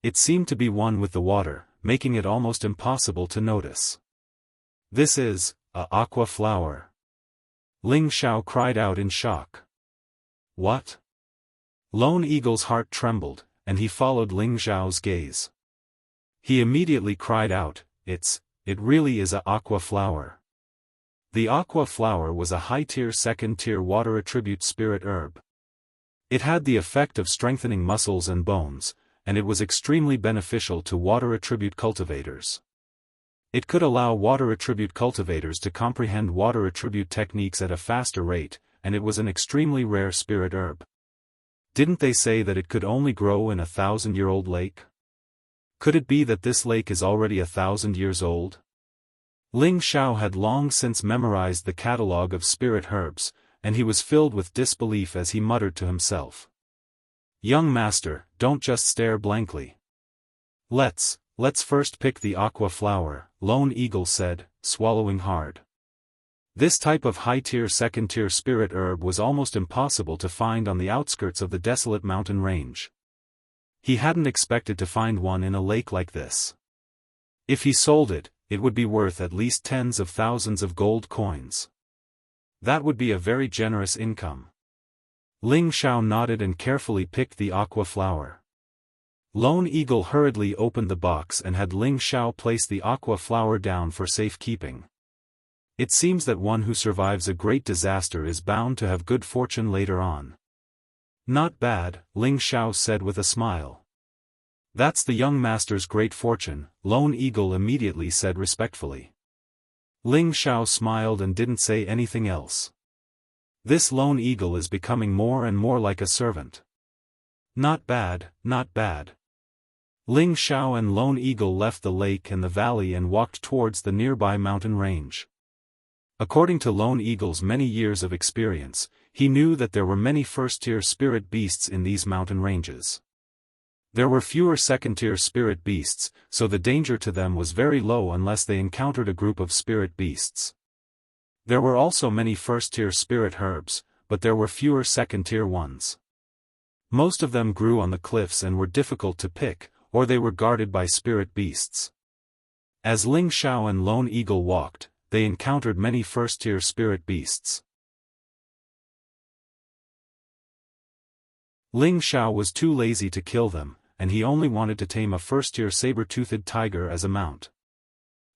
It seemed to be one with the water, making it almost impossible to notice. "This is a aqua flower." Ling Xiao cried out in shock. "What?" Lone Eagle's heart trembled, and he followed Ling Xiao's gaze. He immediately cried out, It really is a aqua flower." The aqua flower was a high-tier second-tier water attribute spirit herb. It had the effect of strengthening muscles and bones, and it was extremely beneficial to water attribute cultivators. It could allow water attribute cultivators to comprehend water attribute techniques at a faster rate, and it was an extremely rare spirit herb. Didn't they say that it could only grow in a 1,000-year-old lake? Could it be that this lake is already 1,000 years old? Ling Xiao had long since memorized the catalogue of spirit herbs, and he was filled with disbelief as he muttered to himself. "Young master, don't just stare blankly. Let's first pick the aqua flower," Lone Eagle said, swallowing hard. This type of high-tier second-tier spirit herb was almost impossible to find on the outskirts of the desolate mountain range. He hadn't expected to find one in a lake like this. If he sold it, it would be worth at least tens of thousands of gold coins. That would be a very generous income. Ling Xiao nodded and carefully picked the aqua flower. Lone Eagle hurriedly opened the box and had Ling Xiao place the aqua flower down for safekeeping. It seems that one who survives a great disaster is bound to have good fortune later on. "Not bad," Ling Xiao said with a smile. "That's the young master's great fortune," Lone Eagle immediately said respectfully. Ling Xiao smiled and didn't say anything else. This Lone Eagle is becoming more and more like a servant. Not bad, not bad. Ling Xiao and Lone Eagle left the lake and the valley and walked towards the nearby mountain range. According to Lone Eagle's many years of experience, he knew that there were many first-tier spirit beasts in these mountain ranges. There were fewer second-tier spirit beasts, so the danger to them was very low unless they encountered a group of spirit beasts. There were also many first-tier spirit herbs, but there were fewer second-tier ones. Most of them grew on the cliffs and were difficult to pick, or they were guarded by spirit beasts. As Ling Xiao and Lone Eagle walked, they encountered many first-tier spirit beasts. Ling Xiao was too lazy to kill them, and he only wanted to tame a first-tier saber-toothed tiger as a mount.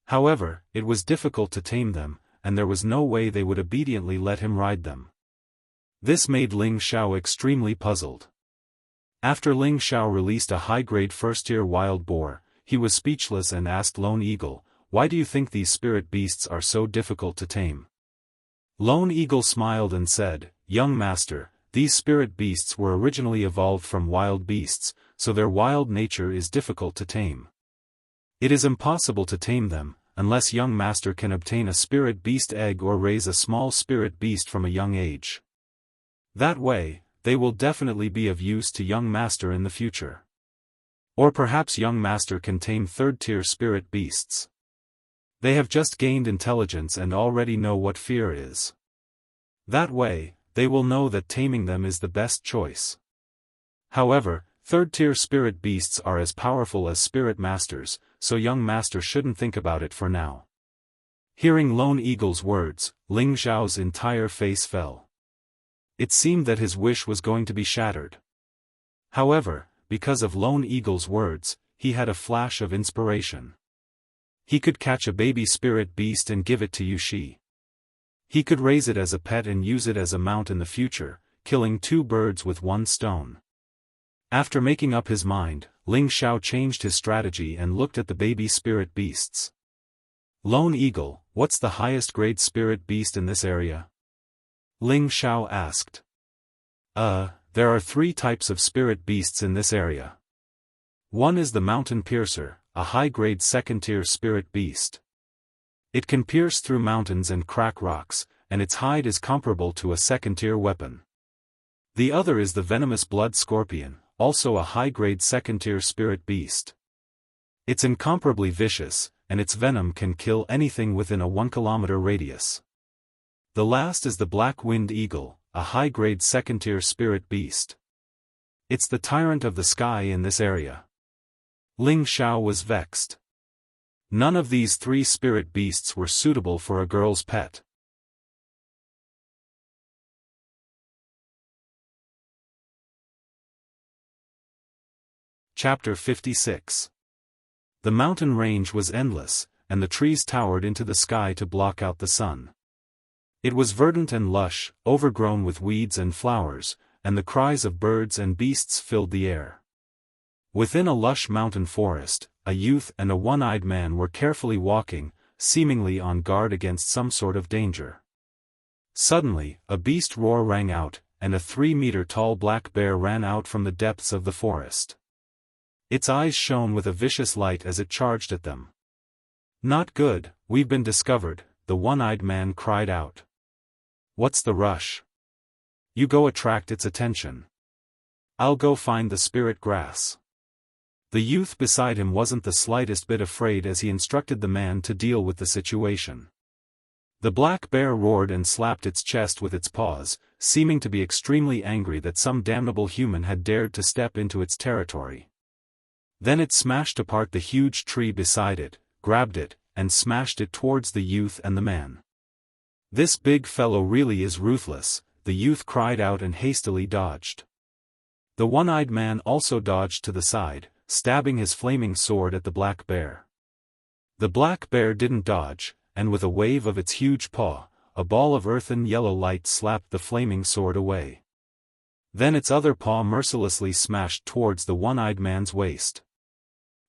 However, it was difficult to tame them, and there was no way they would obediently let him ride them. This made Ling Xiao extremely puzzled. After Ling Xiao released a high-grade first-tier wild boar, he was speechless and asked Lone Eagle, "Why do you think these spirit beasts are so difficult to tame?" Lone Eagle smiled and said, "Young master, these spirit beasts were originally evolved from wild beasts, so their wild nature is difficult to tame. It is impossible to tame them, unless young master can obtain a spirit beast egg or raise a small spirit beast from a young age. That way, they will definitely be of use to young master in the future. Or perhaps young master can tame third-tier spirit beasts. They have just gained intelligence and already know what fear is. That way, they will know that taming them is the best choice. However, third-tier spirit beasts are as powerful as spirit masters, so young master shouldn't think about it for now." Hearing Lone Eagle's words, Ling Xiao's entire face fell. It seemed that his wish was going to be shattered. However, because of Lone Eagle's words, he had a flash of inspiration. He could catch a baby spirit beast and give it to Yushi. He could raise it as a pet and use it as a mount in the future, killing two birds with one stone. After making up his mind, Ling Xiao changed his strategy and looked at the baby spirit beasts. "Lone Eagle, what's the highest grade spirit beast in this area?" Ling Xiao asked. There are 3 types of spirit beasts in this area. One is the Mountain Piercer, a high-grade second-tier spirit beast. It can pierce through mountains and crack rocks, and its hide is comparable to a second-tier weapon. The other is the Venomous Blood Scorpion, also a high-grade second-tier spirit beast. It's incomparably vicious, and its venom can kill anything within a 1-kilometer radius. The last is the Black-Winged Eagle, a high-grade second-tier spirit beast. It's the tyrant of the sky in this area. Ling Xiao was vexed. None of these 3 spirit beasts were suitable for a girl's pet. Chapter 56. The mountain range was endless, and the trees towered into the sky to block out the sun. It was verdant and lush, overgrown with weeds and flowers, and the cries of birds and beasts filled the air. Within a lush mountain forest, a youth and a one-eyed man were carefully walking, seemingly on guard against some sort of danger. Suddenly, a beast roar rang out, and a 3-meter-tall black bear ran out from the depths of the forest. Its eyes shone with a vicious light as it charged at them. "Not good, we've been discovered," the one-eyed man cried out. "What's the rush? You go attract its attention. I'll go find the spirit grass." The youth beside him wasn't the slightest bit afraid as he instructed the man to deal with the situation. The black bear roared and slapped its chest with its paws, seeming to be extremely angry that some damnable human had dared to step into its territory. Then it smashed apart the huge tree beside it, grabbed it, and smashed it towards the youth and the man. "This big fellow really is ruthless," the youth cried out and hastily dodged. The one-eyed man also dodged to the side, stabbing his flaming sword at the black bear. The black bear didn't dodge, and with a wave of its huge paw, a ball of earthen yellow light slapped the flaming sword away. Then its other paw mercilessly smashed towards the one-eyed man's waist.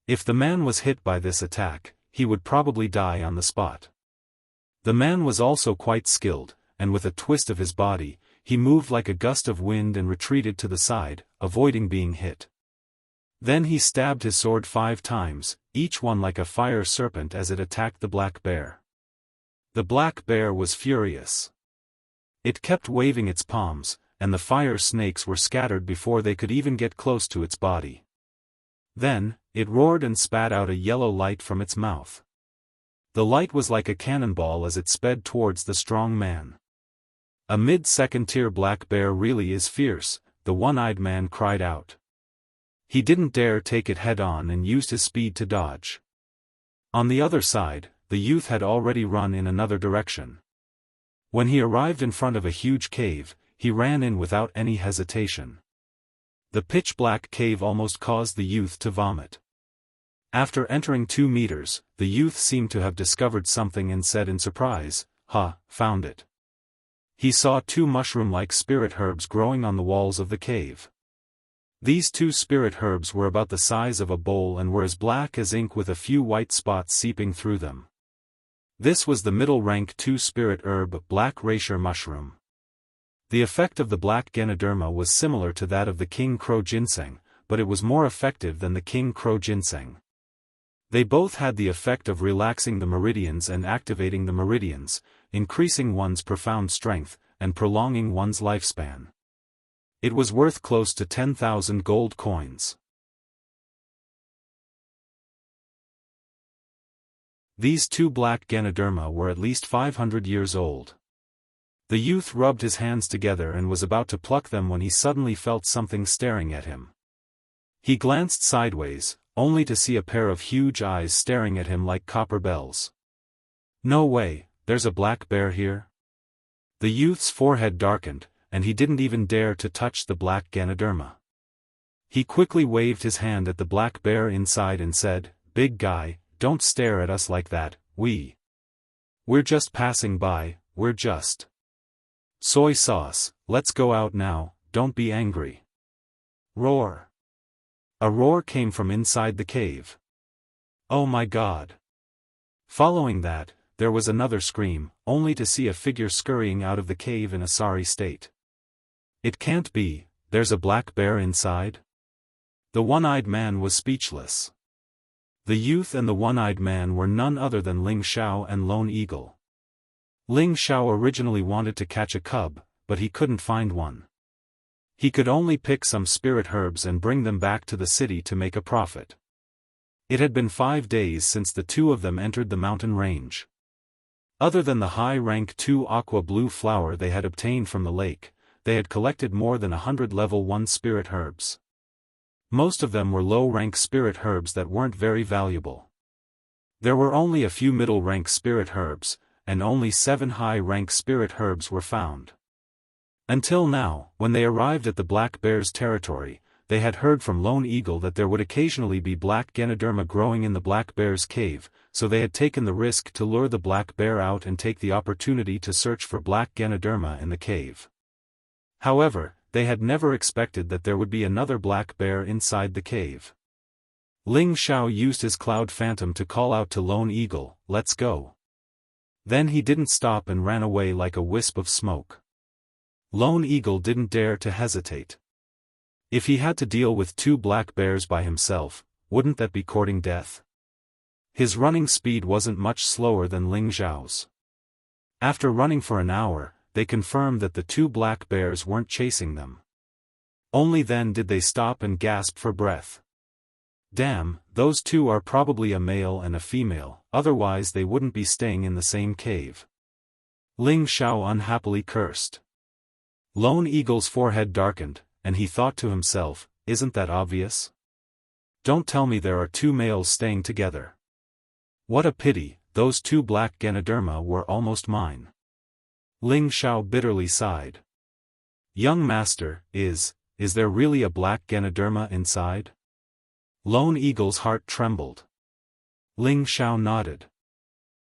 If the man was hit by this attack, he would probably die on the spot. The man was also quite skilled, and with a twist of his body, he moved like a gust of wind and retreated to the side, avoiding being hit. Then he stabbed his sword 5 times, each one like a fire serpent as it attacked the black bear. The black bear was furious. It kept waving its palms, and the fire snakes were scattered before they could even get close to its body. Then, it roared and spat out a yellow light from its mouth. The light was like a cannonball as it sped towards the strong man. A mid-second-tier black bear really is fierce, the one-eyed man cried out. He didn't dare take it head-on and used his speed to dodge. On the other side, the youth had already run in another direction. When he arrived in front of a huge cave, he ran in without any hesitation. The pitch-black cave almost caused the youth to vomit. After entering 2 meters, the youth seemed to have discovered something and said in surprise, "Ha, found it." He saw 2 mushroom-like spirit herbs growing on the walls of the cave. These 2 spirit herbs were about the size of a bowl and were as black as ink with a few white spots seeping through them. This was the middle-rank 2 spirit herb black rasher mushroom. The effect of the black Ganoderma was similar to that of the king crow ginseng, but it was more effective than the king crow ginseng. They both had the effect of relaxing the meridians and activating the meridians, increasing one's profound strength, and prolonging one's lifespan. It was worth close to 10,000 gold coins. These 2 black Ganoderma were at least 500 years old. The youth rubbed his hands together and was about to pluck them when he suddenly felt something staring at him. He glanced sideways, only to see a pair of huge eyes staring at him like copper bells. "No way, there's a black bear here?" The youth's forehead darkened, and he didn't even dare to touch the black Ganoderma. He quickly waved his hand at the black bear inside and said, "Big guy, don't stare at us like that, we're just passing by, we're just soy sauce, let's go out now, don't be angry." Roar. A roar came from inside the cave. "Oh my God." Following that, there was another scream, only to see a figure scurrying out of the cave in a sorry state. "It can't be, there's a black bear inside?" The one-eyed man was speechless. The youth and the one-eyed man were none other than Ling Xiao and Lone Eagle. Ling Xiao originally wanted to catch a cub, but he couldn't find one. He could only pick some spirit herbs and bring them back to the city to make a profit. It had been 5 days since the 2 of them entered the mountain range. Other than the high-rank 2 aqua blue flower they had obtained from the lake, they had collected more than 100 level 1 spirit herbs. Most of them were low-rank spirit herbs that weren't very valuable. There were only a few middle-rank spirit herbs, and only 7 high-rank spirit herbs were found. Until now, when they arrived at the Black Bear's territory, they had heard from Lone Eagle that there would occasionally be black Ganoderma growing in the Black Bear's cave, so they had taken the risk to lure the Black Bear out and take the opportunity to search for black Ganoderma in the cave. However, they had never expected that there would be another black bear inside the cave. Ling Xiao used his cloud phantom to call out to Lone Eagle, "Let's go." Then he didn't stop and ran away like a wisp of smoke. Lone Eagle didn't dare to hesitate. If he had to deal with 2 black bears by himself, wouldn't that be courting death? His running speed wasn't much slower than Ling Xiao's. After running for an hour, they confirmed that the 2 black bears weren't chasing them. Only then did they stop and gasp for breath. "Damn, those 2 are probably a male and a female, otherwise they wouldn't be staying in the same cave." Ling Xiao unhappily cursed. Lone Eagle's forehead darkened, and he thought to himself, "Isn't that obvious? Don't tell me there are 2 males staying together. What a pity, those 2 black Ganoderma were almost mine." Ling Xiao bitterly sighed. "Young master, is there really a black Ganoderma inside?" Lone Eagle's heart trembled. Ling Xiao nodded.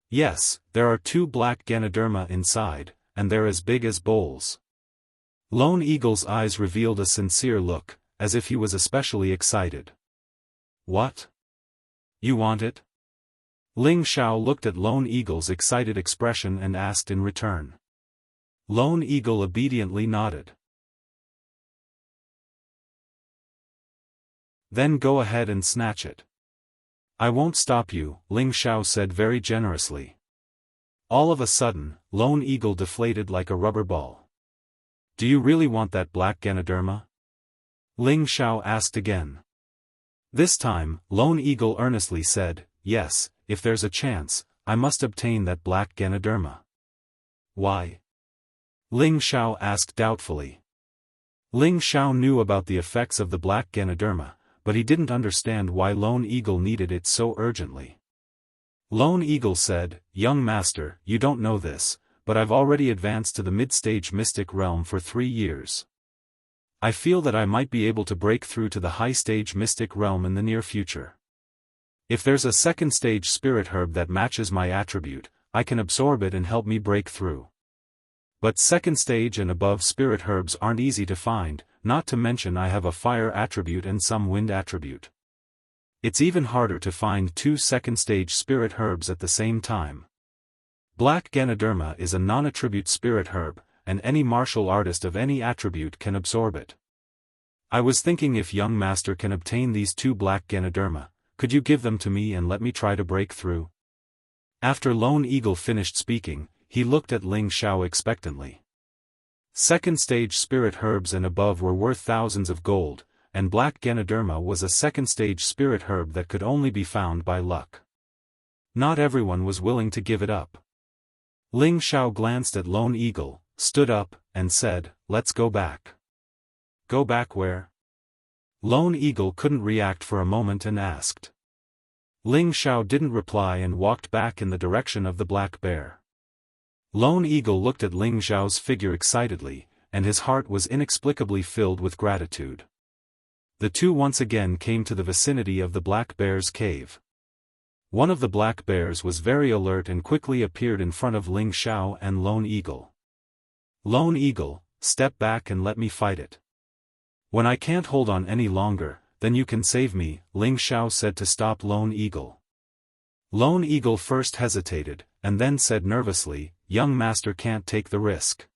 "Yes, there are 2 black Ganoderma inside, and they're as big as bowls." Lone Eagle's eyes revealed a sincere look, as if he was especially excited. "What? You want it?" Ling Xiao looked at Lone Eagle's excited expression and asked in return. Lone Eagle obediently nodded. "Then go ahead and snatch it. I won't stop you," Ling Xiao said very generously. All of a sudden, Lone Eagle deflated like a rubber ball. "Do you really want that black Ganoderma?" Ling Xiao asked again. This time, Lone Eagle earnestly said, "Yes, if there's a chance, I must obtain that black Ganoderma." "Why?" Ling Xiao asked doubtfully. Ling Xiao knew about the effects of the black Ganoderma, but he didn't understand why Lone Eagle needed it so urgently. Lone Eagle said, "Young master, you don't know this, but I've already advanced to the mid-stage mystic realm for 3 years. I feel that I might be able to break through to the high-stage mystic realm in the near future. If there's a second-stage spirit herb that matches my attribute, I can absorb it and help me break through. But second-stage and above spirit herbs aren't easy to find, not to mention I have a fire attribute and some wind attribute. It's even harder to find 2 second-stage spirit herbs at the same time. Black Ganoderma is a non-attribute spirit herb, and any martial artist of any attribute can absorb it. I was thinking if young master can obtain these 2 black Ganoderma, could you give them to me and let me try to break through?" After Lone Eagle finished speaking, he looked at Ling Xiao expectantly. Second-stage spirit herbs and above were worth thousands of gold, and black Ganoderma was a second-stage spirit herb that could only be found by luck. Not everyone was willing to give it up. Ling Xiao glanced at Lone Eagle, stood up, and said, "Let's go back." "Go back where?" Lone Eagle couldn't react for a moment and asked. Ling Xiao didn't reply and walked back in the direction of the black bear. Lone Eagle looked at Ling Xiao's figure excitedly, and his heart was inexplicably filled with gratitude. The two once again came to the vicinity of the black bear's cave. One of the black bears was very alert and quickly appeared in front of Ling Xiao and Lone Eagle. "Lone Eagle, step back and let me fight it. When I can't hold on any longer, then you can save me," Ling Xiao said to stop Lone Eagle. Lone Eagle first hesitated, and then said nervously, "Young master can't take the risk."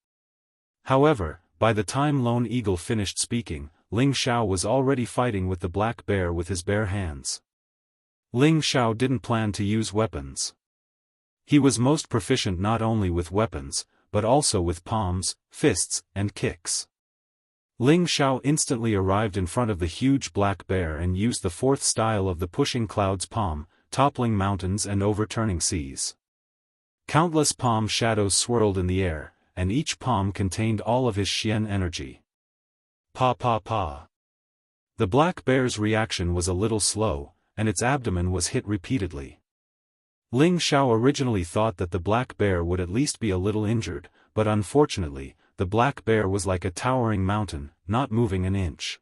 However, by the time Lone Eagle finished speaking, Ling Xiao was already fighting with the black bear with his bare hands. Ling Xiao didn't plan to use weapons. He was most proficient not only with weapons, but also with palms, fists, and kicks. Ling Xiao instantly arrived in front of the huge black bear and used the 4th style of the pushing clouds palm, toppling mountains and overturning seas. Countless palm shadows swirled in the air, and each palm contained all of his Xian energy. Pa pa pa. The black bear's reaction was a little slow, and its abdomen was hit repeatedly. Ling Xiao originally thought that the black bear would at least be a little injured, but unfortunately, the black bear was like a towering mountain, not moving an inch.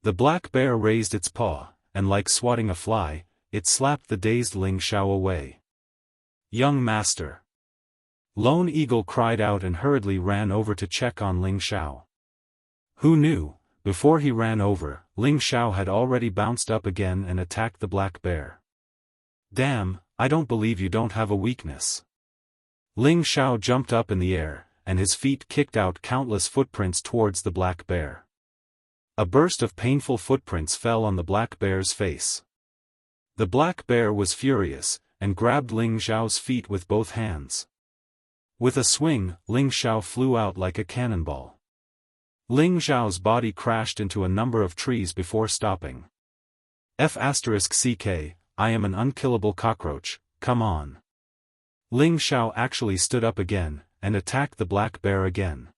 The black bear raised its paw, and like swatting a fly, it slapped the dazed Ling Xiao away. "Young master!" Lone Eagle cried out and hurriedly ran over to check on Ling Xiao. Who knew, before he ran over, Ling Xiao had already bounced up again and attacked the black bear. "Damn, I don't believe you don't have a weakness." Ling Xiao jumped up in the air, and his feet kicked out countless footprints towards the black bear. A burst of painful footprints fell on the black bear's face. The black bear was furious, and grabbed Ling Xiao's feet with both hands. With a swing, Ling Xiao flew out like a cannonball. Ling Xiao's body crashed into a number of trees before stopping. F***ck, I am an unkillable cockroach, come on. Ling Xiao actually stood up again, and attacked the black bear again.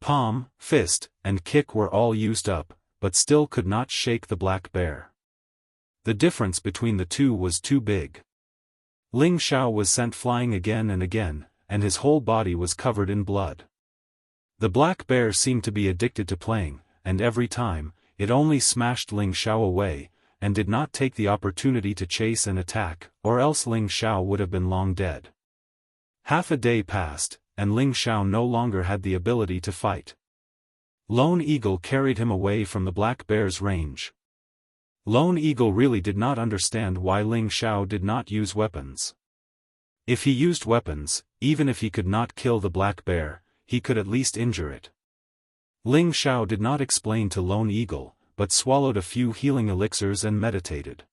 Palm, fist, and kick were all used up, but still could not shake the black bear. The difference between the two was too big. Ling Xiao was sent flying again and again, and his whole body was covered in blood. The black bear seemed to be addicted to playing, and every time, it only smashed Ling Xiao away, and did not take the opportunity to chase and attack, or else Ling Xiao would have been long dead. Half a day passed, and Ling Xiao no longer had the ability to fight. Lone Eagle carried him away from the black bear's range. Lone Eagle really did not understand why Ling Xiao did not use weapons. If he used weapons, even if he could not kill the black bear, he could at least injure it. Ling Xiao did not explain to Lone Eagle, but swallowed a few healing elixirs and meditated.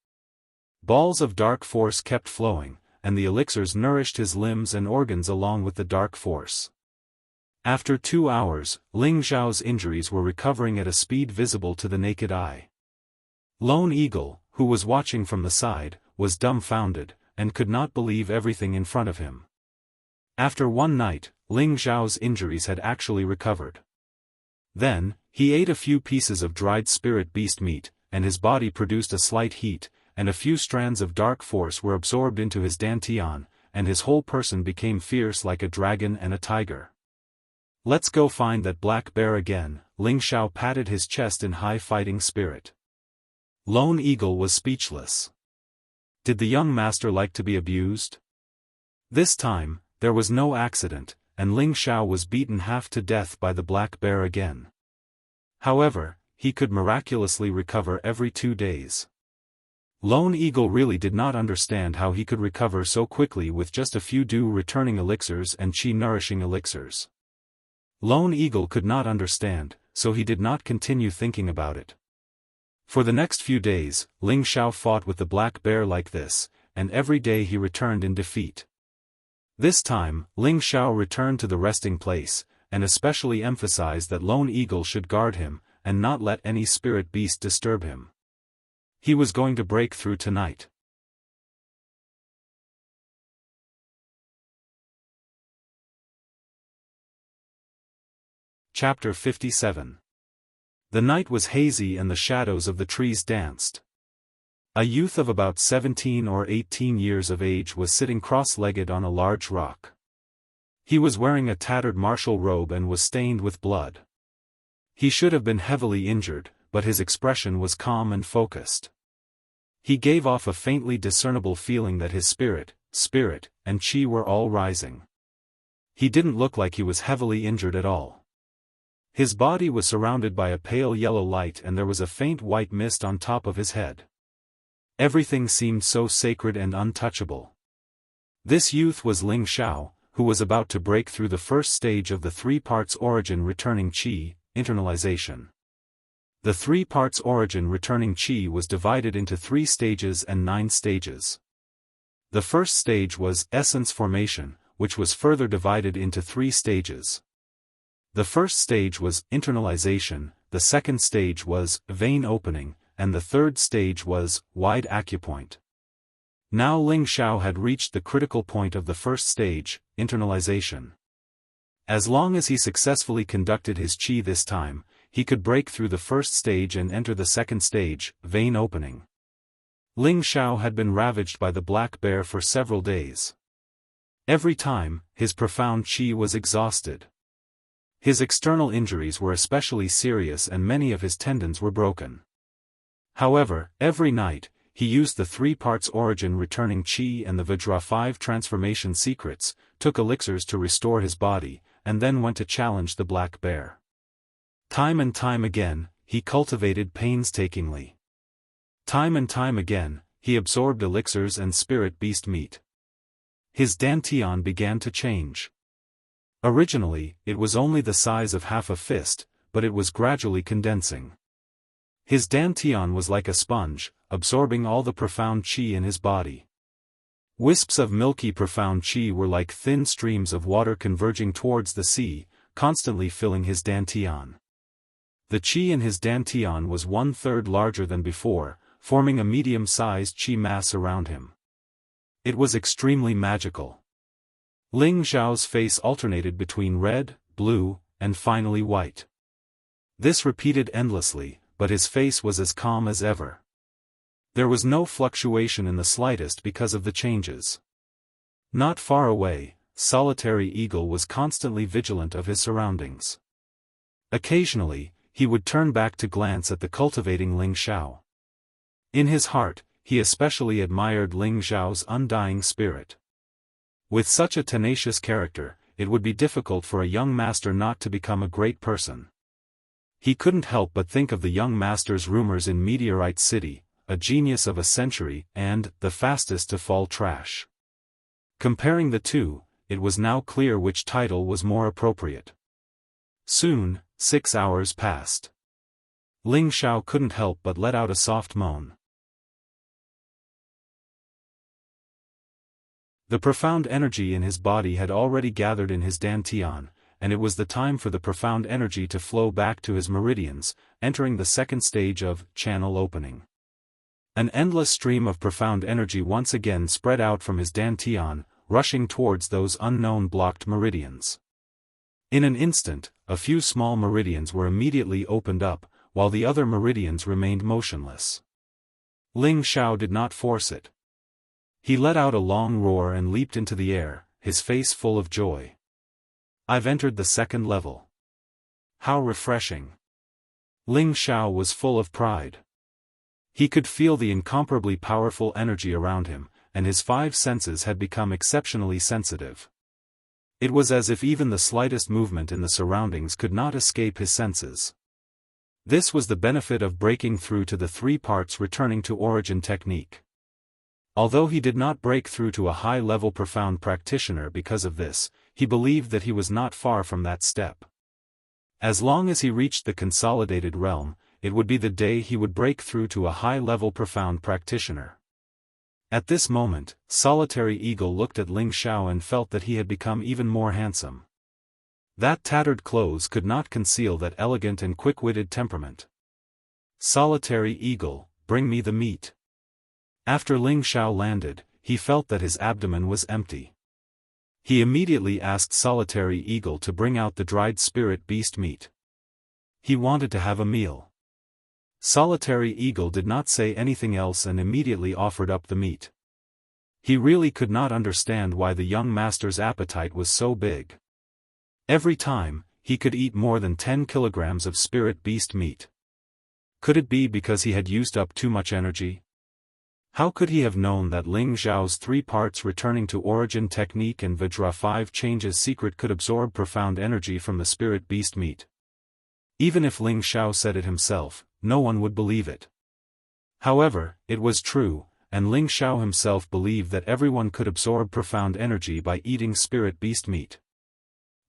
Balls of dark force kept flowing, and the elixirs nourished his limbs and organs along with the dark force. After 2 hours, Ling Xiao's injuries were recovering at a speed visible to the naked eye. Lone Eagle, who was watching from the side, was dumbfounded, and could not believe everything in front of him. After one night, Ling Xiao's injuries had actually recovered. Then, he ate a few pieces of dried spirit beast meat, and his body produced a slight heat, and a few strands of dark force were absorbed into his dantian, and his whole person became fierce like a dragon and a tiger. "Let's go find that black bear again," Ling Xiao patted his chest in high fighting spirit. Lone Eagle was speechless. Did the young master like to be abused? This time, there was no accident, and Ling Xiao was beaten half to death by the black bear again. However, he could miraculously recover every 2 days. Lone Eagle really did not understand how he could recover so quickly with just a few dew returning elixirs and chi nourishing elixirs. Lone Eagle could not understand, so he did not continue thinking about it. For the next few days, Ling Xiao fought with the black bear like this, and every day he returned in defeat. This time, Ling Xiao returned to the resting place, and especially emphasized that Lone Eagle should guard him, and not let any spirit beast disturb him. He was going to break through tonight. Chapter 57. The night was hazy and the shadows of the trees danced. A youth of about 17 or 18 years of age was sitting cross-legged on a large rock. He was wearing a tattered martial robe and was stained with blood. He should have been heavily injured, but his expression was calm and focused. He gave off a faintly discernible feeling that his spirit, and chi were all rising. He didn't look like he was heavily injured at all. His body was surrounded by a pale yellow light and there was a faint white mist on top of his head. Everything seemed so sacred and untouchable. This youth was Ling Xiao, who was about to break through the first stage of the 3 parts origin returning chi, internalization. The 3 parts origin returning chi was divided into 3 stages and 9 stages. The first stage was essence formation, which was further divided into 3 stages. The first stage was internalization, the second stage was vein opening, and the third stage was wide acupoint. Now Ling Xiao had reached the critical point of the first stage, internalization. As long as he successfully conducted his chi this time, he could break through the first stage and enter the second stage, vein opening. Ling Xiao had been ravaged by the black bear for several days. Every time, his profound chi was exhausted. His external injuries were especially serious and many of his tendons were broken. However, every night, he used the 3 parts origin returning chi and the Vajra 5 transformation secrets, took elixirs to restore his body, and then went to challenge the black bear. Time and time again, he cultivated painstakingly. Time and time again, he absorbed elixirs and spirit beast meat. His dantian began to change. Originally, it was only the size of half a fist, but it was gradually condensing. His dantian was like a sponge, absorbing all the profound chi in his body. Wisps of milky profound chi were like thin streams of water converging towards the sea, constantly filling his dantian. The chi in his dantian was 1/3 larger than before, forming a medium-sized chi mass around him. It was extremely magical. Ling Xiao's face alternated between red, blue, and finally white. This repeated endlessly, but his face was as calm as ever. There was no fluctuation in the slightest because of the changes. Not far away, Solitary Eagle was constantly vigilant of his surroundings. Occasionally, he would turn back to glance at the cultivating Ling Xiao. In his heart, he especially admired Ling Xiao's undying spirit. With such a tenacious character, it would be difficult for a young master not to become a great person. He couldn't help but think of the young master's rumors in Meteorite City, a genius of a century, and the fastest to fall trash. Comparing the two, it was now clear which title was more appropriate. Soon, 6 hours passed. Ling Xiao couldn't help but let out a soft moan. The profound energy in his body had already gathered in his dantian, and it was the time for the profound energy to flow back to his meridians, entering the second stage of channel opening. An endless stream of profound energy once again spread out from his dantian, rushing towards those unknown blocked meridians. In an instant, a few small meridians were immediately opened up, while the other meridians remained motionless. Ling Xiao did not force it. He let out a long roar and leaped into the air, his face full of joy. I've entered the second level. How refreshing. Ling Xiao was full of pride. He could feel the incomparably powerful energy around him, and his 5 senses had become exceptionally sensitive. It was as if even the slightest movement in the surroundings could not escape his senses. This was the benefit of breaking through to the 3 parts returning to origin technique. Although he did not break through to a high-level profound practitioner because of this, he believed that he was not far from that step. As long as he reached the consolidated realm, it would be the day he would break through to a high-level profound practitioner. At this moment, Solitary Eagle looked at Ling Xiao and felt that he had become even more handsome. That tattered clothes could not conceal that elegant and quick-witted temperament. Solitary Eagle, bring me the meat. After Ling Xiao landed, he felt that his abdomen was empty. He immediately asked Solitary Eagle to bring out the dried spirit beast meat. He wanted to have a meal. Solitary Eagle did not say anything else and immediately offered up the meat. He really could not understand why the young master's appetite was so big. Every time, he could eat more than 10 kilograms of spirit beast meat. Could it be because he had used up too much energy? How could he have known that Ling Xiao's 3 parts returning to origin technique and Vajra 5 changes secret could absorb profound energy from the spirit beast meat? Even if Ling Xiao said it himself, no one would believe it. However, it was true, and Ling Xiao himself believed that everyone could absorb profound energy by eating spirit beast meat.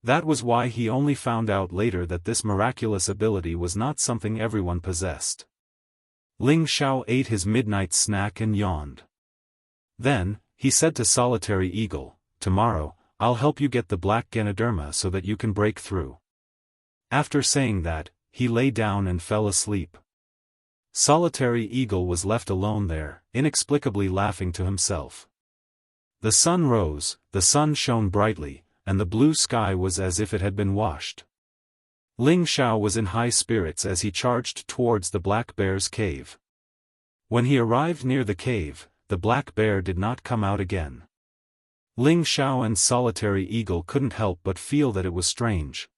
That was why he only found out later that this miraculous ability was not something everyone possessed. Ling Xiao ate his midnight snack and yawned. Then, he said to Solitary Eagle, "Tomorrow, I'll help you get the black Ganoderma so that you can break through." After saying that, he lay down and fell asleep. Solitary Eagle was left alone there, inexplicably laughing to himself. The sun rose, the sun shone brightly, and the blue sky was as if it had been washed. Ling Xiao was in high spirits as he charged towards the black bear's cave. When he arrived near the cave, the black bear did not come out again. Ling Xiao and Solitary Eagle couldn't help but feel that it was strange.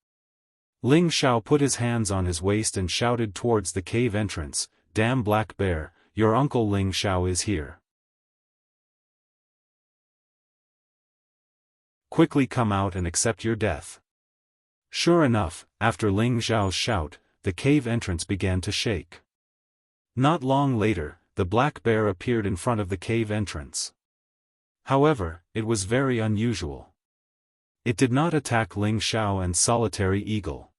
Ling Xiao put his hands on his waist and shouted towards the cave entrance, "Damn black bear, your uncle Ling Xiao is here. Quickly come out and accept your death." Sure enough, after Ling Xiao's shout, the cave entrance began to shake. Not long later, the black bear appeared in front of the cave entrance. However, it was very unusual. It did not attack Ling Xiao and Solitary Eagle.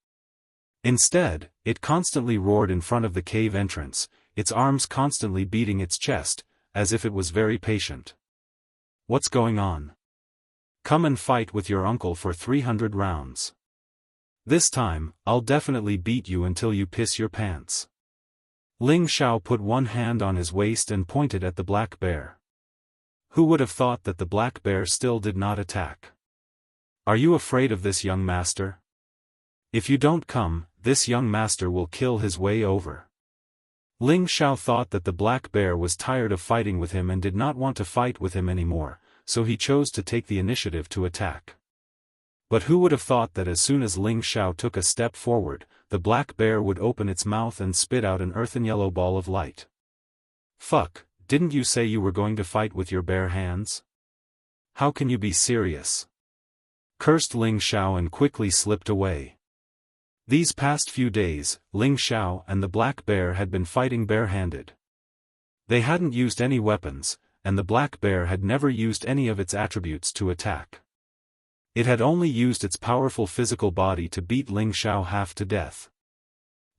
Instead, it constantly roared in front of the cave entrance, its arms constantly beating its chest, as if it was very patient. "What's going on? Come and fight with your uncle for 300 rounds. This time, I'll definitely beat you until you piss your pants." Ling Xiao put one hand on his waist and pointed at the black bear. Who would have thought that the black bear still did not attack? "Are you afraid of this young master? If you don't come, this young master will kill his way over." Ling Xiao thought that the black bear was tired of fighting with him and did not want to fight with him anymore, so he chose to take the initiative to attack. But who would have thought that as soon as Ling Xiao took a step forward, the black bear would open its mouth and spit out an earthen yellow ball of light. "Fuck, didn't you say you were going to fight with your bare hands? How can you be serious?" Cursed Ling Xiao and quickly slipped away. These past few days, Ling Xiao and the black bear had been fighting barehanded. They hadn't used any weapons, and the black bear had never used any of its attributes to attack. It had only used its powerful physical body to beat Ling Xiao half to death.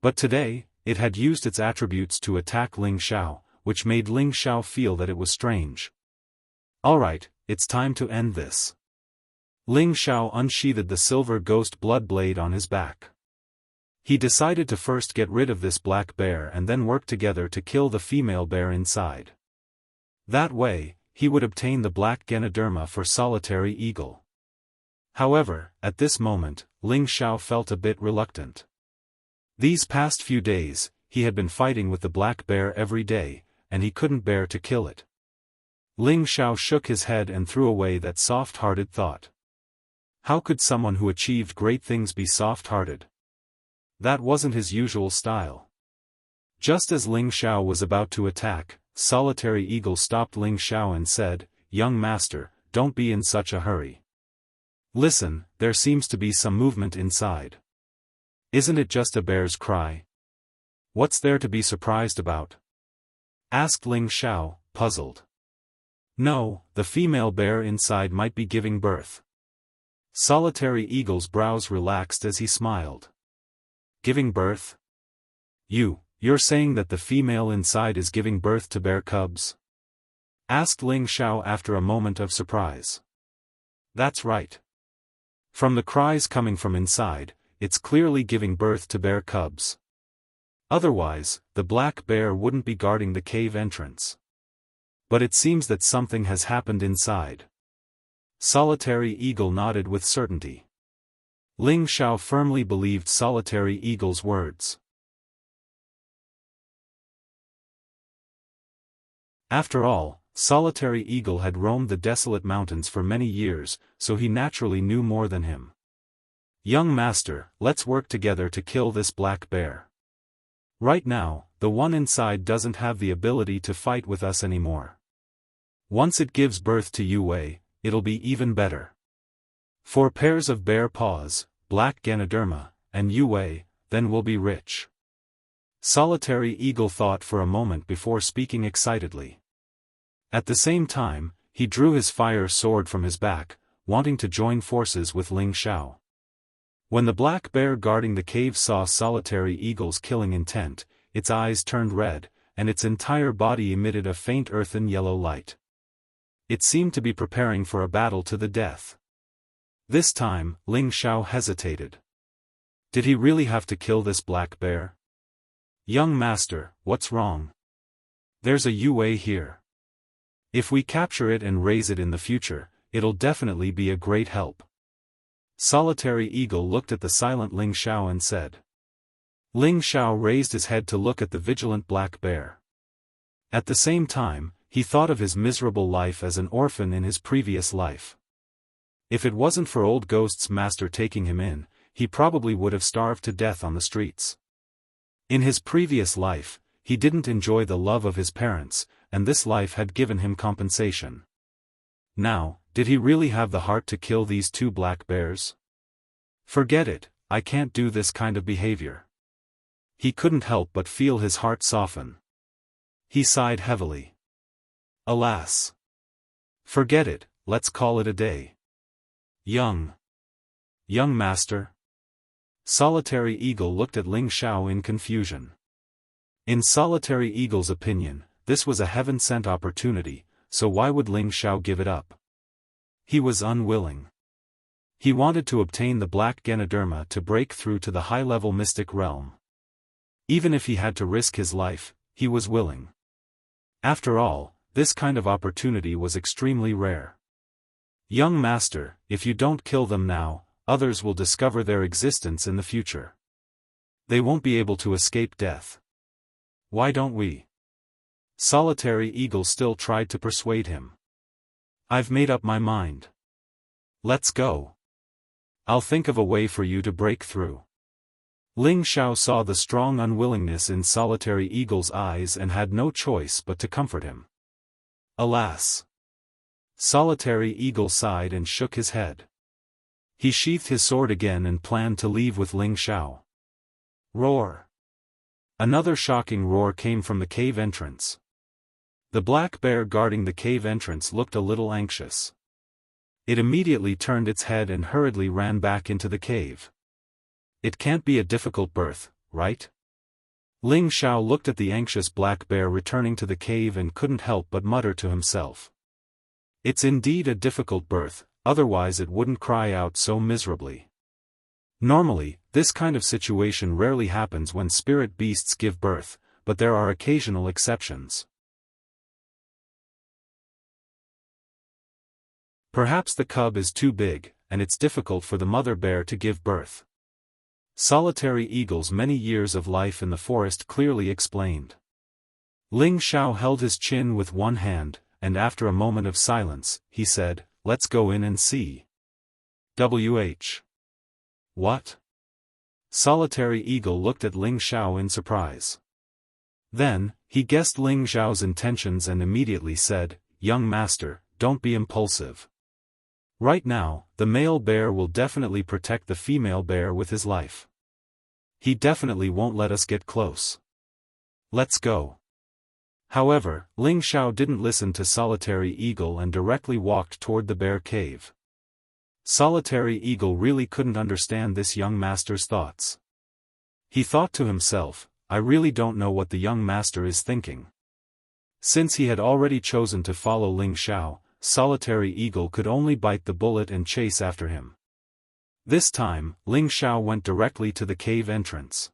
But today, it had used its attributes to attack Ling Xiao, which made Ling Xiao feel that it was strange. "Alright, it's time to end this." Ling Xiao unsheathed the silver ghost blood blade on his back. He decided to first get rid of this black bear and then work together to kill the female bear inside. That way, he would obtain the black Ganoderma for Solitary Eagle. However, at this moment, Ling Xiao felt a bit reluctant. These past few days, he had been fighting with the black bear every day, and he couldn't bear to kill it. Ling Xiao shook his head and threw away that soft-hearted thought. How could someone who achieved great things be soft-hearted? That wasn't his usual style. Just as Ling Xiao was about to attack, Solitary Eagle stopped Ling Xiao and said, "Young master, don't be in such a hurry. Listen, there seems to be some movement inside. Isn't it just a bear's cry? What's there to be surprised about?" asked Ling Xiao, puzzled. "No, the female bear inside might be giving birth." Solitary Eagle's brows relaxed as he smiled. "Giving birth? You're saying that the female inside is giving birth to bear cubs?" asked Ling Xiao after a moment of surprise. "That's right. From the cries coming from inside, it's clearly giving birth to bear cubs. Otherwise, the black bear wouldn't be guarding the cave entrance. But it seems that something has happened inside." Solitary Eagle nodded with certainty. Ling Xiao firmly believed Solitary Eagle's words. After all, Solitary Eagle had roamed the desolate mountains for many years, so he naturally knew more than him. "Young master, let's work together to kill this black bear. Right now, the one inside doesn't have the ability to fight with us anymore. Once it gives birth to Yue, it'll be even better. 4 pairs of bear paws, black Ganoderma, and Yue, then we'll be rich." Solitary Eagle thought for a moment before speaking excitedly. At the same time, he drew his fire sword from his back, wanting to join forces with Ling Xiao. When the black bear guarding the cave saw Solitary Eagle's killing intent, its eyes turned red, and its entire body emitted a faint earthen yellow light. It seemed to be preparing for a battle to the death. This time, Ling Xiao hesitated. Did he really have to kill this black bear? "Young master, what's wrong? There's a Yue here. If we capture it and raise it in the future, it'll definitely be a great help." Solitary Eagle looked at the silent Ling Xiao and said. Ling Xiao raised his head to look at the vigilant black bear. At the same time, he thought of his miserable life as an orphan in his previous life. If it wasn't for old Ghost's master taking him in, he probably would have starved to death on the streets. In his previous life, he didn't enjoy the love of his parents, and this life had given him compensation. Now, did he really have the heart to kill these 2 black bears? "Forget it, I can't do this kind of behavior." He couldn't help but feel his heart soften. He sighed heavily. "Alas. Forget it, let's call it a day." Young master?" Solitary Eagle looked at Ling Xiao in confusion. In Solitary Eagle's opinion, this was a heaven-sent opportunity, so why would Ling Xiao give it up? He was unwilling. He wanted to obtain the black Ganoderma to break through to the high-level mystic realm. Even if he had to risk his life, he was willing. After all, this kind of opportunity was extremely rare. "Young master, if you don't kill them now, others will discover their existence in the future. They won't be able to escape death. Why don't we?" Solitary Eagle still tried to persuade him. "I've made up my mind. Let's go. I'll think of a way for you to break through." Ling Xiao saw the strong unwillingness in Solitary Eagle's eyes and had no choice but to comfort him. Alas. Solitary Eagle sighed and shook his head. He sheathed his sword again and planned to leave with Ling Xiao. Roar! Another shocking roar came from the cave entrance. The black bear guarding the cave entrance looked a little anxious. It immediately turned its head and hurriedly ran back into the cave. It can't be a difficult birth, right? Ling Xiao looked at the anxious black bear returning to the cave and couldn't help but mutter to himself. It's indeed a difficult birth, otherwise it wouldn't cry out so miserably. Normally, this kind of situation rarely happens when spirit beasts give birth, but there are occasional exceptions. Perhaps the cub is too big, and it's difficult for the mother bear to give birth. Solitary Eagle's many years of life in the forest clearly explained. Ling Xiao held his chin with one hand, and after a moment of silence, he said, "Let's go in and see." What? Solitary Eagle looked at Ling Xiao in surprise. Then, he guessed Ling Xiao's intentions and immediately said, "Young master, don't be impulsive. Right now, the male bear will definitely protect the female bear with his life. He definitely won't let us get close. Let's go." However, Ling Xiao didn't listen to Solitary Eagle and directly walked toward the bear cave. Solitary Eagle really couldn't understand this young master's thoughts. He thought to himself, "I really don't know what the young master is thinking." Since he had already chosen to follow Ling Xiao, Solitary Eagle could only bite the bullet and chase after him. This time, Ling Xiao went directly to the cave entrance.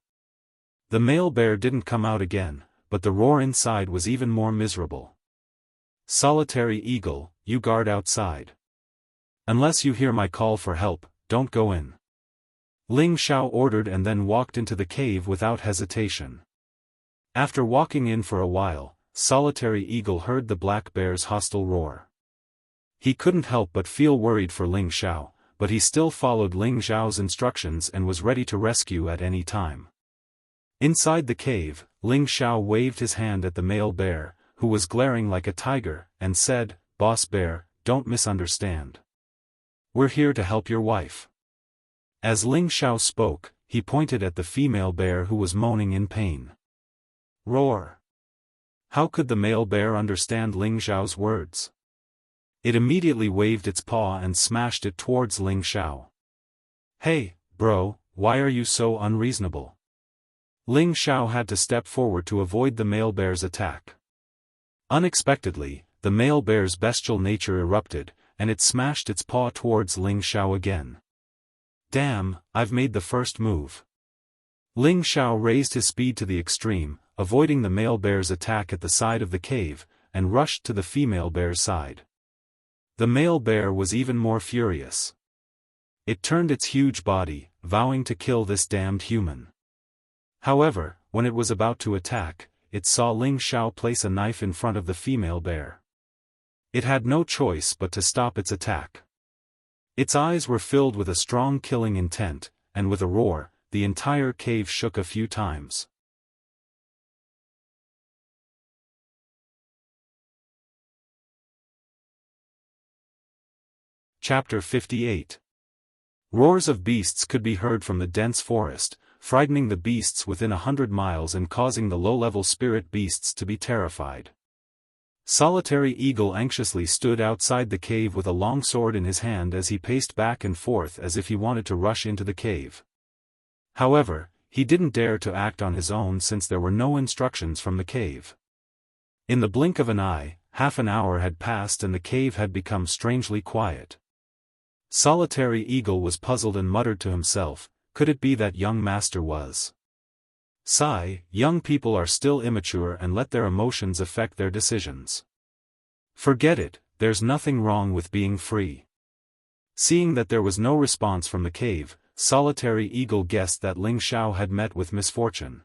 The male bear didn't come out again, but the roar inside was even more miserable. "Solitary Eagle, you guard outside. Unless you hear my call for help, don't go in." Ling Xiao ordered and then walked into the cave without hesitation. After walking in for a while, Solitary Eagle heard the black bear's hostile roar. He couldn't help but feel worried for Ling Xiao, but he still followed Ling Xiao's instructions and was ready to rescue at any time. Inside the cave, Ling Xiao waved his hand at the male bear, who was glaring like a tiger, and said, "Boss bear, don't misunderstand. We're here to help your wife." As Ling Xiao spoke, he pointed at the female bear who was moaning in pain. Roar! How could the male bear understand Ling Xiao's words? It immediately waved its paw and smashed it towards Ling Xiao. "Hey, bro, why are you so unreasonable?" Ling Xiao had to step forward to avoid the male bear's attack. Unexpectedly, the male bear's bestial nature erupted, and it smashed its paw towards Ling Xiao again. "Damn, I've made the first move." Ling Xiao raised his speed to the extreme, avoiding the male bear's attack at the side of the cave, and rushed to the female bear's side. The male bear was even more furious. It turned its huge body, vowing to kill this damned human. However, when it was about to attack, it saw Ling Xiao place a knife in front of the female bear. It had no choice but to stop its attack. Its eyes were filled with a strong killing intent, and with a roar, the entire cave shook a few times. Chapter 58. Roars of beasts could be heard from the dense forest, frightening the beasts within 100 miles and causing the low-level spirit beasts to be terrified. Solitary Eagle anxiously stood outside the cave with a long sword in his hand as he paced back and forth as if he wanted to rush into the cave. However, he didn't dare to act on his own since there were no instructions from the cave. In the blink of an eye, half an hour had passed and the cave had become strangely quiet. Solitary Eagle was puzzled and muttered to himself, could it be that young master was? Sigh, young people are still immature and let their emotions affect their decisions. Forget it, there's nothing wrong with being free. Seeing that there was no response from the cave, Solitary Eagle guessed that Ling Xiao had met with misfortune.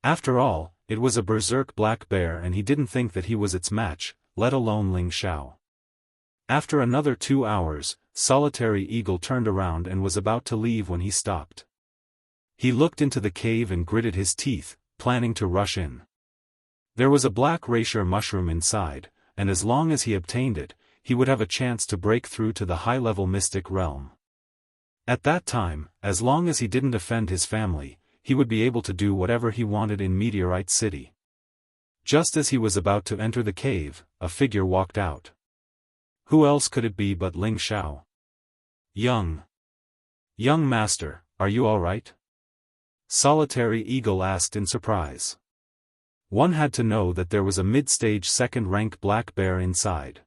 After all, it was a berserk black bear and he didn't think that he was its match, let alone Ling Xiao. After another 2 hours, Solitary Eagle turned around and was about to leave when he stopped. He looked into the cave and gritted his teeth, planning to rush in. There was a black racier mushroom inside, and as long as he obtained it, he would have a chance to break through to the high-level mystic realm. At that time, as long as he didn't offend his family, he would be able to do whatever he wanted in Meteorite City. Just as he was about to enter the cave, a figure walked out. Who else could it be but Ling Xiao? Young master, are you all right? Solitary Eagle asked in surprise. One had to know that there was a mid-stage second-rank black bear inside.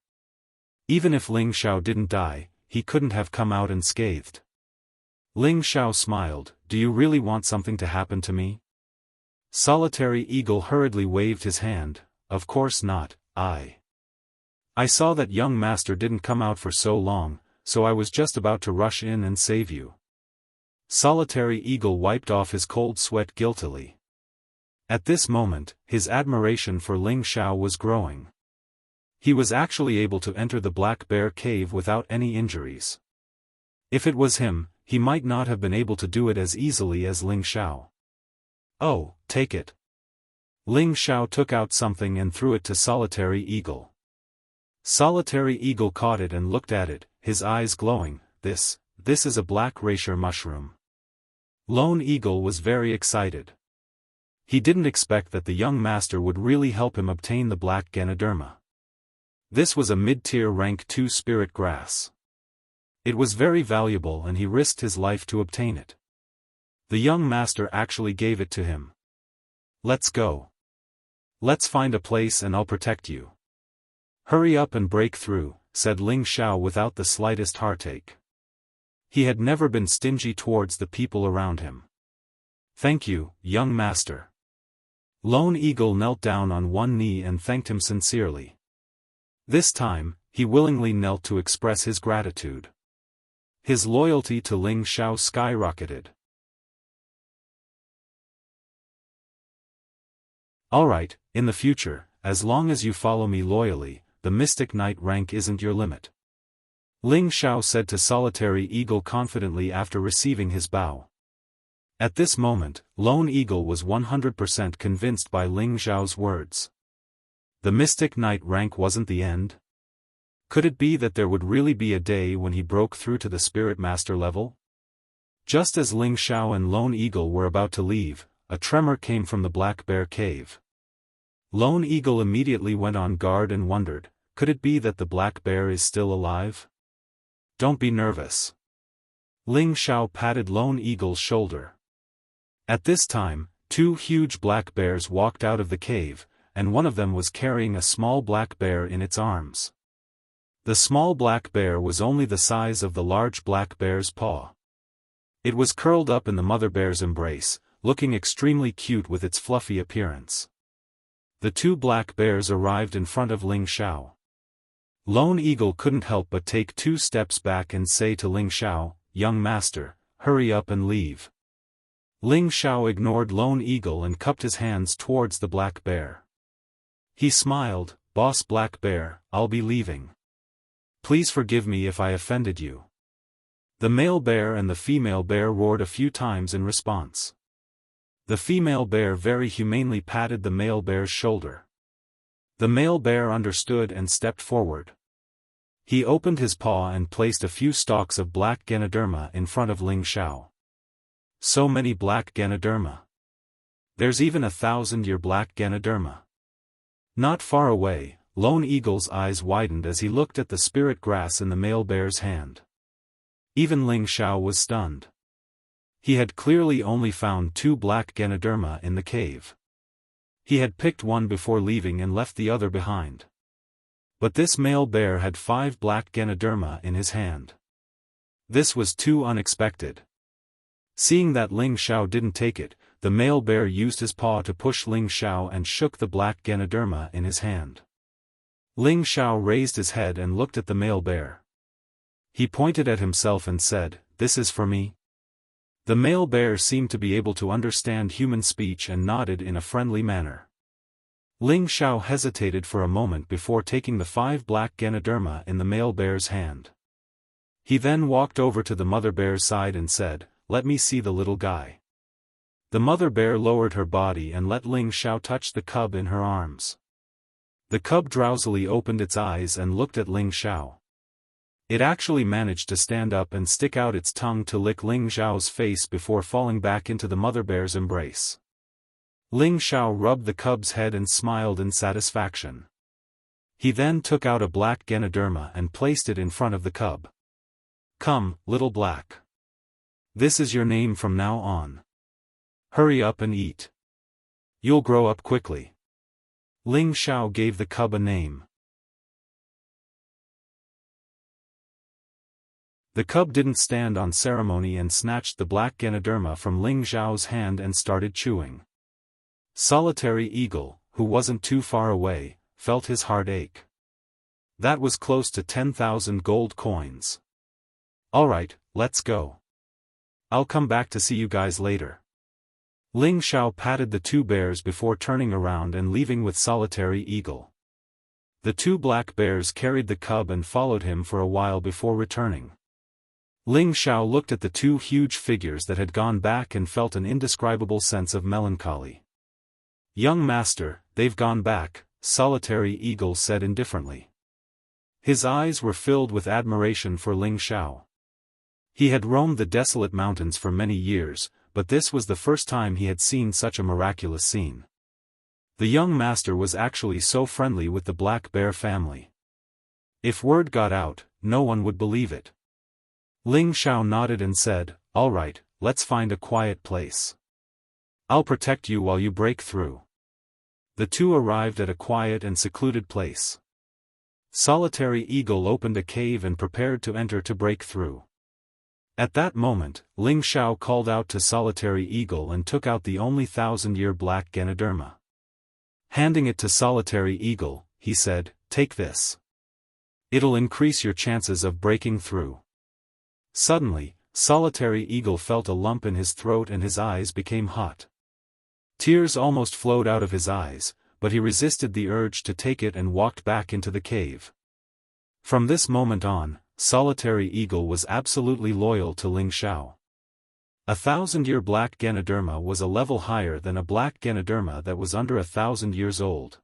Even if Ling Xiao didn't die, he couldn't have come out unscathed. Ling Xiao smiled, "Do you really want something to happen to me?" Solitary Eagle hurriedly waved his hand, "Of course not, I saw that young master didn't come out for so long, so I was just about to rush in and save you." Solitary Eagle wiped off his cold sweat guiltily. At this moment, his admiration for Ling Xiao was growing. He was actually able to enter the Black Bear Cave without any injuries. If it was him, he might not have been able to do it as easily as Ling Xiao. "Oh, take it." Ling Xiao took out something and threw it to Solitary Eagle. Solitary Eagle caught it and looked at it, his eyes glowing. This is a black racer mushroom." Lone Eagle was very excited. He didn't expect that the young master would really help him obtain the black Ganoderma. This was a mid-tier rank 2 spirit grass. It was very valuable and he risked his life to obtain it. The young master actually gave it to him. "Let's go. Let's find a place and I'll protect you." "Hurry up and break through," said Ling Xiao without the slightest heartache. He had never been stingy towards the people around him. "Thank you, young master." Lone Eagle knelt down on one knee and thanked him sincerely. This time, he willingly knelt to express his gratitude. His loyalty to Ling Xiao skyrocketed. "Alright, in the future, as long as you follow me loyally, the Mystic Knight rank isn't your limit," Ling Xiao said to Solitary Eagle confidently after receiving his bow. At this moment, Lone Eagle was 100% convinced by Ling Xiao's words. The Mystic Knight rank wasn't the end? Could it be that there would really be a day when he broke through to the Spirit Master level? Just as Ling Xiao and Lone Eagle were about to leave, a tremor came from the Black Bear Cave. Lone Eagle immediately went on guard and wondered, could it be that the Black Bear is still alive? "Don't be nervous." Ling Xiao patted Lone Eagle's shoulder. At this time, 2 huge black bears walked out of the cave, and one of them was carrying a small black bear in its arms. The small black bear was only the size of the large black bear's paw. It was curled up in the mother bear's embrace, looking extremely cute with its fluffy appearance. The 2 black bears arrived in front of Ling Xiao. Lone Eagle couldn't help but take 2 steps back and say to Ling Xiao, "Young master, hurry up and leave." Ling Xiao ignored Lone Eagle and cupped his hands towards the black bear. He smiled, "Boss Black Bear, I'll be leaving. Please forgive me if I offended you." The male bear and the female bear roared a few times in response. The female bear very humanely patted the male bear's shoulder. The male bear understood and stepped forward. He opened his paw and placed a few stalks of black Ganoderma in front of Ling Xiao. So many black Ganoderma. There's even 1,000-year black Ganoderma. Not far away, Lone Eagle's eyes widened as he looked at the spirit grass in the male bear's hand. Even Ling Xiao was stunned. He had clearly only found 2 black Ganoderma in the cave. He had picked one before leaving and left the other behind. But this male bear had 5 black Ganoderma in his hand. This was too unexpected. Seeing that Ling Xiao didn't take it, the male bear used his paw to push Ling Xiao and shook the black Ganoderma in his hand. Ling Xiao raised his head and looked at the male bear. He pointed at himself and said, "This is for me?" The male bear seemed to be able to understand human speech and nodded in a friendly manner. Ling Xiao hesitated for a moment before taking the 5 black Ganoderma in the male bear's hand. He then walked over to the mother bear's side and said, "Let me see the little guy." The mother bear lowered her body and let Ling Xiao touch the cub in her arms. The cub drowsily opened its eyes and looked at Ling Xiao. It actually managed to stand up and stick out its tongue to lick Ling Xiao's face before falling back into the mother bear's embrace. Ling Xiao rubbed the cub's head and smiled in satisfaction. He then took out a black Ganoderma and placed it in front of the cub. "Come, little black. This is your name from now on. Hurry up and eat. You'll grow up quickly." Ling Xiao gave the cub a name. The cub didn't stand on ceremony and snatched the black Ganoderma from Ling Xiao's hand and started chewing. Solitary Eagle, who wasn't too far away, felt his heart ache. That was close to 10,000 gold coins. Alright, let's go. I'll come back to see you guys later. Ling Xiao patted the two bears before turning around and leaving with Solitary Eagle. The two black bears carried the cub and followed him for a while before returning. Ling Xiao looked at the two huge figures that had gone back and felt an indescribable sense of melancholy. Young master, they've gone back, Solitary Eagle said indifferently. His eyes were filled with admiration for Ling Xiao. He had roamed the desolate mountains for many years, but this was the first time he had seen such a miraculous scene. The young master was actually so friendly with the black bear family. If word got out, no one would believe it. Ling Xiao nodded and said, "All right, let's find a quiet place. I'll protect you while you break through." The two arrived at a quiet and secluded place. Solitary Eagle opened a cave and prepared to enter to break through. At that moment, Ling Xiao called out to Solitary Eagle and took out the only 1,000-year black Ganoderma. Handing it to Solitary Eagle, he said, "Take this. It'll increase your chances of breaking through." Suddenly, Solitary Eagle felt a lump in his throat and his eyes became hot. Tears almost flowed out of his eyes, but he resisted the urge to take it and walked back into the cave. From this moment on, Solitary Eagle was absolutely loyal to Ling Xiao. A 1,000-year black Ganoderma was a level higher than a black Ganoderma that was under 1,000 years old.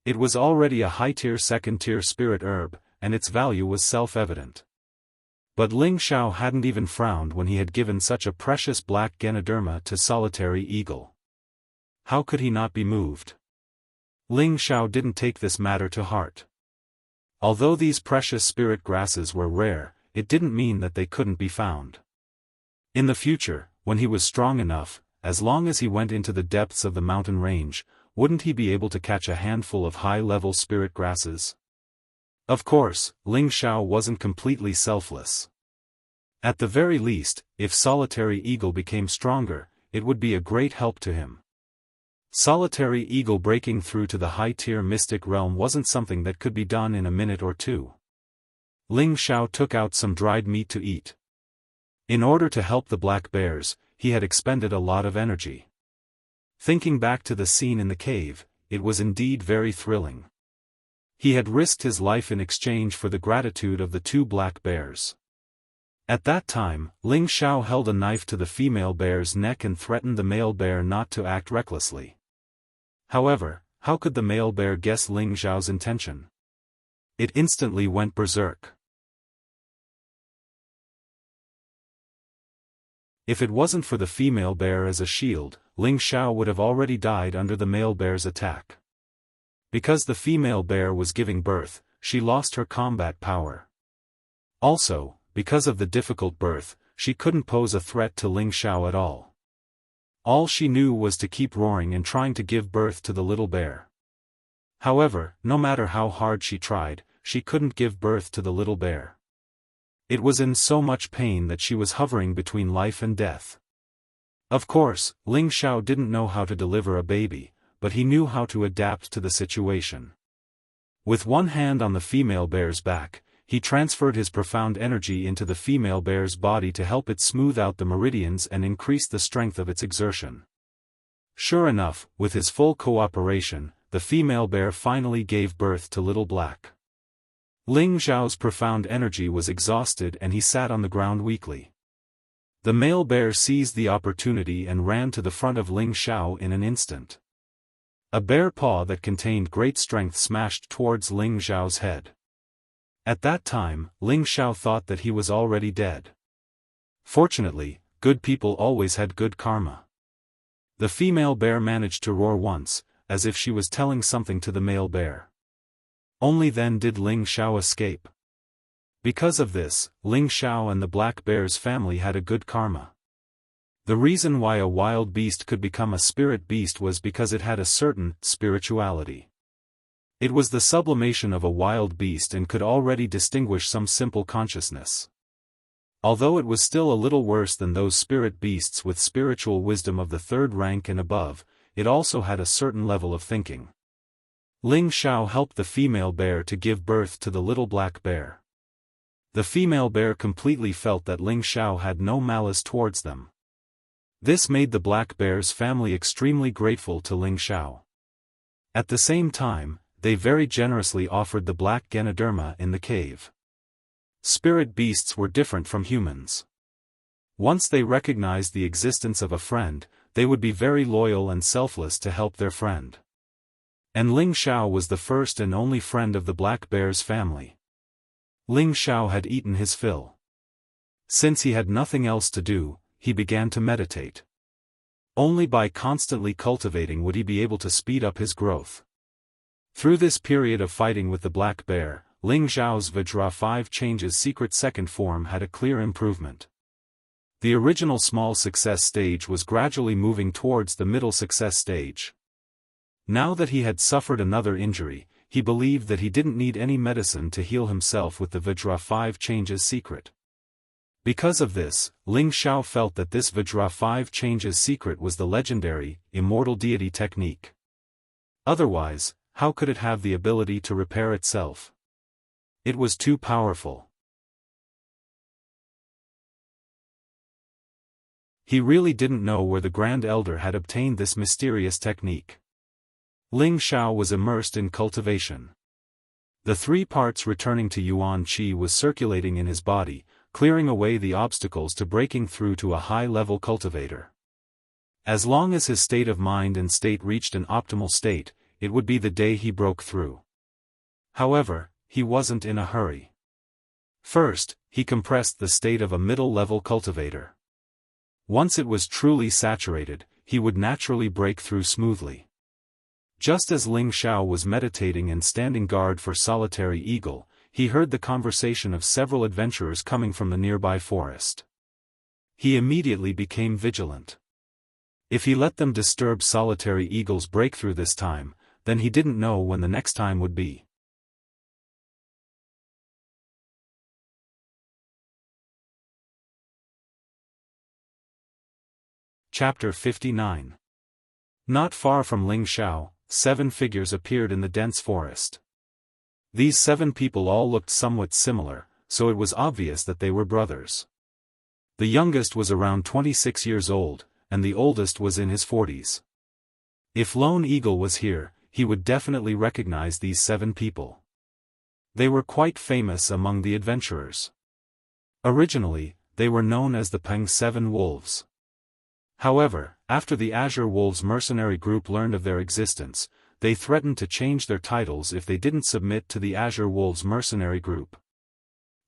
It was already a high-tier second-tier spirit herb, and its value was self-evident. But Ling Xiao hadn't even frowned when he had given such a precious black Ganoderma to Solitary Eagle. How could he not be moved? Ling Xiao didn't take this matter to heart. Although these precious spirit grasses were rare, it didn't mean that they couldn't be found. In the future, when he was strong enough, as long as he went into the depths of the mountain range, wouldn't he be able to catch a handful of high-level spirit grasses? Of course, Ling Xiao wasn't completely selfless. At the very least, if Solitary Eagle became stronger, it would be a great help to him. Solitary Eagle breaking through to the high-tier mystic realm wasn't something that could be done in a minute or two. Ling Xiao took out some dried meat to eat. In order to help the black bears, he had expended a lot of energy. Thinking back to the scene in the cave, it was indeed very thrilling. He had risked his life in exchange for the gratitude of the two black bears. At that time, Ling Xiao held a knife to the female bear's neck and threatened the male bear not to act recklessly. However, how could the male bear guess Ling Xiao's intention? It instantly went berserk. If it wasn't for the female bear as a shield, Ling Xiao would have already died under the male bear's attack. Because the female bear was giving birth, she lost her combat power. Also, because of the difficult birth, she couldn't pose a threat to Ling Xiao at all. All she knew was to keep roaring and trying to give birth to the little bear. However, no matter how hard she tried, she couldn't give birth to the little bear. It was in so much pain that she was hovering between life and death. Of course, Ling Xiao didn't know how to deliver a baby, but he knew how to adapt to the situation. With one hand on the female bear's back, he transferred his profound energy into the female bear's body to help it smooth out the meridians and increase the strength of its exertion. Sure enough, with his full cooperation, the female bear finally gave birth to Little Black. Ling Xiao's profound energy was exhausted and he sat on the ground weakly. The male bear seized the opportunity and ran to the front of Ling Xiao in an instant. A bear paw that contained great strength smashed towards Ling Xiao's head. At that time, Ling Xiao thought that he was already dead. Fortunately, good people always had good karma. The female bear managed to roar once, as if she was telling something to the male bear. Only then did Ling Xiao escape. Because of this, Ling Xiao and the black bear's family had a good karma. The reason why a wild beast could become a spirit beast was because it had a certain spirituality. It was the sublimation of a wild beast and could already distinguish some simple consciousness. Although it was still a little worse than those spirit beasts with spiritual wisdom of the third rank and above, it also had a certain level of thinking. Ling Xiao helped the female bear to give birth to the little black bear. The female bear completely felt that Ling Xiao had no malice towards them. This made the black bear's family extremely grateful to Ling Xiao. At the same time, they very generously offered the black Ganoderma in the cave. Spirit beasts were different from humans. Once they recognized the existence of a friend, they would be very loyal and selfless to help their friend. And Ling Xiao was the first and only friend of the black bear's family. Ling Xiao had eaten his fill. Since he had nothing else to do, he began to meditate. Only by constantly cultivating would he be able to speed up his growth. Through this period of fighting with the black bear, Ling Xiao's Vajra 5 changes secret second form had a clear improvement. The original small success stage was gradually moving towards the middle success stage. Now that he had suffered another injury, he believed that he didn't need any medicine to heal himself with the Vajra 5 changes secret. Because of this, Ling Xiao felt that this Vajra 5 changes secret was the legendary, immortal deity technique. Otherwise, how could it have the ability to repair itself? It was too powerful. He really didn't know where the Grand Elder had obtained this mysterious technique. Ling Xiao was immersed in cultivation. The 3 parts returning to Yuan Qi was circulating in his body, clearing away the obstacles to breaking through to a high-level cultivator. As long as his state of mind and state reached an optimal state, it would be the day he broke through. However, he wasn't in a hurry. First, he compressed the state of a middle-level cultivator. Once it was truly saturated, he would naturally break through smoothly. Just as Ling Xiao was meditating and standing guard for Solitary Eagle, he heard the conversation of several adventurers coming from the nearby forest. He immediately became vigilant. If he let them disturb Solitary Eagle's breakthrough this time, then he didn't know when the next time would be. Chapter 59. Not far from Ling Xiao, 7 figures appeared in the dense forest. These 7 people all looked somewhat similar, so it was obvious that they were brothers. The youngest was around 26 years old, and the oldest was in his 40s. If Lone Eagle was here, he would definitely recognize these 7 people. They were quite famous among the adventurers. Originally, they were known as the Peng 7 Wolves. However, after the Azure Wolves mercenary group learned of their existence, they threatened to change their titles if they didn't submit to the Azure Wolves mercenary group.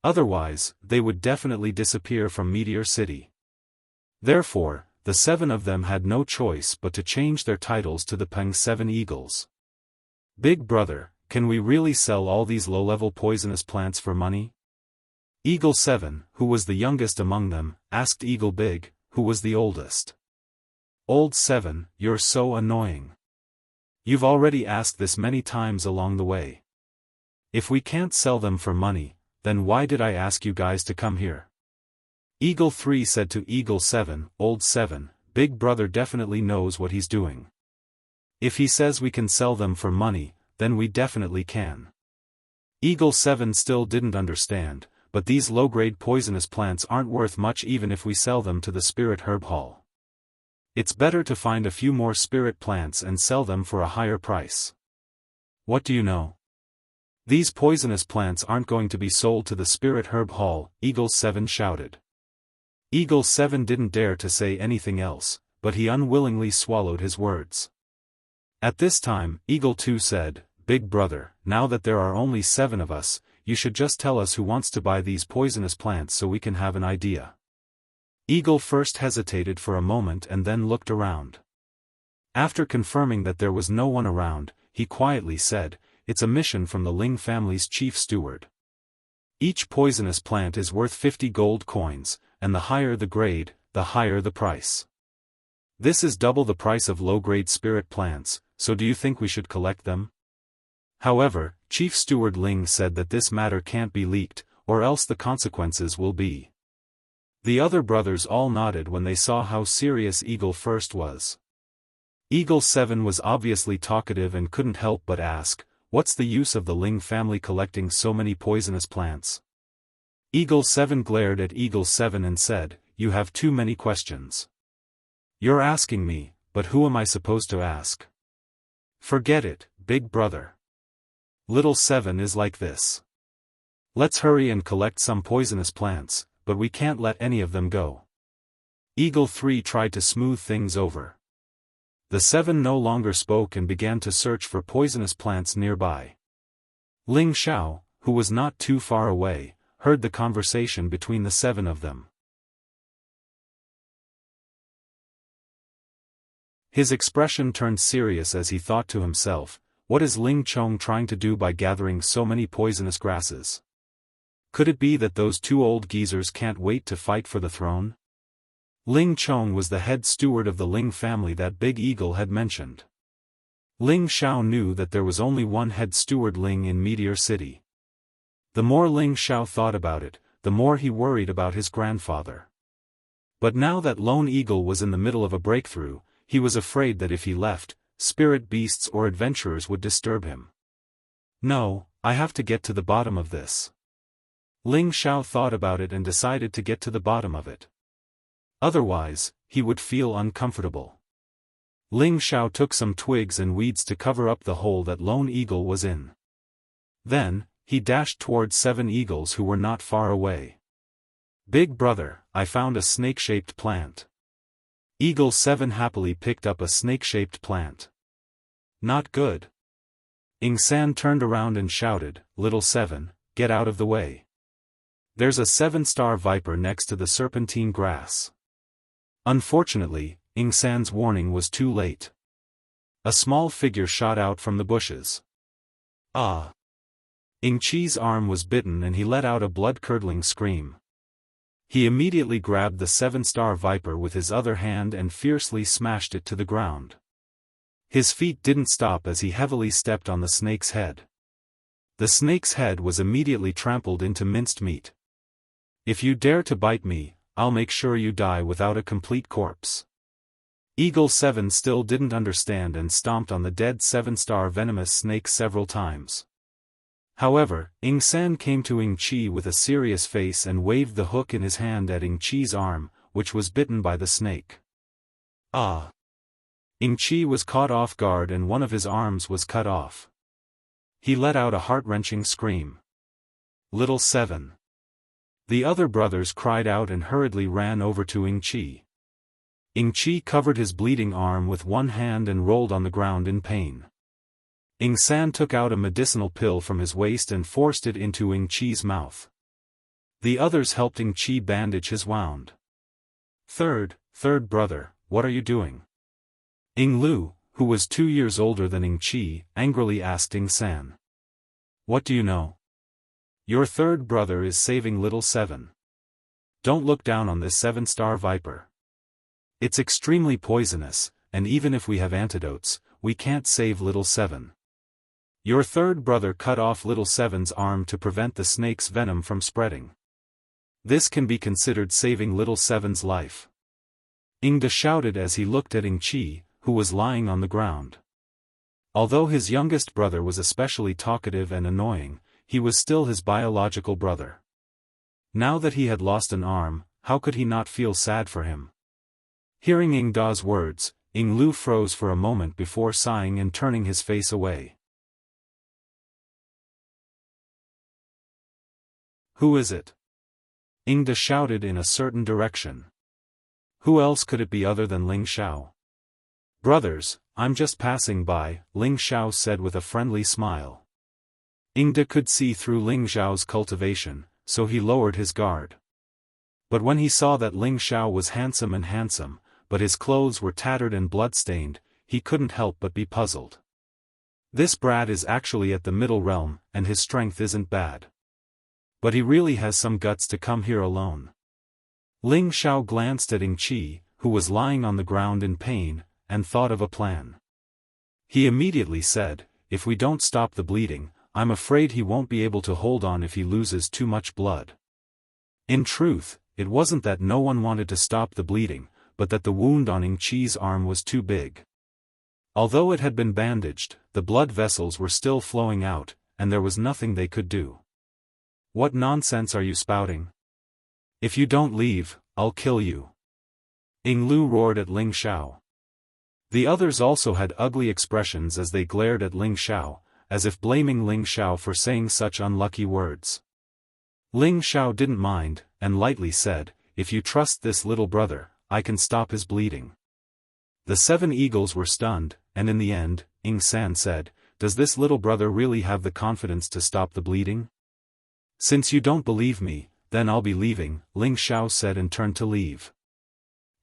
Otherwise, they would definitely disappear from Meteor City. Therefore, the 7 of them had no choice but to change their titles to the Peng 7 Eagles. Big brother, can we really sell all these low-level poisonous plants for money? Eagle 7, who was the youngest among them, asked Eagle Big, who was the oldest. Old 7, you're so annoying. You've already asked this many times along the way. If we can't sell them for money, then why did I ask you guys to come here? Eagle 3 said to Eagle 7, Old 7, Big brother definitely knows what he's doing. If he says we can sell them for money, then we definitely can. Eagle 7 still didn't understand, but these low-grade poisonous plants aren't worth much even if we sell them to the Spirit Herb Hall. It's better to find a few more spirit plants and sell them for a higher price. What do you know? These poisonous plants aren't going to be sold to the Spirit Herb Hall, Eagle 7 shouted. Eagle 7 didn't dare to say anything else, but he unwillingly swallowed his words. At this time, Eagle 2 said, Big brother, now that there are only 7 of us, you should just tell us who wants to buy these poisonous plants so we can have an idea. Eagle first hesitated for a moment and then looked around. After confirming that there was no one around, he quietly said, It's a mission from the Ling family's chief steward. Each poisonous plant is worth 50 gold coins, and the higher the grade, the higher the price. This is double the price of low-grade spirit plants, so do you think we should collect them? However, Chief Steward Ling said that this matter can't be leaked, or else the consequences will be. The other brothers all nodded when they saw how serious Eagle First was. Eagle 7 was obviously talkative and couldn't help but ask, "What's the use of the Ling family collecting so many poisonous plants?" Eagle 7 glared at Eagle 7 and said, "You have too many questions. You're asking me, but who am I supposed to ask?" "Forget it, big brother. Little 7 is like this. Let's hurry and collect some poisonous plants, but we can't let any of them go." Eagle 3 tried to smooth things over. The 7 no longer spoke and began to search for poisonous plants nearby. Ling Xiao, who was not too far away, heard the conversation between the 7 of them. His expression turned serious as he thought to himself, "What is Ling Chong trying to do by gathering so many poisonous grasses? Could it be that those two old geezers can't wait to fight for the throne?" Ling Chong was the head steward of the Ling family that Big Eagle had mentioned. Ling Xiao knew that there was only one head steward Ling in Meteor City. The more Ling Xiao thought about it, the more he worried about his grandfather. But now that Lone Eagle was in the middle of a breakthrough, he was afraid that if he left, spirit beasts or adventurers would disturb him. "No, I have to get to the bottom of this." Ling Xiao thought about it and decided to get to the bottom of it. Otherwise, he would feel uncomfortable. Ling Xiao took some twigs and weeds to cover up the hole that Lone Eagle was in. Then, he dashed towards 7 eagles who were not far away. "Big brother, I found a snake-shaped plant." Eagle 7 happily picked up a snake-shaped plant. "Not good." Ingsan turned around and shouted, "Little 7, get out of the way. There's a 7-star viper next to the serpentine grass." Unfortunately, Ingsan's warning was too late. A small figure shot out from the bushes. "Ah!" Ing Chi's arm was bitten and he let out a blood-curdling scream. He immediately grabbed the 7-star viper with his other hand and fiercely smashed it to the ground. His feet didn't stop as he heavily stepped on the snake's head. The snake's head was immediately trampled into minced meat. "If you dare to bite me, I'll make sure you die without a complete corpse." Eagle 7 still didn't understand and stomped on the dead 7-star venomous snake several times. However, Ing San came to Ing Chi with a serious face and waved the hook in his hand at Ing Chi's arm, which was bitten by the snake. "Ah!" Ing Chi was caught off guard and one of his arms was cut off. He let out a heart-wrenching scream. "Little 7." The other brothers cried out and hurriedly ran over to Ing Chi. Ing Chi covered his bleeding arm with one hand and rolled on the ground in pain. Ing San took out a medicinal pill from his waist and forced it into Ing Chi's mouth. The others helped Ing Chi bandage his wound. Third brother, what are you doing?" Ing Lu, who was 2 years older than Ing Chi, angrily asked Ing San. "What do you know? Your third brother is saving little 7. Don't look down on this 7-star viper. It's extremely poisonous, and even if we have antidotes, we can't save little 7. Your third brother cut off little 7's arm to prevent the snake's venom from spreading. This can be considered saving little 7's life." Ingda shouted as he looked at Ing Chi, who was lying on the ground. Although his youngest brother was especially talkative and annoying, he was still his biological brother. Now that he had lost an arm, how could he not feel sad for him? Hearing Ing Da's words, Ing Lu froze for a moment before sighing and turning his face away. "Who is it?" Ingda shouted in a certain direction. Who else could it be other than Ling Xiao? "Brothers, I'm just passing by," Ling Xiao said with a friendly smile. Ingda could see through Ling Xiao's cultivation, so he lowered his guard. But when he saw that Ling Xiao was handsome, but his clothes were tattered and blood-stained, he couldn't help but be puzzled. This brat is actually at the middle realm, and his strength isn't bad. But he really has some guts to come here alone. Ling Xiao glanced at Ing Chi, who was lying on the ground in pain, and thought of a plan. He immediately said, "If we don't stop the bleeding, I'm afraid he won't be able to hold on if he loses too much blood." In truth, it wasn't that no one wanted to stop the bleeding, but that the wound on Ing Chi's arm was too big. Although it had been bandaged, the blood vessels were still flowing out, and there was nothing they could do. "What nonsense are you spouting? If you don't leave, I'll kill you," Ing Lu roared at Ling Xiao. The others also had ugly expressions as they glared at Ling Xiao, as if blaming Ling Xiao for saying such unlucky words. Ling Xiao didn't mind, and lightly said, "If you trust this little brother, I can stop his bleeding." The 7 eagles were stunned, and in the end, Ing San said, "Does this little brother really have the confidence to stop the bleeding?" "Since you don't believe me, then I'll be leaving," Ling Xiao said and turned to leave.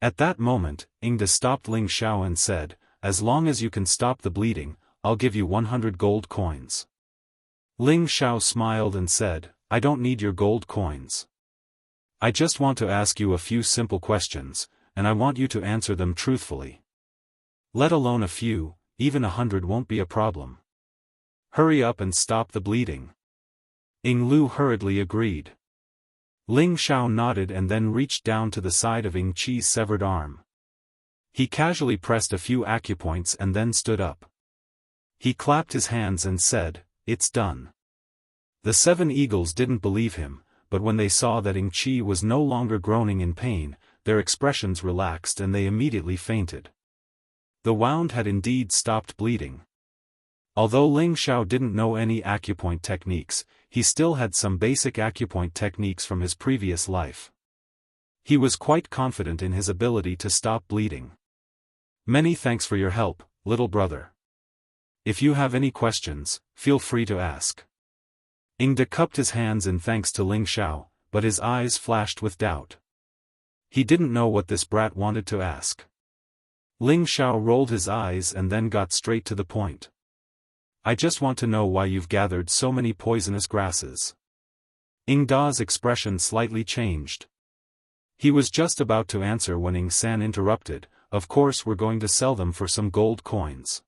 At that moment, Ing Da stopped Ling Xiao and said, "As long as you can stop the bleeding, I'll give you 100 gold coins." Ling Xiao smiled and said, "I don't need your gold coins. I just want to ask you a few simple questions, and I want you to answer them truthfully. Let alone a few, even 100 won't be a problem. Hurry up and stop the bleeding." Ing Lu hurriedly agreed. Ling Xiao nodded and then reached down to the side of Ing Chi's severed arm. He casually pressed a few acupoints and then stood up. He clapped his hands and said, "It's done." The 7 eagles didn't believe him, but when they saw that Ing Chi was no longer groaning in pain, their expressions relaxed and they immediately fainted. The wound had indeed stopped bleeding. Although Ling Xiao didn't know any acupoint techniques, he still had some basic acupoint techniques from his previous life. He was quite confident in his ability to stop bleeding. "Many thanks for your help, little brother. If you have any questions, feel free to ask." Ing Da cupped his hands in thanks to Ling Xiao, but his eyes flashed with doubt. He didn't know what this brat wanted to ask. Ling Xiao rolled his eyes and then got straight to the point. "I just want to know why you've gathered so many poisonous grasses." Ing Da's expression slightly changed. He was just about to answer when Ing San interrupted, "Of course we're going to sell them for some gold coins.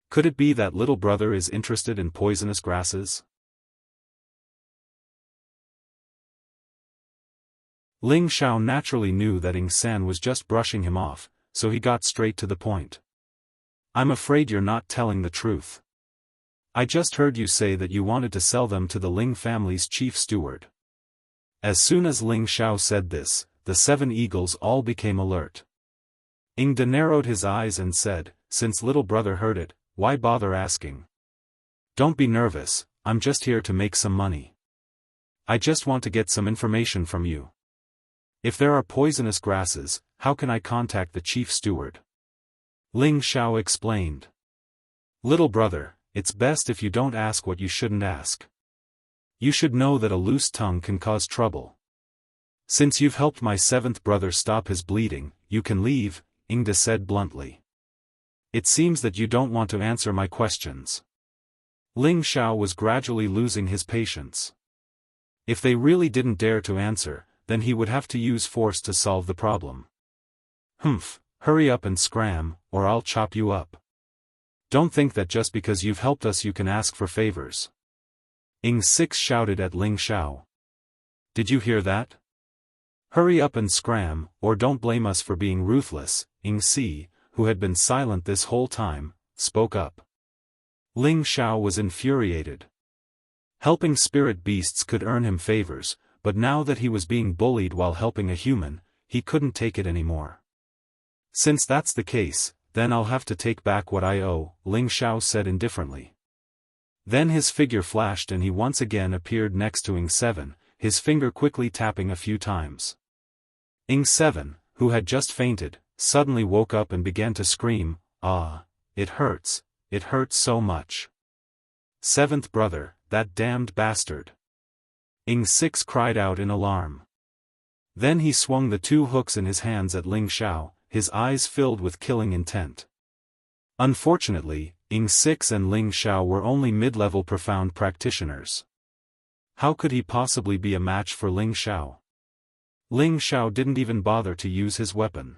Could it be that little brother is interested in poisonous grasses?" Ling Xiao naturally knew that Ing San was just brushing him off, so he got straight to the point. "I'm afraid you're not telling the truth. I just heard you say that you wanted to sell them to the Ling family's chief steward." As soon as Ling Xiao said this, the 7 eagles all became alert. Ing Da narrowed his eyes and said, "Since little brother heard it, why bother asking? Don't be nervous, I'm just here to make some money. I just want to get some information from you. If there are poisonous grasses, how can I contact the chief steward?" Ling Xiao explained. "Little brother, it's best if you don't ask what you shouldn't ask. You should know that a loose tongue can cause trouble. Since you've helped my 7th brother stop his bleeding, you can leave," Ing Da said bluntly. "It seems that you don't want to answer my questions." Ling Xiao was gradually losing his patience. If they really didn't dare to answer, then he would have to use force to solve the problem. "Humph, hurry up and scram, or I'll chop you up. Don't think that just because you've helped us you can ask for favors." Ing 6 shouted at Ling Xiao. "Did you hear that? Hurry up and scram, or don't blame us for being ruthless." Ing Si, who had been silent this whole time, spoke up. Ling Xiao was infuriated. Helping spirit beasts could earn him favors, but now that he was being bullied while helping a human, he couldn't take it anymore. "Since that's the case, then I'll have to take back what I owe," Ling Xiao said indifferently. Then his figure flashed and he once again appeared next to Ing 7, his finger quickly tapping a few times. Ing 7, who had just fainted, suddenly woke up and began to scream, "Ah, it hurts so much. 7th brother, that damned bastard." Ing 6 cried out in alarm. Then he swung the 2 hooks in his hands at Ling Xiao, his eyes filled with killing intent. Unfortunately, Ing 6 and Ling Xiao were only mid-level profound practitioners. How could he possibly be a match for Ling Xiao? Ling Xiao didn't even bother to use his weapon.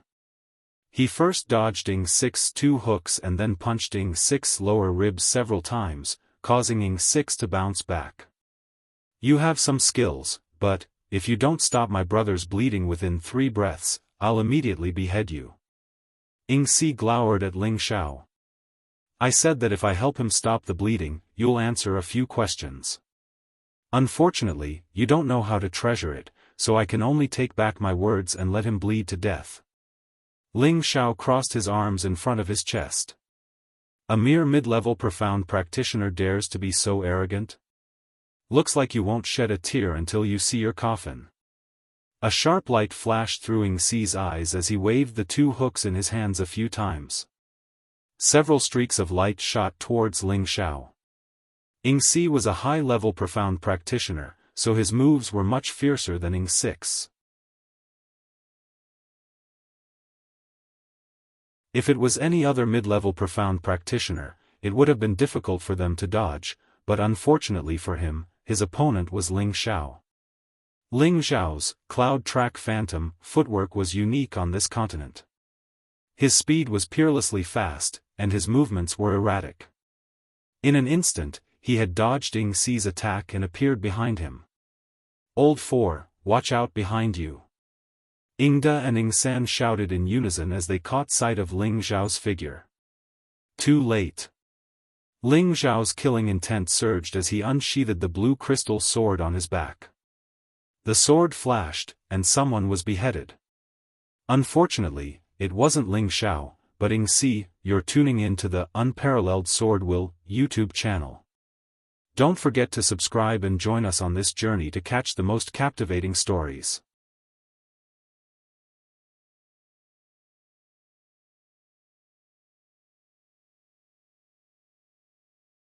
He first dodged Ing 6's 2 hooks and then punched Ing 6's lower ribs several times, causing Ing 6 to bounce back. "You have some skills, but," if you don't stop my brother's bleeding within 3 breaths, I'll immediately behead you. Yingxi glowered at Ling Xiao. I said that if I help him stop the bleeding, you'll answer a few questions. Unfortunately, you don't know how to treasure it, so I can only take back my words and let him bleed to death. Ling Xiao crossed his arms in front of his chest. A mere mid-level profound practitioner dares to be so arrogant? Looks like you won't shed a tear until you see your coffin. A sharp light flashed through Yingxi's eyes as he waved the 2 hooks in his hands a few times. Several streaks of light shot towards Ling Xiao. Yingxi was a high-level profound practitioner, so his moves were much fiercer than Yingxi's. If it was any other mid-level profound practitioner, it would have been difficult for them to dodge, but unfortunately for him, his opponent was Ling Xiao. Ling Xiao's Cloud Track Phantom footwork was unique on this continent. His speed was peerlessly fast, and his movements were erratic. In an instant, he had dodged Yingxi's attack and appeared behind him. Old 4, watch out behind you. Yingda and Yingsan shouted in unison as they caught sight of Ling Xiao's figure. Too late. Ling Xiao's killing intent surged as he unsheathed the blue crystal sword on his back. The sword flashed, and someone was beheaded. Unfortunately, it wasn't Ling Xiao, but Yingxi. You're tuning in to the UnparalleledSwordWill YouTube channel. Don't forget to subscribe and join us on this journey to catch the most captivating stories.